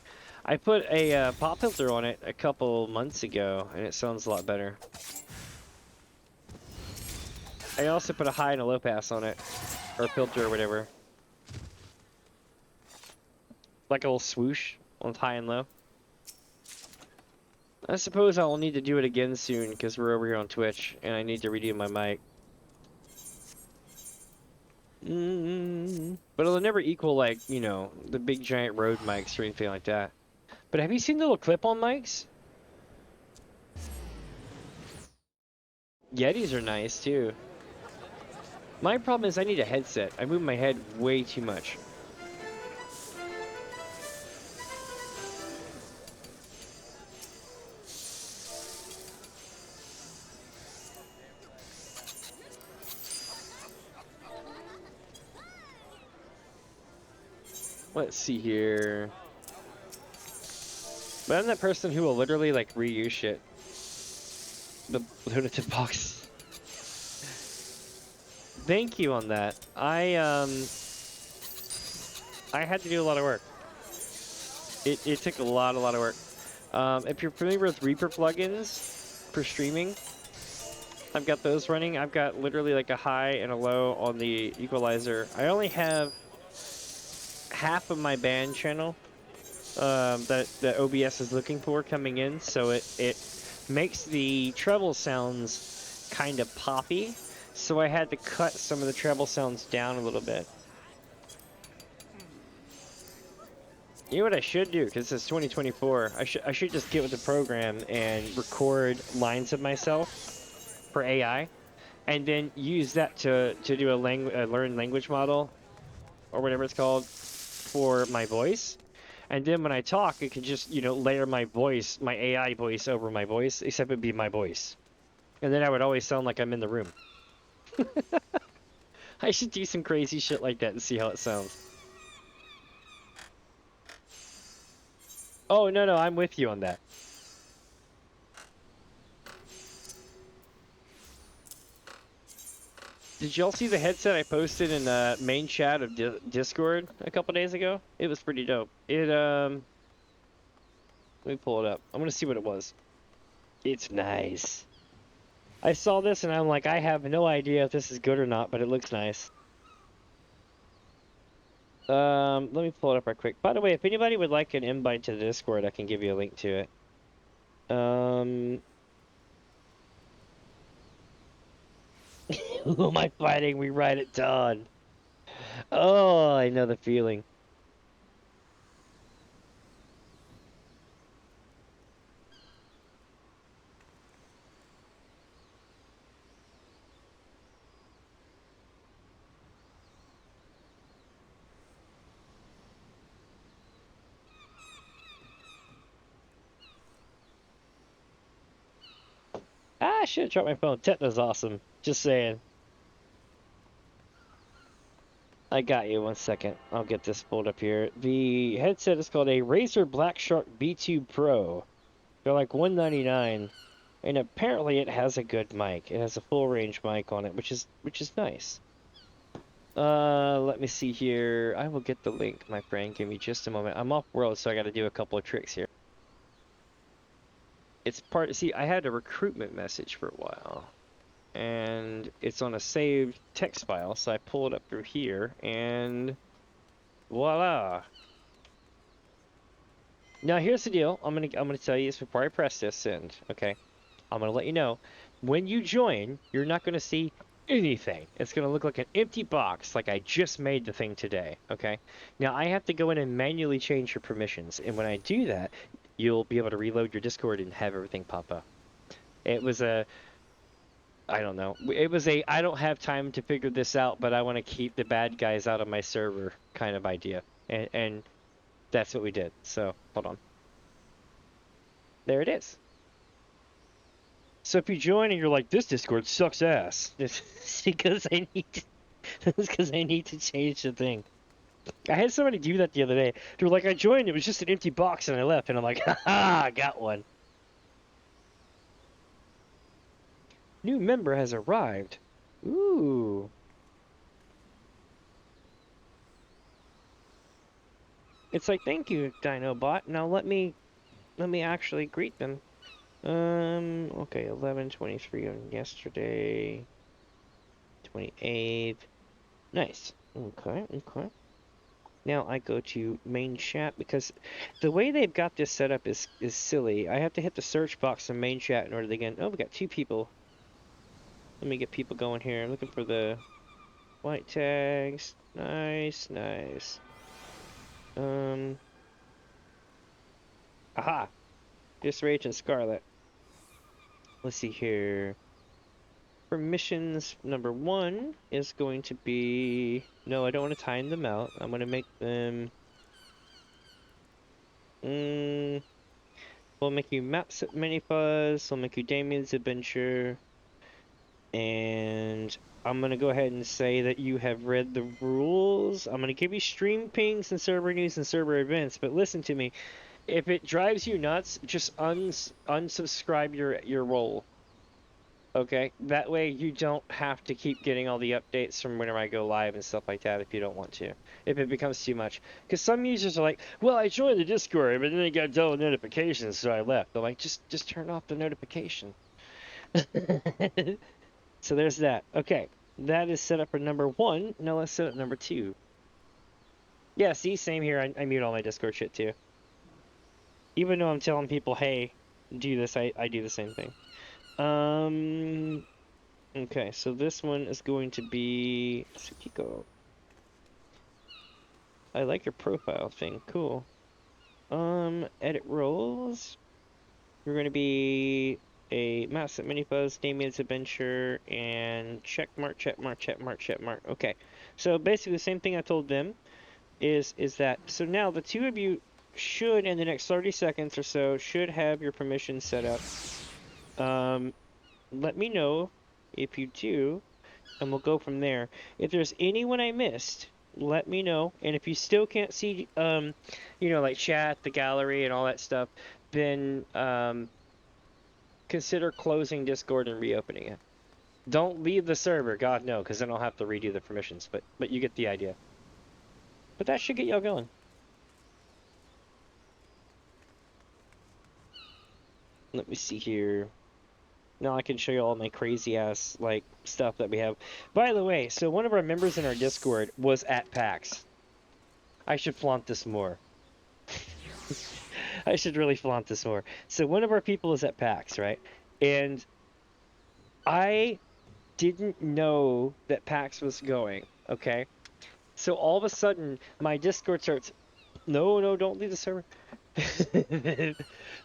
I put a pop filter on it a couple months ago, and it sounds a lot better. I also put a high and a low pass on it, or filter or whatever. Like a little swoosh on high and low. I suppose I'll need to do it again soon because we're over here on Twitch and I need to redo my mic. But it'll never equal, like, you know, the big giant Rode mics or anything like that. But have you seen the little clip-on mics? Yetis are nice too. My problem is I need a headset. I move my head way too much. Let's see here. But I'm that person who will literally like reuse shit. The lunatic box. Thank you on that. I had to do a lot of work. It took a lot of work. If you're familiar with Reaper plugins for streaming, I've got those running. I've got literally like a high and a low on the equalizer. I only have half of my band channel that OBS is looking for coming in, so it makes the treble sounds kind of poppy. So I had to cut some of the treble sounds down a little bit. You know what I should do, because it's 2024, I should just get with the program and record lines of myself for AI, and then use that to do a learned language model, or whatever it's called, for my voice. And then when I talk, it can just, you know, layer my voice, my AI voice over my voice, except it'd be my voice. And then I would always sound like I'm in the room. I should do some crazy shit like that and see how it sounds. Oh, no, I'm with you on that. Did y'all see the headset I posted in the main chat of Discord a couple days ago? It was pretty dope. Let me pull it up. I'm gonna see what it was. It's nice. I saw this and I'm like, I have no idea if this is good or not, but it looks nice. Let me pull it up right quick. By the way, if anybody would like an invite to the Discord, I can give you a link to it. Who am I fighting? We ride at dawn. Oh, I know the feeling. Ah, I should have dropped my phone. Tetna's awesome. Just saying. I got you. 1 second. I'll get this pulled up here. The headset is called a Razer Black Shark B2 Pro. They're like $199, and apparently it has a good mic. It has a full range mic on it, which is nice. Let me see here. I will get the link, my friend. Give me just a moment. I'm off world, so I got to do a couple of tricks here. It's part. See, I had a recruitment message for a while, and it's on a saved text file, so I pull it up through here, and voila. Now here's the deal. I'm gonna tell you this before I press this send. Okay, I'm gonna let you know. When you join, you're not gonna see anything. It's gonna look like an empty box, like I just made the thing today. Okay. Now I have to go in and manually change your permissions, and when I do that, you'll be able to reload your Discord and have everything pop up. It was a I don't know. It was a I don't have time to figure this out, but I want to keep the bad guys out of my server kind of idea. And that's what we did. So, hold on. There it is. So if you join and you're like, this Discord sucks ass, it's because I need to, it's because I need to change the thing. I had somebody do that the other day. They were like, I joined, it was just an empty box and I left, and I'm like, haha, I got one. New member has arrived. Ooh. It's like, thank you, Dinobot. Now let me actually greet them. Okay, 11:23 on yesterday. 28th. Nice. Okay, okay. Now I go to main chat because the way they've got this set up is silly. I have to hit the search box in main chat in order to get. Oh, we got 2 people. Let me get people going here. I'm looking for the white tags. Nice, nice. Aha! Just Rage and Scarlet. Let's see here. Permissions number 1 is going to be... No, I don't want to time them out. I'm going to make them... we'll make you Maps at Mini Fuzz. We'll make you Damien's Adventure. And I'm going to go ahead and say that you have read the rules. I'm going to give you stream pings and server news and server events. But listen to me. If it drives you nuts, just unsubscribe your role. Okay? That way you don't have to keep getting all the updates from whenever I go live and stuff like that if you don't want to. If it becomes too much. Because some users are like, well, I joined the Discord, but then I got double notifications, so I left. I'm like, just turn off the notification. So there's that. Okay. That is set up for number 1. Now let's set up number 2. Yeah, see, same here. I mute all my Discord shit too. Even though I'm telling people, hey, do this, I do the same thing. Okay, so this one is going to be Tsukiko. I like your profile thing, cool. Edit roles. We're going to be a Maps at Mini Fuzz, Damien's Adventure, and check mark. Okay, so basically the same thing I told them is that, so now the 2 of you should, in the next 30 seconds or so, should have your permissions set up. Let me know if you do, and we'll go from there. If there's anyone I missed, let me know. And if you still can't see, you know, like chat, the gallery, and all that stuff, then consider closing Discord and reopening it. Don't leave the server, God no, because then I'll have to redo the permissions. But you get the idea. But that should get y'all going. Let me see here. Now I can show you all my crazy ass like stuff that we have. By the way, so one of our members in our Discord was at PAX. I should flaunt this more. I should really flaunt this more. So one of our people is at PAX, right? And I didn't know that PAX was going, okay? So all of a sudden, my Discord starts, no, don't leave the server.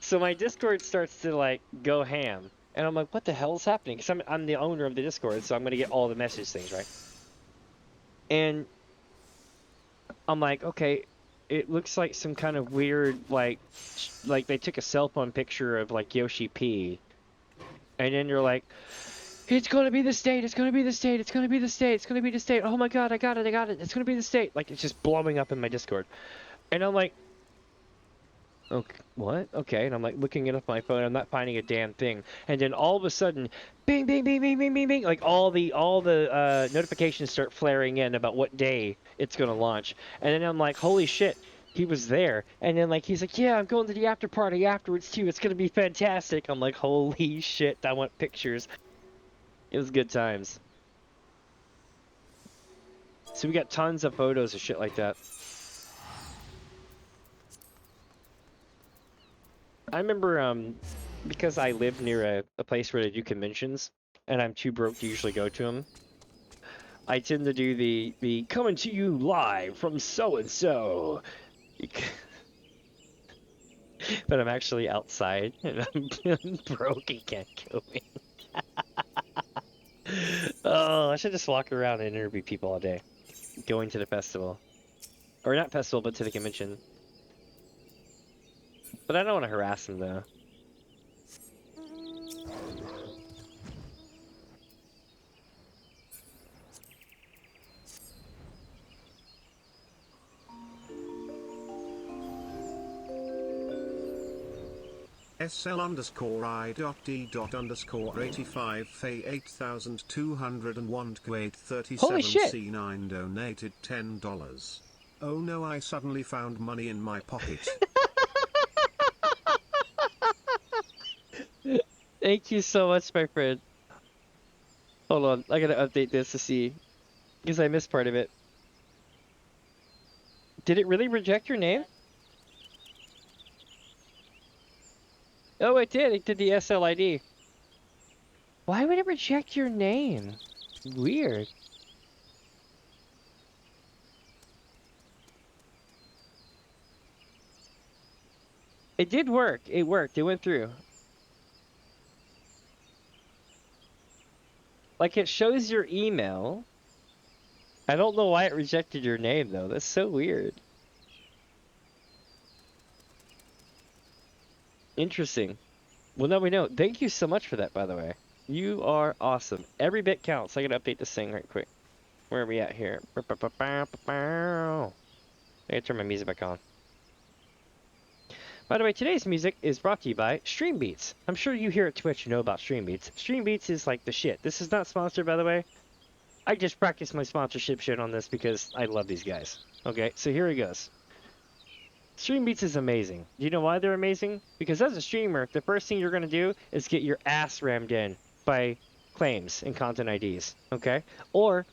So my Discord starts to like go ham. And I'm like, what the hell is happening? Because I'm the owner of the Discord, so I'm gonna get all the message things, right? And I'm like, okay, it looks like some kind of weird like they took a cell phone picture of like Yoshi P. And then you're like, it's gonna be the state, it's gonna be the state, it's gonna be the state, it's gonna be the state. Oh my god, I got it, it's gonna be the state. Like it's just blowing up in my Discord. And I'm like, okay, what? Okay, and I'm like looking it up on my phone. I'm not finding a damn thing. And then all of a sudden, bing, bing, bing, bing, bing, bing, bing, like all the notifications start flaring in about what day it's gonna launch. And then I'm like, holy shit, he was there. And then like he's like, yeah, I'm going to the after party afterwards too. It's gonna be fantastic. I'm like, holy shit, I want pictures. It was good times. So we got tons of photos of shit like that. I remember because I live near a place where they do conventions and I'm too broke to usually go to them. I tend to do the coming to you live from so and so. But I'm actually outside and I'm broke and can't go in. Oh, I should just walk around and interview people all day. Going to the festival. Or not festival, but to the convention. But I don't want to harass them though. SL underscore I dot D dot underscore 85 Fay 8201 Kuwait Holy 37 shit! C9 donated $10. Oh no, I suddenly found money in my pocket. Thank you so much, my friend. Hold on, I gotta update this to see. Because I missed part of it. Did it really reject your name? Oh, it did. It did the SLID. Why would it reject your name? Weird. It did work. It worked. It went through. Like, it shows your email. I don't know why it rejected your name, though. That's so weird. Interesting. Well, now we know. Thank you so much for that, by the way. You are awesome. Every bit counts. I gotta update this thing right quick. Where are we at here? I gotta turn my music back on. By the way, today's music is brought to you by Stream Beats. I'm sure you here at Twitch know about Stream Beats. Stream Beats is like the shit. This is not sponsored, by the way. I just practiced my sponsorship shit on this because I love these guys. Okay, so here it goes. Stream Beats is amazing. Do you know why they're amazing? Because as a streamer, the first thing you're going to do is get your ass rammed in by claims and content IDs. Okay? Or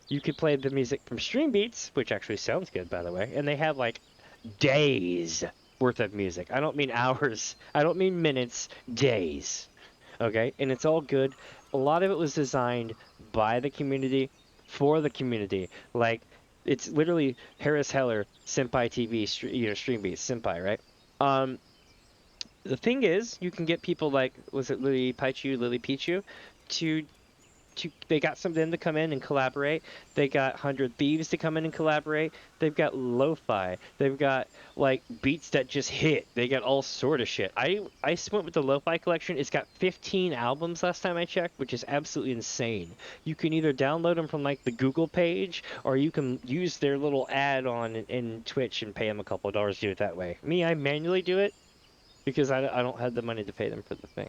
you could play the music from Stream Beats, which actually sounds good, by the way, and they have like days worth of music. I don't mean hours. I don't mean minutes. Days. Okay? And it's all good. A lot of it was designed by the community for the community. Like, it's literally Harris Heller, Senpai TV, Stream Beats, Senpai, right? The thing is, you can get people like, was it Lily Pichu, to they got some of them to come in and collaborate. They got 100 Thieves to come in and collaborate. They've got lo-fi. They've got like beats that just hit. They got all sort of shit. I went with the lo-fi collection. It's got 15 albums last time I checked, which is absolutely insane. You can either download them from like the Google page, or you can use their little add-on in Twitch and pay them a couple of dollars to do it that way. Me, I manually do it because I don't have the money to pay them for the thing.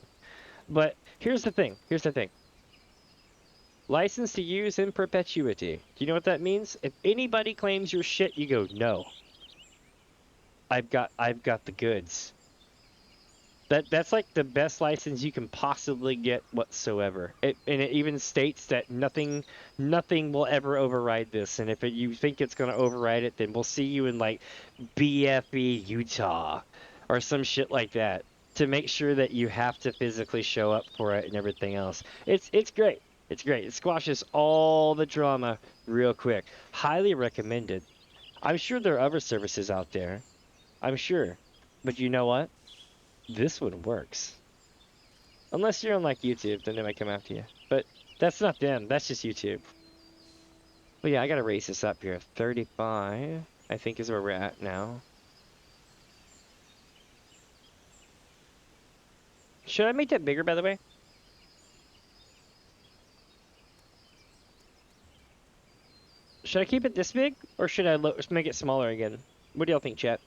But here's the thing. License to use in perpetuity. Do you know what that means? If anybody claims your shit, you go, no. I've got the goods. That's like the best license you can possibly get whatsoever. And it even states that nothing will ever override this. And if you think it's going to override it, then we'll see you in like BFE Utah or some shit like that to make sure that you have to physically show up for it and everything else. It's great. It's great. It squashes all the drama real quick. Highly recommended. I'm sure there are other services out there. I'm sure. But you know what? This one works. Unless you're on like YouTube, then they might come after you. But that's not them. That's just YouTube. But yeah, I gotta raise this up here. 35, I think is where we're at now. Should I make that bigger, by the way? Should I keep it this big, or should I make it smaller again? What do y'all think, chat?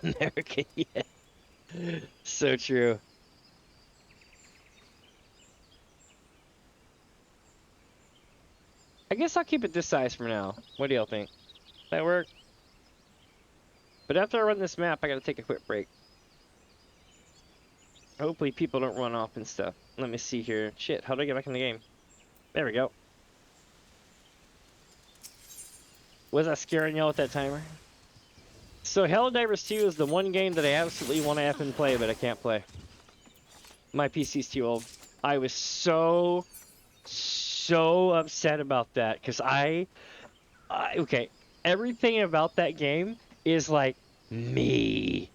American, yeah. So true. I guess I'll keep it this size for now. What do y'all think? That work? But after I run this map, I gotta take a quick break. Hopefully people don't run off and stuff. Let me see here. Shit, how do I get back in the game? There we go. Was I scaring y'all with that timer? So Helldivers 2 is the one game that I absolutely want to effing play, but I can't play. My PC's too old. I was so upset about that, because okay, everything about that game is like me.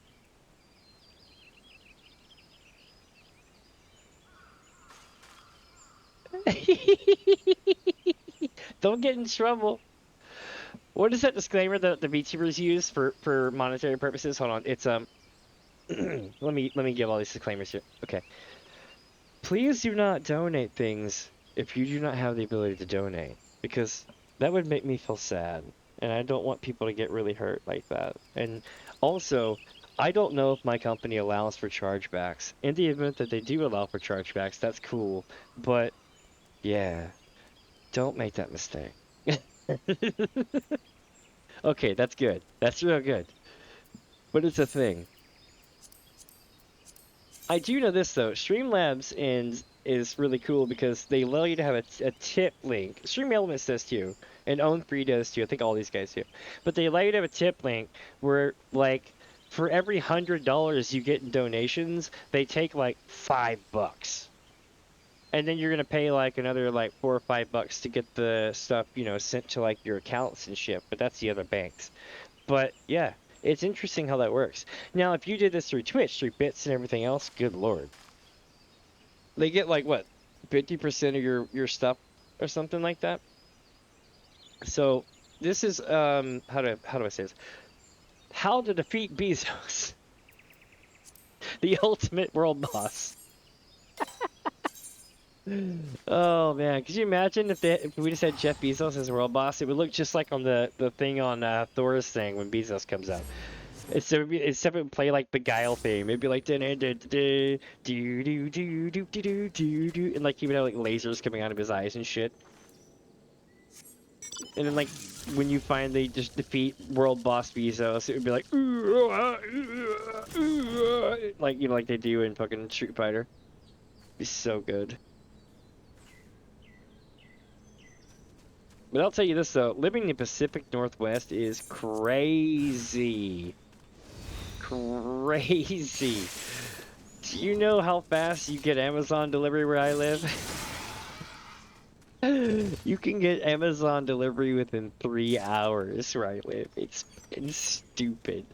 Don't get in trouble. What is that disclaimer that the VTubers use for monetary purposes? Hold on, it's let me give all these disclaimers here. Okay. Please do not donate things if you do not have the ability to donate, because that would make me feel sad, and I don't want people to get really hurt like that. And also, I don't know if my company allows for chargebacks. In the event that they do allow for chargebacks, that's cool, but yeah, don't make that mistake. Okay, that's good. That's real good. But it's a thing. I do know this though. Streamlabs is really cool because they allow you to have a tip link. Stream Elements does too, and Own3 does too. I think all these guys do. But they allow you to have a tip link where, like, for every $100 you get in donations, they take like $5, and then you're gonna pay like another like $4 or $5 to get the stuff, you know, sent to like your accounts and shit. But that's the other banks. But yeah. It's interesting how that works. Now, if you did this through Twitch, through bits and everything else, good lord. They get like what, 50% of your stuff or something like that. So this is how do I say this? How to defeat Bezos, the ultimate world boss. Oh man, could you imagine if we just had Jeff Bezos as world boss? It would look just like on the thing on Thor's thing when Bezos comes out. Instead of play like the Guile theme, it'd be like do do do do do do do, and like he would have like lasers coming out of his eyes and shit. And then like when you finally just defeat world boss Bezos, it would be like like, you know, like they do in fucking Street Fighter. It'd be so good. But I'll tell you this though, living in the Pacific Northwest is crazy. Crazy. Do you know how fast you get Amazon delivery where I live? You can get Amazon delivery within 3 hours where I live. It's stupid.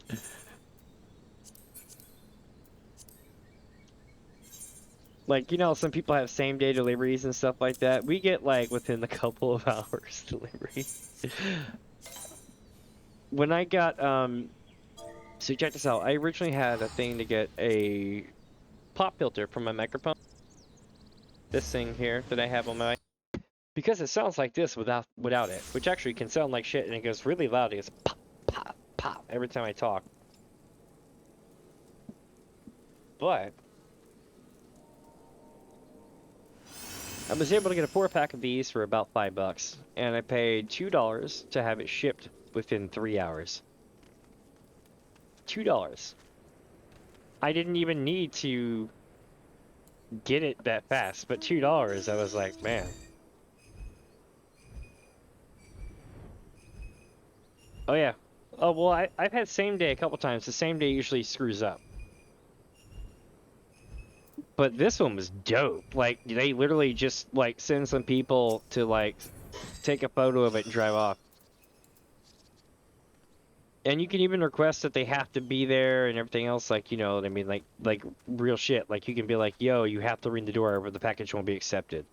Like, you know, some people have same day deliveries and stuff like that. We get like within a couple of hours delivery. When I got so check this out. I originally had a thing to get a pop filter for my microphone. This thing here that I have on my, because it sounds like this without it, which actually can sound like shit, and it goes really loud. It goes pop, pop, pop every time I talk. But I was able to get a 4-pack of these for about $5, and I paid $2 to have it shipped within 3 hours. $2. I didn't even need to get it that fast, but $2, I was like, man. Oh yeah. Oh well, I've had same day a couple times. The same day usually screws up. But this one was dope. Like they literally just like send some people to like take a photo of it and drive off. And you can even request that they have to be there and everything else. Like, you know what I mean? Like real shit. Like you can be like, yo, you have to ring the door or the package won't be accepted.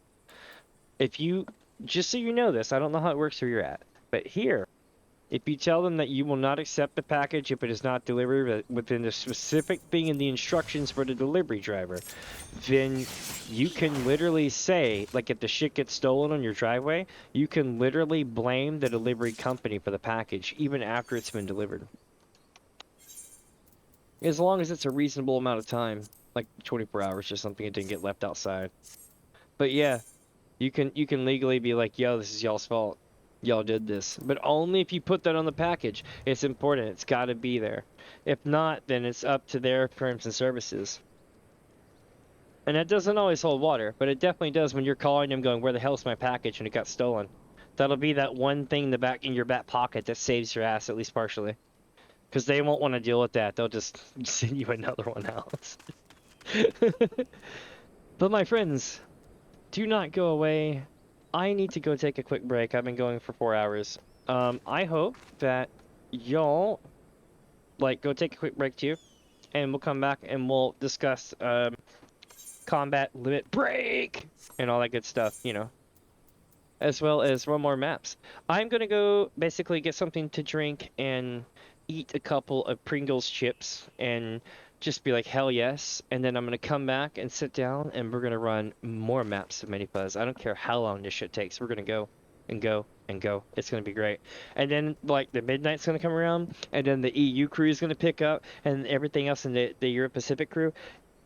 If you, just so you know this, I don't know how it works where you're at, but here, if you tell them that you will not accept the package if it is not delivered within the specific thing in the instructions for the delivery driver, then you can literally say, like if the shit gets stolen on your driveway, you can literally blame the delivery company for the package even after it's been delivered. As long as it's a reasonable amount of time, like 24 hours or something, it didn't get left outside. But yeah, you can legally be like, yo, this is y'all's fault. Y'all did this. But only if you put that on the package. It's important. It's got to be there. If not, then it's up to their terms and services. And that doesn't always hold water, but it definitely does when you're calling them going, where the hell's my package? And it got stolen. That'll be that one thing in your back pocket that saves your ass, at least partially. Because they won't want to deal with that. They'll just send you another one else. But my friends, do not go away. I need to go take a quick break. I've been going for 4 hours. I hope that y'all like go take a quick break too, and we'll come back and we'll discuss combat limit break and all that good stuff, you know, as well as run more maps. I'm gonna go basically get something to drink and eat a couple of Pringles chips and just be like, hell yes. And then I'm gonna come back and sit down and we're gonna run more maps of Mini Fuzz. I don't care how long this shit takes. We're gonna go and go and go. It's gonna be great. And then like the midnight's gonna come around, and then the EU crew is gonna pick up, and everything else in the Europe Pacific crew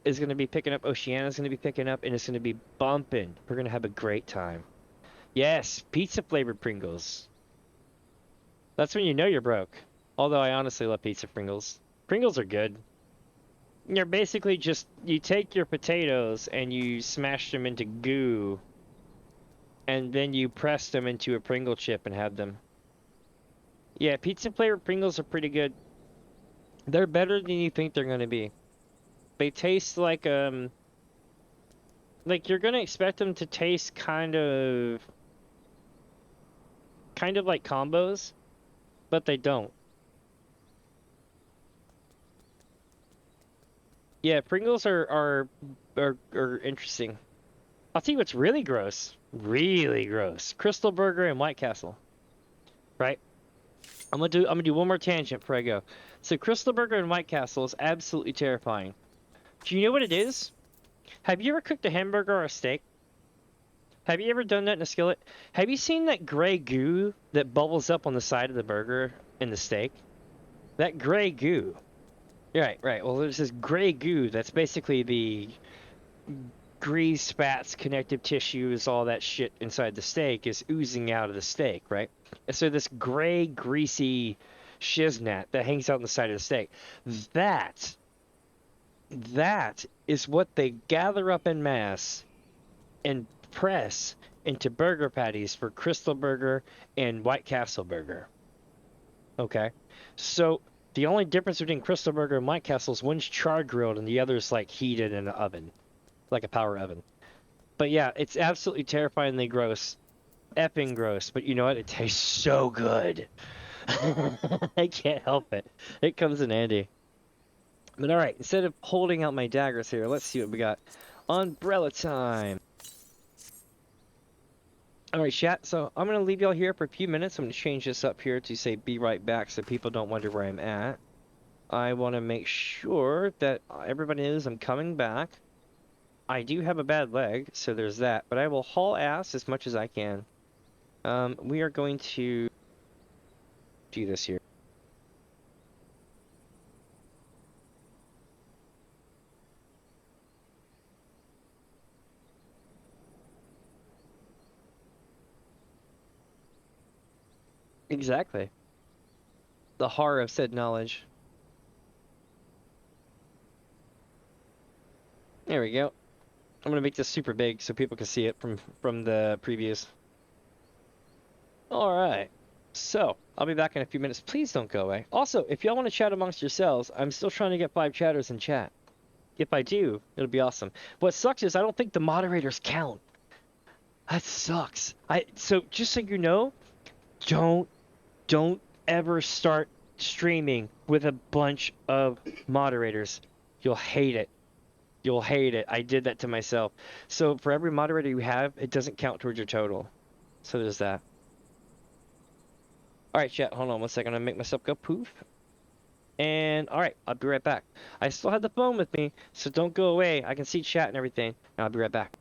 is gonna be picking up. Oceania's gonna be picking up, and it's gonna be bumping. We're gonna have a great time. Yes, pizza flavored Pringles. That's when you know you're broke. Although I honestly love pizza Pringles. Pringles are good. You're basically just, you take your potatoes and you smash them into goo, and then you press them into a Pringle chip and have them. Yeah, pizza flavored Pringles are pretty good. They're better than you think they're gonna be. They taste like you're gonna expect them to taste kind of like combos, but they don't. Yeah, Pringles are interesting. I'll tell you what's really gross. Really gross. Crystal Burger and White Castle. Right? I'm gonna do one more tangent before I go. So Crystal Burger and White Castle is absolutely terrifying. Do you know what it is? Have you ever cooked a hamburger or a steak? Have you ever done that in a skillet? Have you seen that gray goo that bubbles up on the side of the burger in the steak? That gray goo. Right, right. Well, there's this gray goo that's basically the grease, fats, connective tissues, all that shit inside the steak is oozing out of the steak, right? And so this gray, greasy shiznat that hangs out on the side of the steak, that that is what they gather up in mass and press into burger patties for Crystal Burger and White Castle Burger. Okay? So the only difference between Crystal Burger and White Castle is one's char grilled and the other's like heated in an oven, like a power oven. But yeah, it's absolutely terrifyingly gross. Effing gross. But you know what? It tastes so good. I can't help it. It comes in handy. But alright, instead of holding out my daggers here, let's see what we got. Umbrella time. Alright, chat, so I'm going to leave y'all here for a few minutes. I'm going to change this up here to say be right back so people don't wonder where I'm at. I want to make sure that everybody knows I'm coming back. I do have a bad leg, so there's that, but I will haul ass as much as I can. We are going to do this here. Exactly. The horror of said knowledge. There we go. I'm gonna make this super big so people can see it from the previews. All right. So I'll be back in a few minutes. Please don't go away. Also, if y'all want to chat amongst yourselves, I'm still trying to get 5 chatters in chat. If I do, it'll be awesome. What sucks is I don't think the moderators count. That sucks. So just so you know, don't ever start streaming with a bunch of moderators. You'll hate it. You'll hate it. I did that to myself. So for every moderator you have, it doesn't count towards your total. So there's that. All right, chat. Hold on 1 second. I'm gonna make myself go poof. And all right, I'll be right back. I still have the phone with me, so don't go away. I can see chat and everything. And I'll be right back.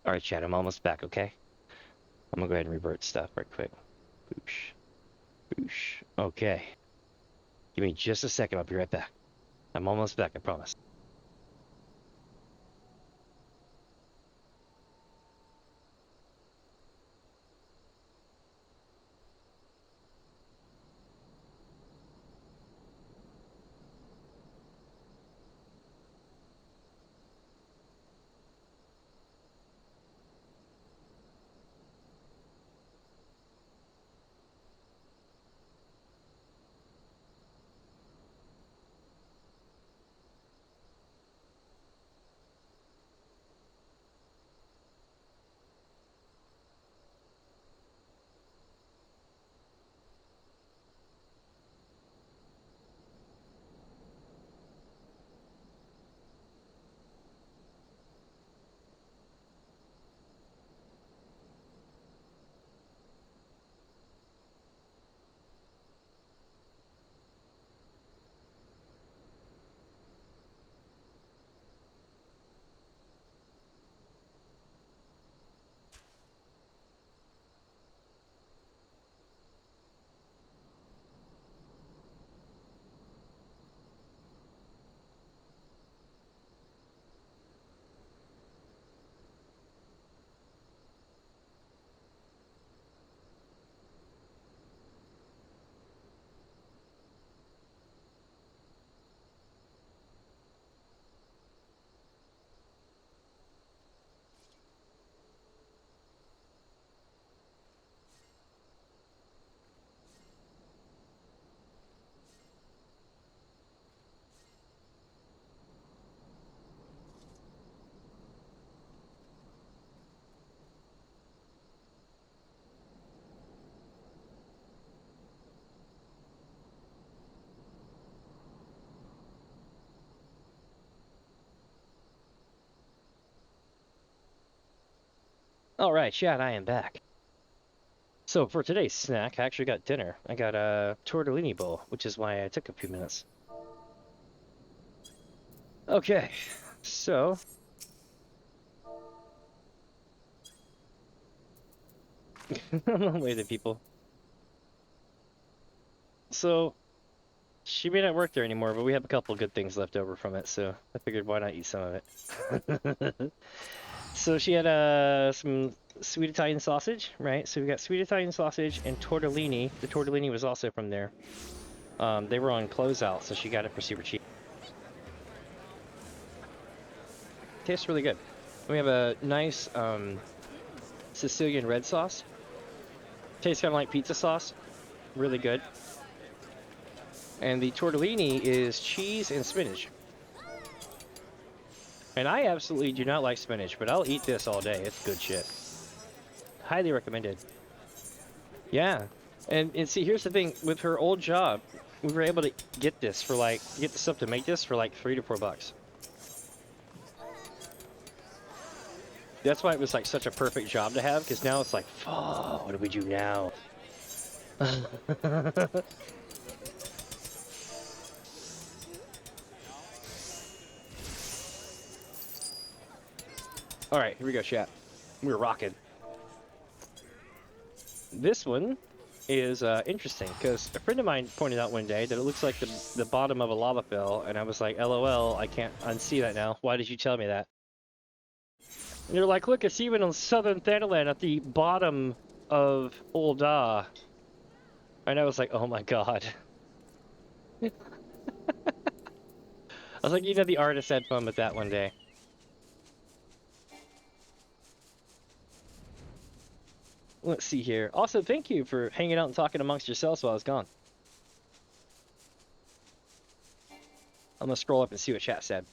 Alright, chat, I'm almost back, okay? I'm gonna go ahead and revert stuff right quick. Boosh. Boosh. Okay. Give me just a second, I'll be right back. I'm almost back, I promise. Alright, chat, I am back. So for today's snack, I actually got dinner. I got a tortellini bowl, which is why I took a few minutes. Okay, so... I'm waiting, people. So, she may not work there anymore, but we have a couple good things left over from it, so I figured why not eat some of it. So she had some sweet Italian sausage, right? So we got sweet Italian sausage and tortellini. The tortellini was also from there. They were on closeout, so she got it for super cheap. Tastes really good. We have a nice Sicilian red sauce. Tastes kind of like pizza sauce. Really good. And the tortellini is cheese and spinach. And I absolutely do not like spinach, but I'll eat this all day. It's good shit. Highly recommended. Yeah. And see, here's the thing. With her old job, we were able to get this for like, get the stuff to make this for like $3 to $4. That's why it was like such a perfect job to have, because now it's like, fuck, what do we do now? Alright, here we go, chat. We're rocking. This one is interesting, because a friend of mine pointed out one day that it looks like the bottom of a lava fill, and I was like, LOL, I can't unsee that now. Why did you tell me that? And they're like, look, it's even on southern Thailand at the bottom of Old Da. And I was like, oh my god. I was like, you know, the artist had fun with that one day. Let's see here. Also, thank you for hanging out and talking amongst yourselves while I was gone. I'm gonna scroll up and see what chat said.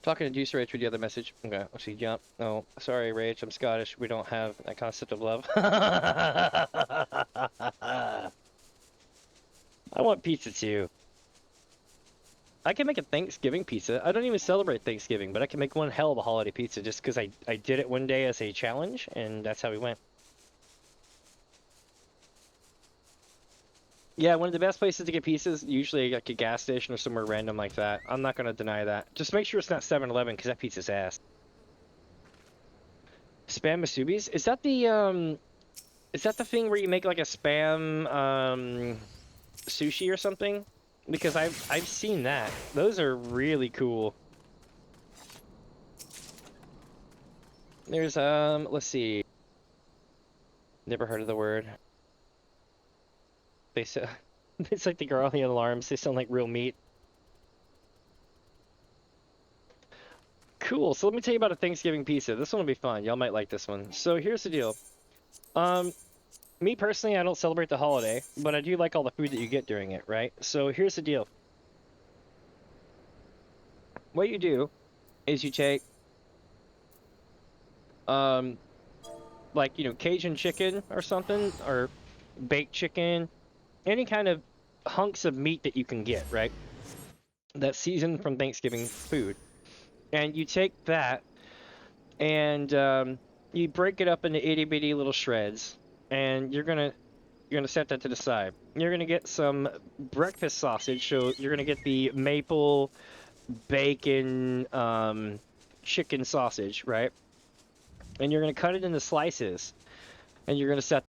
Talking to Juice Rage with the other message. Okay, let's see, jump. Oh, sorry, Rage, I'm Scottish. We don't have that concept of love. I want pizza too. I can make a Thanksgiving pizza. I don't even celebrate Thanksgiving, but I can make one hell of a holiday pizza just because I did it one day as a challenge, and that's how we went. Yeah, one of the best places to get pizzas, usually like a gas station or somewhere random like that. I'm not gonna deny that. Just make sure it's not 7-Eleven because that pizza's ass. Spam Masubis? Is that the thing where you make like a spam sushi or something? Because I've seen that. Those are really cool. There's let's see. Never heard of the word. They say it's like the garlic alarms. They sound like real meat. Cool. So let me tell you about a Thanksgiving pizza. This one will be fun. Y'all might like this one. So here's the deal. Me personally, I don't celebrate the holiday, but I do like all the food that you get during it, right? So here's the deal. What you do is you take like, you know, Cajun chicken or something, or baked chicken, any kind of hunks of meat that you can get, right? That's seasoned from Thanksgiving food. And you take that and you break it up into itty bitty little shreds, and you're gonna set that to the side. You're gonna get some breakfast sausage, so you're gonna get the maple bacon chicken sausage, right? And you're gonna cut it into slices, and you're gonna set